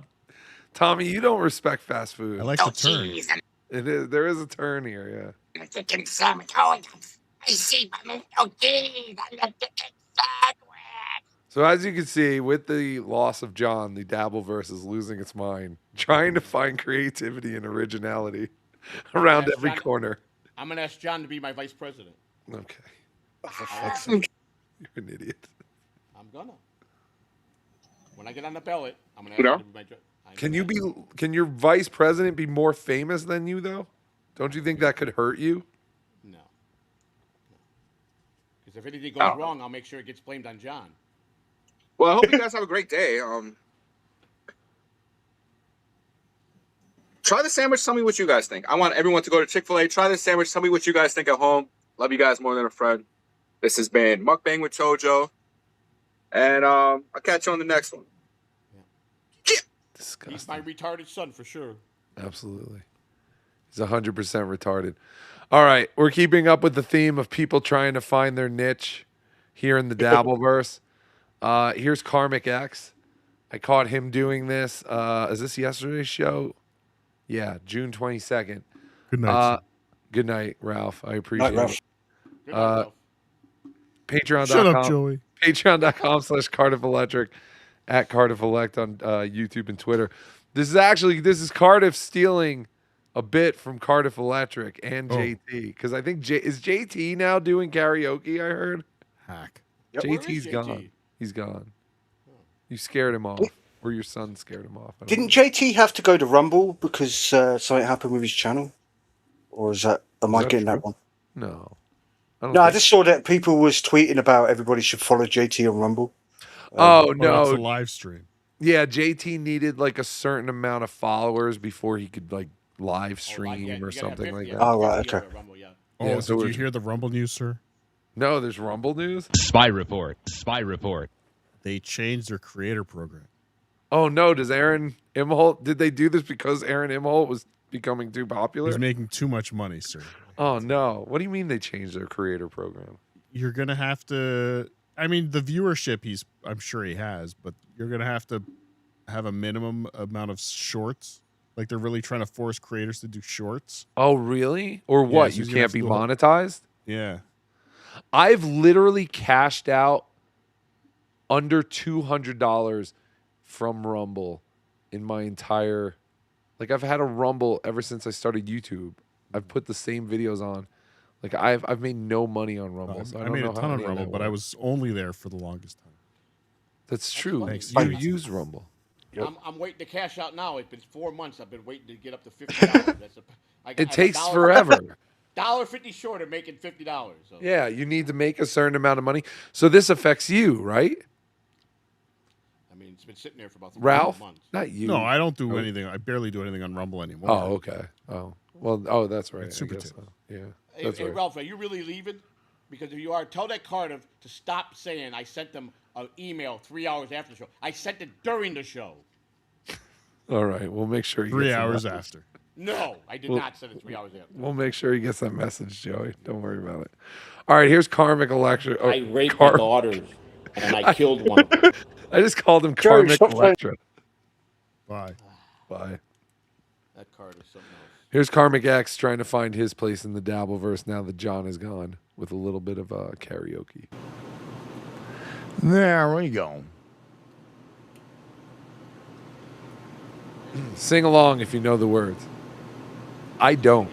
Tommy, you don't respect fast food. I like the turn. It is. There is a turn here. Yeah. Chicken sandwich. Oh, spicy pimento cheese. So as you can see, with the loss of John, the Dabble verse is losing its mind, trying to find creativity and originality around every corner. I'm gonna ask John to be my vice president. Okay. You're an idiot. I'm gonna. When I get on the ballot, I'm gonna ask him to be my. Can your vice president be more famous than you though? Don't you think that could hurt you? No. Because if anything goes wrong, I'll make sure it gets blamed on John. Well, I hope you guys have a great day. Try the sandwich. Tell me what you guys think. I want everyone to go to Chick-fil-A. Try the sandwich. Tell me what you guys think at home. Love you guys more than a friend. This has been Mukbang with Chojo. And I'll catch you on the next one. Disgusting. He's my retarded son for sure. Absolutely. He's 100% retarded. All right. We're keeping up with the theme of people trying to find their niche here in the Dabbleverse. Here's Karmic X. I caught him doing this. Is this yesterday's show? Yeah, June 22nd. Good night. Good night, Ralph. I appreciate Ralph. it. Good night, Ralph. Patreon.com. Shut up, Joey. Patreon.com/Cardiff Electric at Cardiff Elect on YouTube and Twitter. This is Cardiff stealing a bit from Cardiff Electric and JT because I think is JT now doing karaoke. I heard. Hack. Yep. JT's gone. He's gone. You scared him off, or your son scared him off. Didn't JT have to go to Rumble because something happened with his channel? Or is that, am I getting that one? No. I just saw that people was tweeting about everybody should follow JT on Rumble. Oh, no. It's a live stream. Yeah, JT needed like a certain amount of followers before he could like live stream or something like that. Oh, right, okay. Oh, Yeah, did you hear the Rumble news, sir? No, there's Rumble news? Spy report. Spy report. They changed their creator program. Oh, no. Does Aaron Imholt, did they do this because Aaron Imholt was becoming too popular? He's making too much money, sir. Oh, no. What do you mean they changed their creator program? You're going to have to, I mean, the viewership I'm sure he has, but you're going to have a minimum amount of shorts. Like they're really trying to force creators to do shorts. Oh, really? Or Yeah, what? so You he's gonna have can't to be do a whole- monetized? Yeah. I've literally cashed out under $200 from Rumble in my entire, like I've had a Rumble ever since I started YouTube. I've put the same videos on. Like I've made no money on Rumble. So I I don't made know a how ton of any of Rumble, that but I works. was only there for the longest time. That's true. Thanks. You use Rumble. I'm waiting to cash out now. It's been 4 months. I've been waiting to get up to $50. It takes forever. $1.50 short of making $50. So. Yeah, you need to make a certain amount of money. So this affects you, right? I mean, it's been sitting there for about 3 Ralph? months. Not you. No, I don't do Oh. anything. I barely do anything on Rumble anymore. Oh, okay. Oh, well. Oh, that's right. It's I Super guess Tip. so. Yeah, Hey, that's hey, right. Ralph, are you really leaving? Because if you are, tell that Cardiff to stop saying I sent them an email 3 hours after the show. I sent it during the show. All right, we'll make sure he 3 gets the hours message. after. No, I did Well- not send it 3 hours after. We'll make sure he gets that message, Joey. Don't worry about it. All right, here's Karmic Electric. I raped my daughters and I killed one. I just called him Joe, Karmic stop playing. Electra. Bye. Bye. That card is something else. Here's Karmic X trying to find his place in the Dabbleverse now that John is gone with a little bit of karaoke. There we go. Sing along if you know the words. I don't.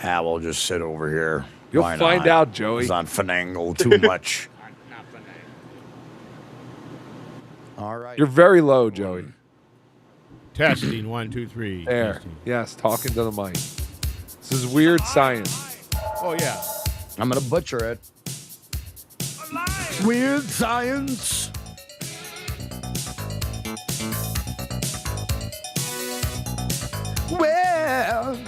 Ah, we'll just sit over here. You'll Why find not? out, Joey. Let's not finagle too much. All right. You're very low, Joey. Testing 1, 2, 3. There. Testing. Yes, talking to the mic. This is weird science. Oh yeah. I'm gonna butcher it. Weird science. Well,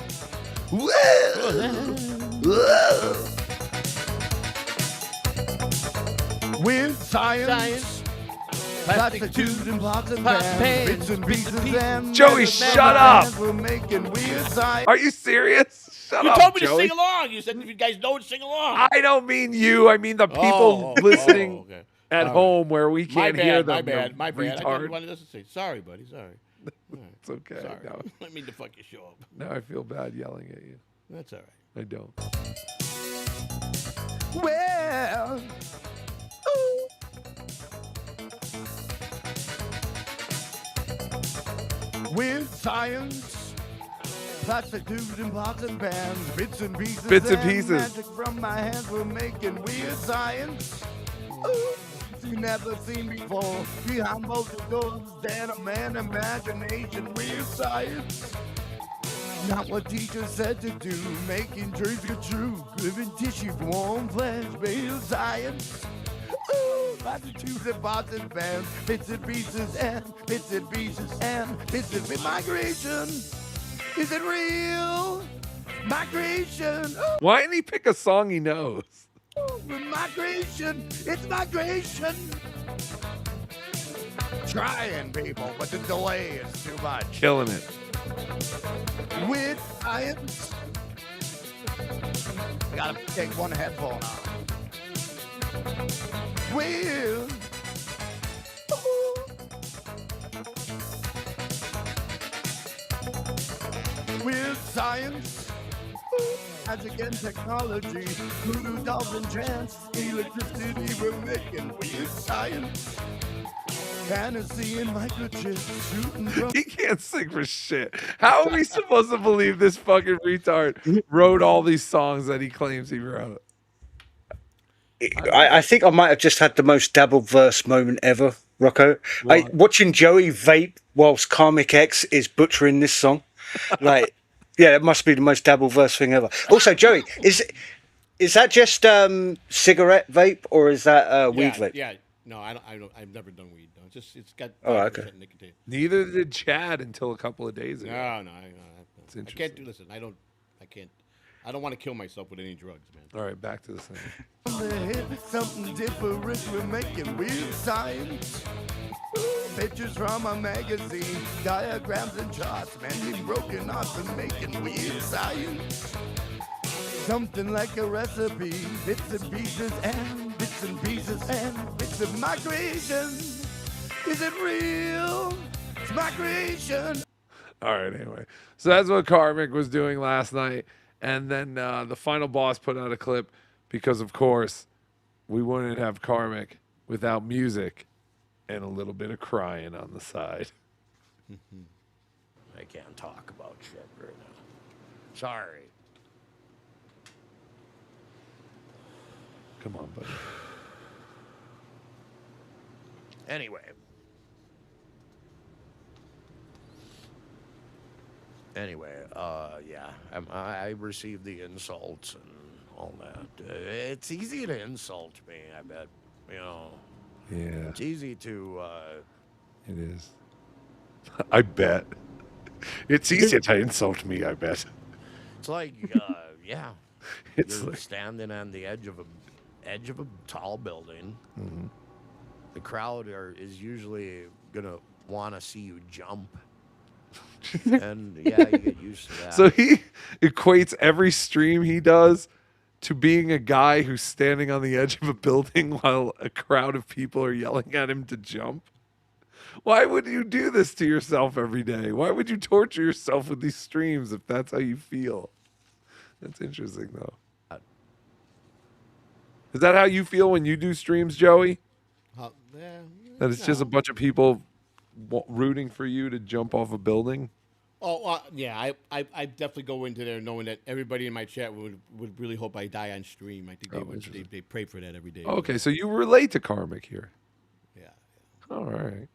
weird science. Plastic tubes and pots and pans, bits and pieces and Joey, shut up. We're making weird science. Are you serious? Shut You up, told me Joey. to sing along. You said if you guys know it, sing along. I don't mean you. I mean the people listening okay. at All home where we My can't bad, hear them. my bad, my bad. I retard. didn't want to listen to you. Sorry, buddy. Sorry. All right. It's okay. Sorry. No. I mean to fuck your show up. Now I feel bad yelling at you. That's all right. I don't. Well, ooh. Weird science. Plastic tubes and pots and pans, bits and pieces. Bits and pieces. Magic from my hands, we're making weird science. Ooh, you never seen before. Behind both the doors, stand a man imagination. Weird science. Not what teachers said to do, making dreams come true, living tissue, warm flesh, real science. Ooh, plastic tubes and pots and pans, bits and pieces and bits and pieces and bits and bits. Migration, is it real? Migration, ooh, Why didn't he pick a song he knows? migration, it's migration. Trying, people, but the delay is too much. Killing it. With science. I gotta take one headphone off. Well, with science, magic and technology, voodoo dolls and chance, electricity, we're making weird science. Fantasy and microchips, shooting from He can't sing for shit. How are we supposed to believe this fucking retard wrote all these songs that he claims he wrote? I think I might have just had the most Dabble verse moment ever, Rocco. Watching Joey vape whilst Karmic X is butchering this song. Like, yeah, it must be the most Dabble verse thing ever. Also, Joey, is that just cigarette vape or is that weed vape? Yeah. No, I don't. I've never done weed. No, it's got. Oh, okay. Nicotine. Neither did Chad until a couple of days ago. No. It's I interesting. can't do. Listen, I can't. I don't want to kill myself with any drugs, man. All right, back to the thing. something different, we're making weird science. Pictures from a magazine, diagrams and charts, mending broken hearts and making weird science. Something like a recipe, bits and pieces and bits and pieces and bits of migration. Is it real? It's migration. All right, anyway. So that's what Karmic was doing last night. And then the final boss put out a clip because, of course, we wouldn't have Karmic without music and a little bit of crying on the side. I can't talk about shit right now. Sorry. Come on, buddy. Anyway. Yeah, I received the insults and all that. It's easy to insult me, I bet. You know. Yeah. It's easy to. It is. I bet. It's easy to insult me, I bet. It's like, yeah. It's You're like- standing on the edge of a tall building. Mhm. The crowd is usually gonna want to see you jump. And yeah, you get used to that. So he equates every stream he does to being a guy who's standing on the edge of a building while a crowd of people are yelling at him to jump? Why would you do this to yourself every day? Why would you torture yourself with these streams if that's how you feel? That's interesting, though. Is that how you feel when you do streams, Joey? Yeah, That it's just a bunch of people rooting for you to jump off a building? Oh, yeah. I definitely go into there knowing that everybody in my chat would really hope I die on stream. I think they pray for that every day. Okay, so you relate to Karmic here. Yeah. All right.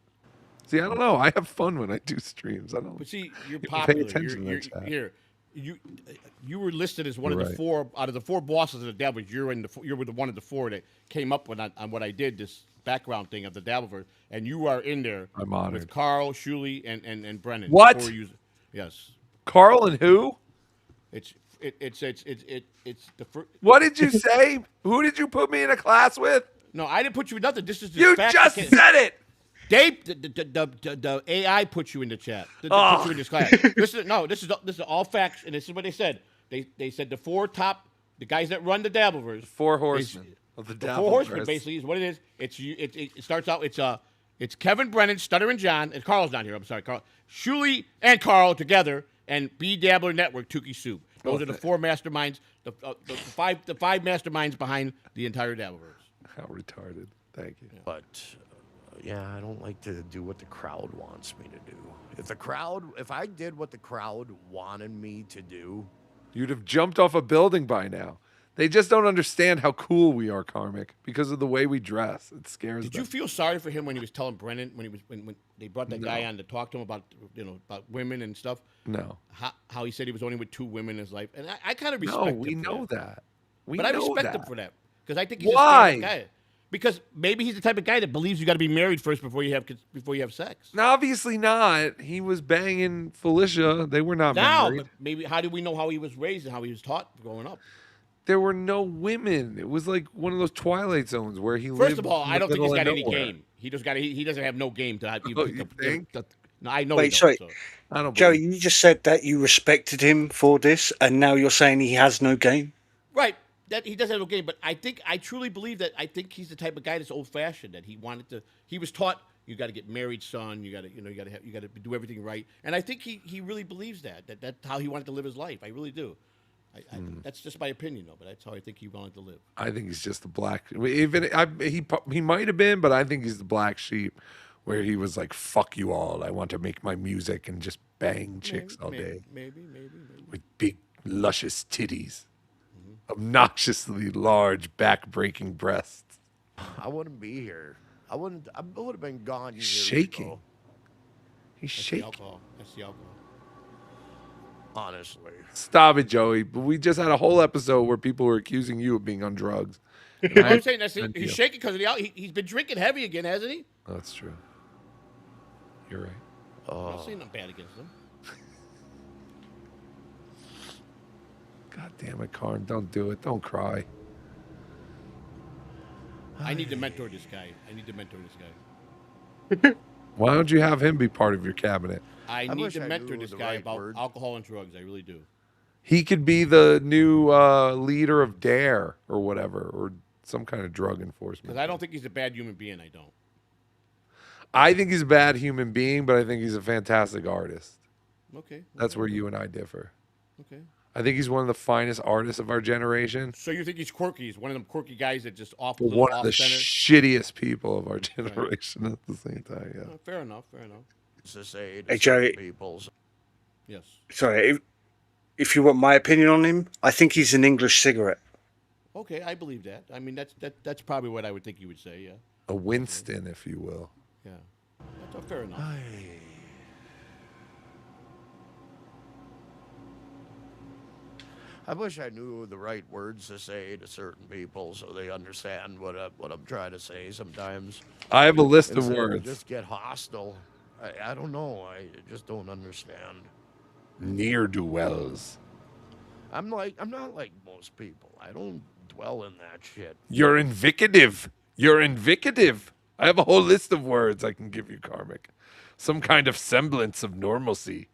See, I don't know. I have fun when I do streams. I don't. But see, you're you popular. Pay attention to that. Here, you were listed as one You're of the right. four out of the four bosses of the Dabble. You're the one of the four that came up on what I did, this background thing of the Dabbleverse, and you are in there I'm honored. with Carl, Shuley, and Brennan. What? Four users. Yes. Carl and who? It's the first. What did you say? Who did you put me in a class with? No, I didn't put you in nothing. This is the You fact just that- said it. Dave, the AI put you in the chat. Put you in this class. This is all facts, and this is what they said. They said the guys that run the Dabbleverse. Four horsemen of the Four horsemen Dabbleverse. basically is what it is. It starts out. It's Kevin Brennan, Stuttering John, and Carl's not here. I'm sorry, Carl, Shuley, and Carl together, and B Dabbler Network, Tookie Soup. Those are the four masterminds. The five masterminds behind the entire Dabbleverse. How retarded. Thank you. But yeah, I don't like to do what the crowd wants me to do. If I did what the crowd wanted me to do, You'd have jumped off a building by now. They just don't understand how cool we are, Karmic, because of the way we dress. It scares Did them. you feel sorry for him when he was telling Brennan when they brought that guy on to talk to him about about women and stuff? No. How he said he was only with two women in his life, and I kind of No, respect. we him for know that. We but I know respect that. him for that because I think he's Why? a guy. Because maybe he's the type of guy that believes you got to be married first before you have sex. No, obviously not. He was banging Felicia. They were not Now, married. but maybe how do we know how he was raised and how he was taught growing up? There were no women. It was like one of those Twilight Zones where he lived. First of all, in I the don't think he's middle got of any nowhere. game. He doesn't have no game to have. Oh, you think? No, I know. Wait, he don't, sorry. so. I don't. Joey, you just said that you respected him for this, and now you're saying he has no game. Right. That he doesn't have no game, but I truly believe that. I think he's the type of guy that's old fashioned. That he was taught you got to get married, son. You got to do everything right. And I think he really believes that. That's how he wanted to live his life. I really do. That's just my opinion, though. But that's how I think he wanted to live. I think he's just the black. He might have been, but I think he's the black sheep, where he was like, "Fuck you all. I want to make my music and just bang chicks all day Maybe. with big luscious titties, obnoxiously large back-breaking breasts." I wouldn't be here. I would have been gone years Shaking. ago, He's That's the shaking. alcohol. That's the alcohol. honestly. Stop it, Joey. But we just had a whole episode where people were accusing you of being on drugs. And I I'm saying that's defend he's you. shaking because of the alcohol. He's been drinking heavy again, hasn't he? Oh, that's true. You're right. I'm not saying nothing bad against him. God damn it, Karn. Don't do it. Don't cry. I need to mentor this guy. Why don't you have him be part of your cabinet? I need wish to I mentor knew this the guy right about words. alcohol and drugs. I really do. He could be the new leader of DARE or whatever, or some kind of drug enforcement. Because I don't think he's a bad human being. I don't. I think he's a bad human being, but I think he's a fantastic artist. Okay. That's where you and I differ. Okay. I think he's one of the finest artists of our generation. So you think he's quirky? He's one of them quirky guys that just off But little one of off the center. shittiest people of our generation at the same time. Yeah. Fair enough. To say to Hey, Joey. certain people's. Yes. Sorry, if you want my opinion on him, I think he's an English cigarette. Okay, I believe that. I mean, that's probably what I would think you would say. Yeah. A Winston, if you will. Yeah. That's fair enough. I wish I knew the right words to say to certain people so they understand what I'm trying to say sometimes. I have a list of Instead words. Just get hostile. I don't know. I just don't understand. Ne'er-do-wells. I'm not like most people. I don't dwell in that shit. You're invicative. You're invicative. I have a whole list of words I can give you, Karmic. Some kind of semblance of normalcy.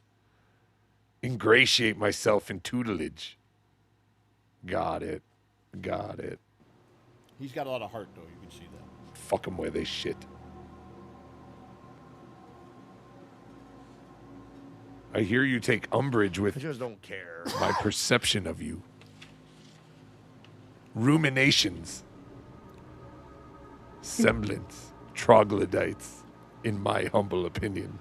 Ingratiate myself in tutelage. Got it. Got it. He's got a lot of heart, though. You can see that. Fuck them where they shit. I hear you take umbrage with I just don't care. my perception of you. Ruminations. Semblance. Troglodytes, in my humble opinion.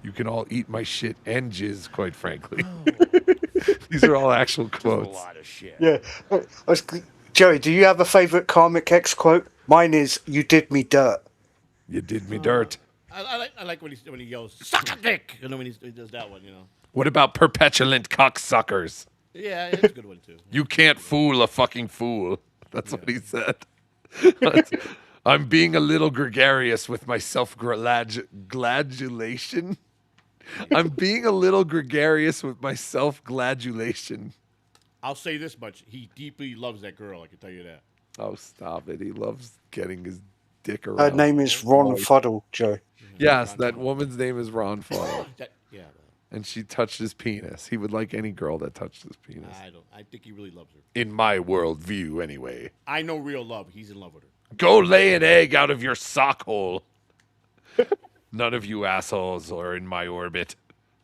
You can all eat my shit and jizz, quite frankly. These are all actual quotes. A lot of shit. Yeah. Joey, do you have a favorite Karmic X quote? Mine is, "You did me dirt." You did me dirt. I like when he yells, "Suck a dick!" You know, when he does that one, you know. What about perpetulant cocksuckers? Yeah, it's a good one, too. You can't fool a fucking fool. That's what he said. I'm being a little gregarious with my self-gladulation. I'm being a little gregarious with my self-gladulation. I'll say this much. He deeply loves that girl, I can tell you that. Oh, stop it. He loves getting his dick around. Her name is Ron Fuddle, Joey. Yes, that woman's name is Ron Fuddle. Yeah. And she touched his penis. He would like any girl that touched his penis. I think he really loves her. In my worldview, anyway. I know real love. He's in love with her. Go lay an egg out of your sock hole. None of you assholes are in my orbit.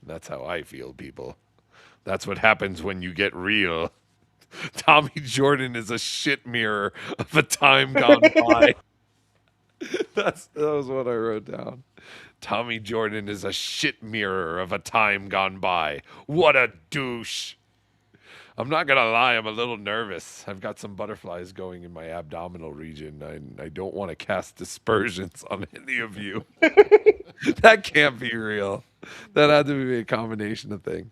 That's how I feel, people. That's what happens when you get real. Tommy Jordan is a shit mirror of a time gone by. That was what I wrote down. Tommy Jordan is a shit mirror of a time gone by. What a douche. I'm not going to lie, I'm a little nervous. I've got some butterflies going in my abdominal region. I don't want to cast dispersions on any of you. That can't be real. That had to be a combination of things.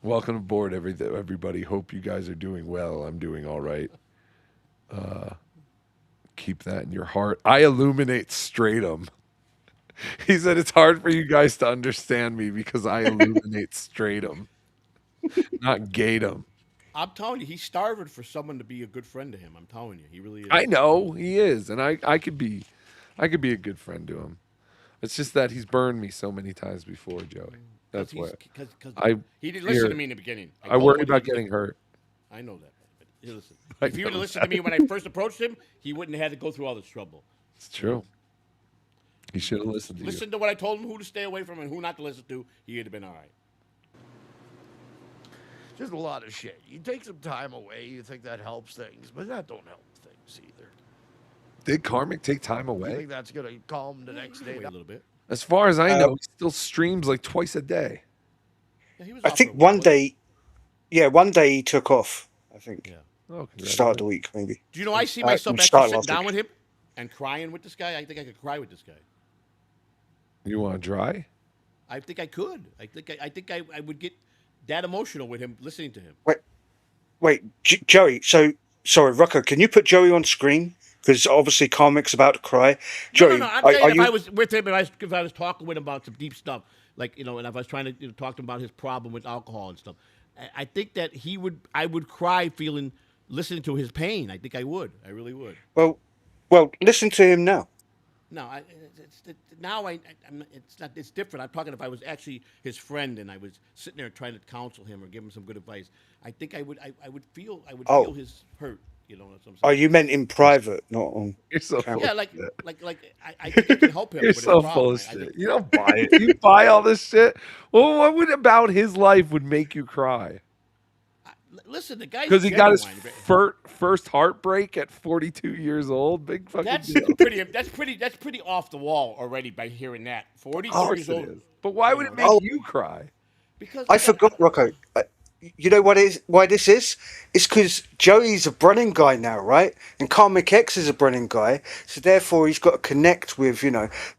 Welcome aboard, everybody. Hope you guys are doing well. I'm doing all right. Keep that in your heart. I illuminate stratum. He said it's hard for you guys to understand me because I illuminate stratum, not gatum. I'm telling you, he's starving for someone to be a good friend to him. I'm telling you, he really is. I know he is, and I could be a good friend to him. It's just that he's burned me so many times before, Joey. That's why. He didn't listen to me in the beginning. I worry about getting hurt. I know that. But listen, if he would have listened to me when I first approached him, he wouldn't have had to go through all this trouble. It's true. He should have listened to you. Listen to what I told him, who to stay away from and who not to listen to. He would have been all right. Just a lot of shit. You take some time away, you think that helps things, but that don't help things either. Did Karmic take time You away? think that's gonna calm the next day a little bit? As far as I know, he still streams like twice a day. I think one day he took off. I think. Oh, start of the week, maybe. Do you know I see myself start actually last sitting down week. with him and crying with this guy? I think I could cry with this guy. You want to dry? I think I could. I think I would get that emotional with him listening to him. Wait, Joey. So sorry, Rucko. Can you put Joey on screen? Because obviously, Karmic's about to cry. Joey, No. I'm saying if I was with him and if I was talking with him about some deep stuff, like and if I was trying to talk to him about his problem with alcohol and stuff, I think that I would cry listening to his pain. I think I would. I really would. Well, listen to him now. No, it's different. I'm talking if I was actually his friend and I was sitting there trying to counsel him or give him some good advice. I think I would feel his hurt. You know what I'm saying? Oh, you meant in private, not on. You're so camera. Yeah, I think I can help him. You're with his so problem. full of shit. You don't buy it. You buy all this shit. Well, what would about his life would make you cry? Listen, the guy's Because he got his genuine. first heartbreak at 42 years old. Big fucking deal. That's pretty off the wall already by hearing that. 42 Of course years it old. is. But why would it make you cry? Because I forgot, Rocco. You know why this is? It's because Joey's a Brennan guy now, right? And Karmic X is a Brennan guy, so therefore he's got to connect with,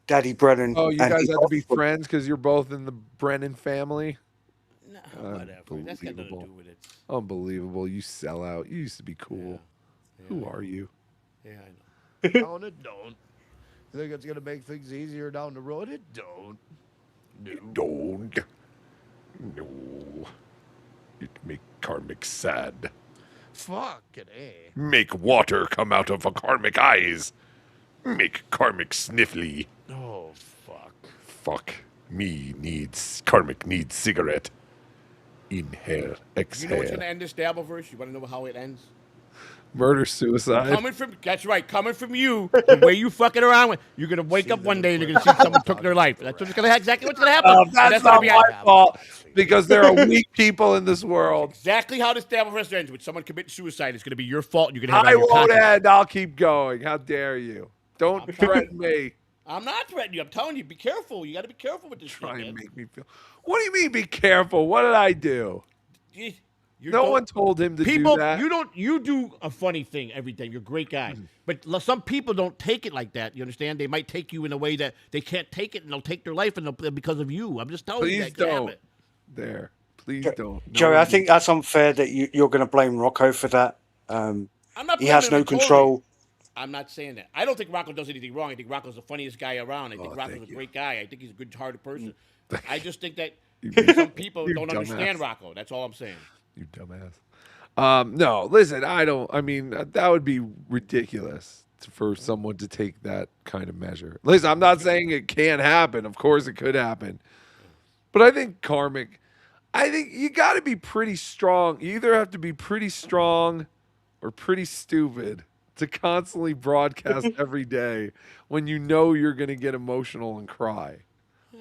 Daddy Brennan. Oh, you and guys he's have to be off- friends because you're both in the Brennan family? No, whatever. That's got nothing to do with it. Unbelievable. You sell out. You used to be cool. Who are you? Yeah, I know. No, it don't. You think it's gonna make things easier down the road? It don't. Don't. No. It make Karmic sad. Fucking A. Make water come out of a Karmic eyes. Make Karmic sniffly. Oh, fuck. Fuck. Karmic needs cigarette. Inhale, You know what's exhale. going to end this Dabble verse? You want to know how it ends? Murder suicide. Coming from that's right. Coming from you, the way you fucking around with, you're gonna wake up one day and you're gonna see someone took their life. That's what's gonna exactly what's gonna happen. And That's gonna not be my fault because there are weak people in this world. exactly how this Dabble Fest ends. When someone commits suicide, it's gonna be your fault. You're gonna have it I on your won't conscience. end. I'll keep going. How dare you? Don't threaten me. I'm not threatening you. I'm telling you, be careful. You got to be careful with this shit, Try and man. make me feel. What do you mean? Be careful. What did I do? No one told him to people, do that. You do a funny thing every day. You're a great guy. But some people don't take it like that. You understand? They might take you in a way that they can't take it, and they'll take their life because of you. I'm just telling you Please that could don't. happen. There. Please don't. No Joey, one I think that's unfair that you're going to blame Rocco for that. I'm not he has blaming no him totally. control. I'm not saying that. I don't think Rocco does anything wrong. I think Rocco's the funniest guy around. I think Rocco's a great guy. I think he's a good-hearted person. I just think that some people You don't dumbass. understand Rocco. That's all I'm saying. You dumbass. No, listen, I mean, that would be ridiculous for someone to take that kind of measure. Listen, I'm not saying it can't happen. Of course it could happen. But I think I think you got to be pretty strong. You either have to be pretty strong or pretty stupid to constantly broadcast every day when you know you're going to get emotional and cry.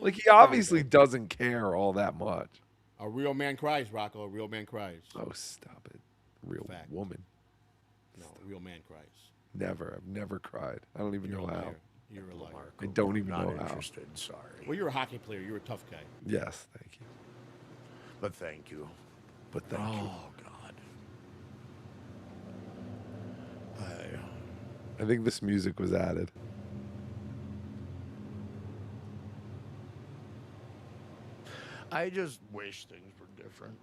Like, he obviously doesn't care all that much. A real man cries, Rocco. A real man cries. Oh, stop it. Real woman. No, a real man cries. Never. I've never cried. I don't even know how. Liar. You're a liar. I don't even Not know how. interested. Sorry. Well, you're a hockey player. You're a tough guy. Yes, thank you. But thank you. But thank you. Oh, God. I think this music was added. I just wish things were different.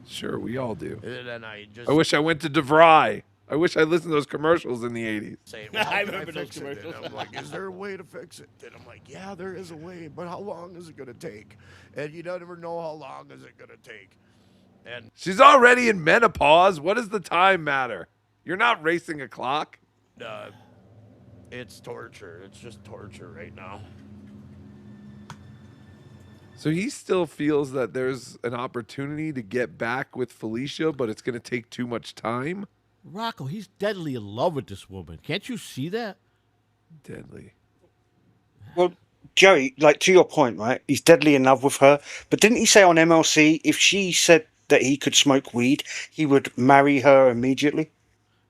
Sure, we all do. And then I just I wish I went to DeVry. I wish I listened to those commercials in the 80s. say, well, how I can remember those fix it? And commercials. I'm like, is there a way to fix it? And I'm like, yeah, there is a way, but how long is it going to take? And you never know how long is it going to take. And She's already in menopause. What does the time matter? You're not racing a clock. it's torture. It's just torture right now. So he still feels that there's an opportunity to get back with Felicia, but it's going to take too much time. Rocco, he's deadly in love with this woman. Can't you see that? Deadly. Well, Joey, like to your point, right? He's deadly in love with her. But didn't he say on MLC if she said that he could smoke weed, he would marry her immediately?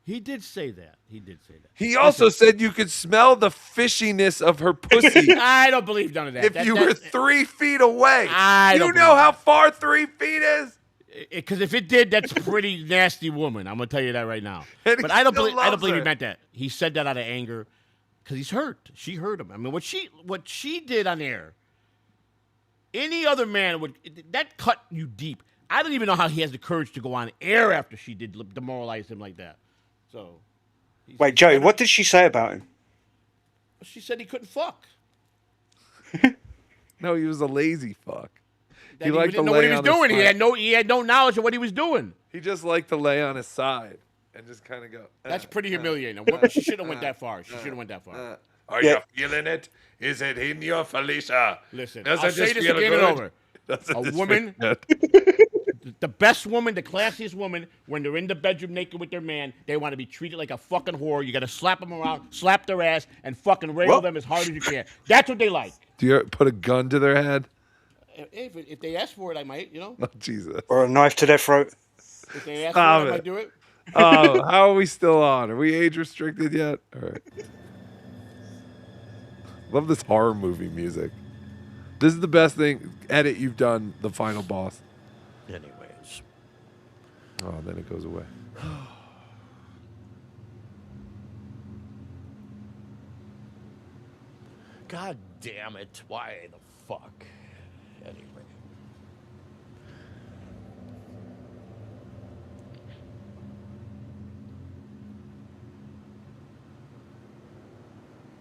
He did say that. He did say that. He also said you could smell the fishiness of her pussy I don't believe none of that. if you were 3 feet away. I You don't know how far 3 feet is? Because if it did, that's a pretty nasty woman. I'm gonna tell you that right now. And But he I don't still believe. I don't loves believe he her. meant that. He said that out of anger, because he's hurt. She hurt him. I mean, what she did on air. Any other man would that cut you deep. I don't even know how he has the courage to go on air after she did demoralize him like that. So. Wait, Joey, what did she say about him? She said he couldn't fuck. No, he was a lazy fuck. That He liked to didn't know what lay he was on his doing. side. He had no knowledge of what he was doing. He just liked to lay on his side and just kind of go. That's pretty humiliating. She shouldn't have went that far. She should have went that far. Are you feeling it? Is it in your Felicia? Listen, Does I'll it say just this feel again good? and over. Does it A just woman, feel good? the best woman, the classiest woman, when they're in the bedroom naked with their man, they want to be treated like a fucking whore. You got to slap them around, slap their ass, and fucking rail them as hard as you can. That's what they like. Do you put a gun to their head? If they ask for it, I might, you know. Oh, Jesus. Or a knife to their throat? If they ask Stop for it, I it. might do it. Oh, how are we still on? Are we age restricted yet? All right. Love this horror movie music. This is the best thing edit you've done. The final boss. Anyways. Oh, then it goes away. God damn it. Why the fuck? Anyway.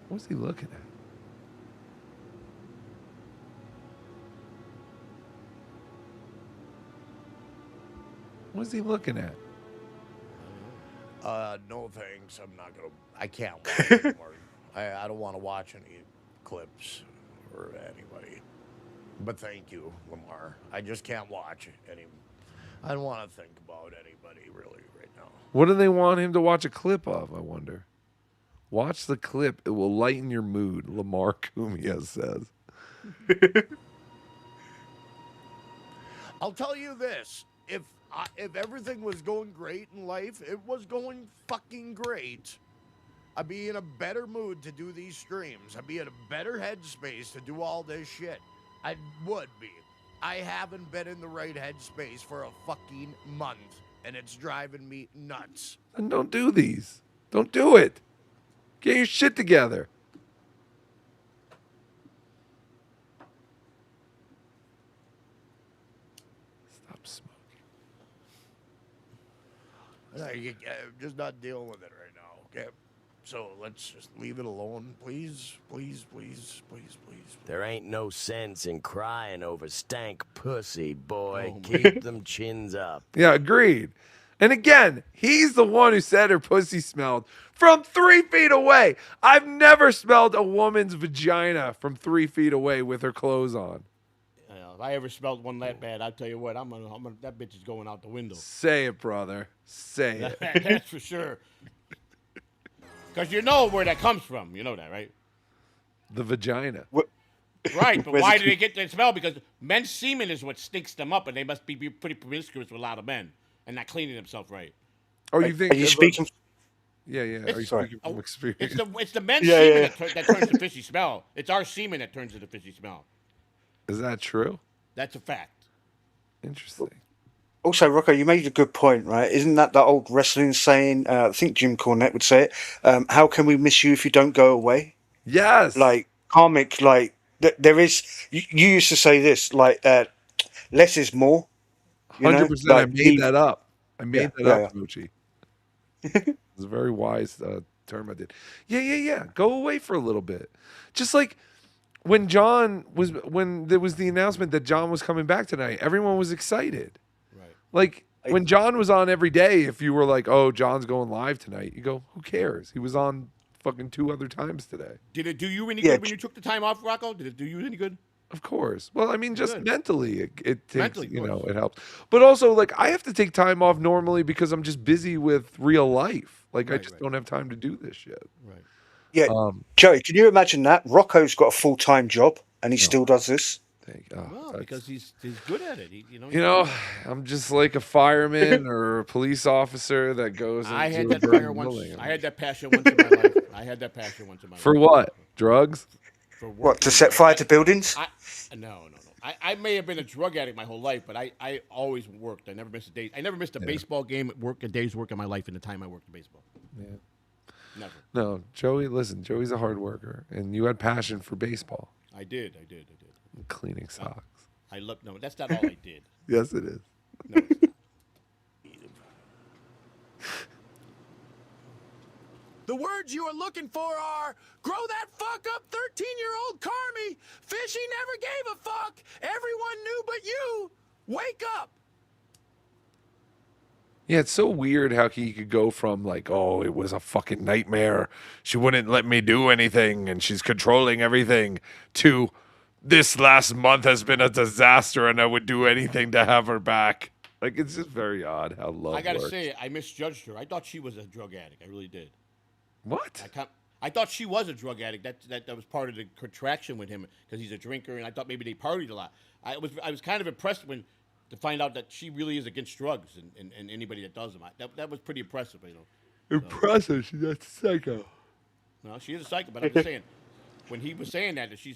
What's he looking at? What's he looking at? No thanks. I'm not gonna. I can't watch anymore. I don't want to watch any clips or anybody. But thank you, Lamar. I just can't watch any I don't want to think about anybody really right now. What do they want him to watch a clip of, I wonder? Watch the clip. It will lighten your mood, Lamar Cumia says. I'll tell you this. If everything was going great in life, it was going fucking great. I'd be in a better mood to do these streams. I'd be in a better headspace to do all this shit. I would be. I haven't been in the right headspace for a fucking month, and it's driving me nuts. And don't do these. Don't do it. Get your shit together. Stop smoking. I'm just not dealing with it right now, okay? So let's just leave it alone, please, please, please, please, please. There ain't no sense in crying over stank pussy, boy. Oh, Keep them chins up. Yeah, agreed. And again, he's the one who said her pussy smelled from 3 feet away. I've never smelled a woman's vagina from 3 feet away with her clothes on. If I ever smelled one that bad, I'll tell you what, that bitch is going out the window. Say it, brother. Say it. That's for sure. Because you know where that comes from. You know that, right? The vagina. Right, but why do they get that smell? Because men's semen is what stinks them up, and they must be pretty promiscuous with a lot of men and not cleaning themselves right. Oh, you think? Are you speaking? Yeah. Are you speaking from experience? It's the men's semen that turns the fishy smell. It's our semen that turns to the fishy smell. Is that true? That's a fact. Interesting. Also, Rocco, you made a good point, right? Isn't that old wrestling saying? I think Jim Cornette would say it. How can we miss you if you don't go away? Yes. Like karmic, like there is. You used to say this, like less is more. 100%. Like, I made that up. I made that up, yeah. Moochie. It's a very wise term I did. Yeah. Go away for a little bit. Just like when there was the announcement that John was coming back tonight, everyone was excited. Right. Like when John was on every day, if you were like, oh, John's going live tonight, you go, who cares? He was on fucking 2 other times today. Did it do you any good when you took the time off, Rocco? Did it do you any good? Of course. Well, I mean, just Good. mentally, it takes, Mentally, it helps. But also, like, I have to take time off normally because I'm just busy with real life. Like, I just don't have time to do this shit. Right. Yeah, Joey, can you imagine that? Rocco's got a full-time job and he still does this. Well, because he's good at it. I'm just like a fireman or a police officer that goes. I had into a that burning fire once. building. I had that passion once in my life. For what? Drugs? What, to set fire to buildings? No. I may have been a drug addict my whole life, but I always worked. I never missed a day. I never missed a baseball game at work, a day's work in my life in the time I worked in baseball. Yeah. Never. No, Joey, listen, Joey's a hard worker, and you had passion for baseball. I did. Cleaning socks. No, that's not all I did. Yes, it is. No, it's not. The words you are looking for are, grow that fuck up 13-year-old Carmi. Fishy never gave a fuck. Everyone knew but you. Wake up. Yeah, it's so weird how he could go from like, oh, it was a fucking nightmare. She wouldn't let me do anything and she's controlling everything to this last month has been a disaster and I would do anything to have her back. Like, it's just very odd how love I gotta works. say, I misjudged her. I thought she was a drug addict. I really did. What? I thought she was a drug addict. That was part of the contraction with him because he's a drinker, and I thought maybe they partied a lot. I was kind of impressed to find out that she really is against drugs and anybody that does them. That was pretty impressive, Impressive. She's a psycho. No, she is a psycho, but I'm just saying, when he was saying that she's,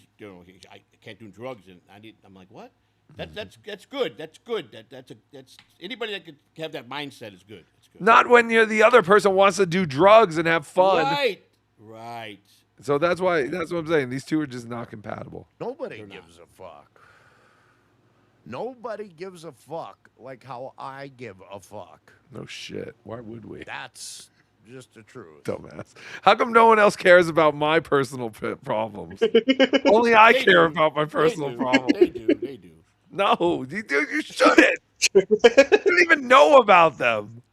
I can't do drugs, and I'm like, what? That's good. That's good. That's anybody that could have that mindset is good. It's good. Not when the other person wants to do drugs and have fun. Right. So that's what I'm saying. These two are just not compatible. Nobody gives a fuck. Nobody gives a fuck like how I give a fuck. No shit. Why would we? That's just the truth. Dumbass. How come no one else cares about my personal problems? Only I care about my personal problems. They do. No, you shouldn't. You don't even know about them.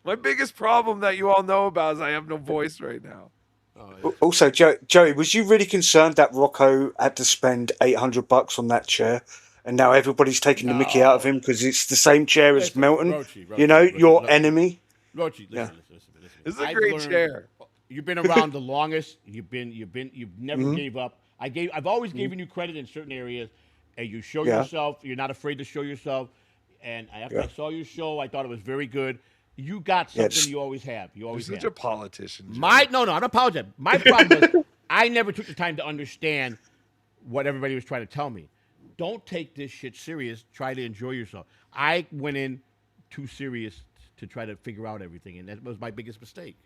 My biggest problem that you all know about is I have no voice right now. Also, Joey, was you really concerned that Rocco had to spend $800 on that chair and now everybody's taking the mickey out of him because it's the same chair as Milton. You know, your enemy. Rochi, Yeah. listen. This is a I've great learned- chair. You've been around the longest. You've never Mhm. gave up. I've always given you credit in certain areas, and you show Yeah. yourself. You're not afraid to show yourself. And after I Yeah. saw your show, I thought it was very good. You got Yeah, something it's- you always have. You You're always such have. a politician. Joe. No, I'm not apologizing. My problem was I never took the time to understand what everybody was trying to tell me. Don't take this shit serious. Try to enjoy yourself. I went in too serious to try to figure out everything, and that was my biggest mistake.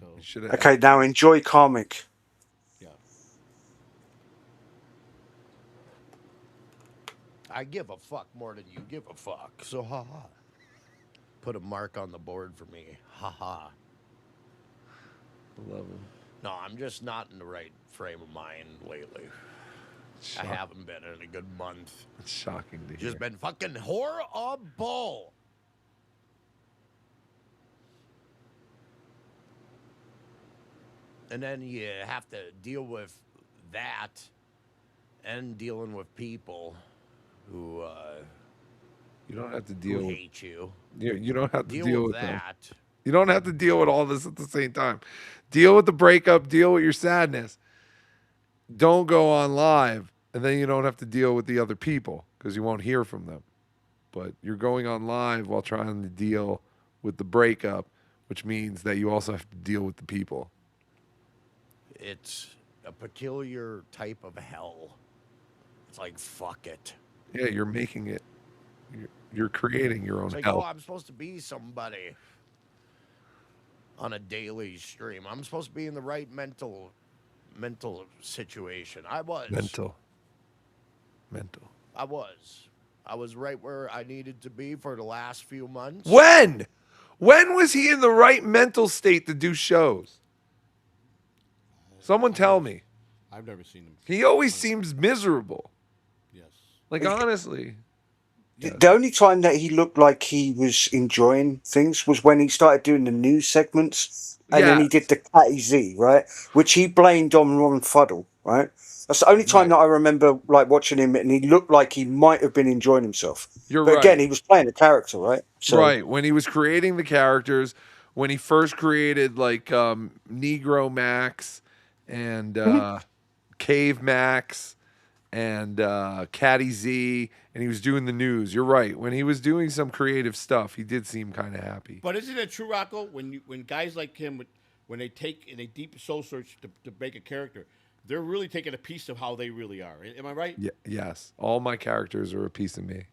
So Okay, now enjoy Karmic. I give a fuck more than you give a fuck. So haha. Put a mark on the board for me. Haha. Love him. No, I'm just not in the right frame of mind lately. I haven't been in a good month. It's shocking to hear. Just been fucking horrible. And then you have to deal with that and dealing with people who You don't have to deal. who hate you. You don't have to Deal deal with with them. that. You don't have to deal with all this at the same time. Deal with the breakup. Deal with your sadness. Don't go on live, and then you don't have to deal with the other people because you won't hear from them. But you're going on live while trying to deal with the breakup, which means that you also have to deal with the people. It's a peculiar type of hell. It's like, fuck it. Yeah, you're making it. You're creating your own It's like, hell. oh, I'm supposed to be somebody on a daily stream. I'm supposed to be in the right mental situation. I was. Mental. I was. I was right where I needed to be for the last few months. When? When was he in the right mental state to do shows? Someone tell me. I've never seen him. He always seems miserable. Yes. Like, honestly. The only time that he looked like he was enjoying things was when he started doing the news segments, and then he did the Catty Z, right? Which he blamed on Ron Fuddle, right? That's the only time that I remember like watching him, and he looked like he might have been enjoying himself. You're but right. again, he was playing a character, right? Right. When he was creating the characters, when he first created like Negro Max and Cave Max and Catty Z, and he was doing the news. You're right. When he was doing some creative stuff, he did seem kind of happy. But isn't it true, Rocco? When guys like him, when they take and they deep soul search to make a character, they're really taking a piece of how they really are. Am I right? Yes. All my characters are a piece of me.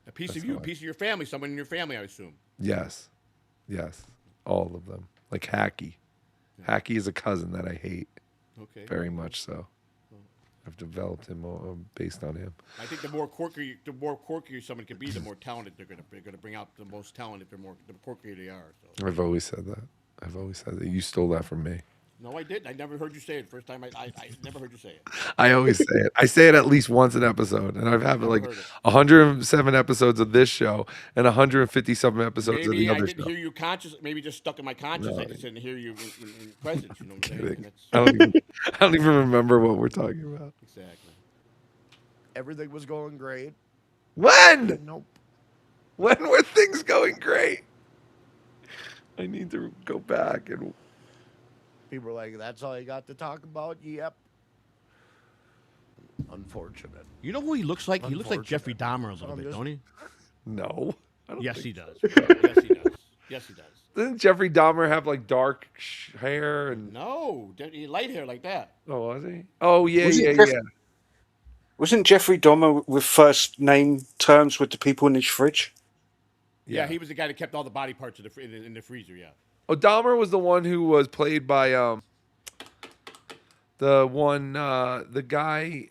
A piece That's of you, a why. piece of your family, someone in your family, I assume. Yes. All of them. Like Hacky. Hacky is a cousin that I hate. Okay. Very much so. I've developed him based on him. I think the more quirkier someone can be, the more talented they're gonna bring out the most talented. The quirkier they are. So. I've always said that. You stole that from me. No, I didn't. I never heard you say it. First time I never heard you say it. I always say it. I say it at least once an episode, and I've had like heard it. 107 episodes of this show and 157 episodes of Maybe the I other didn't show. hear you conscious. Maybe just stuck in my conscious. No. I just didn't hear you in presence. You know what I'm saying? Kidding. I don't even remember what we're talking about. Exactly. Everything was going great. When? Nope. When were things going great? I need to go back and. People were like, that's all you got to talk about? Yep. Unfortunate. You know who he looks like? He looks like Jeffrey Dahmer a little bit, don't he? No. I don't Yes, think he does. so. Yes, he does. Yes, he does. Doesn't Jeffrey Dahmer have like dark hair and? No, light hair like that. Oh, was he? Oh yeah, Wasn't yeah. Wasn't Jeffrey Dahmer with first name terms with the people in his fridge? Yeah, he was the guy that kept all the body parts in the freezer. Yeah. Oh, Dahmer was the one who was played by the guy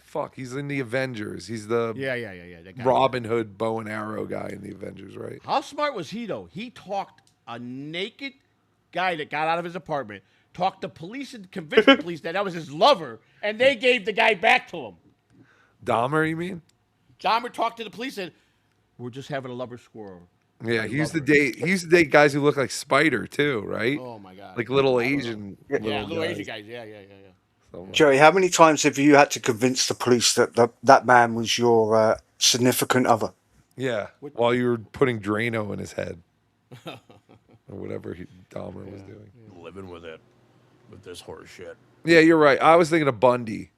fuck, he's in the Avengers. He's the Yeah. That guy. Robin Hood bow and arrow guy in the Avengers, right? How smart was he though? He talked a naked guy that got out of his apartment, talked to police and convinced the police that was his lover, and they gave the guy back to him. Dahmer, you mean? Dahmer talked to the police and we're just having a lover squirrel. Yeah, My he used to lover. date. He used to date guys who look like Spider too, right? Oh my god. Like little Asian. Yeah, little guys. Asian guys. Yeah. Joey, how many times have you had to convince the police that that man was your significant other? Yeah, while you were putting Drano in his head. Or whatever Dahmer was doing. Living with it. With this horse shit. Yeah, you're right. I was thinking of Bundy.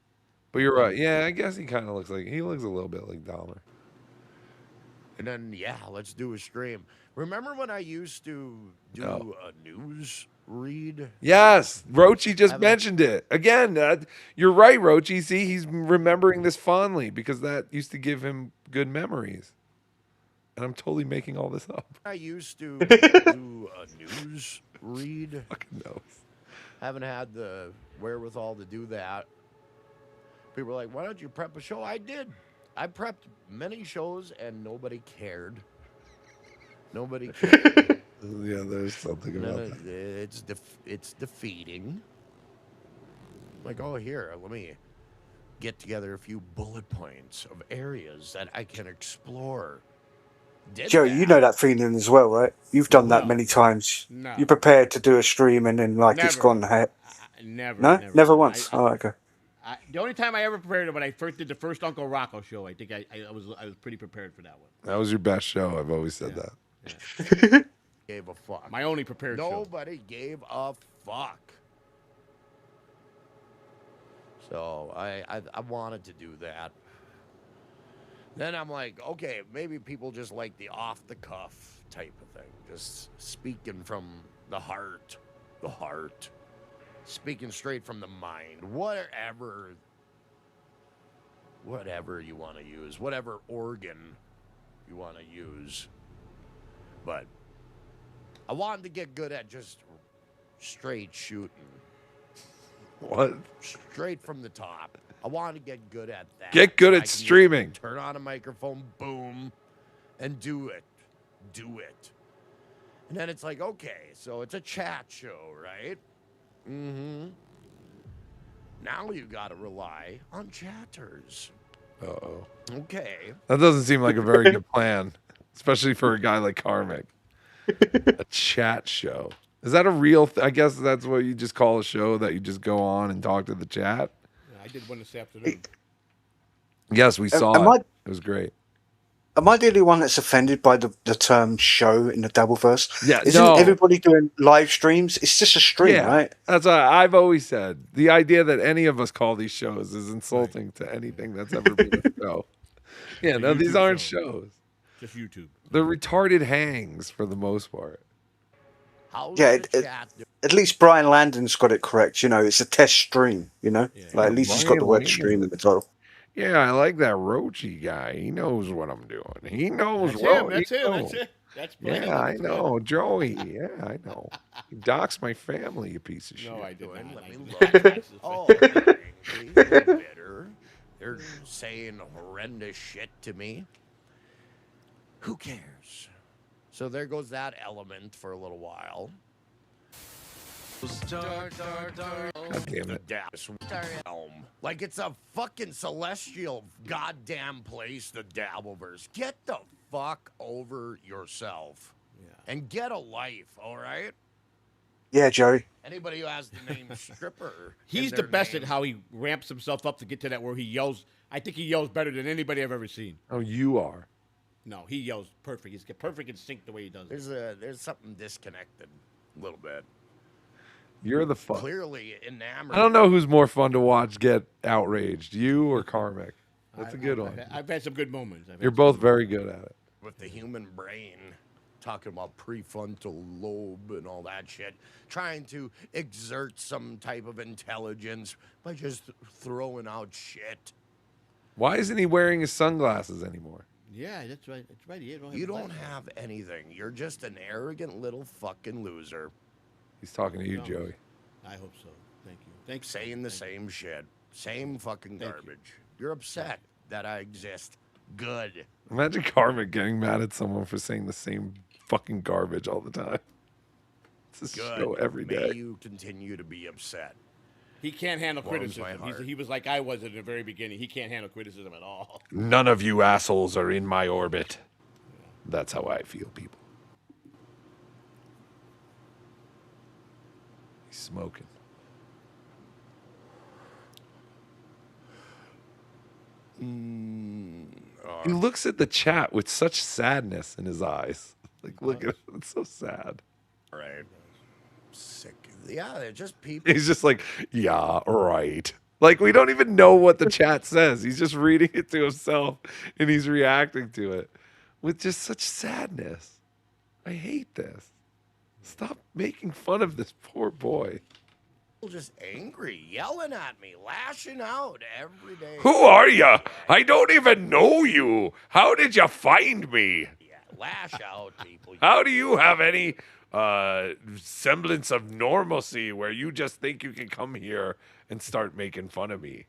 But you're right. Yeah, I guess he kind of looks a little bit like Dahmer. And then, yeah, let's do a stream. Remember when I used to do a news read? Yes, Rochi just mentioned it. Again, you're right, Rochi. See, he's remembering this fondly because that used to give him good memories. And I'm totally making all this up. I used to do a news read. Fucking knows. Haven't had the wherewithal to do that. People were like, why don't you prep a show? I did. I prepped many shows and nobody cared. Nobody cared. Yeah, there's something about that. It's defeating. Like, oh, here, let me get together a few bullet points of areas that I can explore. Joey, you know that feeling as well, right? You've done that many times. No. You're prepared to do a stream and then it's Never. gone ahead. Never. Never once. Okay. The only time I ever prepared when I first did the first Uncle Rocco show, I think I was pretty prepared for that one. That was your best show. I've always said that. Gave a fuck. My only prepared show. Nobody gave a fuck. So I wanted to do that. Then I'm like, okay, maybe people just like the off the cuff type of thing. Just speaking from the heart. The heart. Speaking straight from the mind. Whatever you want to use. Whatever organ you want to use. But I wanted to get good at just straight shooting. What? Straight from the top. I wanted to get good at that. Get good I at can just streaming. Turn on a microphone, boom, and do it. Do it. And then it's like, okay, so it's a chat show, right? Mm-hmm. Now you got to rely on chatters. Uh-oh. Okay. That doesn't seem like a very good plan, especially for a guy like Karmic. A chat show. Is that a real I guess that's what you just call a show, that you just go on and talk to the chat? Yeah, I did one this afternoon. Yes, we saw am it. It was great. Am I the only one that's offended by the term show in the Dabbleverse? Yeah, Isn't no. everybody doing live streams? It's just a stream, Yeah, right? that's what I've always said. The idea that any of us call these shows is insulting to anything that's ever been a show. Yeah, no, these YouTube aren't show. shows. Just YouTube. They're retarded hangs for the most part. Yeah, at least Brian Landon's got it correct. You know, it's a test stream. You know, like at least he's got the word stream in the title. Yeah, I like that Rochi guy. He knows what I'm doing. He knows That's what him. That's he him. knows. That's it. That's Brian. Yeah, I know. Joey. Yeah, I know. You doxed my family, you piece of shit. No, I did not. Let me look. Oh, they're angry. They're bitter. They're saying horrendous shit to me. Who cares? So there goes that element for a little while. God damn it. Like it's a fucking celestial goddamn place, the Dabbleverse. Get the fuck over yourself. And get a life, all right? Yeah, Joey. Anybody who has the name stripper. He's the best at how he ramps himself up to get to that where he yells. I think he yells better than anybody I've ever seen. Oh, you are. No, he yells perfect. He's perfect in sync the way he does it. There's something disconnected a little bit. You're the fun. Clearly enamored. I don't know who's more fun to watch get outraged, you or Karmic. That's a good one. I've had some good moments. You're both very good at it. With the human brain, talking about prefrontal lobe and all that shit, trying to exert some type of intelligence by just throwing out shit. Why isn't he wearing his sunglasses anymore? Yeah, that's right. That's right. You don't have anything. You're just an arrogant little fucking loser. He's talking to you, Joey. I hope so. Thank you. Thanks. Saying the same shit. Same fucking garbage. You're upset that I exist. Good. Imagine Karmic getting mad at someone for saying the same fucking garbage all the time. It's a show every day. May you continue to be upset. He can't handle Warms my criticism. heart. He was like I was at the very beginning. He can't handle criticism at all. None of you assholes are in my orbit. That's how I feel, people. He's smoking. He looks at the chat with such sadness in his eyes. Like, look at it. It's so sad. Right. Sick. Yeah, they're just people. He's just like, yeah, right. Like, we don't even know what the chat says. He's just reading it to himself and he's reacting to it with just such sadness. I hate this. Stop making fun of this poor boy. Just angry, yelling at me, lashing out every day. Who are you? I don't even know you. How did you find me? Lash out, people. How do you have any semblance of normalcy where you just think you can come here and start making fun of me?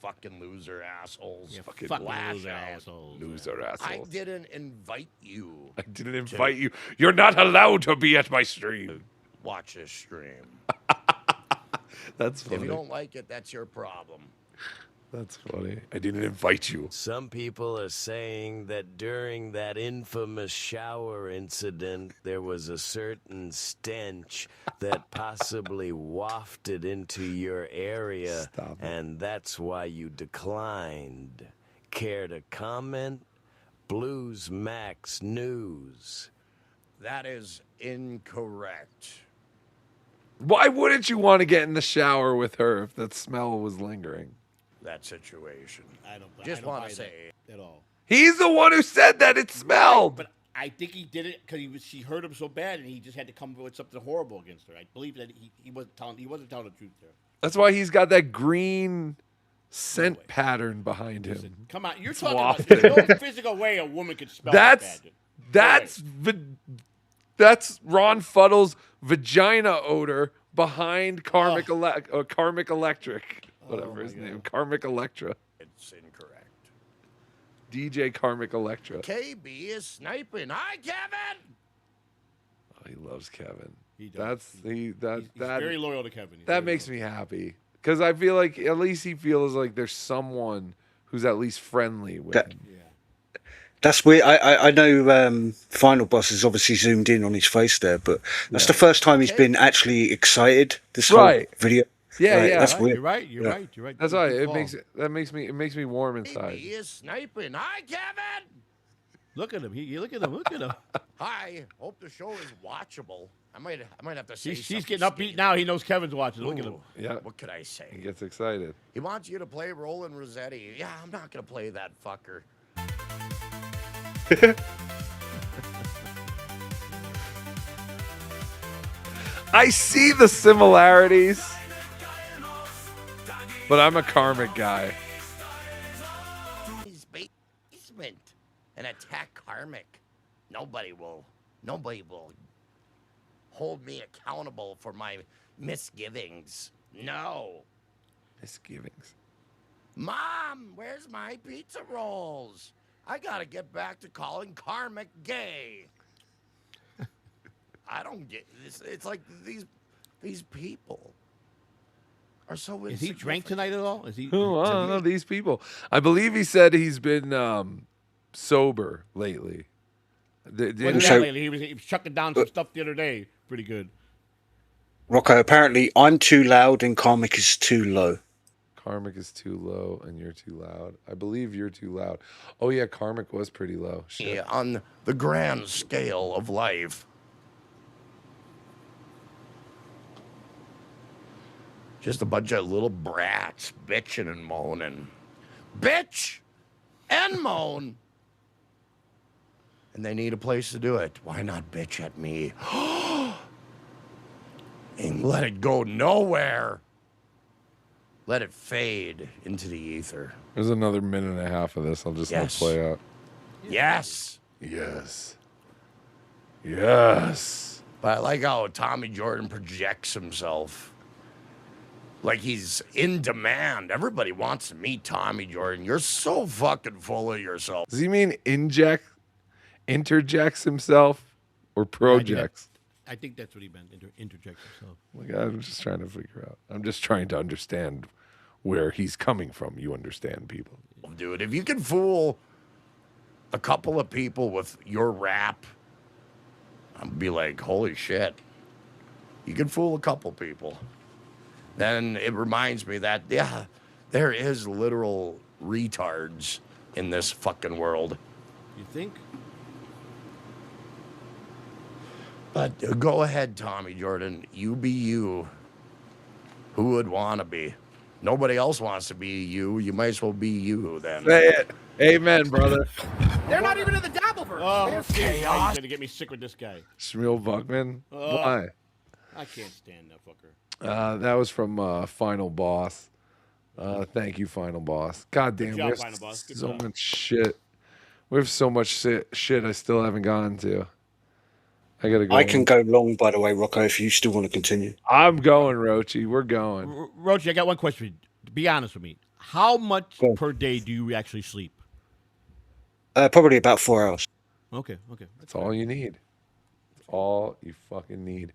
Fucking loser assholes. Fucking lash loser out. assholes. Loser assholes. I didn't invite you. I didn't invite you. You're not allowed to be at my stream. Watch this stream. That's funny. If you don't like it, that's your problem. That's funny. I didn't invite you. Some people are saying that during that infamous shower incident, there was a certain stench that possibly wafted into your area, and that's why you declined. Care to comment? Blues Max News. That is incorrect. Why wouldn't you want to get in the shower with her if that smell was lingering? That situation. I don't want buy to that say at all. He's the one who said that it smelled. But I think he did it because she hurt him so bad, and he just had to come up with something horrible against her. I believe that he wasn't telling the truth there. That's why he's got that green scent pattern behind him. Come on, you're It's talking wafted. about there's no physical way a woman could smell that bad. That's Ron Fuddle's vagina odor behind Karmic Electric, whatever his name, Karmic Electra. It's incorrect. DJ Karmic Electra. KB is sniping. Hi, Kevin. Oh, he loves Kevin. He does. He's very loyal to Kevin. That makes me happy because I feel like at least he feels like there's someone who's at least friendly with him. That's weird. I know Final Boss has obviously zoomed in on his face there, but that's the first time he's been actually excited this whole video. Yeah, yeah. That's weird. You're right. You're right. That's why it makes me warm inside. He is sniping. Hi, Kevin. Look at him. Look at him. Hi. Hope the show is watchable. I might have to say He's getting upbeat now. He knows Kevin's watching. Look at him. Yeah. What could I say? He gets excited. He wants you to play Roland Rossetti. Yeah, I'm not gonna play that fucker. I see the similarities, but I'm a Karmic guy. His basement and attack Karmic. Nobody will hold me accountable for my misgivings. No. Misgivings. Mom, where's my pizza rolls? I gotta get back to calling Karmic gay. I don't get this. It's like these people are so. Is he drank tonight at all? Is he? Oh, I don't know these people. I believe he said he's been sober lately. He was chucking down some stuff the other day. Pretty good. Rocco, apparently I'm too loud and Karmic is too low. Karmic is too low and you're too loud. I believe you're too loud. Oh yeah, Karmic was pretty low. Shit. Yeah, on the grand scale of life. Just a bunch of little brats bitching and moaning. Bitch and moan. And they need a place to do it. Why not bitch at me? And let it go nowhere. Let it fade into the ether. There's another minute and a half of this. I'll just let it play out. Yes. Yes. Yes. But I like how Tommy Jordan projects himself. Like he's in demand. Everybody wants to meet Tommy Jordan. You're so fucking full of yourself. Does he mean interjects himself or projects? I think that's what he meant. Interject himself. Like, I'm just trying to figure out. I'm just trying to understand where he's coming from. You understand, people. Dude, if you can fool a couple of people with your rap, I'll be like, holy shit. You can fool a couple people. Then it reminds me that, yeah, there is literal retards in this fucking world. You think? But go ahead, Tommy Jordan. You be you. Who would want to be? Nobody else wants to be you. You might as well be you then. Say it. Amen, brother. They're not even in the Dabbleverse. Oh, chaos! You're gonna get me sick with this guy. Shmuel Buckman. Why? I can't stand that fucker. That was from Final Boss. Thank you, Final Boss. God damn, Good we job, have Final Boss. Good so job. much shit. We have so much shit I still haven't gotten to. I gotta go. I can go long, by the way, Rocco, if you still want to continue. I'm going, Rochi. We're going. Rochi, I got one question. Be honest with me. How much per day do you actually sleep? Probably about 4 hours. Okay. That's all you need. That's all you fucking need.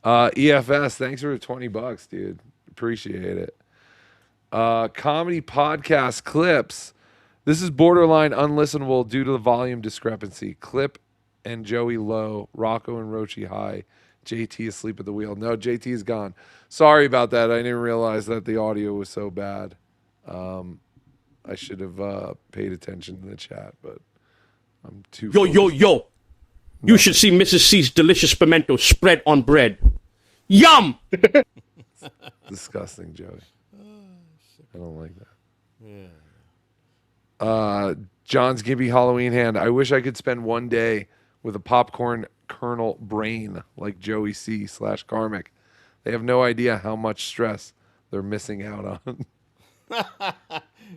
EFS, thanks for the $20, dude. Appreciate it. Comedy podcast clips. This is borderline unlistenable due to the volume discrepancy. Clip and Joey low, Rocco and Rochi high, JT asleep at the wheel. No, JT is gone. Sorry about that. I didn't realize that the audio was so bad. I should have paid attention to the chat, but I'm too. Yo. You should see Mrs. C's delicious pimento spread on bread. Yum! Disgusting, Joey. I don't like that. Yeah. John's Gibby Halloween hand. I wish I could spend one day with a popcorn kernel brain like Joey C / Karmic. They have no idea how much stress they're missing out on.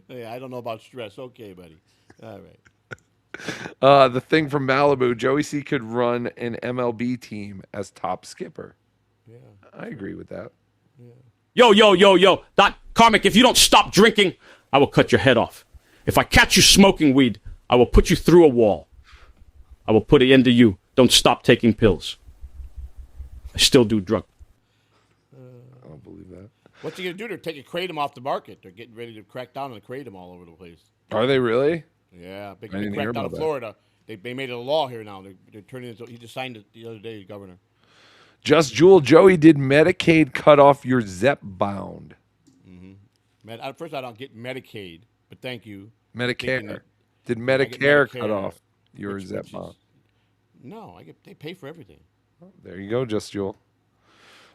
Yeah, I don't know about stress. Okay, buddy. All right. The thing from Malibu, Joey C could run an MLB team as top skipper. Yeah. I agree with that. Yo. That Karmic, if you don't stop drinking, I will cut your head off. If I catch you smoking weed, I will put you through a wall. I will put it into you. Don't stop taking pills. I still do drug. I don't believe that. What's he going to do? They're taking kratom off the market. They're getting ready to crack down on kratom all over the place. Are they really? Yeah, big I didn't hear crackdown in about that. Florida. They made it a law here now. They're turning it. He just signed it the other day, the governor. Just Jewel, Joey, did Medicaid cut off your Zep bound? First, I don't get Medicaid, but thank you. Medicare. Did I get Medicare cut off your Zep which bound? is- No, they pay for everything. There you go, Just Jewel.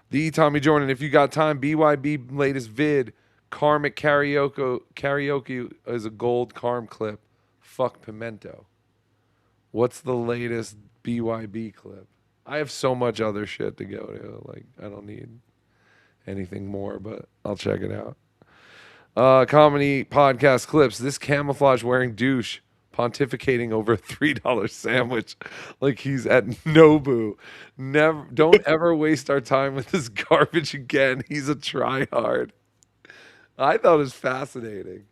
The Tommy Jordan, if you got time, BYB latest vid, Karmic karaoke is a gold Karm clip. Fuck Pimento. What's the latest BYB clip? I have so much other shit to go to. Like, I don't need anything more, but I'll check it out. Comedy podcast clips. This camouflage wearing douche pontificating over a $3 sandwich like he's at Nobu. Don't ever waste our time with this garbage again. He's a tryhard. I thought it was fascinating.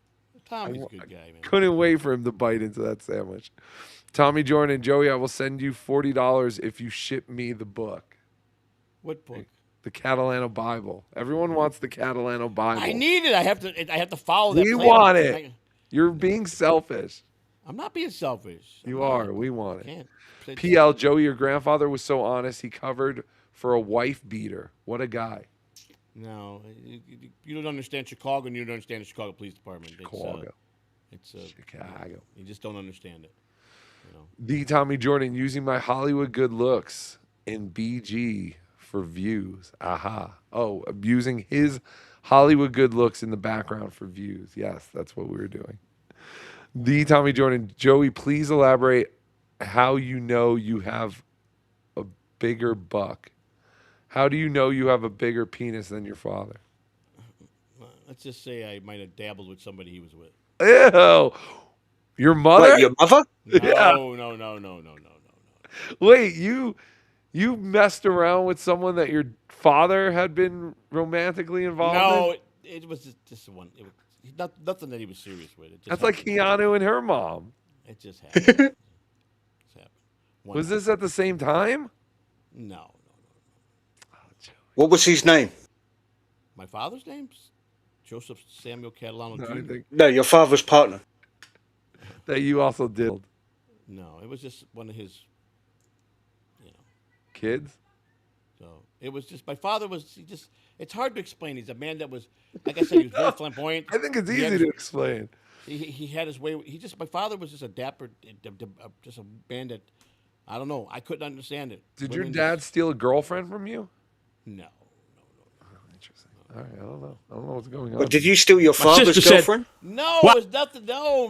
Tommy's a good guy, man. Couldn't wait for him to bite into that sandwich. Tommy Jordan and Joey, I will send you $40 if you ship me the book. What book? The Catalano Bible. Everyone wants the Catalano Bible. I need it. I have to follow that. We plan. want it. You're being selfish. I'm not being selfish. You are. We want it. Can't. PL, Joey, your grandfather was so honest. He covered for a wife beater. What a guy. No, you don't understand Chicago, and you don't understand the Chicago Police Department. Chicago. It's Chicago. You just don't understand it. You know. The Tommy Jordan, using my Hollywood good looks in BG for views. Aha. Oh, using his Hollywood good looks in the background for views. Yes, that's what we were doing. The Tommy Jordan, Joey, please elaborate how you know you have a bigger buck. How do you know you have a bigger penis than your father? Let's just say I might have dabbled with somebody he was with. Ew. Your mother? Wait, your mother? No. Wait, you messed around with someone that your father had been romantically involved in? No, it was just one. It was nothing that he was serious with. It just That's like Keanu and her mom. It just happened. It just happened. Was this at the same time? No. What was his name? My father's name's Joseph Samuel Catalano No, Jr. I think No, your father's partner. that you also did. No, it was just one of his, Kids? So it was just my father was. It's hard to explain. He's a man that was, like I said, he was very flamboyant. I think it's He easy had- to explain. He had his way. My father was just a dapper, just a man that, I don't know. I couldn't understand it. Did Women your dad steal a girlfriend from you? No. Interesting. All right, I don't know. I don't know what's going on. But did you steal your My father's sister said- girlfriend? No, it was nothing. No.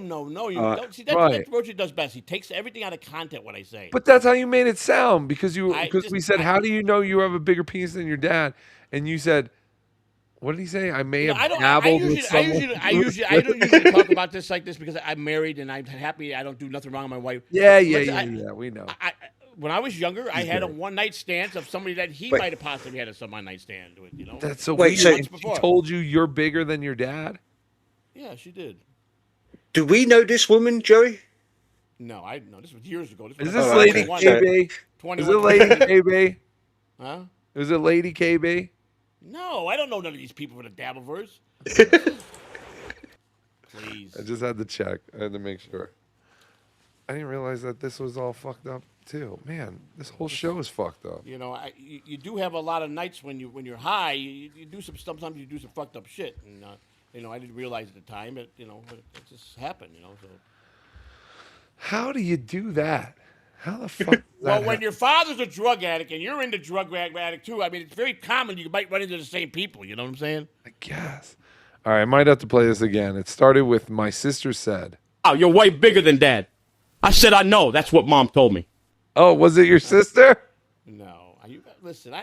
You don't see. That's Right. what Roger does best. He takes everything out of content. What I say. But that's how you made it sound because just- we said, how do you know you have a bigger penis than your dad? And you said, what did he say? I may have dabbled with someone. I don't usually talk about this like this because I'm married and I'm happy. I don't do nothing wrong with my wife. Yeah, we know. When I was younger, I had a one-night stand of somebody that he might have possibly had a one-night stand with. That's so Wait, weird. so- She told you you're bigger than your dad? Yeah, she did. Do we know this woman, Joey? No, this was years ago. Is this Lady KB? Is it Lady KB? Huh? Is it Lady KB? No, I don't know none of these people from the Dabbleverse. Please. I just had to check. I had to make sure. I didn't realize that this was all fucked up too. Man, this whole show is fucked up. You do have a lot of nights when you're high. You do sometimes you do some fucked up shit, and I didn't realize at the time, but it just happened. So. How do you do that? How the fuck? Does Well, that when your father's a drug addict and you're into drug addict too, I mean, it's very common you might run into the same people. You know what I'm saying? I guess. All right, I might have to play this again. It started with my sister said. Oh, you're way bigger than dad. I said I know. That's what mom told me. Oh, was it your sister? No. Listen.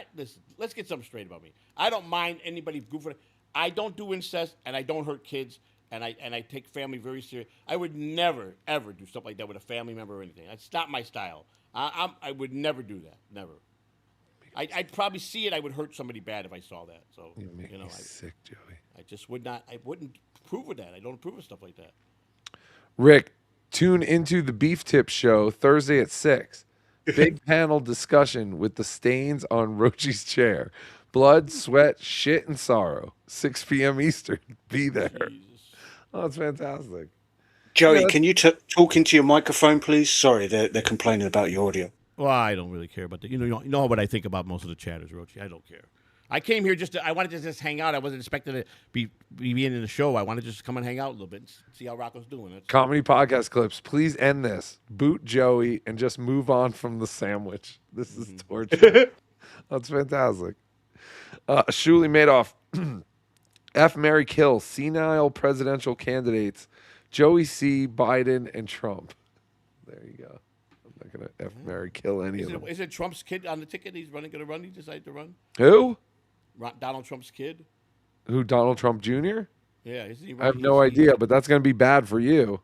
Let's get something straight about me. I don't mind anybody goofing. I don't do incest and I don't hurt kids. And I take family very serious. I would never, ever do stuff like that with a family member or anything. That's not my style. I would never do that. Never. I'd probably see it. I would hurt somebody bad if I saw that. So You make me sick, Joey. I just would not. I wouldn't approve of that. I don't approve of stuff like that. Rick, tune into the Beef Tip Show Thursday at 6. Big panel discussion with the stains on Rochi's chair. Blood, sweat, shit, and sorrow. 6 p.m. Eastern. Be there. Oh, it's fantastic. Joey, can you talk into your microphone, please? Sorry, they're complaining about your audio. Well, I don't really care about that. You know what I think about most of the chatters, Rochi. I don't care. I came here I wanted to just hang out. I wasn't expecting to be in the show. I wanted to just come and hang out a little bit and see how Rocco's doing. Comedy podcast clips. Please end this. Boot Joey and just move on from the sandwich. This is torture. That's fantastic. Shuli Madoff. F. Mary Kill. Senile presidential candidates. Joey C. Biden and Trump. There you go. I'm not going to F. Mary Kill any of them. Is it Trump's kid on the ticket? He's going to run? He decided to run? Who? Donald Trump's kid? Who, Donald Trump Jr.? Yeah. Isn't he I have no idea, but that's going to be bad for you.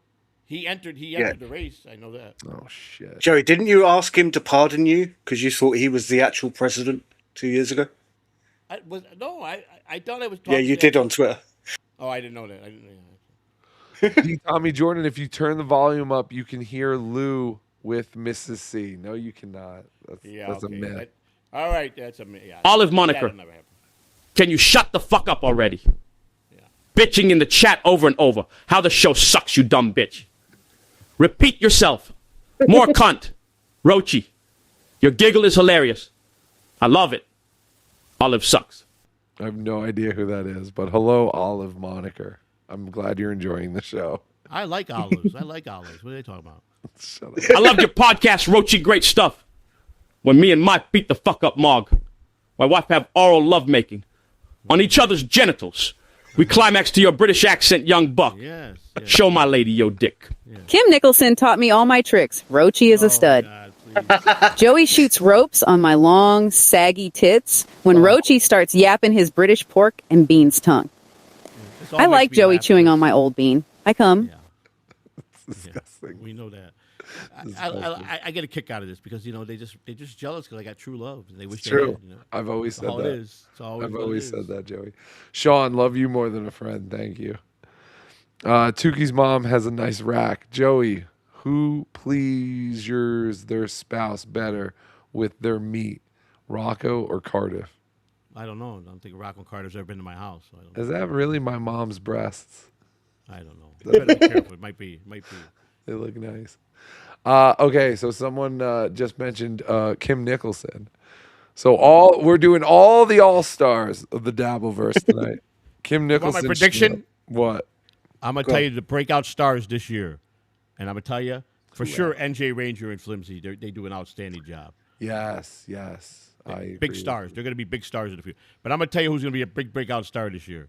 He entered the race. I know that. Oh, shit. Joey, didn't you ask him to pardon you because you thought he was the actual president 2 years ago? I thought I was talking. Yeah, you did on Twitter. Oh, I didn't know that. I didn't know D. Tommy Jordan, if you turn the volume up, you can hear Lou with Mrs. C. No, you cannot. That's a myth. All right, that's a myth. Yeah, Olive moniker. that'll never happen. Can you shut the fuck up already? Bitching in the chat over and over. How the show sucks, you dumb bitch. Repeat yourself. More cunt. Rochi. Your giggle is hilarious. I love it. Olive sucks. I have no idea who that is, but hello, Olive moniker. I'm glad you're enjoying the show. I like olives. I like olives. What are they talking about? Shut up. I love your podcast, Rochi. Great stuff. When me and Mike beat the fuck up Mog. My wife have oral lovemaking on each other's genitals. We climax to your British accent, young buck. Yes. Show my lady your dick. Kim Nicholson taught me all my tricks. Rochi is a stud. Joey shoots ropes on my long, saggy tits when Rochi starts yapping his British pork and beans tongue. I like Joey chewing on my old bean. I come. It's disgusting. We know that. I get a kick out of this because they just jealous because I got true love and they wish It's they true. had. I've always said all that. It is. It's always I've what it always is. said that, Joey. Sean, love you more than a friend. Thank you. Tuki's mom has a nice rack. Joey, who pleases their spouse better with their meat, Rocco or Cardiff? I don't know. I don't think Rocco Carter's ever been to my house. So I don't Is that really my mom's breasts? I don't know. You better be careful. It might be. They look nice. Okay, so someone just mentioned Kim Nicholson. So we're doing all the all-stars of the Dabbleverse tonight. Kim want my Nicholson. prediction? What? I'm gonna tell you the breakout stars this year, and I'm gonna tell you for sure. NJ Ranger and Flimsy, they do an outstanding job. Yes. I Big agree stars. They're gonna be big stars in the future. But I'm gonna tell you who's gonna be a big breakout star this year.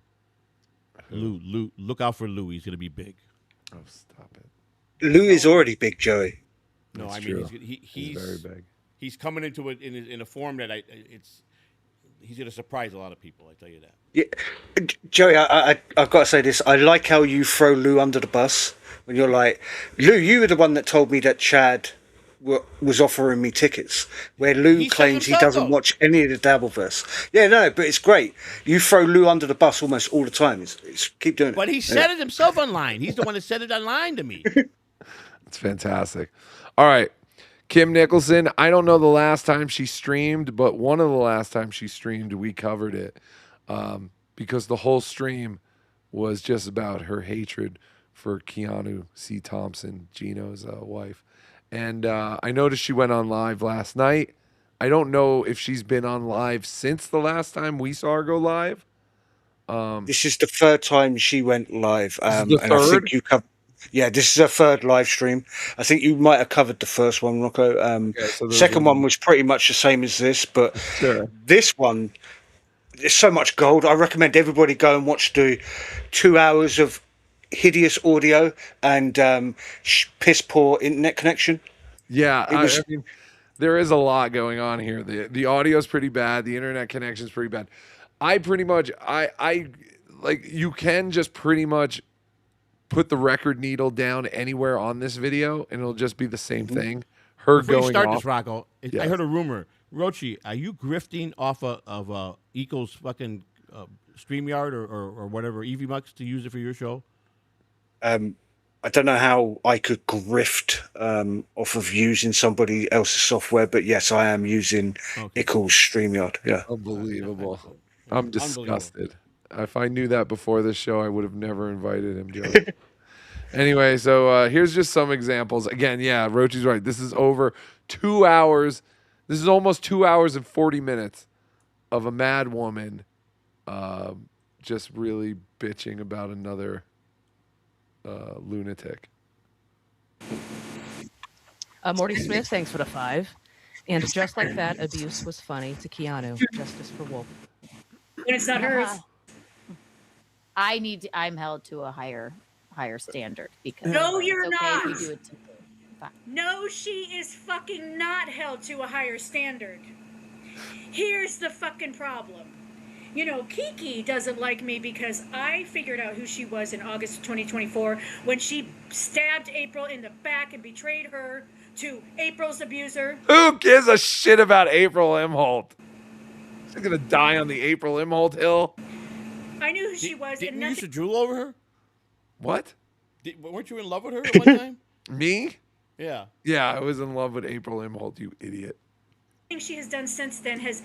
Lou. Look out for Lou. He's gonna be big. Oh, stop it. Lou is already big, Joey. No, That's I mean true. he's very big. He's coming into it in a form that he's gonna surprise a lot of people. I tell you that. Yeah, Joey, I've got to say this. I like how you throw Lou under the bus when you're like, Lou, you were the one that told me that Chad was offering me tickets, where Lou claims he doesn't watch any of the Dabbleverse. Yeah, no, but it's great. You throw Lou under the bus almost all the time. It's keep doing it. But he said it himself online. He's the one that said it online to me. It's fantastic. All right. Kim Nicholson, I don't know the last time she streamed, but one of the last times she streamed, we covered it because the whole stream was just about her hatred for Keanu C. Thompson, Gino's wife. And I noticed she went on live last night. I don't know if she's been on live since the last time we saw her go live. This is the third time she went live. This is the and third? I think you covered. Yeah, this is her third live stream. I think you might have covered the first one, Rocco. So second one was pretty much the same as this, but this one, there's so much gold. I recommend everybody go and watch the 2 hours of hideous audio and piss poor internet connection. Yeah, I mean, there is a lot going on here. The audio is pretty bad. The internet connection is pretty bad. I pretty much, I like, you can just pretty much put the record needle down anywhere on this video, and it'll just be the same thing. Her Before going you start off. this, Rocco, Yes. I heard a rumor. Rochi, are you grifting off of Eco's fucking StreamYard or whatever, EVMux to use it for your show? I don't know how I could grift off of using somebody else's software, but yes, I am using Ickle's StreamYard. Yeah. Unbelievable. I'm disgusted. If I knew that before this show, I would have never invited him, Joe. Anyway, so here's just some examples. Again, yeah, Rochi's right. This is over 2 hours. This is almost 2 hours and 40 minutes of a mad woman just really bitching about another lunatic. Morty Smith, thanks for the 5. And just like that, abuse was funny to Keanu. Justice for Wolf. And it's not hers. I'm held to a higher standard because No, it's you're okay not. if you do it to me. Fine. No, she is fucking not held to a higher standard. Here's the fucking problem. You know, Kiki doesn't like me because I figured out who she was in August of 2024 when she stabbed April in the back and betrayed her to April's abuser. Who gives a shit about April Imholt? She's gonna die on the April Imholt hill. I knew who she was, Didn't and you used to nothing. drool over her? What? Weren't you in love with her at one time? Me? Yeah. Yeah, I was in love with April Imholt, you idiot. She has done since then has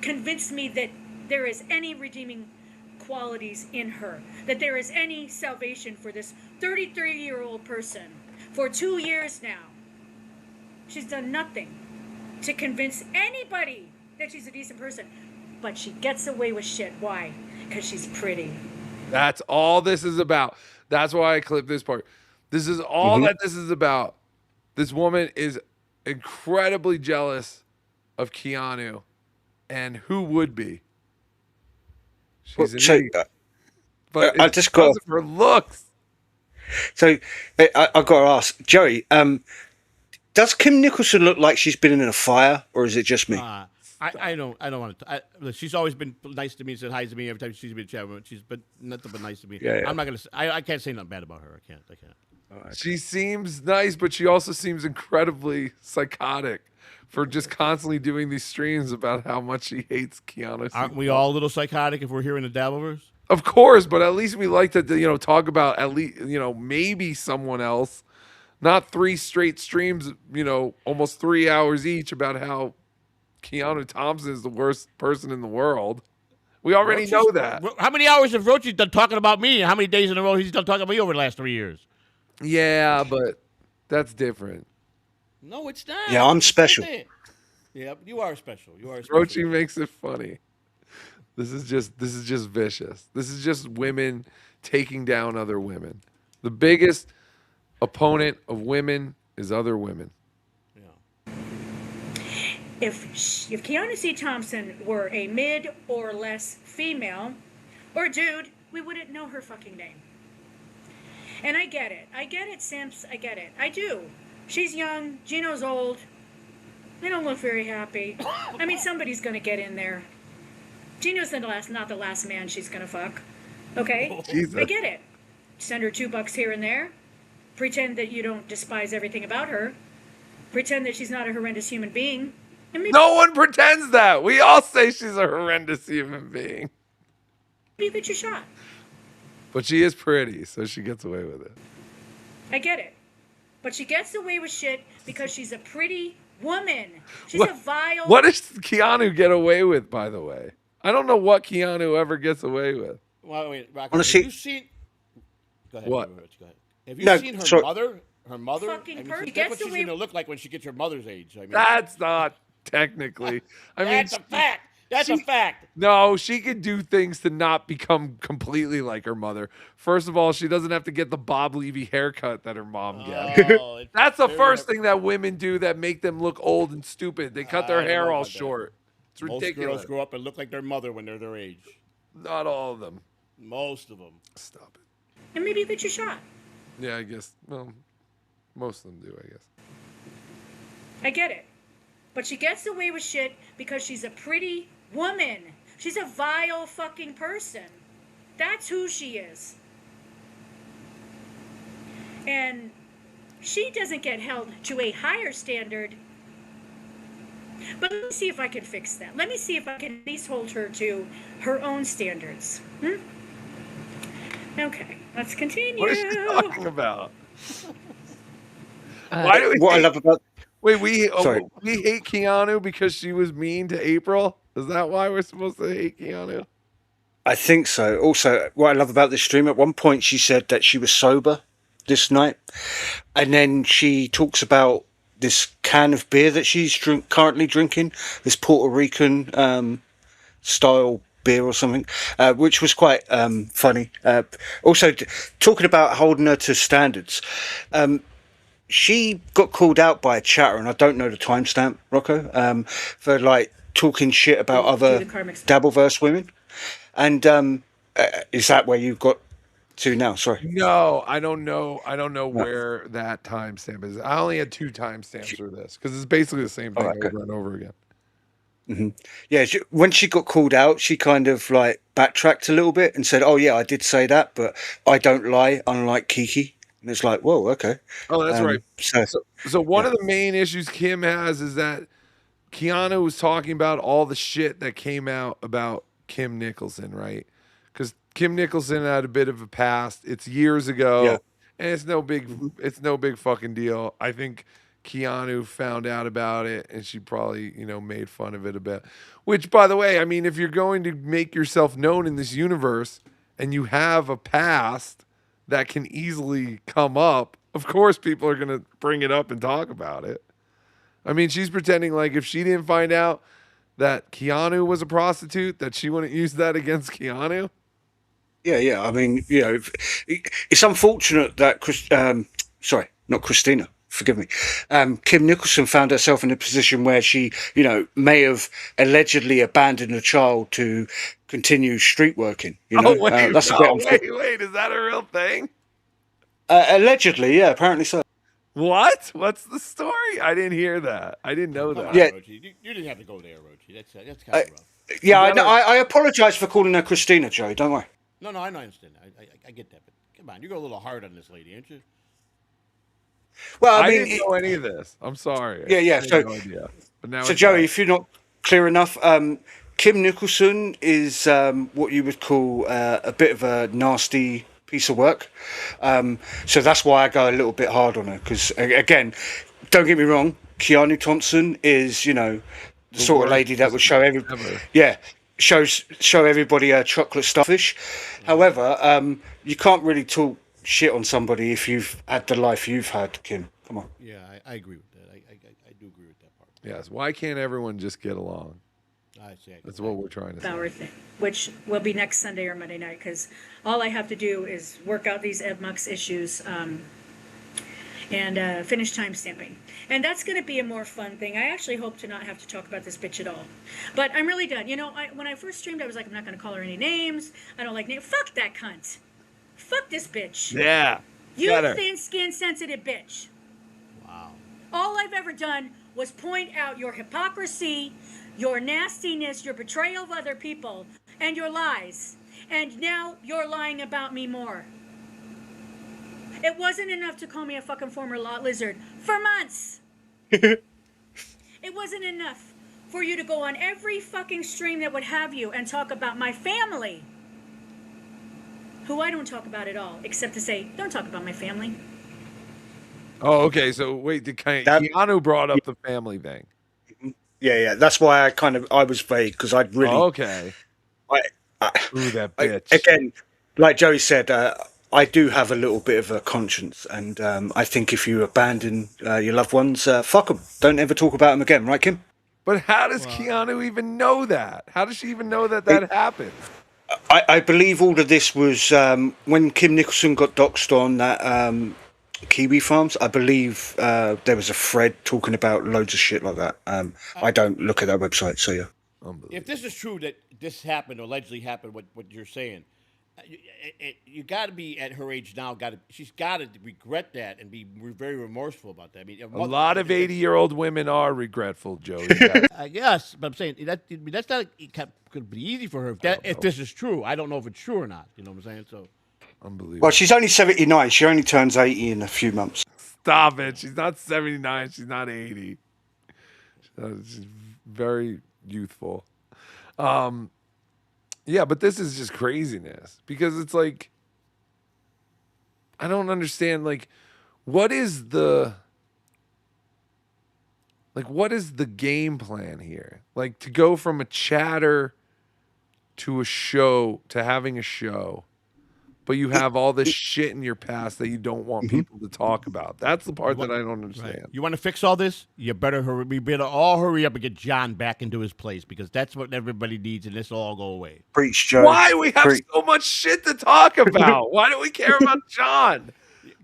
convinced me that there is any redeeming qualities in her, that there is any salvation for this 33-year-old person. For 2 years now, she's done nothing to convince anybody that she's a decent person, but she gets away with shit. Why? Because she's pretty. That's all this is about. That's why I clipped this part. This is all that this is about. This woman is incredibly jealous of Keanu, and who would be? She's an idiot. But I it's just because got of her looks. So I've got to ask Joey. Does Kim Nicholson look like she's been in a fire, or is it just me? I don't want to. She's always been nice to me, said hi to me every time she's been chatting. She's been nothing but nice to me. Yeah. I'm not gonna. I can't say nothing bad about her. I can't. She seems nice, but she also seems incredibly psychotic for just constantly doing these streams about how much she hates Keanu. Aren't we all a little psychotic if we're here in the Dabbleverse? Of course, but at least we like to, talk about at least, maybe someone else, not 3 straight streams, almost 3 hours each about how Keanu Thompson is the worst person in the world. We already know that. How many hours have Rochi done talking about me? And how many days in a row he's done talking about me over the last 3 years? Yeah, but that's different. No, it's not. Yeah, I'm special. Yeah, you are special. You are special. Rochi makes it funny. This is just vicious. This is just women taking down other women. The biggest opponent of women is other women. If Keanu C. Thompson were a mid or less female or dude, we wouldn't know her fucking name. And I get it, Simps, I get it. I do. She's young, Gino's old. They don't look very happy. I mean, somebody's gonna get in there. Gino's not the last man she's gonna fuck. Okay? Jesus. I get it. Send her $2 here and there. Pretend that you don't despise everything about her. Pretend that she's not a horrendous human being. And maybe No one pretends that. We all say she's a horrendous human being. you get your shot. But she is pretty, so she gets away with it. I get it. But she gets away with shit because she's a pretty woman. She's a vile... What does Keanu get away with, by the way? I don't know what Keanu ever gets away with. Well, wait, Rocky, Honestly- have you seen... Go ahead. What? Go ahead. Have you No, seen her sorry. mother? Her mother? Fucking I mean, person. that's Gets what she's away- going to look like when she gets her mother's age. I mean, That's not technically. I mean, that's a fact. That's a fact. No, she could do things to not become completely like her mother. First of all, she doesn't have to get the Bob Levy haircut that her mom gets. Oh, it's That's the very first thing that women do that make them look old and stupid. They cut I their don't hair know all about that. short. It's Most ridiculous. girls grow up and look like their mother when they're their age. Not all of them. Most of them. Stop it. And maybe you get your shot. Yeah, I guess. Well, most of them do, I guess. I get it. But she gets away with shit because she's a pretty woman. She's a vile fucking person. That's who she is. And she doesn't get held to a higher standard. But let me see if I can fix that. Let me see if I can at least hold her to her own standards. Okay, let's continue. What is she talking about? Uh, Why do we What I hate, love about wait, Sorry. we hate Keanu because she was mean to April? Is that why we're supposed to hate Keanu? I think so. Also, what I love about this stream, at one point she said that she was sober this night, and then she talks about this can of beer that she's currently drinking, this Puerto Rican style beer or something, which was quite funny. Also, talking about holding her to standards, she got called out by a chatter, and I don't know the timestamp, Rocco, for like talking shit about other Dabbleverse women. And is that where you've got to now? Sorry. No, I don't know. I don't know where that timestamp is. I only had 2 timestamps for this because it's basically the same thing Alright, over and over again. Mm-hmm. Yeah, when she got called out, she kind of like backtracked a little bit and said, "Oh yeah, I did say that, but I don't lie, unlike Kiki." And it's like, whoa, okay. Oh, that's right. So one yeah. of the main issues Kim has is that Keanu was talking about all the shit that came out about Kim Nicholson, right? Because Kim Nicholson had a bit of a past. It's years ago, Yeah. and it's no big fucking deal. I think Keanu found out about it, and she probably, made fun of it a bit. Which, by the way, I mean, if you're going to make yourself known in this universe and you have a past that can easily come up, of course people are going to bring it up and talk about it. I mean, she's pretending like if she didn't find out that Keanu was a prostitute, that she wouldn't use that against Keanu. Yeah. I mean, it's unfortunate that sorry, not Christina. Forgive me. Kim Nicholson found herself in a position where she, may have allegedly abandoned a child to continue street working. That's a bit unfortunate. Wait, is that a real thing? Allegedly, yeah, apparently so. What? What's the story? I didn't hear that. I didn't know that. Yeah. Rochi. You didn't have to go there, Rochi. That's kind of rough. Yeah, I apologise for calling her Christina, Joey. Don't worry. No, I understand. I get that. But come on, you go a little hard on this lady, aren't you? Well, I mean, didn't know any of this. I'm sorry. Yeah. I had no idea. But now So, it's Joey, out. if you're not clear enough, Kim Nicholson is what you would call a bit of a nasty piece of work. So that's why I go a little bit hard on her. Because, again, don't get me wrong, Keanu Thompson is, the sort of lady that would show show everybody her chocolate starfish. However, you can't really talk shit on somebody if you've had the life you've had, Kim. Come on. Yeah, I agree with that. I do agree with that part. Yes. Why can't everyone just get along? I see. That's what we're trying to say. hour thing, which will be next Sunday or Monday night, because all I have to do is work out these EBMUX issues and finish time stamping. And that's going to be a more fun thing. I actually hope to not have to talk about this bitch at all. But I'm really done. You know, when I first streamed, I was like, I'm not going to call her any names. I don't like names. Fuck that cunt. Fuck this bitch. Yeah. You Got her. thin skin sensitive bitch. Wow. All I've ever done was point out your hypocrisy, your nastiness, your betrayal of other people, and your lies. And now you're lying about me more. It wasn't enough to call me a fucking former lot lizard for months. It wasn't enough for you to go on every fucking stream that would have you and talk about my family, who I don't talk about at all, except to say, don't talk about my family. Oh, okay. So wait, Keanu brought up the family thing. Yeah. That's why I was vague, because I'd really. Oh, okay. Ooh, that bitch. Again, like Joey said, I do have a little bit of a conscience, and I think if you abandon your loved ones, fuck them. Don't ever talk about them again, right, Kim? But how does Keanu even know that? How does she even know that happened? I believe all of this was when Kim Nicholson got doxxed on that Kiwi Farms. I believe there was a thread talking about loads of shit like that. I don't look at that website, so yeah. If this is true that this happened or allegedly happened, what you're saying, you got to be at her age now. She's got to regret that and be very remorseful about that. I mean, A lot of 80-year-old women are regretful, Joey. I guess, but I'm saying that's not could be easy for her if this is true. I don't know if it's true or not. You know what I'm saying? So, unbelievable. Well, she's only 79. She only turns 80 in a few months. Stop it. She's not 79. She's not 80. She's very youthful. Yeah, but this is just craziness because it's like, I don't understand. Like, what is the game plan here? Like, to go from a chatter to a show to having a show, but you have all this shit in your past that you don't want people to talk about. That's the part that I don't understand. right. You want to fix all this? You better hurry. We better all hurry up and get John back into his place because that's what everybody needs, and this will all go away. Preach, Joe. Why do we have so much shit to talk about? Why do we care about John?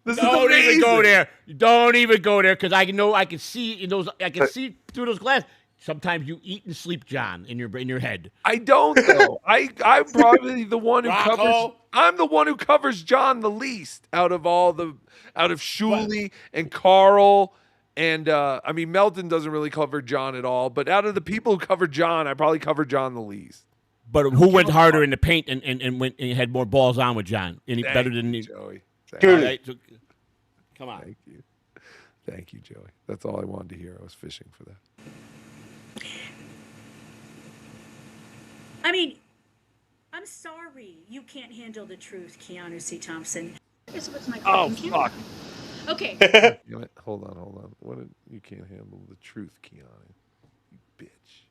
This Don't is even go amazing. there. Don't even go there because I know I can see in those. I can see through those glasses. Sometimes you eat and sleep, John, in your head. I don't though. I'm probably the one who Rocco. covers. I'm the one who covers John the least out of Shuli and Carl and I mean Melton doesn't really cover John at all. But out of the people who cover John, I probably cover John the least. But who went harder in the paint and went and had more balls on with John? Any better than Joey? All right, so, come on. Thank you, Joey. That's all I wanted to hear. I was fishing for that. I mean, I'm sorry you can't handle the truth, Keanu C. Thompson. Here's what's my Oh, fucking fuck. camera. Okay. Damn it. Hold on. What? You can't handle the truth, Keanu. You bitch.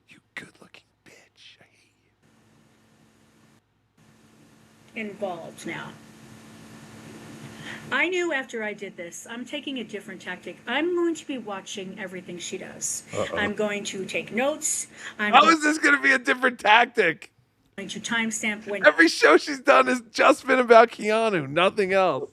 You good-looking bitch. I hate you. Involved now. I knew after I did this, I'm taking a different tactic. I'm going to be watching everything she does. Uh-oh. I'm going to take notes. How is this going to be a different tactic? Going to timestamp when Every show she's done has just been about Keanu, nothing else.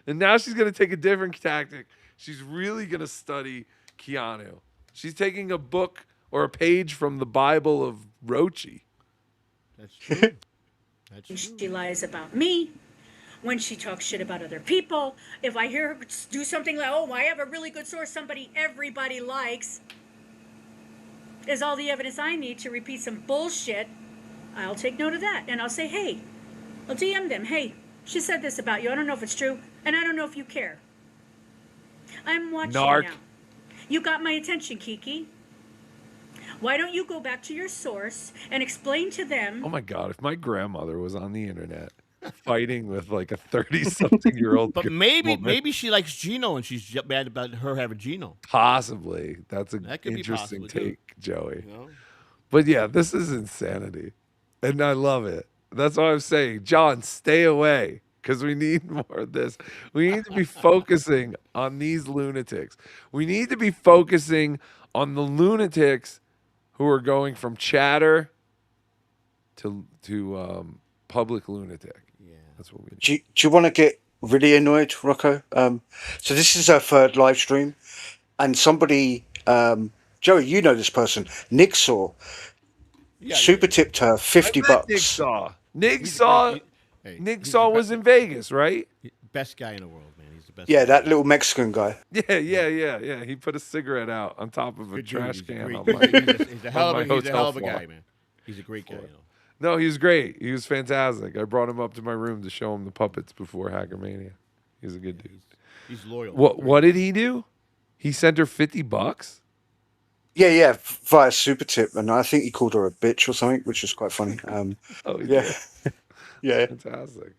And now she's going to take a different tactic. She's really going to study Keanu. She's taking a book or a page from the Bible of Rochi. That's true. she lies about me, when she talks shit about other people. If I hear her do something like, oh, I have a really good source, somebody everybody likes, is all the evidence I need to repeat some bullshit, I'll take note of that. And I'll say, hey, I'll DM them, hey, she said this about you. I don't know if it's true, and I don't know if you care. I'm watching Narc. now. You got my attention, Kiki. Why don't you go back to your source and explain to them... Oh my God, if my grandmother was on the internet fighting with like a 30-something-year-old But maybe she likes Gino and she's mad about her having Gino. Possibly. That's an That could be interesting possible, too. take, Joey. You know? But yeah, this is insanity. And I love it. That's what I'm saying. John, stay away because we need more of this. We need to be focusing on these lunatics. We need to be focusing on the lunatics who are going from chatter to public lunatic. Yeah, that's what we do. Do you want to get really annoyed, Rocco? So this is our third live stream, and somebody, Joey, you know this person, Nick Saw, super tipped her $50. Nick Saw. Nick he's Saw the was in Vegas, right? Best guy in the world, man. He's the best. Yeah, that little Mexican guy. Yeah. He put a cigarette out on top of a Good dude. trash He's a can. great On dude. my, He's a hell on of my a, he's a hell of a hotel guy, floor. man. He's a great guy. You know. No, he was great. He was fantastic. I brought him up to my room to show him the puppets before Hackermania. He's a good dude. He's loyal. What did he do? He sent her $50? Yeah, via super tip, and I think he called her a bitch or something, which was quite funny. Yeah, yeah, fantastic.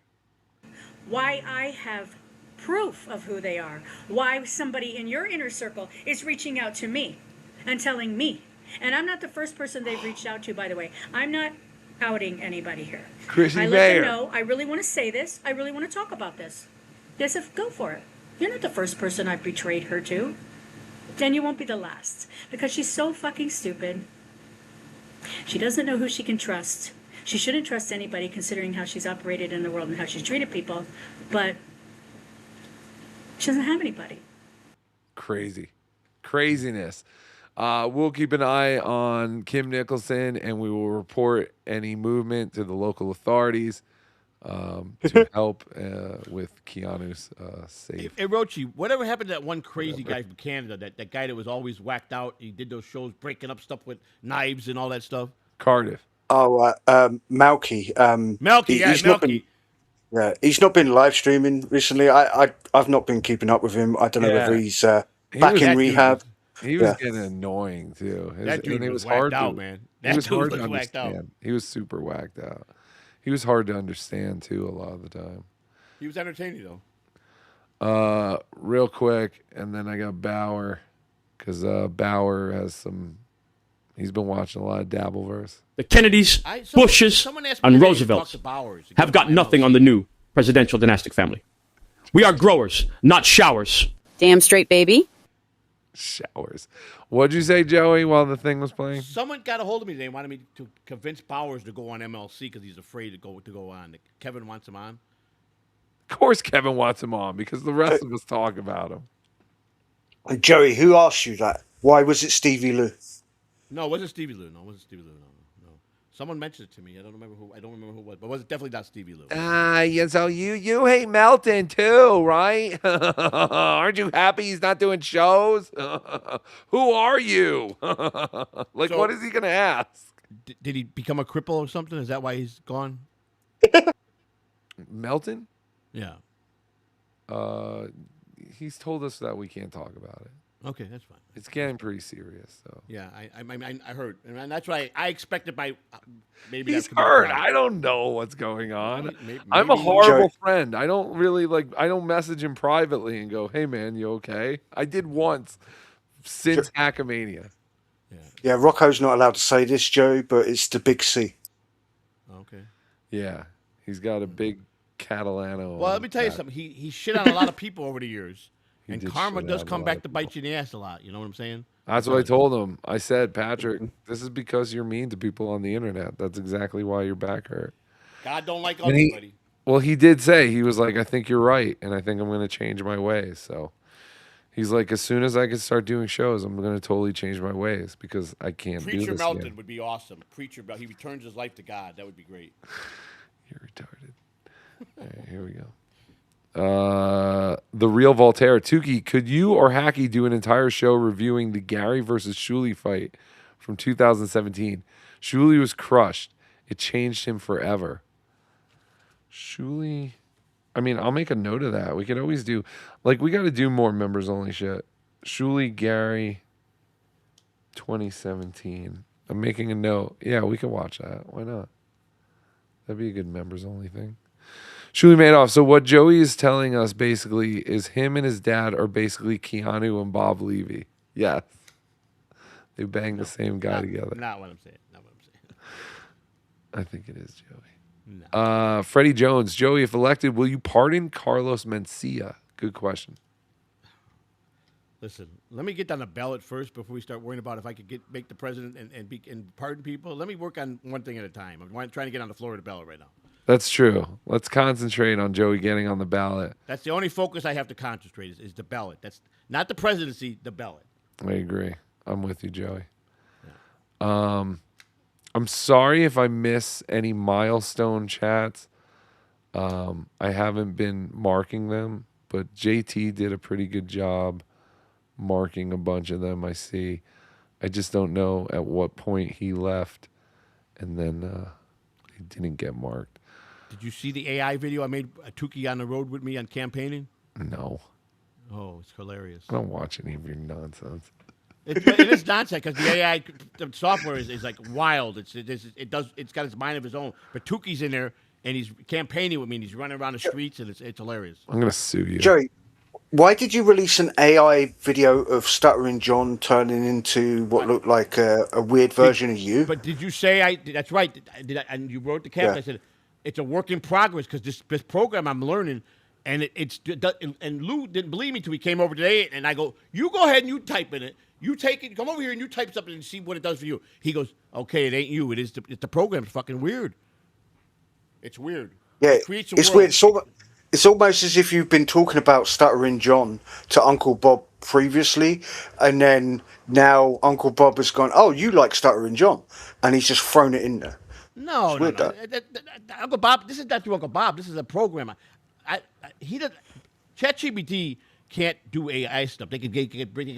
Why I have proof of who they are. Why somebody in your inner circle is reaching out to me and telling me. And I'm not the first person they've reached out to, by the way. I'm not outing anybody here. Chrissy I let Mayer. them know I really want to say this. I really want to talk about this. They said, go for it. You're not the first person I've betrayed her to. Then you won't be the last. Because she's so fucking stupid. She doesn't know who she can trust. She shouldn't trust anybody considering how she's operated in the world and how she's treated people. But she doesn't have anybody. Craziness. We'll keep an eye on Kim Nicholson, and we will report any movement to the local authorities to help with Keanu's safe. Hey, Rochi, whatever happened to that one crazy guy from Canada, that guy that was always whacked out? He did those shows breaking up stuff with knives and all that stuff. Cardiff. Oh, Malky. Malky. He's not been live streaming recently. I've not been keeping up with him. I don't know whether he's back in rehab. He was getting annoying too. That dude was hard whacked out, to, man. He That was dude hard was to whacked out. understand. He was super whacked out. He was hard to understand too a lot of the time. He was entertaining though. Real quick, and then I got Bauer because Bauer has some. He's been watching a lot of Dabbleverse. The Kennedys, Bushes, and Roosevelts have got nothing on the new presidential dynastic family. We are growers, not showers. Damn straight, baby. Showers. What'd you say, Joey, while the thing was playing? Someone got a hold of me. They wanted me to convince Bowers to go on MLC because he's afraid to go on. Kevin wants him on. Of course Kevin wants him on because the rest of us talk about him. And Joey, who asked you that? Why was it Stevie Lou? No, it wasn't Stevie Lou. No, it wasn't Stevie Lou. No. Someone mentioned it to me. I don't remember who it was, but it was definitely not Stevie Lou. Yeah, so you hate Melton too, right? Aren't you happy he's not doing shows? Who are you? What is he gonna ask? Did he become a cripple or something? Is that why he's gone? Melton? Yeah. He's told us that we can't talk about it. Okay, that's fine. It's getting pretty serious, though. Yeah, I heard, and that's why I expected maybe he's that could be hurt. a problem. I don't know what's going on. Maybe I'm a horrible friend. I don't really I don't message him privately and go, "Hey, man, you okay?" I did once since Hackamania. Yeah, Rocco's not allowed to say this, Joe, but it's the big C. Okay. Yeah, he's got a big Catalano. Well, let me tell you something. He shit on a lot of people over the years, and did karma shit does on a come lot back of to bite you in the ass a lot. You know what I'm saying? That's what I told him. I said, Patrick, this is because you're mean to people on the internet. That's exactly why your back hurt. God don't like And everybody. Well, he did say, he was like, I think you're right, and I think I'm going to change my ways. So he's like, as soon as I can start doing shows, I'm going to totally change my ways because I can't do Preacher this Melton again. would be awesome. Preacher, he returns his life to God. That would be great. You're retarded. All right, here we go. The real Voltaire. Tuki, could you or Hacky do an entire show reviewing the Gary versus Shuli fight from 2017? Shuli was crushed. It changed him forever. Shuli, I mean, I'll make a note of that. We could always do, we got to do more members only shit. Shuli, Gary, 2017. I'm making a note. Yeah, we can watch that. Why not? That'd be a good members only thing. Shuli Madoff. So what Joey is telling us basically is him and his dad are basically Keanu and Bob Levy. Yes. They banged the same guy together. Not what I'm saying. Not what I'm saying. I think it is Joey. No. Freddie Jones. Joey, if elected, will you pardon Carlos Mencia? Good question. Listen, let me get on the ballot first before we start worrying about if I could make the president and pardon people. Let me work on one thing at a time. I'm trying to get on the Florida ballot right now. That's true. Let's concentrate on Joey getting on the ballot. That's the only focus I have to concentrate is the ballot. That's not the presidency, the ballot. I agree. I'm with you, Joey. I'm sorry if I miss any milestone chats. I haven't been marking them, but JT did a pretty good job marking a bunch of them. I see. I just don't know at what point he left, and then he didn't get marked. Did you see the AI video I made Tuki on the road with me on campaigning? No. Oh, it's hilarious. I don't watch any of your nonsense. It is nonsense because the AI the software is like wild. It's got its mind of its own. But Tuki's in there and he's campaigning with me and he's running around the streets and it's hilarious. I'm gonna sue you, Joey. Why did you release an AI video of Stuttering John turning into what looked like a weird version of you? But did you say that's right? And you wrote the caption. Yeah. I said it's a work in progress because this program I'm learning. And and Lou didn't believe me till he came over today. And I go, you go ahead and you type in it. You take it, come over here and you type something and see what it does for you. He goes, okay, it ain't you. It's the program's fucking weird. It's weird. Yeah, It creates a it's world. weird. It's almost as if you've been talking about Stuttering John to Uncle Bob previously, and then now Uncle Bob has gone, oh, you like Stuttering John, and he's just thrown it in there. No, It's weird, no. that. Uncle Bob, this is not through Uncle Bob. This is a program. He doesn't. ChatGPT can't do AI stuff. They can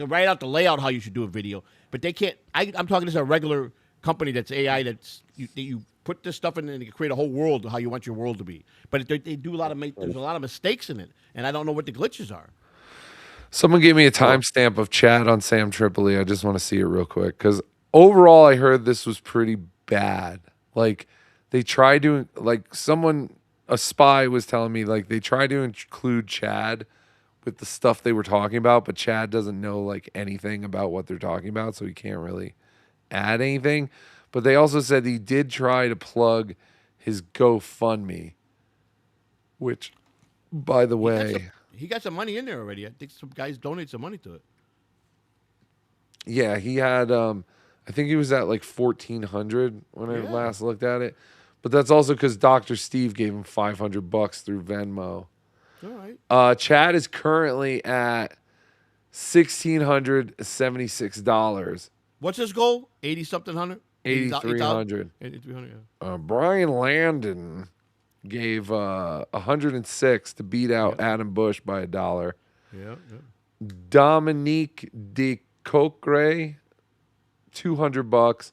write out the layout how you should do a video, but they can't. I'm talking this is a regular company that's AI that's you put this stuff in and you can create a whole world how you want your world to be. But they do a lot of there's a lot of mistakes in it, and I don't know what the glitches are. Someone gave me a timestamp of chat on Sam Tripoli. I just want to see it real quick because overall, I heard this was pretty bad. Like they tried to a spy was telling me like they tried to include Chad with the stuff they were talking about, but Chad doesn't know like anything about what they're talking about, so he can't really add anything. But they also said he did try to plug his GoFundMe, which, by the way, He got some money in there already. I think some guys donate some money to it. yeah, he had I think he was at like 1,400 when I last looked at it. But that's also because Dr. Steve gave him $500 through Venmo. All right. Chad is currently at $1,676. What's his goal? 80-something hundred? 8,300. 8,300, yeah. Brian Landon gave 106 to beat out Adam Bush by $1. Yeah. Dominique DeCocre, $200.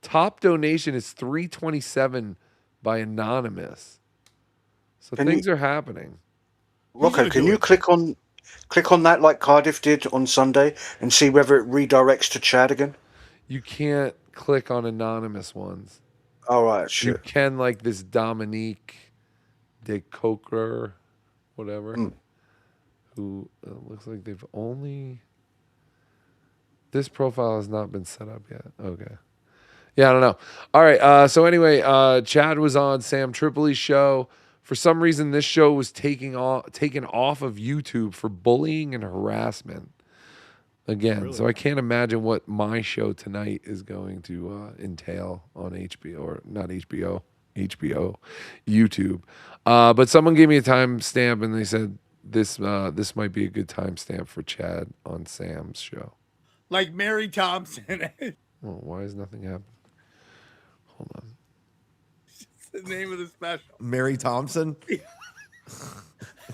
Top donation is $327 by Anonymous. So things are happening. Rocco, can you click on that like Cardiff did on Sunday and see whether it redirects to Chad again? You can't click on anonymous ones. All right, sure. You can like this Dominique DeCocre, whatever, who looks like they've only... This profile has not been set up yet. Okay. Yeah, I don't know. All right. So anyway, Chad was on Sam Tripoli's show. For some reason, this show was taken off of YouTube for bullying and harassment. Again, Really? so I can't imagine what my show tonight is going to entail on HBO, or not HBO, YouTube. But someone gave me a timestamp and they said this might be a good timestamp for Chad on Sam's show. Like Mary Thompson. Well, why is nothing happening? Hold on. It's the name of the special. Mary Thompson?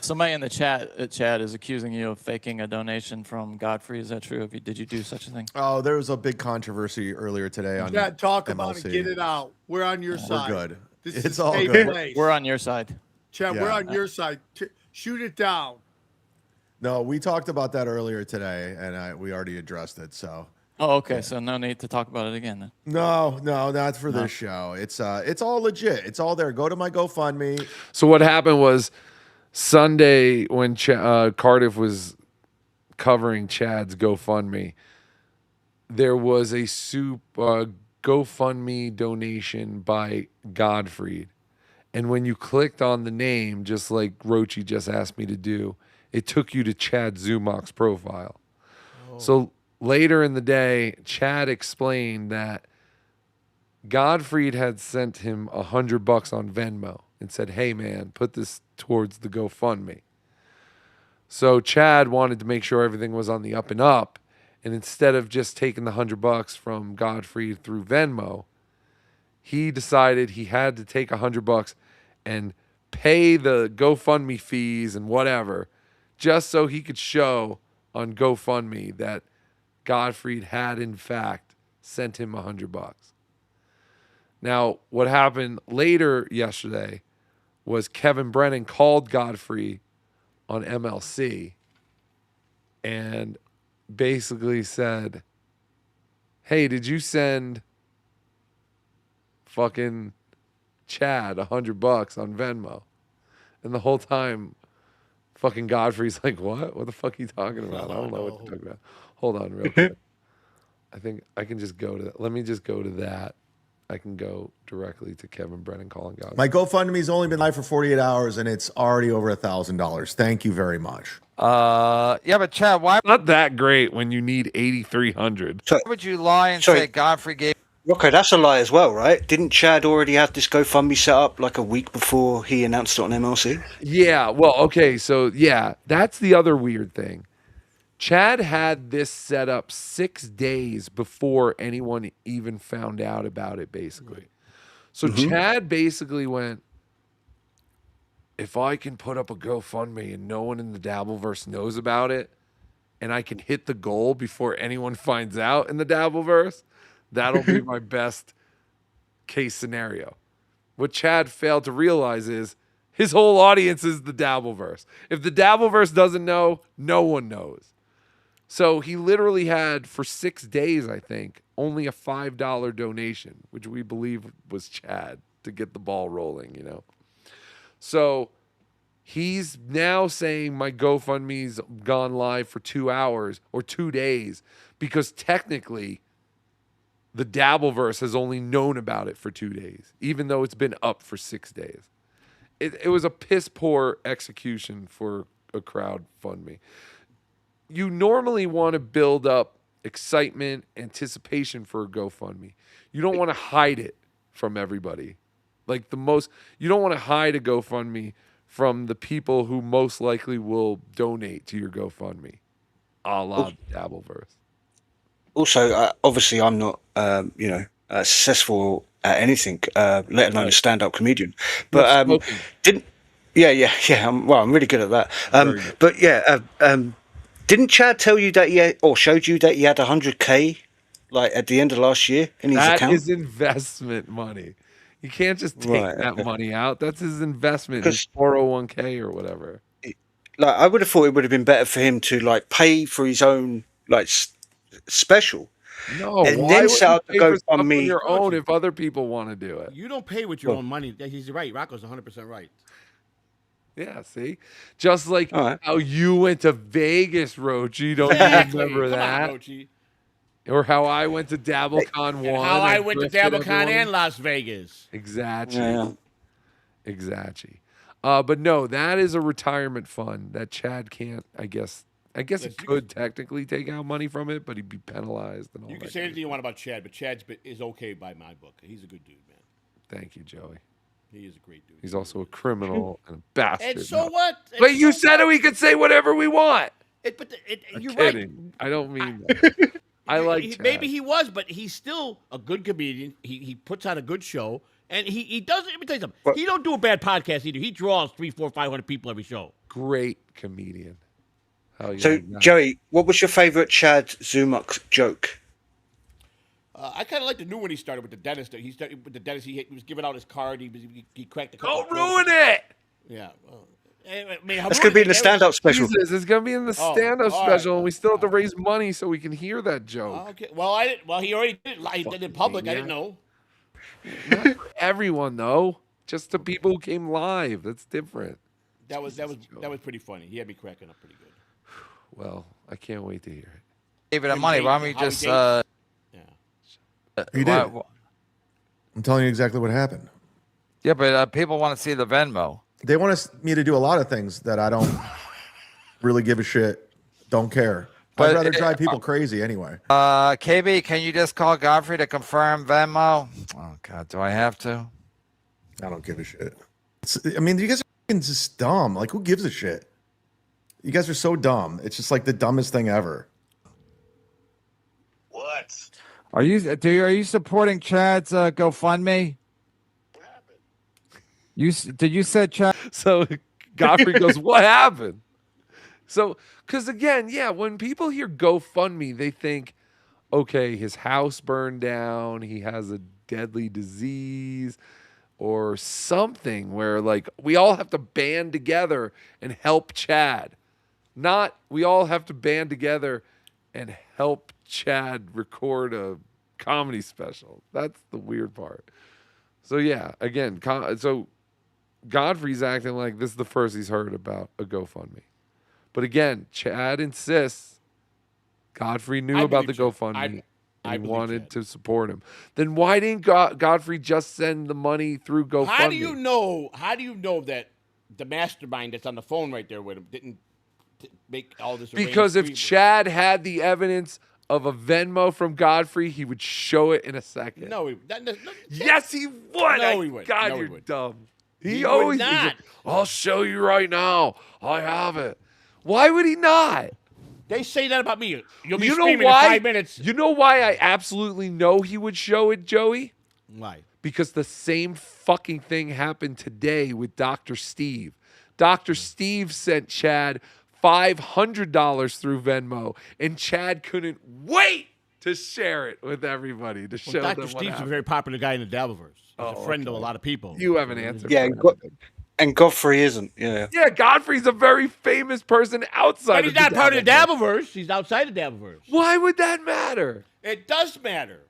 Somebody in the chat is accusing you of faking a donation from Godfrey. Is that true? Did you do such a thing? Oh, there was a big controversy earlier today on Yeah, talk MLC. about it. Get it out. We're on your side. We're good. This It's is all safe good. place. We're on your side. Chad, we're on your side. Shoot it down. No, we talked about that earlier today, and we already addressed it. So. Oh, okay. So no need to talk about it again then. No, not for this show. It's all legit. It's all there. Go to my GoFundMe. So what happened was Sunday when Cardiff was covering Chad's GoFundMe, there was a GoFundMe donation by Godfrey. And when you clicked on the name, just like Rochi just asked me to do, it took you to Chad Zumach's profile. So later in the day, Chad explained that Godfried had sent him $100 on Venmo and said, "Hey man, put this towards the GoFundMe." So Chad wanted to make sure everything was on the up and up, and instead of just taking the $100 from Godfried through Venmo, he decided he had to take $100 and pay the GoFundMe fees and whatever, just so he could show on GoFundMe that Godfried had in fact sent him $100. Now, what happened later yesterday was Kevin Brennan called Godfrey on MLC and basically said, "Hey, did you send fucking Chad $100 on Venmo?" And the whole time, fucking Godfrey's like, "What? What the fuck are you talking about? I don't know what you're talking about." Hold on real quick. I think I can just go to that. Let me just go to that. I can go directly to Kevin Brennan calling Godfrey. My GoFundMe's only been live for 48 hours, and it's already over $1,000. Thank you very much. Yeah, but Chad, why Not that great when you need 8,300. would you lie and say Godfrey gave? Rocco, that's a lie as well, right? Didn't Chad already have this GoFundMe set up like a week before he announced it on MLC? Yeah, well, okay, so yeah, that's the other weird thing. Chad had this set up 6 days before anyone even found out about it, basically. So Chad basically went, if I can put up a GoFundMe and no one in the Dabbleverse knows about it, and I can hit the goal before anyone finds out in the Dabbleverse, that'll be my best case scenario. What Chad failed to realize is his whole audience is the Dabbleverse. If the Dabbleverse doesn't know, no one knows. So he literally had, for 6 days, I think, only a $5 donation, which we believe was Chad, to get the ball rolling, you know. So he's now saying my GoFundMe's gone live for 2 hours or 2 days because technically the Dabbleverse has only known about it for 2 days, even though it's been up for 6 days. It was a piss poor execution for a crowdfunding. You normally want to build up excitement, anticipation for a GoFundMe. You don't want to hide it from everybody. Like you don't want to hide a GoFundMe from the people who most likely will donate to your GoFundMe, a la Dabbleverse. Also, obviously, I'm not, successful at anything, let alone a stand-up comedian. But I'm really good at that. But yeah, didn't Chad tell you that or showed you that he had 100K, like at the end of last year in his account? That is investment money. You can't just take that money out. That's his investment, his 401k or whatever. Like, I would have thought it would have been better for him to like pay for his own like special. No, and why then would set you up pay for to stuff on GoFundMe your own if other people want to do it? You don't pay with your own money. He's right. Rocco's 100% right. Yeah, see? Just like how you went to Vegas, Rochi. Don't you remember that? Come on, Rochi. Or how I went to DabbleCon 1. How I went to DabbleCon and Las Vegas. Exactly. Yeah. Exactly. But no, that is a retirement fund that Chad can't, I guess he could technically take out money from it, but he'd be penalized and all that. You can say anything you want about Chad, but Chad is okay by my book. He's a good dude, man. Thank you, Joey. He is a great dude. He's also a criminal and a bastard. And so what? But you said we could say whatever we want. You're kidding. right. I don't mean that. I like Chad. Maybe he was, but he's still a good comedian. He puts on a good show, and he doesn't. Let me tell you something. He don't do a bad podcast either. He draws 300, 400, 500 people every show. Great comedian. So, Joey, what was your favorite Chad Zumach joke? I kind of like the new one he started with the dentist. He started with the dentist. He was giving out his card. He cracked the. Don't ruin it. Yeah. That's going to be in the stand-up special. Jesus, it's going to be in the stand-up special, and we still have to raise money so we can hear that joke. Okay. Well, I didn't. Well, he already did it. He did it in public. I didn't know. Not for everyone though, just the people who came live. That's different. That was pretty funny. He had me cracking up pretty good. Well, I can't wait to hear it. Gave it a money. Why don't we just? You did. I'm telling you exactly what happened. Yeah, but people want to see the Venmo. They want me to do a lot of things that I don't really give a shit, don't care. But I'd rather drive people crazy anyway. KB, can you just call Godfrey to confirm Venmo? Oh God, do I have to? I don't give a shit. I mean, you guys are fucking just dumb. Like, who gives a shit? You guys are so dumb. It's just like the dumbest thing ever. What? Are you supporting Chad's GoFundMe? Did you say Chad? So Godfrey goes, "What happened?" So, because again, yeah, when people hear GoFundMe, they think, okay, his house burned down, he has a deadly disease, or something where like we all have to band together and help Chad. Not we all have to band together and help Chad record a comedy special. That's the weird part. So yeah, again, so Godfrey's acting like this is the first he's heard about a GoFundMe. But again, Chad insists Godfrey knew about the GoFundMe and wanted to support him. Then why didn't Godfrey just send the money through GoFundMe? How do you know? How do you know that the mastermind that's on the phone right there with him didn't make all this? Because if Chad had the evidence of a Venmo from Godfrey, he would show it in a second. No, yes, he would. No, he would. God, No, he you're would. dumb. He always. would he's not. like, I'll show you right now. I have it. Why would he not? They say that about me. You'll be You know screaming why? in 5 minutes. You know why I absolutely know he would show it, Joey? Why? Because the same fucking thing happened today with Dr. Steve. Dr. Steve sent Chad $500 through Venmo, and Chad couldn't wait to share it with everybody to show Dr. them what Steve's a happened. very popular guy in the Dabbleverse. He's a friend of a okay. lot of people. You have an answer. Yeah, and Godfrey isn't. Yeah. Yeah, Godfrey's a very famous person outside But he's of the not part of the Dabbleverse. Dabbleverse. He's outside the Dabbleverse. Why would that matter? It does matter.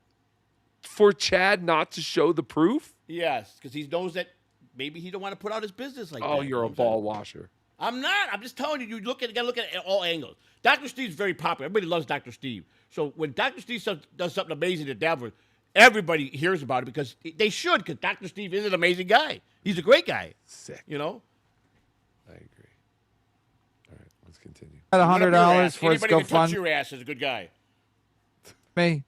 For Chad not to show the proof? Yes, because he knows that maybe he don't want to put out his business like that. Oh, you're a ball washer. I'm not. I'm just telling you. You gotta look at it at all angles. Dr. Steve's very popular. Everybody loves Dr. Steve. So when Dr. Steve does something amazing at Dabble, everybody hears about it because they should. Because Dr. Steve is an amazing guy. He's a great guy. Sick. You know. I agree. All right, let's continue. $100 for his Anybody can touch GoFundMe. your ass is a good guy. Me.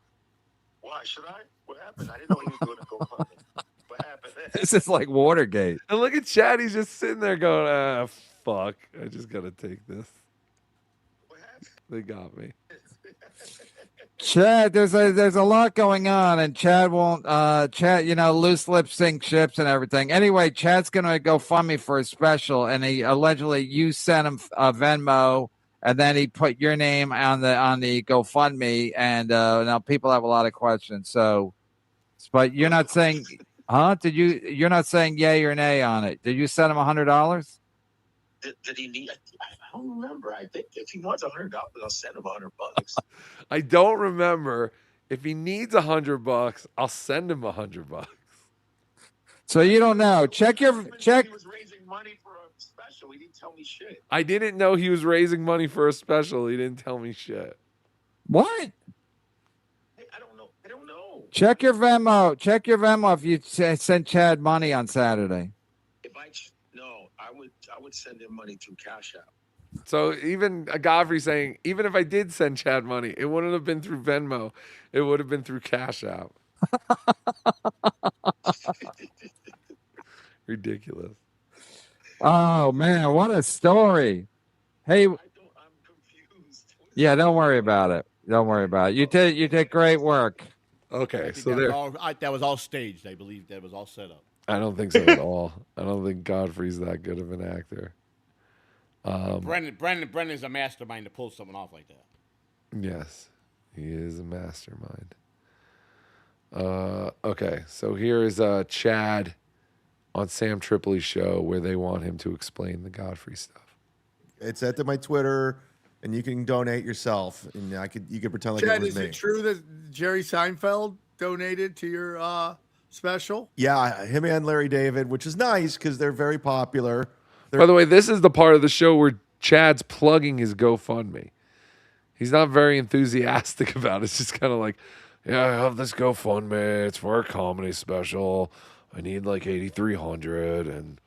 Why should I? What happened? I didn't know he was doing a GoFundMe. What happened? This is like Watergate. And look at Chad. He's just sitting there going, fuck. I just got to take this. They got me. Chad, there's a lot going on, and Chad won't. Chad, loose lips sink ships and everything. Anyway, Chad's gonna go fund me for a special, and he allegedly you sent him a Venmo, and then he put your name on the GoFundMe, and now people have a lot of questions. So, but you're not saying, huh? You're not saying yay or nay on it? Did you send him $100? Did he need? I don't remember. I think if he wants $100, I'll send him $100. I don't remember. If he needs $100, I'll send him $100. So you don't know. Check. He was raising money for a special. He didn't tell me shit. I didn't know he was raising money for a special. He didn't tell me shit. What? I don't know. Check your Venmo. Check your Venmo if you sent Chad money on Saturday. I would send him money through Cash App. So even Godfrey saying, even if I did send Chad money, it wouldn't have been through Venmo. It would have been through Cash App. Ridiculous. Oh man, what a story! Hey, I'm confused. yeah, don't worry about it. Don't worry about it. You did great work. Okay, So that was all staged. I believe that was all set up. I don't think so at all. I don't think Godfrey's that good of an actor. Brendan's a mastermind to pull someone off like that. Yes, he is a mastermind. Okay, so here is Chad on Sam Tripoli's show where they want him to explain the Godfrey stuff. It's at my Twitter, and you can donate yourself, and you could pretend like Chad, it was is me. it true that Jerry Seinfeld donated to your special? Yeah, him and Larry David, which is nice because they're very popular. By the way, this is the part of the show where Chad's plugging his GoFundMe. He's not very enthusiastic about it. It's just kind of like, yeah, I have this GoFundMe. It's for a comedy special. I need like $8,300 and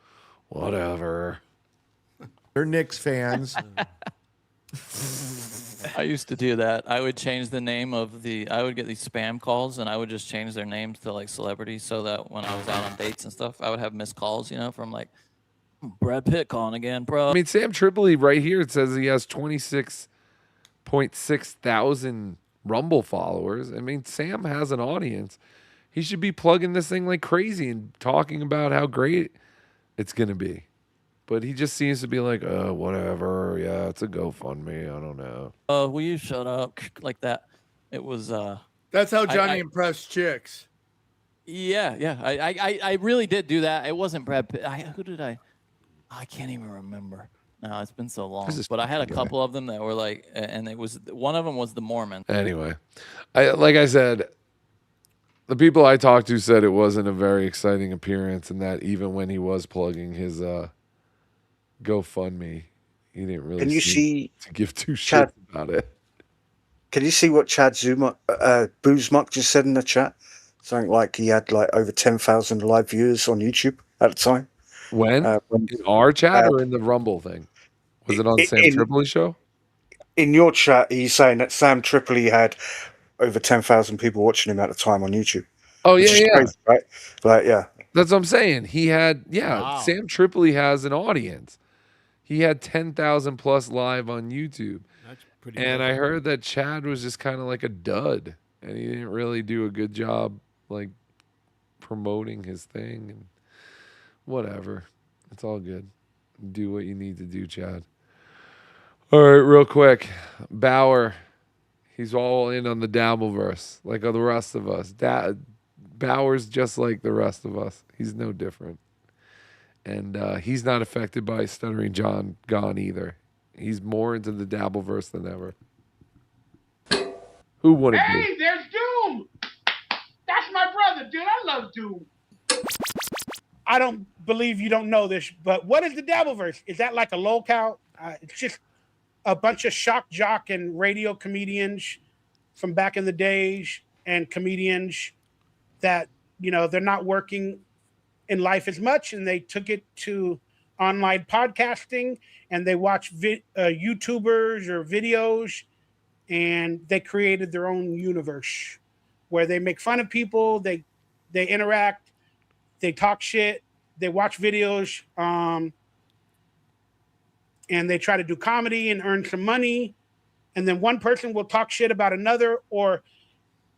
whatever. They're Knicks fans. I used to do that. I would change the name of I would get these spam calls, and I would just change their names to like celebrities, so that when I was out on dates and stuff, I would have missed calls, from like Brad Pitt calling again, bro. I mean, Sam Tripoli right here, it says he has 26.6 thousand Rumble followers. I mean, Sam has an audience. He should be plugging this thing like crazy and talking about how great it's going to be. But he just seems to be like, whatever. Yeah, it's a GoFundMe. I don't know. Will you shut up like that? It was. That's how Johnny impressed chicks. Yeah. I really did do that. It wasn't Brad Pitt. Who did I? I can't even remember. No, it's been so long. But I had a couple of them that were like, and it was one of them was the Mormon. Anyway, like I said, the people I talked to said it wasn't a very exciting appearance, and that even when he was plugging his GoFundMe, he didn't really Can you see to give two Chad, shits about it. Can you see what Chad Boozmuck just said in the chat? Something like he had like over 10,000 live viewers on YouTube at the time. When? In our chat or in the Rumble thing? Was it on Sam Tripoli's show? In your chat, he's saying that Sam Tripoli had over 10,000 people watching him at the time on YouTube. Oh, which is yeah. crazy, right? Like, yeah. That's what I'm saying. He had, Wow. Sam Tripoli has an audience. He had 10,000 plus live on YouTube. That's pretty And good. I heard that Chad was just kind of like a dud. And he didn't really do a good job, like, promoting his thing. And whatever. It's all good. Do what you need to do, Chad. All right, real quick. Bauer. He's all in on the Dabbleverse, like the rest of us. Bauer's just like the rest of us. He's no different. And he's not affected by Stuttering John gone either. He's more into the Dabbleverse than ever. Who wouldn't be? Hey, there's Doom. That's my brother, dude. I love Doom. I don't believe you don't know this, but what is the Dabbleverse? Is that like a locale? It's just a bunch of shock jock and radio comedians from back in the days and comedians that, they're not working in life as much, and they took it to online podcasting, and they watch YouTubers or videos, and they created their own universe where they make fun of people, they interact, they talk shit, they watch videos, and they try to do comedy and earn some money. And then one person will talk shit about another, or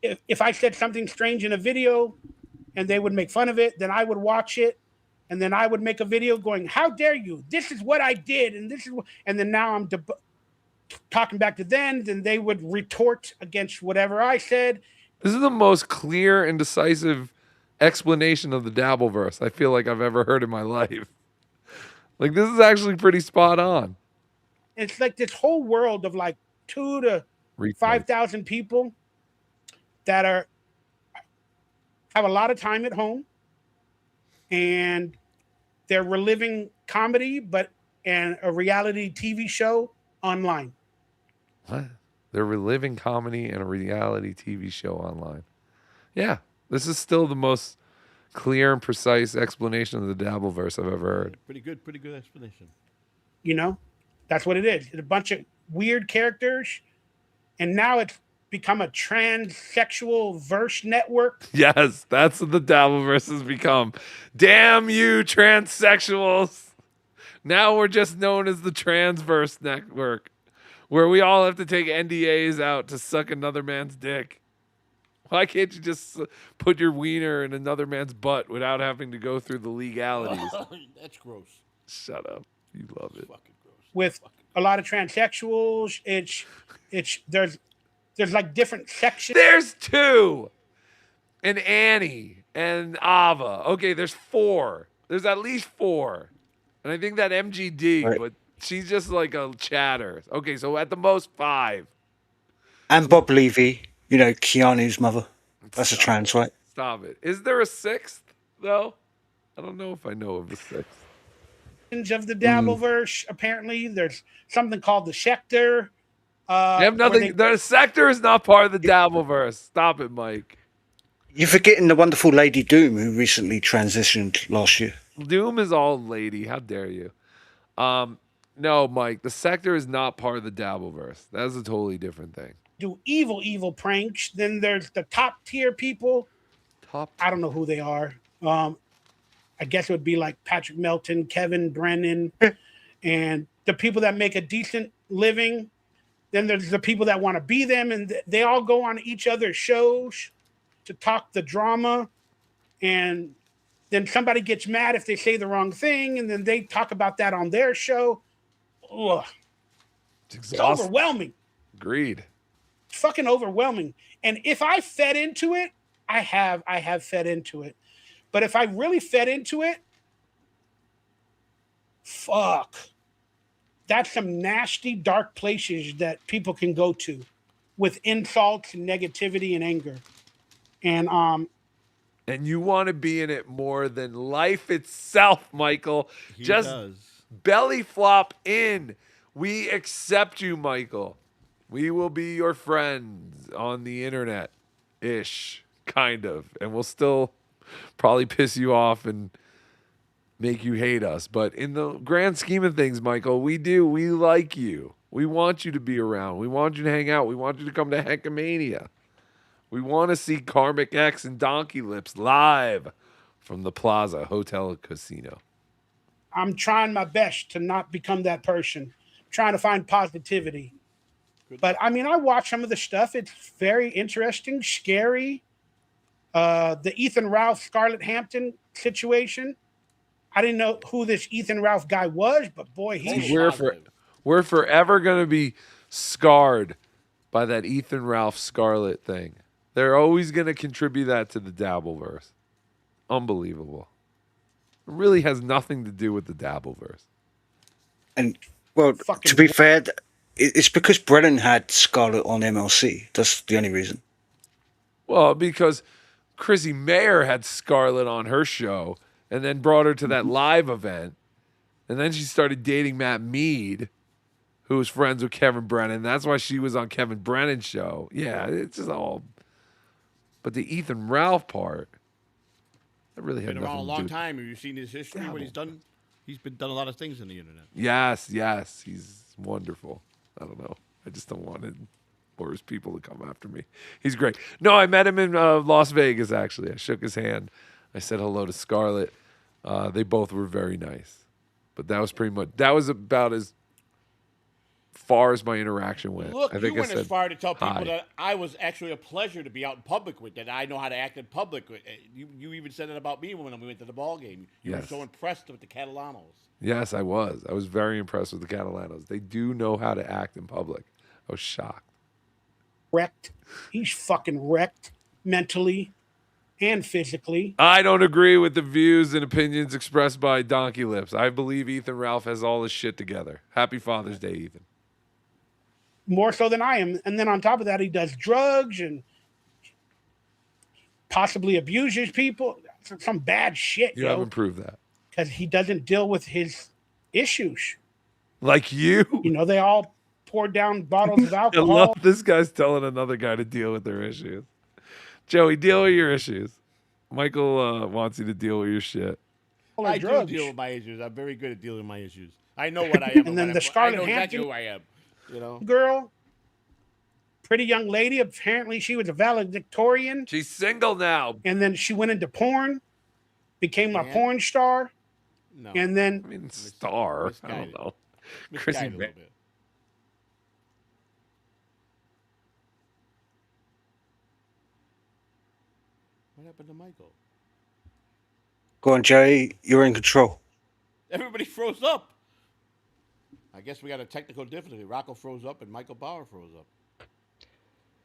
if I said something strange in a video and they would make fun of it, then I would watch it, and then I would make a video going, how dare you? This is what I did, and this is what, and then now I'm talking back to them, then they would retort against whatever I said. This is the most clear and decisive explanation of the Dabbleverse I feel like I've ever heard in my life. Like, this is actually pretty spot on. It's like this whole world of like 2,000 to 5,000 people that have a lot of time at home, and they're reliving comedy, and a reality TV show online. What? They're reliving comedy and a reality TV show online. Yeah, this is still the most clear and precise explanation of the Dabbleverse I've ever heard. Pretty good explanation. That's what it is. It's a bunch of weird characters, and now it's become a transsexual verse network. Yes, that's what the Dabbleverse has become. Damn you, transsexuals. Now we're just known as the Transverse Network, where we all have to take NDAs out to suck another man's dick. Why can't you just put your wiener in another man's butt without having to go through the legalities? That's gross. Shut up. You love it. With a lot of transsexuals, there's like different sections. There's two. And Annie and Ava. Okay, there's four. There's at least four. And I think that MGD, right, but she's just like a chatter. Okay, so at the most 5. And Bob Levy, Keanu's mother. That's a trans, right? Stop it. Is there a 6th, though? I don't know if I know of a 6th. Of the Dabbleverse, apparently. There's something called the Schecter. They have nothing. The sector is not part of the Dabbleverse. Stop it, Mike. You're forgetting the wonderful Lady Doom, who recently transitioned last year. Doom is all lady. How dare you? No, Mike, the sector is not part of the Dabbleverse. That's a totally different thing. Do evil pranks. Then there's the top tier people. I don't know who they are. I guess it would be like Patrick Melton, Kevin Brennan, and the people that make a decent living. Then there's the people that want to be them, and they all go on each other's shows to talk the drama. And then somebody gets mad if they say the wrong thing, and then they talk about that on their show. Ugh. It's overwhelming. Agreed. It's fucking overwhelming. And if I fed into it, I have fed into it. But if I really fed into it, fuck. That's some nasty, dark places that people can go to with insults and negativity and anger. And you want to be in it more than life itself, Michael. He Just does. belly flop in. We accept you, Michael. We will be your friends on the internet-ish, kind of. And we'll still probably piss you off and make you hate us. But in the grand scheme of things, Michael, we like you. We want you to be around. We want you to hang out. We want you to come to Heckamania. We want to see Karmic X and Donkey Lips live from the Plaza Hotel and Casino. I'm trying my best to not become that person. Trying to find positivity. But I mean, I watch some of the stuff. It's very interesting, scary. The Ethan Ralph, Scarlett Hampton situation. I didn't know who this Ethan Ralph guy was, but boy, we're forever going to be scarred by that Ethan Ralph Scarlett thing. They're always going to contribute that to the Dabbleverse. Unbelievable. It really has nothing to do with the Dabbleverse. And, well, to be fair, it's because Brennan had Scarlett on MLC. That's the only reason. Well, because Chrissy Mayer had Scarlett on her show and then brought her to that live event. And then she started dating Matt Mead, who was friends with Kevin Brennan. That's why she was on Kevin Brennan's show. Yeah, it's just all... But the Ethan Ralph part, that really had Been nothing around a to long do. time. Have you seen his history? What he's done? He's been done a lot of things on the internet. Yes, he's wonderful. I don't know. I just don't want worse people to come after me. He's great. No, I met him in Las Vegas, actually. I shook his hand. I said hello to Scarlett. They both were very nice. But that was about as far as my interaction went. Look, I think you went as far to tell people hi. that I was actually a pleasure to be out in public with, that I know how to act in public with. You even said it about me when we went to the ball game. You were Yes. so impressed with the Catalanos. Yes, I was. I was very impressed with the Catalanos. They do know how to act in public. I was shocked. Wrecked. He's fucking wrecked mentally and physically. I don't agree with the views and opinions expressed by Donkey Lips. I believe Ethan Ralph has all his shit together. Happy Father's Day, Ethan. More so than I am. And then on top of that, he does drugs and possibly abuses people. Some bad shit. You haven't proved that. Because he doesn't deal with his issues. Like you? You know, they all pour down bottles of I alcohol. love this guy's telling another guy to deal with their issues. Joey, deal with your issues. Michael wants you to deal with your shit. I do deal with my issues. I'm very good at dealing with my issues. I know what I am. And then what the I Scarlett know exactly Hampton who I am. You know, girl, pretty young lady. Apparently, she was a valedictorian. She's single now. And then she went into porn, became a porn star. No. And then, I mean, star. I don't know. Chrissy misguided a little bit. What happened to Michael? Go on, Joey. You're in control. Everybody froze up. I guess we got a technical difficulty. Rocco froze up and Michael Bauer froze up.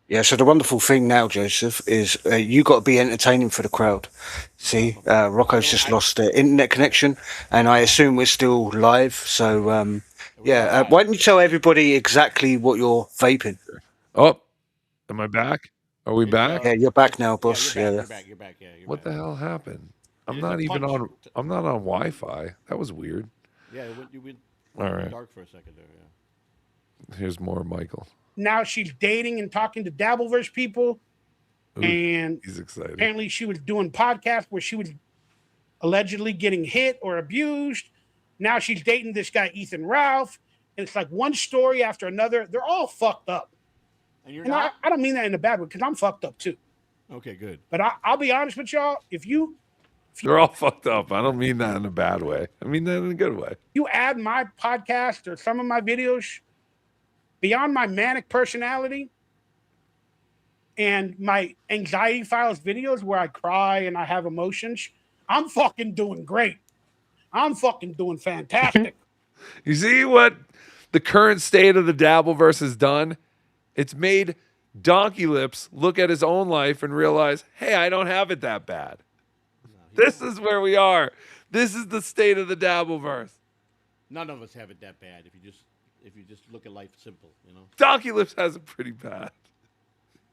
Yeah, so the wonderful thing now, Joseph, is you got to be entertaining for the crowd. See, Rocco's just lost their internet connection, and I assume we're still live. So, why don't you tell everybody exactly what you're vaping? Oh, am I back? Are we back? Yeah, you're back now, boss. You're back. You're back. Yeah, you're What back. the hell happened? I'm It is not a even punch. on. I'm not on Wi-Fi. That was weird. Yeah, you went All right. dark for a second there. Yeah. Here's more Michael. now she's dating and talking to Dabbleverse people. Ooh, And he's excited. apparently she was doing podcasts where she was allegedly getting hit or abused. Now she's dating this guy, Ethan Ralph. And it's like one story after another. They're all fucked up. And you're And not? I don't mean that in a bad way because I'm fucked up too. Okay, good. But I'll be honest with y'all. If you They're all fucked up. I don't mean that in a bad way. I mean that in a good way. you add my podcast or some of my videos beyond my manic personality and my anxiety files videos where I cry and I have emotions, I'm fucking doing great. I'm fucking doing fantastic. You see what the current state of the Dabbleverse has done? It's made Donkey Lips look at his own life and realize, hey, I don't have it that bad. This is where we are. This is the state of the Dabbleverse. None of us have it that bad if you just look at life simple, you know. Donkey Lips has it pretty bad.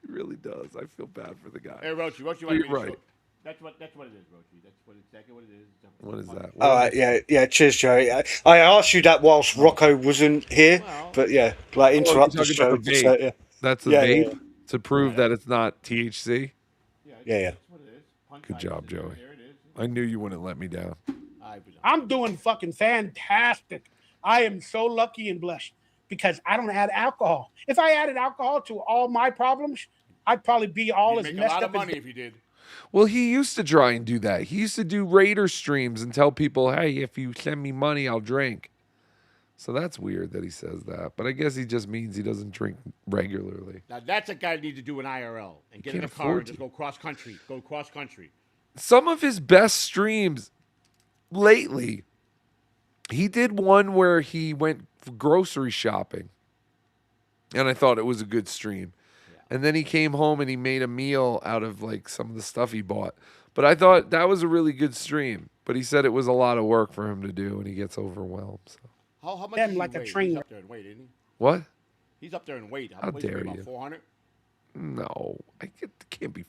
He really does. I feel bad for the guy. Hey, Rochi, You're right. That's what it is, Rochi. That's exactly what it is. What is that? All right, yeah. Cheers, Joey. I asked you that whilst Rocco wasn't here, but yeah, like interrupt the show. About the vape. So, yeah. That's the Yeah, vape yeah. to prove that it's not THC. Yeah. Good job, Joey. I knew you wouldn't let me down. I'm doing fucking fantastic. I am so lucky and blessed because I don't add alcohol. If I added alcohol to all my problems, I'd probably be all as You'd make messed a lot up of money if you did. Well, he used to try and do that. He used to do Raider streams and tell people, hey, if you send me money, I'll drink. So that's weird that he says that. But I guess he just means he doesn't drink regularly. Now that's a guy that needs to do an IRL and get in can't a car afford and just go cross country. Go cross country. Some of his best streams lately, he did one where he went grocery shopping. And I thought it was a good stream. And then he came home and he made a meal out of like some of the stuff he bought. But I thought that was a really good stream. But he said it was a lot of work for him to do and he gets overwhelmed. So. How much Them does he like a weigh? train. He's up there in weight, isn't he? What? He's up there in weight. How much does he dare weigh, you. about 400? No, it can't be.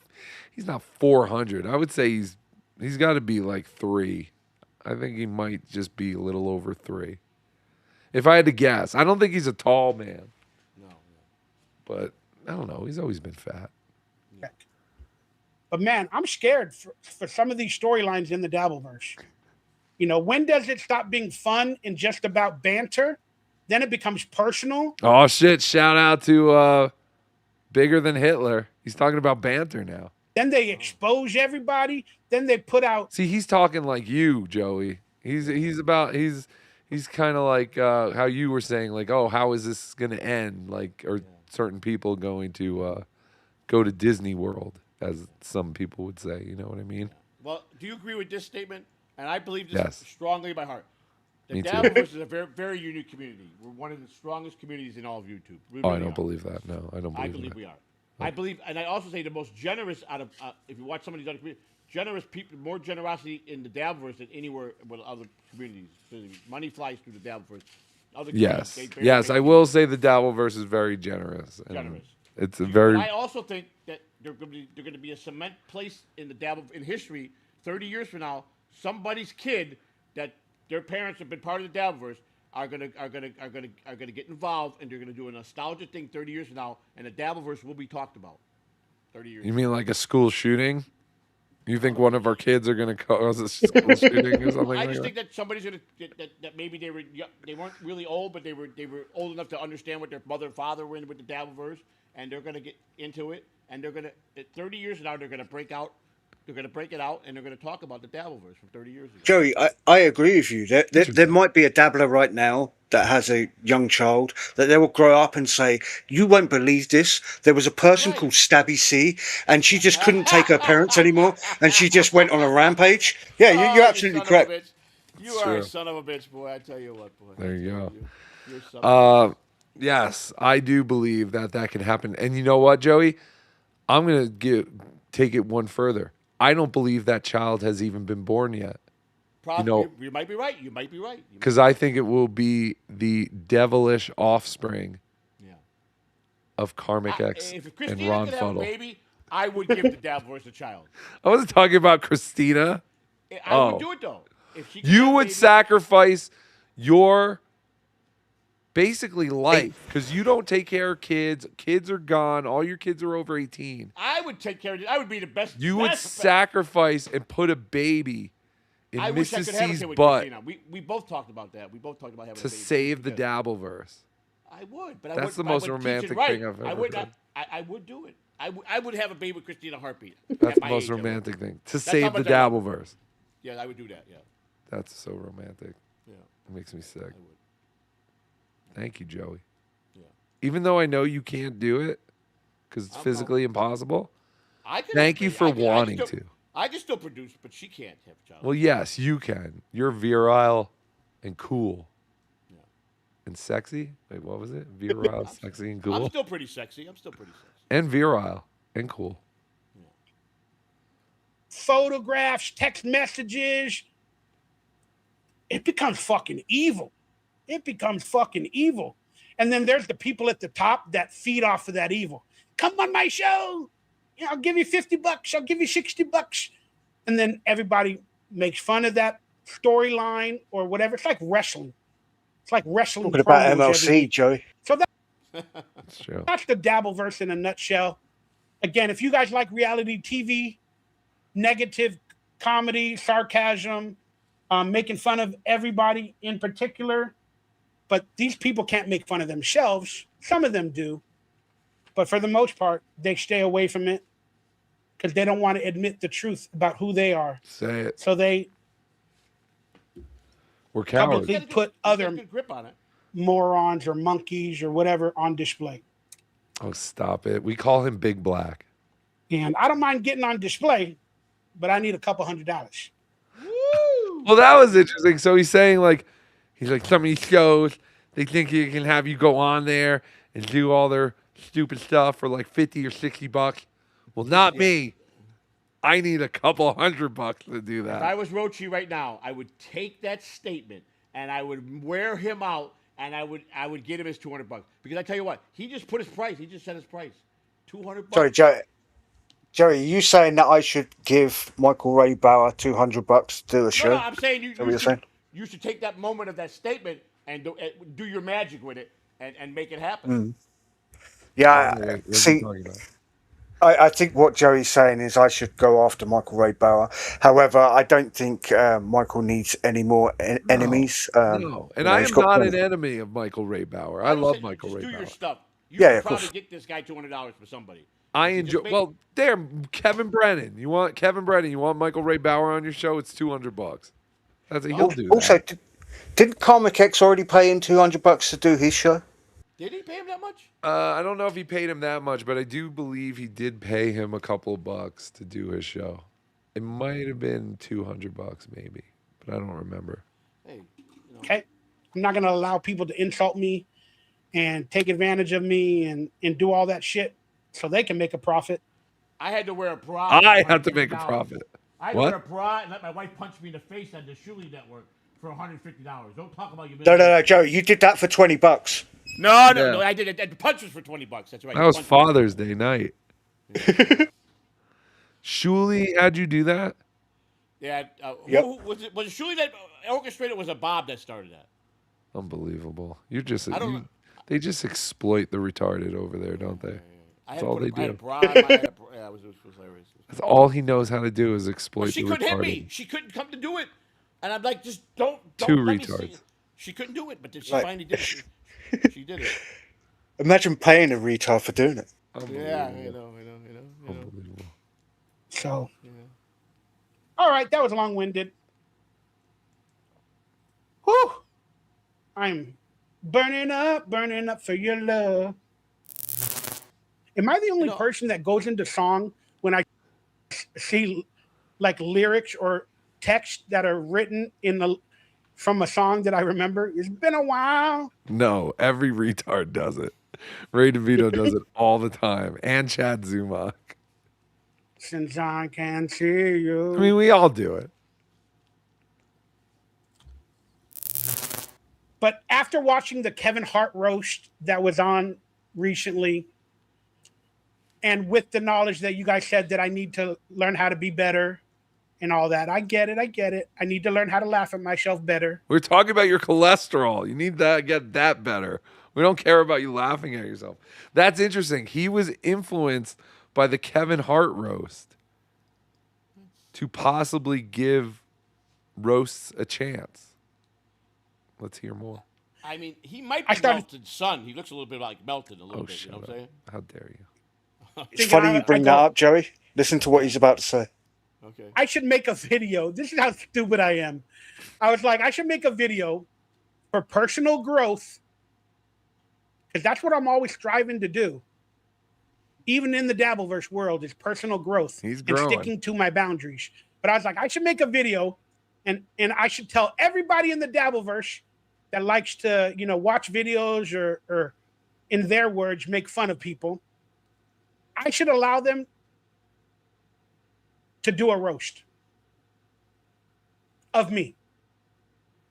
He's not 400. I would say he's got to be like 3. I think he might just be a little over 3. If I had to guess. I don't think he's a tall man. No. But I don't know. He's always been fat. But man, I'm scared for some of these storylines in the Dabbleverse. You know, when does it stop being fun and just about banter? Then it becomes personal. Oh, shit. Shout out to Bigger Than Hitler. He's talking about banter now. Then they expose everybody. Then they put out. See, he's talking like you, Joey. He's kind of like how you were saying, like, oh, how is this going to end? Like, are certain people going to go to Disney World, as some people would say? You know what I mean? Well, do you agree with this statement? And I believe this Yes. strongly by heart. The Me too. Dabbleverse is a very, very unique community. We're one of the strongest communities in all of YouTube. We Oh, I really don't are. believe that. No, I don't believe I believe that. we are. I believe, and I also say the most generous out of, if you watch some of these other communities, generous people, more generosity in the Dabbleverse than anywhere with other communities. So money flies through the Dabbleverse. Other Yes. communities, they Yes, barely- I will say the Dabbleverse is very generous. and Generous. It's a very... But I also think that they're going to be a cement place in the Dabble in history. 30 years from now, somebody's kid that their parents have been part of the Dabbleverse are gonna get involved, and they're gonna do a nostalgia thing 30 years from now, and the Dabbleverse will be talked about 30 years. You mean like a school shooting? You think one of our kids are going to cause a school shooting or something? I like just that? think that somebody's gonna that maybe they weren't really old, but they were old enough to understand what their mother and father were in with the Dabbleverse, and they're gonna get into it, and they're gonna 30 years from now they're gonna break out. They're going to break it out, and they're going to talk about the Dabbleverse from 30 years ago. Joey, I agree with you. There might be a dabbler right now that has a young child that they will grow up and say, you won't believe this. There was a person called Stabby C, and she just couldn't take her parents anymore, and she just went on a rampage. Yeah, you're absolutely correct. You are a son of a bitch, boy. I tell you what, boy. There you go. You're son of a bitch. Yes, I do believe that can happen. And you know what, Joey? I'm going to take it one further. I don't believe that child has even been born yet. Probably, you might be right. You might be right. Because I think it will be the devilish offspring of Karmic X If and Christina Ron could have a Fuddle. baby, I would give the Dabbleverse a child. I wasn't talking about Christina. I would do it, though. If she could You have a would baby- sacrifice your basically life because you don't take care of kids. Kids are gone. All your kids are over 18. I would take care of it. I would be the best. You would sacrifice and put a baby in I wish I Mrs. could have a C's kid with butt Christina. We both talked about that. We both talked about having to a baby. save the Dabbleverse. I would, but I That's would. the most I would teach romantic it right. thing I've I ever would heard. not. I would do it. I would have a baby with Christina heartbeat. That's At the my most age, I would. romantic thing. To That's how save the much I love her. Dabbleverse. Yeah, I would do that. Yeah. That's so romantic. Yeah. It makes me sick. Thank you, Joey. Yeah. Even though I know you can't do it because it's physically impossible, thank you for wanting to. I can still produce, but she can't have a child. Well, yes, you can. You're virile and cool. Yeah. And sexy. Wait, what was it? Virile, sexy, and cool. I'm still pretty sexy. And virile and cool. Photographs, text messages. It becomes fucking evil. It becomes fucking evil. And then there's the people at the top that feed off of that evil. Come on my show. You know, I'll give you $50. I'll give you $60. And then everybody makes fun of that storyline or whatever. It's like wrestling. It's like wrestling. Talking about promos MLC, every- Joey. So That's true. that's the Dabbleverse in a nutshell. Again, if you guys like reality TV, negative comedy, sarcasm, making fun of everybody in particular, but these people can't make fun of themselves. Some of them do. But for the most part, they stay away from it because they don't want to admit the truth about who they are. Say it. So they We're cowards. publicly put other Good grip on it. morons or monkeys or whatever on display. Oh, stop it. We call him Big Black. And I don't mind getting on display, but I need a couple $100. Well, that was interesting. So he's saying he's like, some of these shows, they think you can have you go on there and do all their stupid stuff for like $50 or $60. Well, not me. I need a couple $100 to do If that. I was Rochi right now, I would take that statement and I would wear him out and I would get him his $200 because I tell you what, he just put his price. He just set his price, $200. Sorry, Joey, are you saying that I should give Michael Ray Bauer $200 to do a show? No, I'm saying Is that what you're saying? you should take that moment of that statement and do your magic with it and make it happen. Yeah, see, I think what Joey's saying is I should go after Michael Ray Bauer. However, I don't think Michael needs any more enemies. No, and I am not an enemy of Michael Ray Bauer. I love Michael Ray Do Bauer. your stuff. You Yeah, could of course. probably get this guy $200 for somebody. I enjoy. Well, there, Kevin Brennan. You want Kevin Brennan? You want Michael Ray Bauer on your show? It's $200. That's he'll do. Also, that. didn't Karmic X already pay him $200 to do his show? Did he pay him that much? I don't know if he paid him that much, but I do believe he did pay him a couple of bucks to do his show. It might have been $200 maybe, but I don't remember. Okay. I'm not going to allow people to insult me and take advantage of me and do all that shit so they can make a profit. I had to wear a bra. I for had to make a $150. profit. I had to What? wear a bra and let my wife punch me in the face on the Shuli Network for $150. Don't talk about your No, Joey, you did that for $20. No, Yeah. I did it. The punch was for $20. That's right. That was Punch- Father's Day night. Shuli had you do that? Yeah. Yep. Who, was it Shuli that orchestrated? Or was it Bob that started that? Unbelievable. You're just I don't know. they just exploit the retarded over there, don't they? I That's had all to they put, I had a do. bra. Yeah, it was hilarious. That's all he knows how to do is exploit But she the couldn't hit retarded. me. She couldn't come to do it, and I'm like, just don't Two let me see retards. it. She couldn't do it, but then she Right. finally did it. She did it. Imagine paying a retard for doing it. Yeah, I know. Unbelievable. So, all right, that was long-winded. Whew. I'm burning up for your love. Am I the only person that goes into song when I see like lyrics or text that are written from a song that I remember? It's been a while. No, every retard does it. Ray DeVito does it all the time. And Chad Zumach. Since I can see you. I mean, we all do it. But after watching the Kevin Hart roast that was on recently, and with the knowledge that you guys said that I need to learn how to be better and all that, I get it. I need to learn how to laugh at myself better. We're talking about your cholesterol. You need to get that better. We don't care about you laughing at yourself. That's interesting. He was influenced by the Kevin Hart roast to possibly give roasts a chance. Let's hear more. I mean, he might be Melton's son. He looks a little bit like Melton a little bit. You know what I'm saying? How dare you? It's funny you bring that up, Joey. Listen to what he's about to say. Okay. I should make a video. This is how stupid I am. I was like, I should make a video for personal growth, because that's what I'm always striving to do. Even in the Dabbleverse world, is personal growth and sticking to my boundaries. But I was like, I should make a video, and I should tell everybody in the Dabbleverse that likes to, watch videos or, in their words, make fun of people. I should allow them to do a roast of me.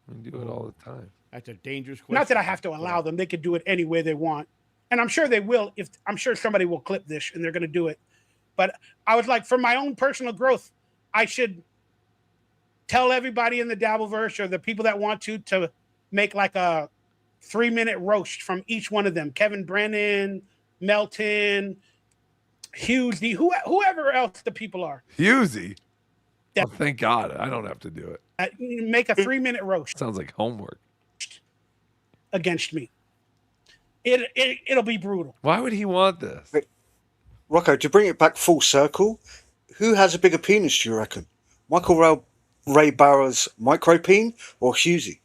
We do it all the time. That's a dangerous question. Not that I have to allow them; they could do it any way they want, and I'm sure they will. If I'm sure somebody will clip this and they're going to do it, but I was like, for my own personal growth, I should tell everybody in the Dabbleverse or the people that want to make like a 3-minute roast from each one of them: Kevin Brennan, Melton, Hughesy, whoever else the people are. Hughesy. Oh, thank God, I don't have to do it. Make a 3-minute roast. Sounds like homework. Against me. It'll be brutal. Why would he want this? Rocco, to bring it back full circle, who has a bigger penis, do you reckon? Michael Ray Barrow's micropene or Hughesy?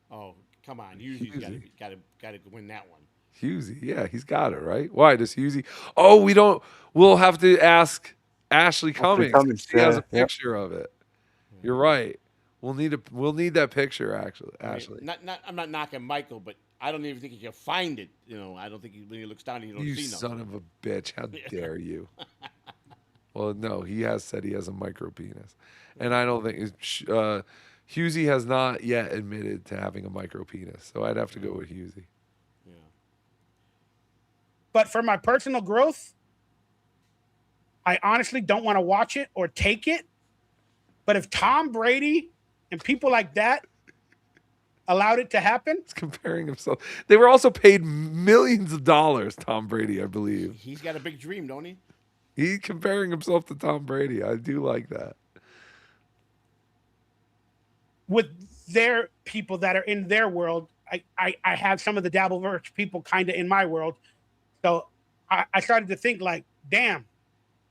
Oh, come on. Hughesy got to win that one. Hughesy, yeah, he's got it, right? Why does Hughesy? Oh, we'll have to ask Ashley Cummings. She has a picture of it. You're right. We'll need that picture, actually. Ashley. I'm not knocking Michael, but I don't even think he can find it. I don't think when he looks down, he don't see nothing. You son of a bitch! How dare you? Well, no, he has said he has a micro penis, and I don't think Hughesy has not yet admitted to having a micro penis, so I'd have to go with Hughesy. Yeah. But for my personal growth, I honestly don't want to watch it or take it. But if Tom Brady and people like that allowed it to happen. He's comparing himself. They were also paid millions of dollars, Tom Brady, I believe. He's got a big dream, don't he? He's comparing himself to Tom Brady. I do like that. With their people that are in their world, I have some of the Dabbleverse people kind of in my world. So I started to think like, damn.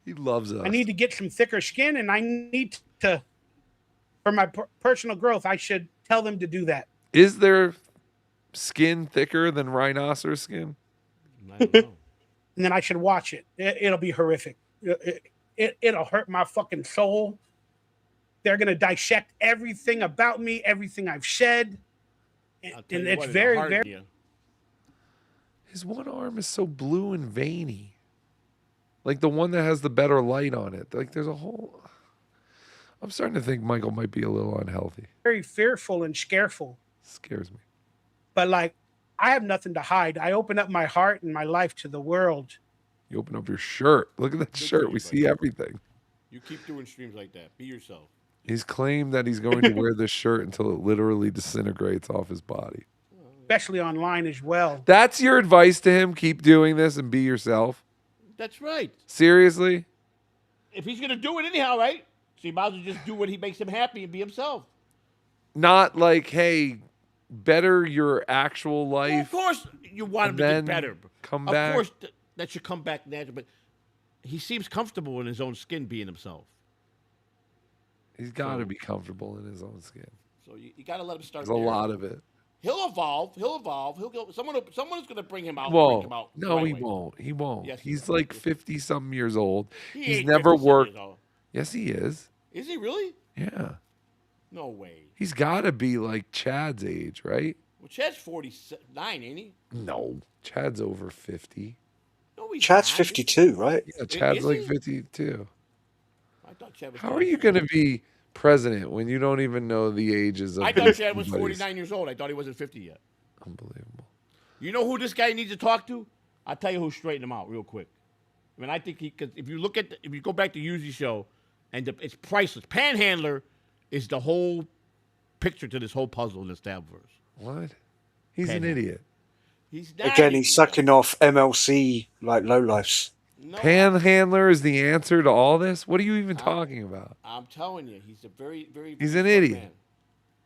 He loves us. I need to get some thicker skin, and I need to, for my personal growth, I should tell them to do that. Is their skin thicker than rhinoceros skin? I don't know. And then I should watch it. It'll be horrific. It'll hurt my fucking soul. They're going to dissect everything about me, everything I've shed. And it's very. His one arm is so blue and veiny. Like the one that has the better light on it. Like there's a whole... I'm starting to think Michael might be a little unhealthy. Very fearful and scareful. Scares me. But like, I have nothing to hide. I open up my heart and my life to the world. You open up your shirt. Look at that shirt. We see everything. You keep doing streams like that. Be yourself. He's claimed that he's going to wear this shirt until it literally disintegrates off his body. Especially online as well. That's your advice to him? Keep doing this and be yourself? That's right. Seriously? If he's going to do it anyhow, right? So he might as well just do what he makes him happy and be himself. Not like, hey, better your actual life. Well, of course, you want him to get better. Come back. Of course, that should come back naturally. But he seems comfortable in his own skin being himself. He's got to be comfortable in his own skin. So you got to let him start. There's a lot of it. He'll evolve. He'll go. Someone's going to bring him out. Whoa. Bring him out No, he won't. He won't. Yes, He's like 50-something years old. He's ain't never 50-something worked. years old. Yes, he is. Is he really? Yeah. No way. He's got to be like Chad's age, right? Well, Chad's 49, ain't he? No. Chad's over 50. No, he's Chad's not. 52, right? Yeah, Chad's Is like he? 52. I thought Chad was How are you going to be president when you don't even know the ages of I thought Chad was everybody's- 49 years old. I thought he wasn't 50 yet. Unbelievable. You know who this guy needs to talk to? I'll tell you who straightened him out real quick. I mean, I think because if you look at, if you go back to Yuzi's show, and it's priceless. Panhandler is the whole picture to this whole puzzle in this Dabbleverse. What? He's Panhandler. an idiot. He's not. Again, he's sucking off MLC like lowlifes. Panhandler is the answer to all this? What are you even talking about? I'm telling you, he's a very, very. He's very an smart idiot. man.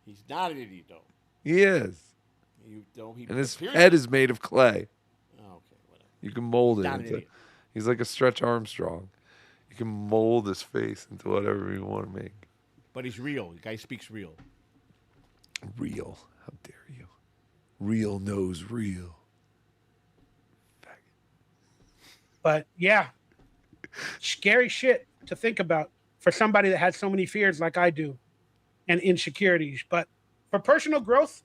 He's not an idiot though. He is. And his head is made of clay. Oh, okay, whatever. You can mold He's it. not an Into, idiot. he's like a Stretch Armstrong. You can mold his face into whatever you want to make. But he's real. The guy speaks real. Real. How dare you? Real knows real. But yeah, scary shit to think about for somebody that has so many fears like I do and insecurities. But for personal growth,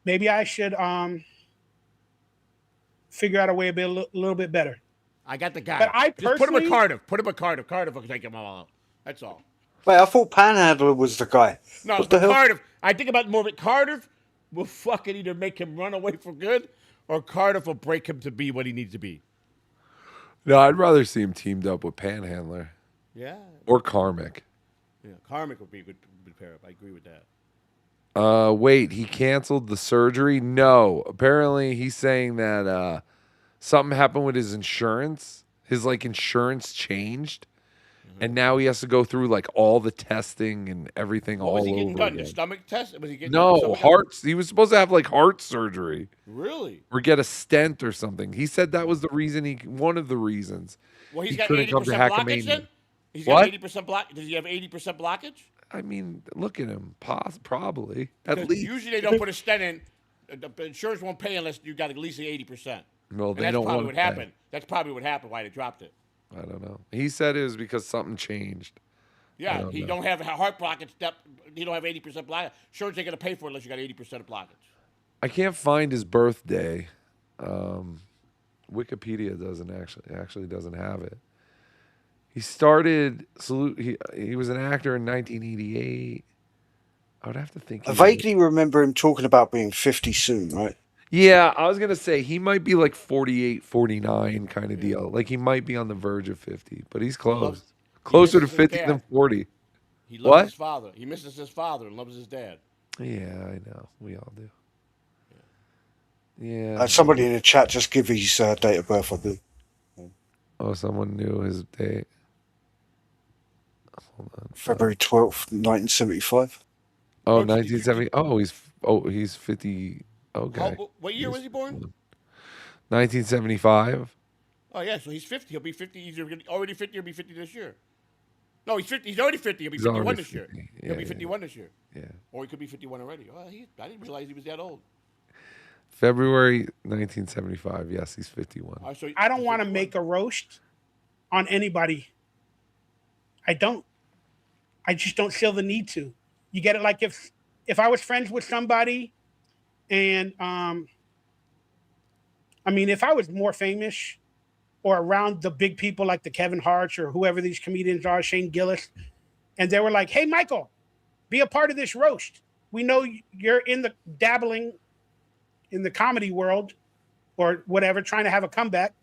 maybe I should figure out a way to be a little bit better. I got the guy. But I Just put him at personally- Cardiff. Put him at Cardiff. Cardiff will take him all out. That's all. Wait, I thought Panhandler was the guy. No, What the hell? Cardiff. I think about more of it. Cardiff will fucking either make him run away for good, or Cardiff will break him to be what he needs to be. No, I'd rather see him teamed up with Panhandler. Yeah. Or Karmic. Yeah, Karmic would be a good pair up. I agree with that. Wait, he canceled the surgery? No. Apparently he's saying that something happened with his insurance. His insurance changed. And now he has to go through all the testing and everything What all was he getting over done? again. The stomach test? Was he getting No, stomach- hearts. He was supposed to have heart surgery. Really? Or get a stent or something. He said that was the reason one of the reasons. Well, he's he got couldn't come to 80% blockage Hackamania. then? He's What? got 80% block. Does he have 80% blockage? I mean, look at him. Probably. At 'Cause least. usually they don't put a stent in. The insurance won't pay unless you got at least the 80%. Well, And they that's don't probably want what to pay. happened. That's probably what happened. Why they dropped it. I don't know. He said it was because something changed. I Yeah, he know. don't have a heart blockage. He don't have 80% blockage. Insurance ain't gonna pay for it unless you got 80% of blockage. I can't find his birthday. Wikipedia doesn't actually doesn't have it. He started he was an actor in 1988. I would have to think. I vaguely remember him talking about being 50 soon, right? Yeah, I was going to say he might be 48, 49 kind of deal. He might be on the verge of 50, but he's close. Closer to misses his 50 dad. than 40. He loves What? his father. He misses his father and loves his dad. Yeah, I know. We all do. Yeah. Somebody in the chat just give his date of birth, I do. Oh, someone knew his date. Hold on. February 12th, 1975. Oh, 1970. He's 50. Okay. What year was he born? 1975. Oh yeah, so he's 50. He'll be 50. He's already 50. He'll be 50 this year. No, he's 50. He's already 50. He'll be He's 51 already this year. 50. He'll Yeah, be yeah. 51 this year. Yeah. Or he could be 51 already. Oh, I didn't realize he was that old. February 1975. Yes, he's 51. I don't want to make a roast on anybody. I don't. I just don't feel the need to. You get it? If I was friends with somebody, and if I was more famous or around the big people like the Kevin Harts or whoever these comedians are, Shane Gillis, and they were like, "Hey, Michael, be a part of this roast. We know you're dabbling in the comedy world or whatever, trying to have a comeback.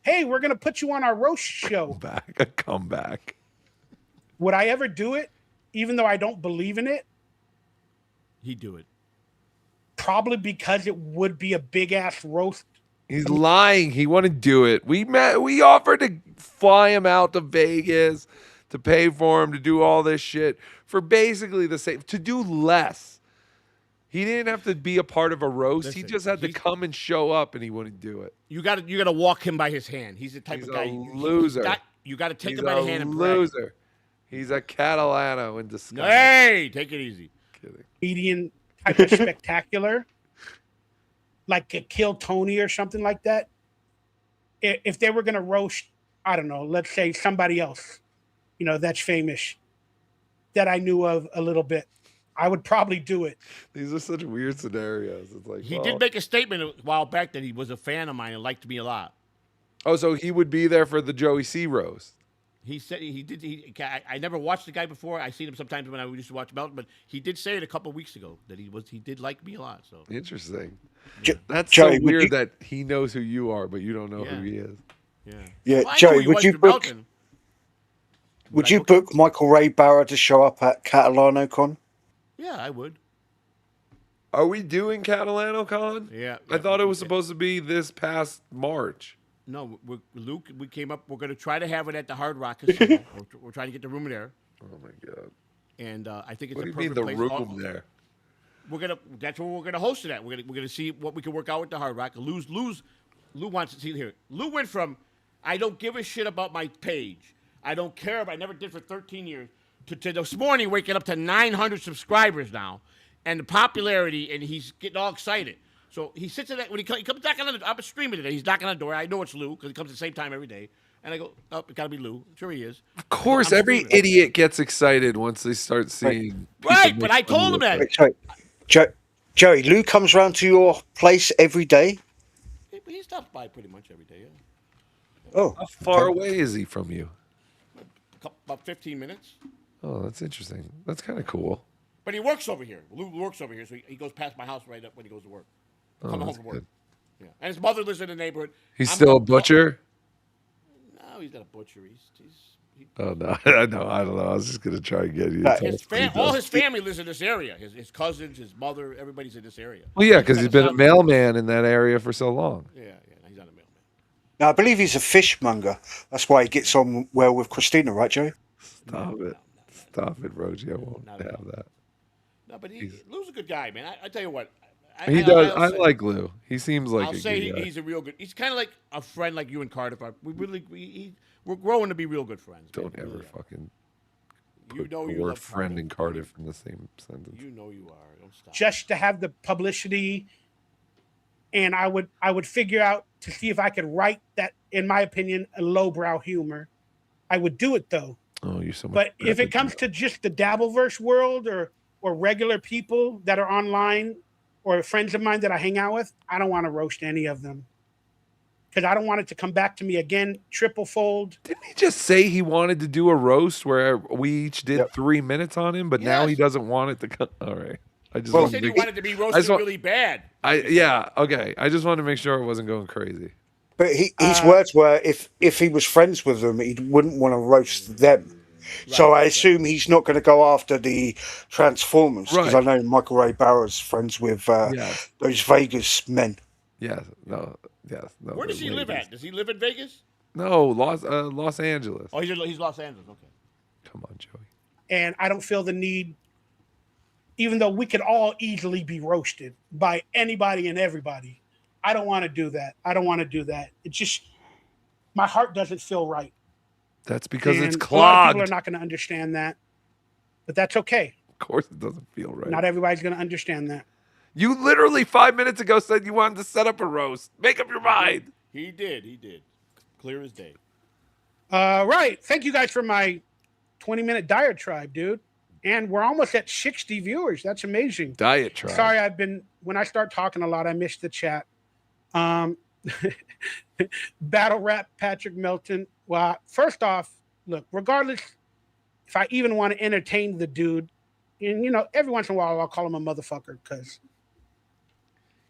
Hey, we're going to put you on our roast show." A comeback. Would I ever do it, even though I don't believe in it? He'd do it. Probably because it would be a big ass roast. He's lying. He wouldn't do it. We offered to fly him out to Vegas, to pay for him to do all this shit for basically the same, to do less. He didn't have to be a part of a roast. He just had to come and show up, and he wouldn't do it. You got to walk him by his hand. He's the type He's of guy. a loser. You got to take He's him by the a hand and pray. loser. He's a Catalano in disguise. Hey, take it easy. Kidding. Comedian type of spectacular, like a Kill Tony or something like that. If they were going to roast, I don't know, let's say somebody else, that's famous that I knew of a little bit, I would probably do it. These are such weird scenarios. It's like, He did make a statement a while back that he was a fan of mine and liked me a lot. Oh, so he would be there for the Joey C roast. He said he did. I never watched the guy before. I seen him sometimes when I used to watch Melton, but he did say it a couple of weeks ago that he did like me a lot. So Interesting. Yeah. That's Joey, so would weird you- that he knows who you are, but you don't know Yeah. who he is. Yeah. Yeah, Well, I knew Joey, he would was you for book? Melton. Would you book Michael Ray Barra to show up at Catalano Con? Yeah, I would. Are we doing Catalano Con? Yeah. I thought it was supposed to be this past March. No, Luke, we came up. We're going to try to have it at the Hard Rock Casino. we're trying to get the room there. Oh my god! And I think it's What a do you perfect mean the place. room there? That's where we're gonna host it at. We're gonna see what we can work out with the Hard Rock. Lou wants to see here. Lou went from I don't give a shit about my page. I don't care about. I never did for 13 years. To this morning waking up to 900 subscribers now, and the popularity, and he's getting all excited. So he sits in that when he comes knocking on the. I'm streaming today. He's knocking on the door. I know it's Lou because he comes at the same time every day. And I go, oh, it gotta be Lou. Sure he is. Of course, every idiot gets excited once they start seeing. Right, but I told him that. Sorry. Joey, Lou comes round to your place every day? He stops by pretty much every day, yeah. Oh. How far away is he from you? About 15 minutes. Oh, that's interesting. That's kind of cool. But he works over here. Lou works over here, so he goes past my house right up when he goes to work. Oh, Come home that's from work. good. Yeah. And his mother lives in the neighborhood. He's still a butcher? No, he's not a butcher. Oh, no. I don't know. I was just going to try and get you to tell us what he All does. his family lives in this area. His cousins, his mother, everybody's in this area. Well, yeah, because he's been a mailman in that area for so long. Yeah, he's not a mailman. Now, I believe he's a fishmonger. That's why he gets on well with Christina, right, Joey? Stop it. Stop it, Rogie. I won't have that. No, but Lou's a good guy, man. I tell you what. He does. I like Lou. He seems like I'll a say good guy. he's a real good. He's kind of like a friend, like you and Carter. We're growing to be real good friends. Don't man. ever fucking You put know the you word love friend and Cardiff in the same sentence. You know you are. Don't stop. Just to have the publicity, and I would figure out to see if I could write that, in my opinion, a lowbrow humor. I would do it though. Oh, you're so much. But if it comes to just the Dabbleverse world or regular people that are online or friends of mine that I hang out with, I don't want to roast any of them. Because I don't want it to come back to me again, triple fold. Didn't he just say he wanted to do a roast where we each did 3 minutes on him, but now he doesn't want it to come? All right. I just He said he wanted to be roasted really bad. Yeah, okay. I just wanted to make sure it wasn't going crazy. But his words were, if he was friends with them, he wouldn't want to roast them. So I assume he's not going to go after the Transformers, because I know Michael Ray Barrow's friends with those Vegas men. Yes, no. Where does he live at? Does he live in Vegas? No, Los Angeles. Oh, he's Los Angeles. Okay. Come on, Joey. And I don't feel the need, even though we could all easily be roasted by anybody and everybody. I don't want to do that. It's just, my heart doesn't feel right. That's because it's And clogged. A lot of people are not going to understand that, but that's okay. Of course it doesn't feel right. Not everybody's going to understand that. You literally 5 minutes ago said you wanted to set up a roast. Make up your mind. He did. Clear as day. Right. Thank you guys for my 20-minute diatribe, dude. And we're almost at 60 viewers. That's amazing. Diatribe. Sorry, when I start talking a lot, I miss the chat. Battle rap Patrick Melton. Well, first off, look, regardless if I even want to entertain the dude, and every once in a while I'll call him a motherfucker because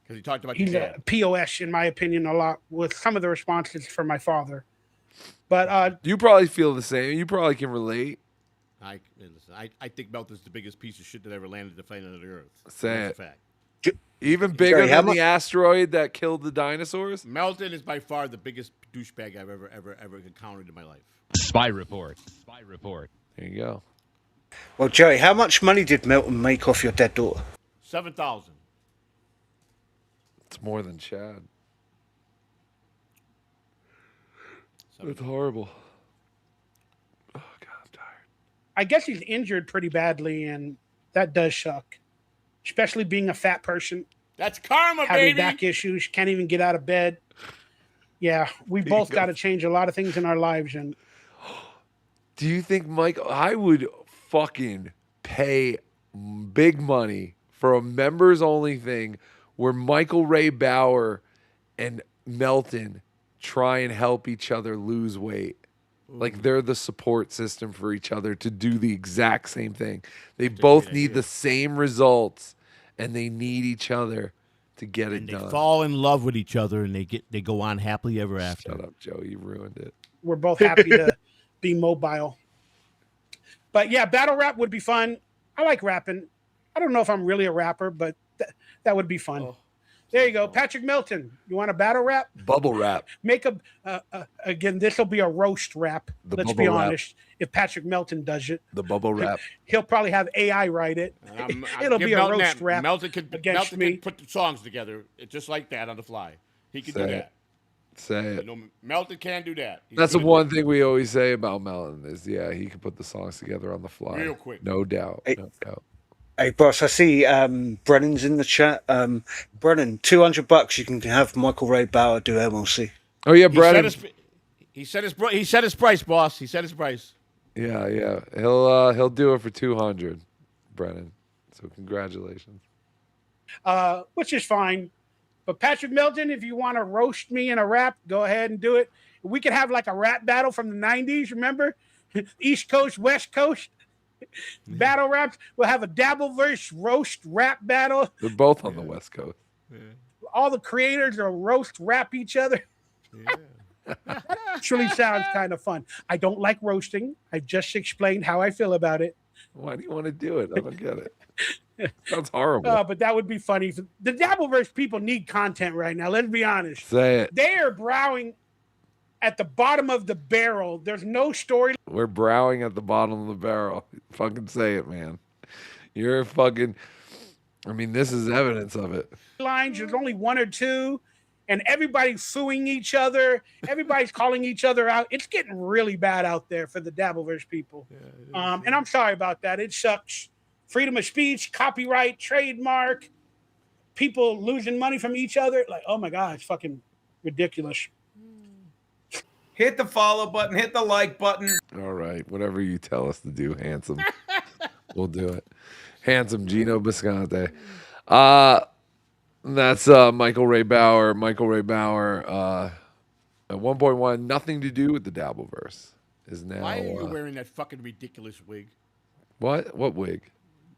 he talked about he's a POS in my opinion a lot with some of the responses from my father. But you probably feel the same. You probably can relate. I think Melton's the biggest piece of shit that ever landed the face of the earth. Say That's it. a fact. Even bigger than the asteroid that killed the dinosaurs? Melton is by far the biggest douchebag I've ever encountered in my life. Spy report. There you go. Well, Joey, how much money did Melton make off your dead daughter? 7,000. It's more than Chad. That's horrible. Oh, God, I'm tired. I guess he's injured pretty badly, and that does suck. Especially being a fat person. That's karma, having baby. back issues, can't even get out of bed. Yeah, we both got to change a lot of things in our lives. And do you think, Mike, I would fucking pay big money for a members only thing where Michael Ray Bauer and Melton try and help each other lose weight. Like they're the support system for each other to do the exact same thing. They both need the same results and they need each other to get it done. They fall in love with each other and they go on happily ever after. Shut up, Joe. You ruined it. we're both happy to be mobile. But yeah, battle rap would be fun. I like rapping. I don't know if I'm really a rapper, but that would be fun. There you go, Patrick Milton. You want a battle rap? Bubble rap. Make a again. This will be a roast rap. The Let's bubble be rap. honest. If Patrick Melton does it, The bubble rap. he'll probably have AI write it. It'll Give be a Melton roast that. rap Melton can against me. put the songs together just like that on the fly. He can Say do it. that. Say it. You know, Melton can do that. He's That's the good at one thing we always say about Melton is, he can put the songs together on the fly. Real quick. No doubt. Hey. No doubt. Hey, boss, I see Brennan's in the chat. Brennan, $200 you can have Michael Ray Bauer do MLC. Oh, yeah, He Brennan. He said his price, boss. He said his price. Yeah. He'll do it for 200, Brennan. So congratulations. Which is fine. But Patrick Melton, if you want to roast me in a rap, go ahead and do it. We could have like a rap battle from the 90s, remember? East Coast, West Coast battle raps. We'll have a Dabble verse roast rap battle. They're both on the West Coast. All the creators will roast rap each other. That actually sounds kind of fun. I don't like roasting. I just explained how I feel about it. Why do you want to do it? I don't get it. Sounds horrible. But that would be funny. The Dabbleverse people need content right now. Let's be honest. Say it. They are browing at the bottom of the barrel. There's no story. We're browing at the bottom of the barrel. Fucking say it, man. You're fucking. I mean, this is evidence of it. Lines. There's only one or two, and everybody's suing each other. Everybody's calling each other out. It's getting really bad out there for the Dabbleverse people. And I'm sorry about that. It sucks. Freedom of speech, copyright, trademark, people losing money from each other. Like, oh my God, it's fucking ridiculous. Hit the follow button, hit the like button. All right. Whatever you tell us to do, handsome. We'll do it. Handsome Gino Bisconte. That's Michael Ray Bauer. Michael Ray Bauer, at 1.1, nothing to do with the Dabbleverse. Is now. Why are you wearing that fucking ridiculous wig? What? What wig?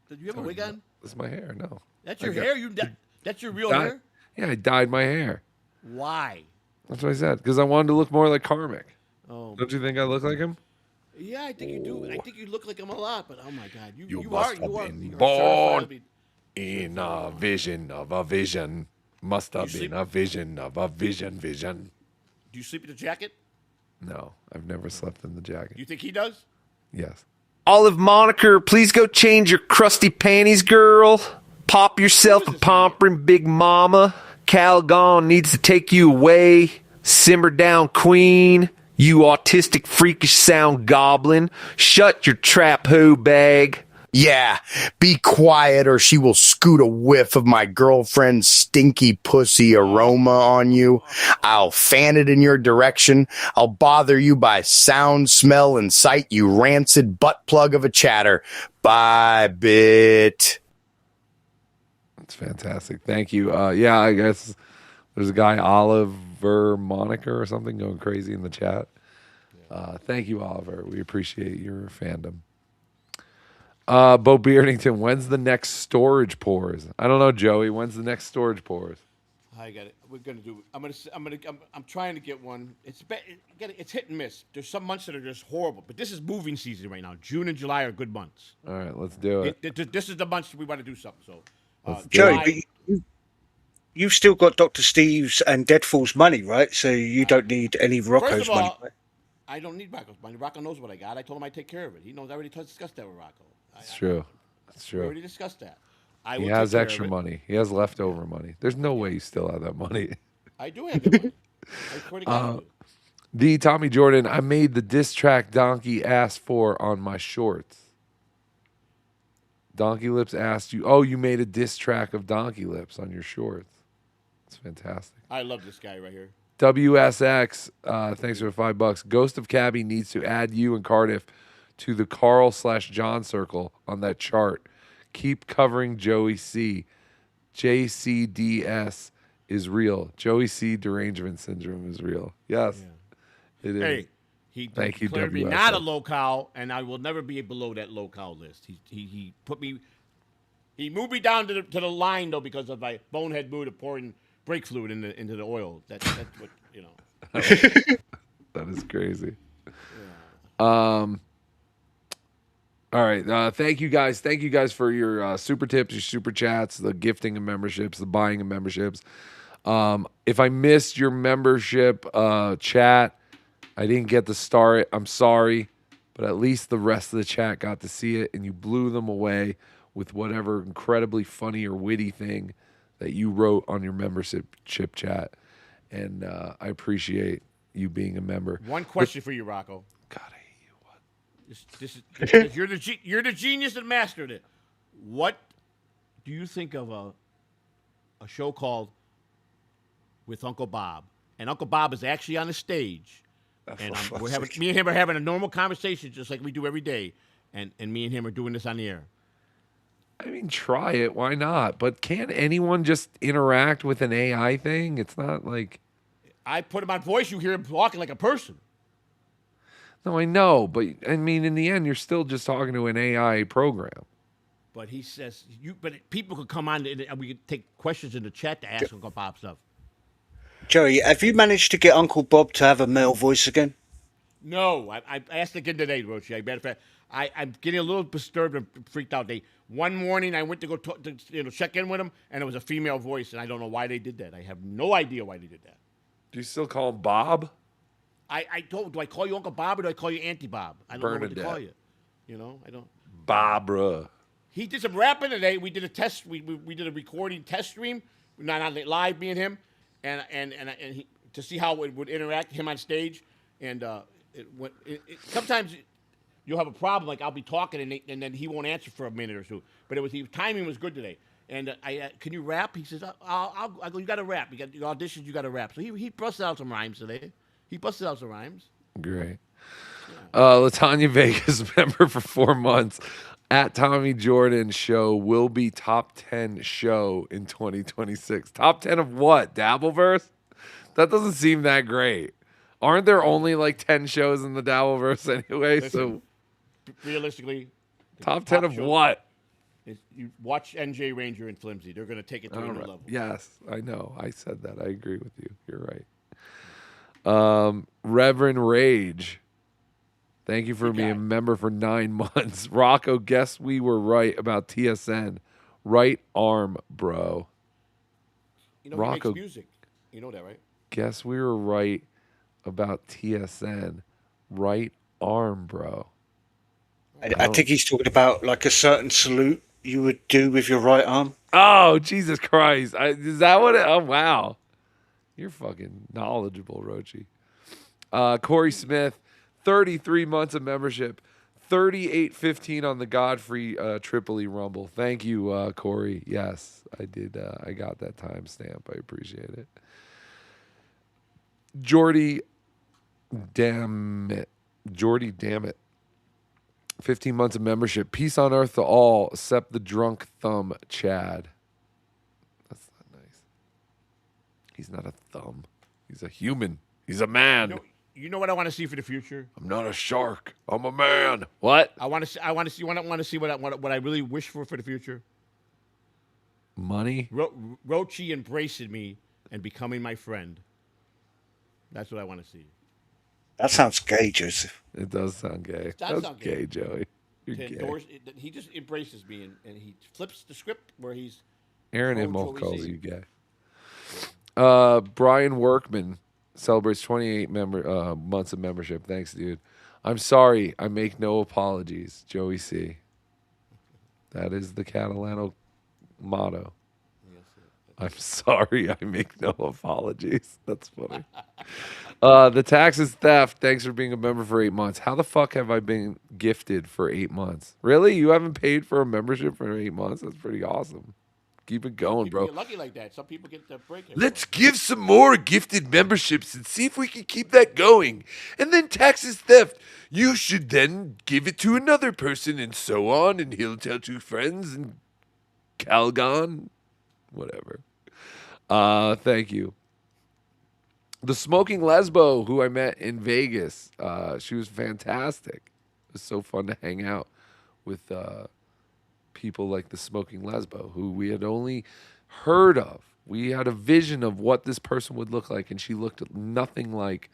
Did you have a wig on? That's my hair. No. That's your I got- hair? That's your real Dye- hair? Yeah, I dyed my hair. Why? That's what I said. Because I wanted to look more like Karmic. Oh. Don't you think I look like him? Yeah, I think you do. I think you look like him a lot, but oh my God. You must are. have You are. been You're born certified. in a vision of a vision. Must have You been sleep- a vision of a vision. Do you sleep in the jacket? No, I've never slept in the jacket. You think he does? Yes. Olive Moniker, please go change your crusty panties, girl. Pop yourself a pomperin', big mama. Calgon needs to take you away. Simmer down, queen. You autistic, freakish sound goblin. Shut your trap hoe bag. Yeah, be quiet or she will scoot a whiff of my girlfriend's stinky pussy aroma on you. I'll fan it in your direction. I'll bother you by sound, smell, and sight, you rancid butt plug of a chatter. Bye, bit. That's fantastic. Thank you. Yeah, I guess there's a guy, Oliver Moniker or something, going crazy in the chat. Thank you, Oliver. We appreciate your fandom. Bo Beardington, when's the next storage pours? I don't know, Joey. When's the next storage pours? I got it. We're gonna do. I'm trying to get one. It's hit and miss. There's some months that are just horrible, but this is moving season right now. June and July are good months. All right, let's do it. This is the months we want to do something. So, Joey, but you've still got Dr. Steve's and Deadfall's money, right? So you don't need any Rocco's First of money. all, I don't need Rocco's money. Rocco knows what I got. I told him I'd take care of it. He knows. I already discussed that with Rocco. It's true. It's We true. already discussed that. I He will has take care extra of it. money. He has leftover money. There's no way you still have that money. I do have the money. I swear to God. I do. The Tommy Jordan, I made the diss track Donkey asked for on my shorts. Donkey Lips asked you, oh, you made a diss track of Donkey Lips on your shorts. It's fantastic. I love this guy right here. WSX, thanks for the $5. Ghost of Cabby needs to add you and Cardiff to the Carl/John circle on that chart. Keep covering Joey C. JCDS is real. Joey C. derangement syndrome is real. Yes, it is. Hey, he Thank you, declared me WSX. not a low-cow, and I will never be below that low-cow list. He put me. He moved me down to the line though because of my bonehead mood of pouring brake fluid into the oil. That's what you know. That is crazy. All right. Thank you guys. Thank you guys for your super tips, your super chats, the gifting of memberships, the buying of memberships. If I missed your membership chat, I didn't get to start it. I'm sorry, but at least the rest of the chat got to see it, and you blew them away with whatever incredibly funny or witty thing that you wrote on your membership chat. And I appreciate you being a member. One question for you, Rocco. God, I hate you. What? You're the genius that mastered it. What do you think of a show called With Uncle Bob? And Uncle Bob is actually on the stage, and me and him are having a normal conversation just like we do every day, and me and him are doing this on the air. I mean, try it. Why not? But can't anyone just interact with an AI thing? It's not like... I put him on voice, you hear him talking like a person. No, I know, but I mean, in the end, you're still just talking to an AI program. But he says, but people could come on and we could take questions in the chat to ask Uncle Bob stuff. Joey, have you managed to get Uncle Bob to have a male voice again? No, I asked again today, Rochi. Matter of fact, I'm getting a little disturbed and freaked out. One morning I went to go check in with him, and it was a female voice, and I don't know why they did that. I have no idea why they did that. Do you still call him Bob? I told, do I call you Uncle Bob or do I call you Auntie Bob? I don't know what to call you. I don't. Barbara. He did some rapping today. We did a test. We did a recording test stream, not on live, me and him, and he, to see how it would interact him on stage. And sometimes you'll have a problem. Like I'll be talking and then he won't answer for a minute or two. But timing was good today. And can you rap? He says, I go, you got to rap. You got your auditions. You got to rap. So he busted out some rhymes today. He busted out some rhymes. Great. Latanya Vegas, member for 4 months. At Tommy Jordan Show will be top 10 show in 2026. Top 10 of what? Dabbleverse? That doesn't seem that great. Aren't there only like 10 shows in the Dabbleverse anyway? Listen, realistically, top 10 of what? You watch NJ Ranger and Flimsy. They're going to take it to a new level. Yes, I know. I said that. I agree with you. You're right. Reverend Rage, thank you for being a member for 9 months. Rocco, guess we were right about TSN. Right arm, bro. Rocco, he makes music. You know that, right? Guess we were right about TSN. Right arm, bro. I think he's talking about like a certain salute you would do with your right arm. Oh, Jesus Christ. Is that what oh, wow. You're fucking knowledgeable, Rochi. Corey Smith, 33 months of membership, 38.15 on the Godfrey Tripoli Rumble. Thank you, Corey. Yes, I did. I got that timestamp. I appreciate it. Jordy, damn it. 15 months of membership. Peace on earth to all, except the drunk thumb, Chad. That's not nice. He's not a thumb. He's a human. He's a man. You know what I want to see for the future? I'm not a shark. I'm a man. What? I want to see what I really wish for the future. Money? Rochi embracing me and becoming my friend. That's what I want to see. That sounds gay, Joseph. It does sound gay. That's gay, Joey. You're gay. He just embraces me and he flips the script where he's... Aaron Immel calls you gay. Brian Workman celebrates 28 months of membership. Thanks, dude. I'm sorry. I make no apologies. Joey C. That is the Catalano motto. I'm sorry. I make no apologies. That's funny. The taxes theft. Thanks for being a member for 8 months. How the fuck have I been gifted for 8 months? Really? You haven't paid for a membership for 8 months? That's pretty awesome. Keep it going, bro. Get lucky like that. Some people get the break. Let's give some more gifted memberships and see if we can keep that going. And then taxes theft. You should then give it to another person and so on. And he'll tell 2 friends and Calgon. Whatever. Thank you. The Smoking Lesbo, who I met in Vegas. She was fantastic. It was so fun to hang out with people like the Smoking Lesbo, who we had only heard of. We had a vision of what this person would look like, and she looked nothing like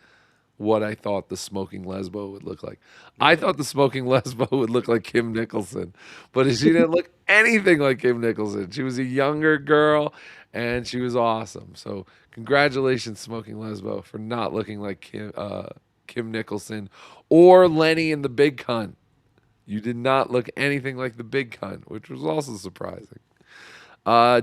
what I thought the smoking lesbo would look like. I thought the smoking lesbo would look like Kim Nicholson, but she didn't look anything like Kim Nicholson. She was a younger girl, and she was awesome. So congratulations, smoking lesbo, for not looking like Kim Nicholson or Lenny in The Big Cunt. You did not look anything like the Big Cunt, which was also surprising.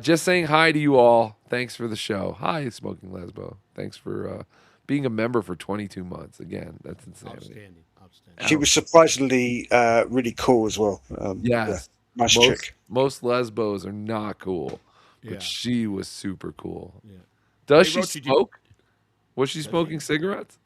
Just saying hi to you all. Thanks for the show. Hi, Smoking Lesbo. Thanks for being a member for 22 months. Again, that's insanity. Outstanding. She was surprisingly really cool as well. Yes. Yeah, nice chick. Most lesbos are not cool, but Yeah. she was super cool. Yeah. Does Hey, she Roach, did you- smoke? Was she smoking cigarettes?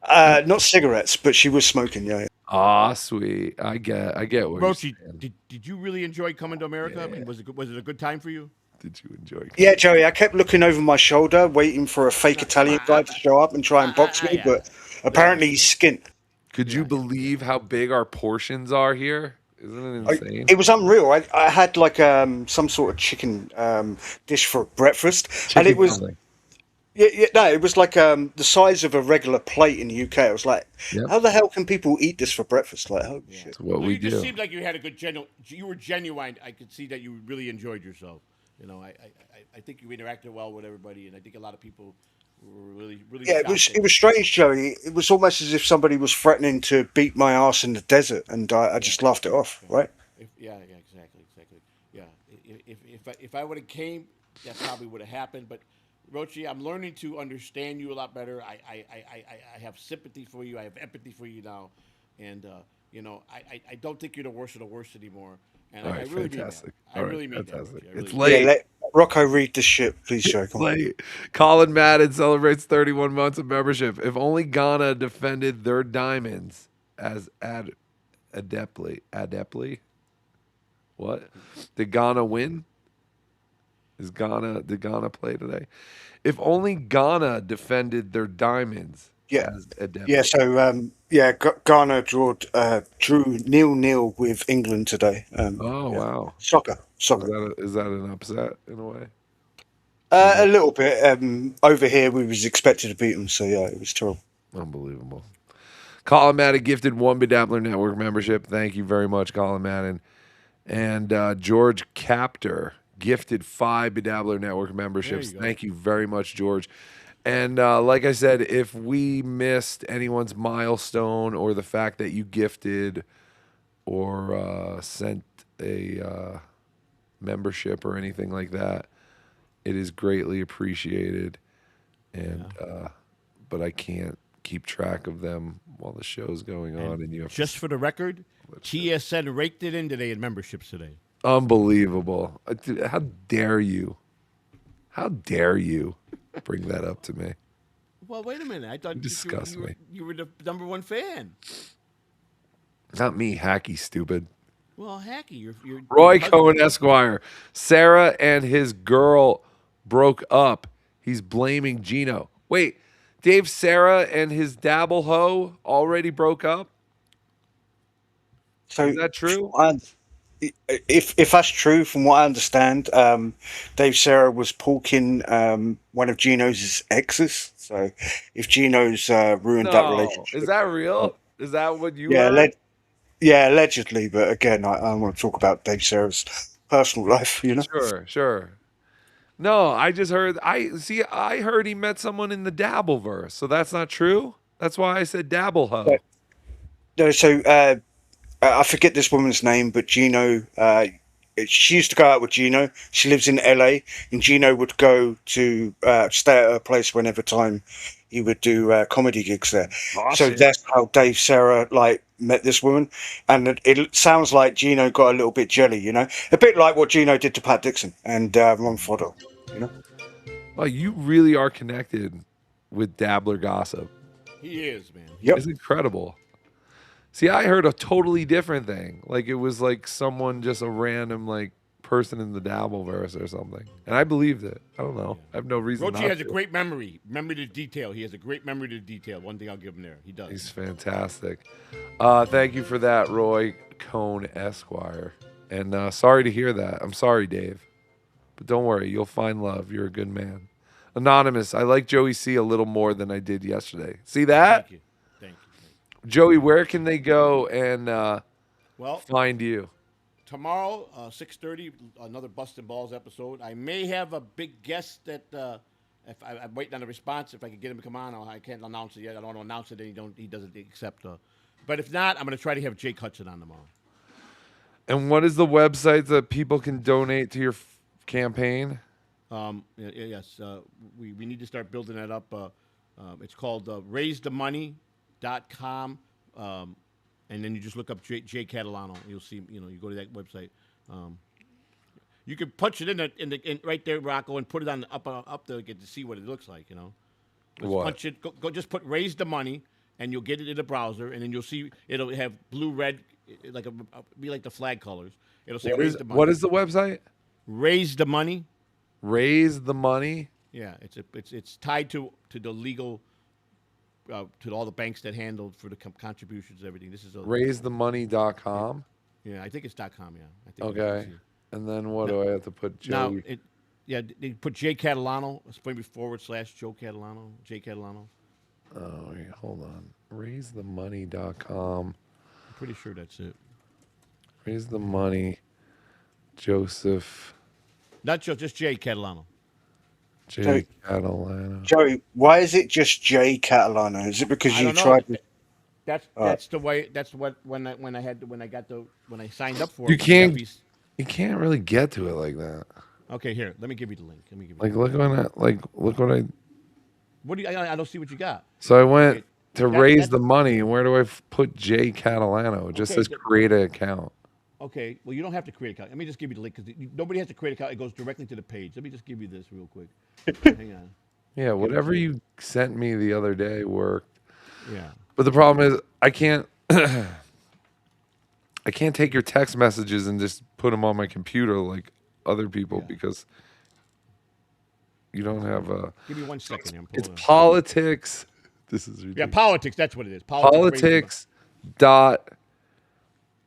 Not cigarettes, but she was smoking. Yeah. Ah, sweet. I get what you're Roachy, saying. did you really enjoy coming to America? I mean, was it a good time for you? Did you enjoy? Yeah, Joey. I kept looking over my shoulder, waiting for a fake Italian guy to show up and try and box me, but apparently he's skint. Could you believe how big our portions are here? Isn't it insane? It was unreal. I had like some sort of chicken dish for breakfast, and it was it was like the size of a regular plate in the UK. I was like, how the hell can people eat this for breakfast? Like, holy shit! It's what Well, we you just do. seemed like you had a good you were genuine. I could see that you really enjoyed yourself. You know, I think you interacted well with everybody, and I think a lot of people were really Yeah, it was strange, Joey. It was almost as if somebody was threatening to beat my ass in the desert, and I just laughed it off. Right? Exactly. Yeah, if I would have came, that probably would have happened. But Rochi, I'm learning to understand you a lot better. I have sympathy for you. I have empathy for you now, and you know, I don't think you're the worst of the worst anymore. And All I right, really fantastic. mean that. I All right, really mean fantastic. that. Rochi. I It's really late. Yeah, let Rocco read this shit, please, Joey. It's Come on. late. Colin Madden celebrates 31 months of membership. If only Ghana defended their diamonds as adeptly. What? Did Ghana win? Did Ghana play today? If only Ghana defended their diamonds as adeptly. Yeah. So Ghana drew 0-0 with England today. Wow. Soccer. Is that an upset in a way? A little bit. Over here, we was expected to beat them, so yeah, it was terrible. Unbelievable. Colin Madden gifted 1 Bedabbler Network membership. Thank you very much, Colin Madden. And George Captor gifted 5 Bedabbler Network memberships. Thank you very much, George. And like I said, if we missed anyone's milestone or the fact that you gifted or sent a membership or anything like that, it is greatly appreciated. And but I can't keep track of them while the show's going on. And you have Just for the record, TSN raked it in today in memberships today. Unbelievable. Dude, how dare you? How dare you bring that up to me? Well, wait a minute. I thought You disgust me. you were the #1 fan. Not me, hacky stupid. Well, Hacky, you're Roy Cohen Esquire. Sarah and his girl broke up. He's blaming Gino. Wait, Dave, Sarah and his Dabble hoe already broke up? So is that true? If that's true, from what I understand, Dave Sarah was porking one of Gino's exes. So if Gino's ruined that relationship, is that real? Is that what you yeah, heard? allegedly. But again, I don't want to talk about Dave Sarah's personal life. You know, Sure. No, I just heard. I heard he met someone in the Dabbleverse, so that's not true. That's why I said Dabble hoe. No, so I forget this woman's name, but Gino. She used to go out with Gino. She lives in LA, and Gino would go to stay at her place whenever time he would do comedy gigs there. So that's how Dave Sarah met this woman, and it sounds like Gino got a little bit jelly, you know, a bit like what Gino did to Pat Dixon and Ron Fodder, you know. Well, you really are connected with Dabbler gossip. He is, man. It's incredible. See, I heard a totally different thing. Like it was like someone, just a random person in the Dabbleverse or something, and I believed it. I don't know. I have no reason. Rochi has a great memory to detail. He has a great memory to detail. One thing I'll give him there. He does. He's fantastic. Thank you for that, Roy Cohn Esquire. And sorry to hear that. I'm sorry, Dave. But don't worry, you'll find love. You're a good man. Anonymous, I like Joey C a little more than I did yesterday. See that? Thank you. Thank you. Joey, where can they go and Well, find you? Tomorrow, 6:30, another Bustin' Balls episode. I may have a big guest that if I'm waiting on a response. If I can get him to come on, I can't announce it yet. I don't want to announce it, and he doesn't accept. But if not, I'm going to try to have Jake Hudson on tomorrow. And what is the website that people can donate to your campaign? Yes, we need to start building that up. It's called raisethemoney.com, and then you just look up Jay Catalano. You'll see, you go to that website. You can punch it in right there, Rocco, and put it on up there to see what it looks like. Just What? punch it. Go just put raise the money, and you'll get it in the browser, and then you'll see it'll have blue, red, be like the flag colors. It'll say raise the money. What is the website? Raise the money. Raise the money. Yeah, it's tied to the legal to all the banks that handled for the contributions and everything. This is raisethemoney.com. Yeah, I think it's .com. Yeah. I think Okay. And then what do I have to put? Joey? They put Jay Catalano. It's maybe / Joe Catalano. Jay Catalano. Oh, wait, hold on. Raisethemoney.com. I'm pretty sure that's it. Raise the money. Joseph. Not just Jay Catalano. Jay Catalano. Joey, why is it just Jay Catalano? Is it because I you don't know. tried to... That's the way. That's when I signed up for You it. you can't really get to it like that. Okay, here. Let me give you the link. Look what I. What do you? I don't see what you got. So I went to raise the money, and where do I put Jay Catalano? It just says create an account. Okay, well, you don't have to create an account. Let me just give you the link because nobody has to create an account. It goes directly to the page. Let me just give you this real quick. Hang on. Yeah, whatever you sent me the other day worked. Yeah. But the problem is I can't I can't take your text messages and just put them on my computer like other people because you don't have a... Give me 1 second. Here. It's politics. This is ridiculous. Yeah, politics. That's what it is. Politics dot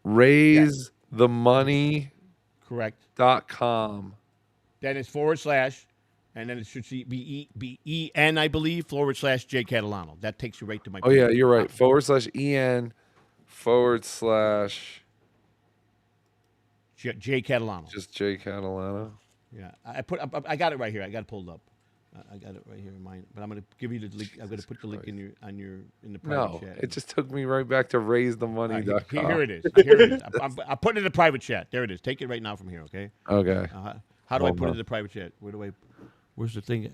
raise the money. Correct. .com. Then it's / and then it should be EN, I believe, / Jay Catalano. That takes you right to my. Oh yeah, you're right. / EN / Jay Catalano. Just Jay Catalano. Yeah, I got it right here. I got it pulled up. I got it right here in mine. But I'm going to give you the link. I'm going to put the link in the private chat. It just took me right back to raisethemoney.com. Here it is. Here it is. I'm putting it in the private chat. There it is. Take it right now from here, okay? Okay. How do I put it in the private chat? Where's the thing?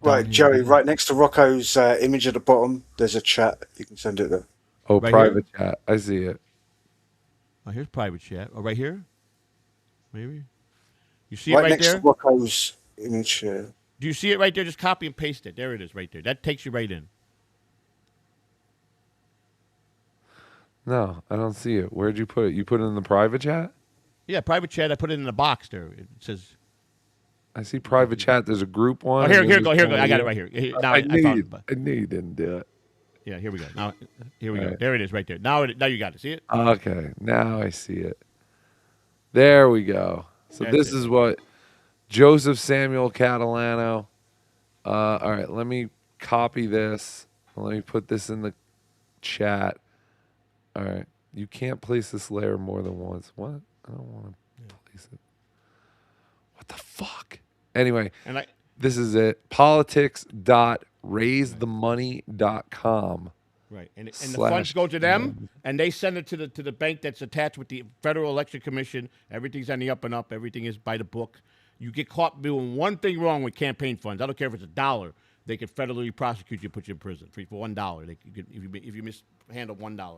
Right, Joey, right next to Rocco's image at the bottom, there's a chat. You can send it there. Oh, Right private chat. I see it. Oh, here's private chat. Oh, right here? Maybe? You see Right it right next there? to Rocco's image. Do you see it right there? Just copy and paste it. There it is right there. That takes you right in. No, I don't see it. Where'd you put it? You put it in the private chat? Yeah, private chat. I put it in the box there. It says... I see private chat. There's a group one. Oh, here go. I got it right here. Now I knew you didn't do it. Yeah, here we go. Now, here we go. There it is right there. Now you got it. See it? Okay, now I see it. There we go. So this is what Joseph Samuel Catalano. All right, let me copy this. Let me put this in the chat. All right, you can't place this layer more than once. What? I don't want to place it. What the fuck? Anyway, this is it. Politics.raisethemoney.com. Right, and the funds go to them, and they send it to the bank that's attached with the Federal Election Commission. Everything's on the up and up. Everything is by the book. You get caught doing one thing wrong with campaign funds. I don't care if it's $1. They can federally prosecute you and put you in prison for $1. If you mishandle $1.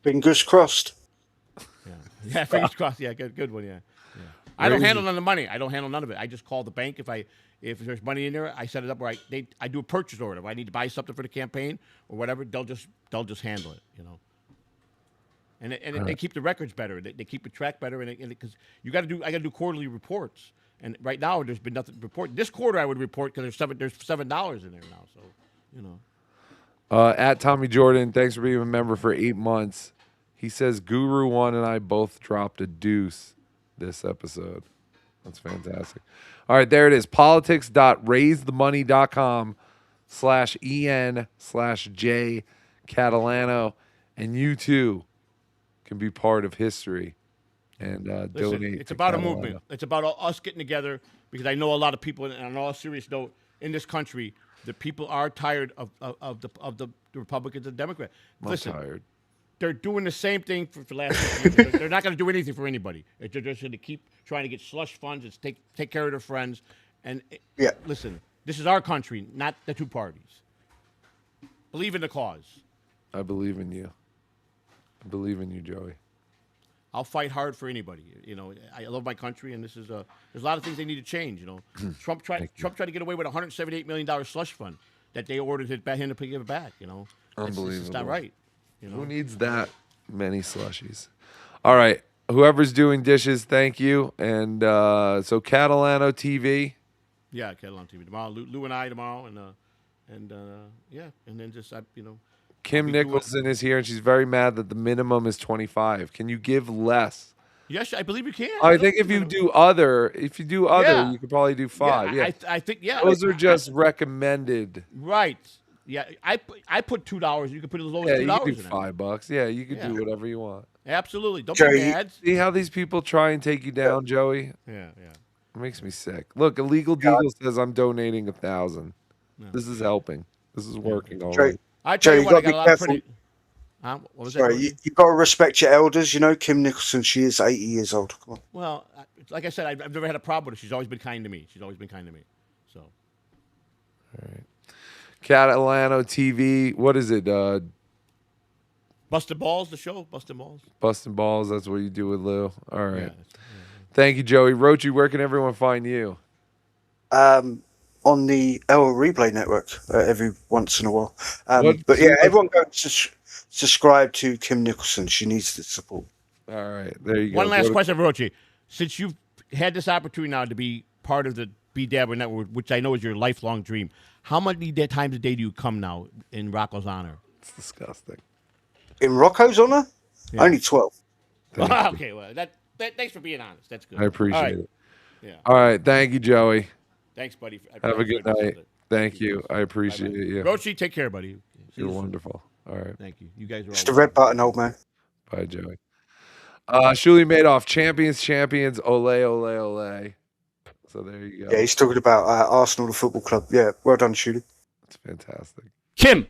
Fingers crossed. Yeah, fingers crossed. Yeah, good one. Yeah. I don't handle none of the money. I don't handle none of it. I just call the bank if there's money in there. I set it up where I do a purchase order. If I need to buy something for the campaign or whatever, they'll just handle it. And they keep the records better. They keep the track better, and because I got to do quarterly reports. And right now there's been nothing to report. This quarter I would report because there's $7 in there now. So At Tommy Jordan, thanks for being a member for 8 months. He says Guru One and I both dropped a deuce this episode. That's fantastic. All right, there it is. politics.raisethemoney.com/en/J Catalano. And you too can be part of history and Listen, donate. it's to about a Catalano. movement. It's about us getting together because I know a lot of people, and on all serious note, in this country, the people are tired of the Republicans and Democrats. I'm Listen, tired. they're doing the same thing for the last 6 years. They're not going to do anything for anybody. They're just going to keep trying to get slush funds and take care of their friends. And listen, this is our country, not the two parties. Believe in the cause. I believe in you. I believe in you, Joey. I'll fight hard for anybody. You know, I love my country, and this is there's a lot of things they need to change. You know, Trump tried to get away with a $178 million slush fund that they ordered him to give it back. You know, Unbelievable. It's not right. You know? Who needs that many slushies? All right, whoever's doing dishes, thank you. And so Catalano TV. Yeah, Catalano TV tomorrow. Lou and I tomorrow, and then just Kim Nicholson is here, and she's very mad that the minimum is 25. Can you give less? Yes, I believe you can. I think if you do other, Yeah. you could probably do 5. Yeah, I think those are just recommended. Right. Yeah, I put $2. You can put as low Yeah, as you $2 could in do it. $5. Yeah, you could do whatever you want. Absolutely. Don't Joey, be mad. see how these people try and take you down, Joey? Yeah. It makes me sick. Look, Illegal Deagle says I'm donating 1,000. This is helping. This is working already. I tell you what, I got a lot of careful. pretty. What was Sorry, that? you got to respect your elders. You know, Kim Nicholson, she is 80 years old. Come on. Well, like I said, I've never had a problem with her. She's always been kind to me. So. All right. Catalano TV. What is it? Busted Balls, the show. Busted Balls. Busting Balls. That's what you do with Lou. All right. Thank you, Joey. Rochi, where can everyone find you? On the El Replay Network every once in a while. What- But yeah, everyone go subscribe to Kim Nicholson. She needs the support. All right, there you go. One last Go to- question, Rochi. Since you've had this opportunity now to be part of the Dabble Network, which I know is your lifelong dream, how many times a day do you come now in Rocco's honor? It's disgusting. In Rocco's honor? Yeah. Only 12. Okay, well, thanks for being honest. That's good. I appreciate All right. it. Yeah. All right. Thank you, Joey. Thanks, buddy. Have a good night. Thank you. I appreciate you. Rochi, take care, buddy. See You're you soon. wonderful. All right. Thank you. You guys are It's all the red button, old man. Bye, Joey. Shuli Madoff, champions, ole, ole, ole. So there you go. Yeah, he's talking about Arsenal, the football club. Yeah, well done, Shooty. That's fantastic. Kim,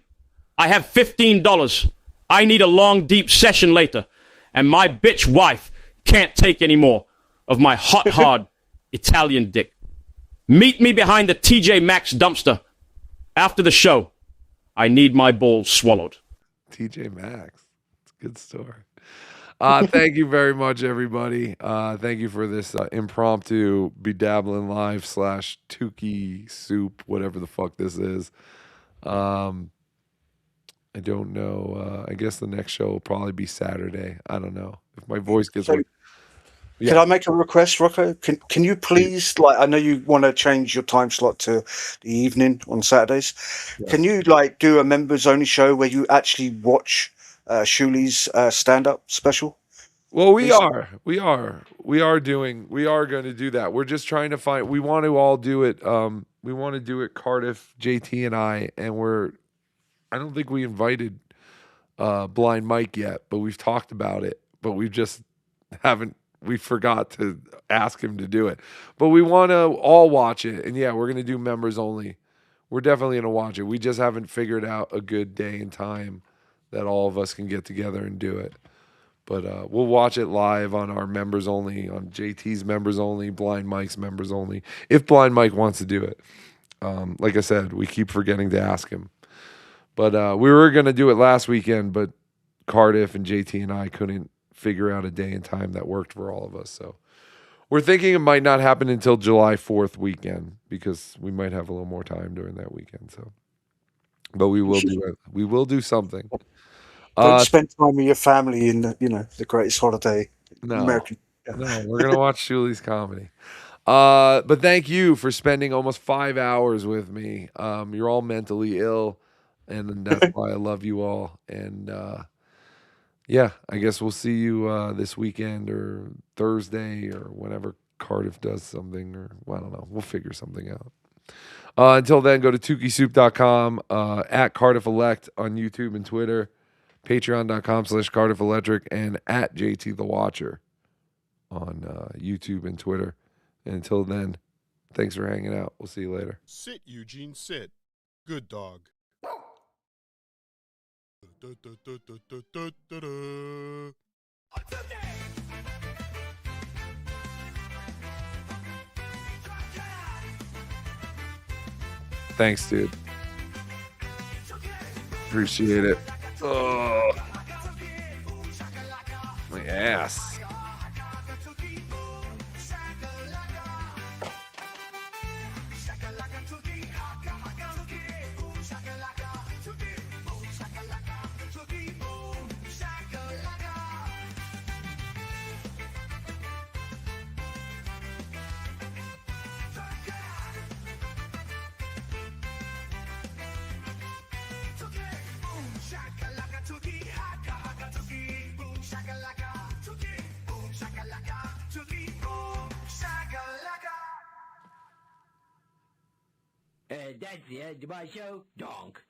I have $15. I need a long, deep session later, and my bitch wife can't take any more of my hot, hard Italian dick. Meet me behind the TJ Maxx dumpster. After the show, I need my balls swallowed. TJ Maxx. It's a good story. Thank you very much, everybody. Thank you for this impromptu Bedabbling Live / Tookie Soup, whatever the fuck this is. I don't know. I guess the next show will probably be Saturday. I don't know. If my voice gets... Can I make a request, Rocco? Can you please, like, I know you want to change your time slot to the evening on Saturdays. Yeah. Can you, like, do a members-only show where you actually watch Shuli's stand-up special? Well, we are going to do that. We're just trying to find, we want to all do it. We want to do it, Cardiff, JT and I don't think we invited Blind Mike yet, but we've talked about it, but we forgot to ask him to do it. But we want to all watch it. And yeah, we're going to do members only. We're definitely going to watch it. We just haven't figured out a good day and time that all of us can get together and do it. But we'll watch it live on our members only, on JT's members only, Blind Mike's members only, if Blind Mike wants to do it. Like I said, we keep forgetting to ask him. But we were going to do it last weekend, but Cardiff and JT and I couldn't figure out a day and time that worked for all of us. So we're thinking it might not happen until July 4th weekend because we might have a little more time during that weekend. So, but we will do it. We will do something. Don't spend time with your family in the greatest holiday. No, American. no, we're gonna watch Shuli's comedy. But thank you for spending almost 5 hours with me. You're all mentally ill, and that's why I love you all. And yeah, I guess we'll see you this weekend or Thursday or whenever Cardiff does something, or well, I don't know. We'll figure something out. Until then, go to TookieSoup.com, at Cardiff Elect on YouTube and Twitter, Patreon.com/Cardiff Electric, and at JT the Watcher on YouTube and Twitter. And until then, thanks for hanging out. We'll see you later. Sit, Eugene, sit. Good dog. Thanks, dude. Appreciate it. Oh, my ass. That's the end of my show. Donk.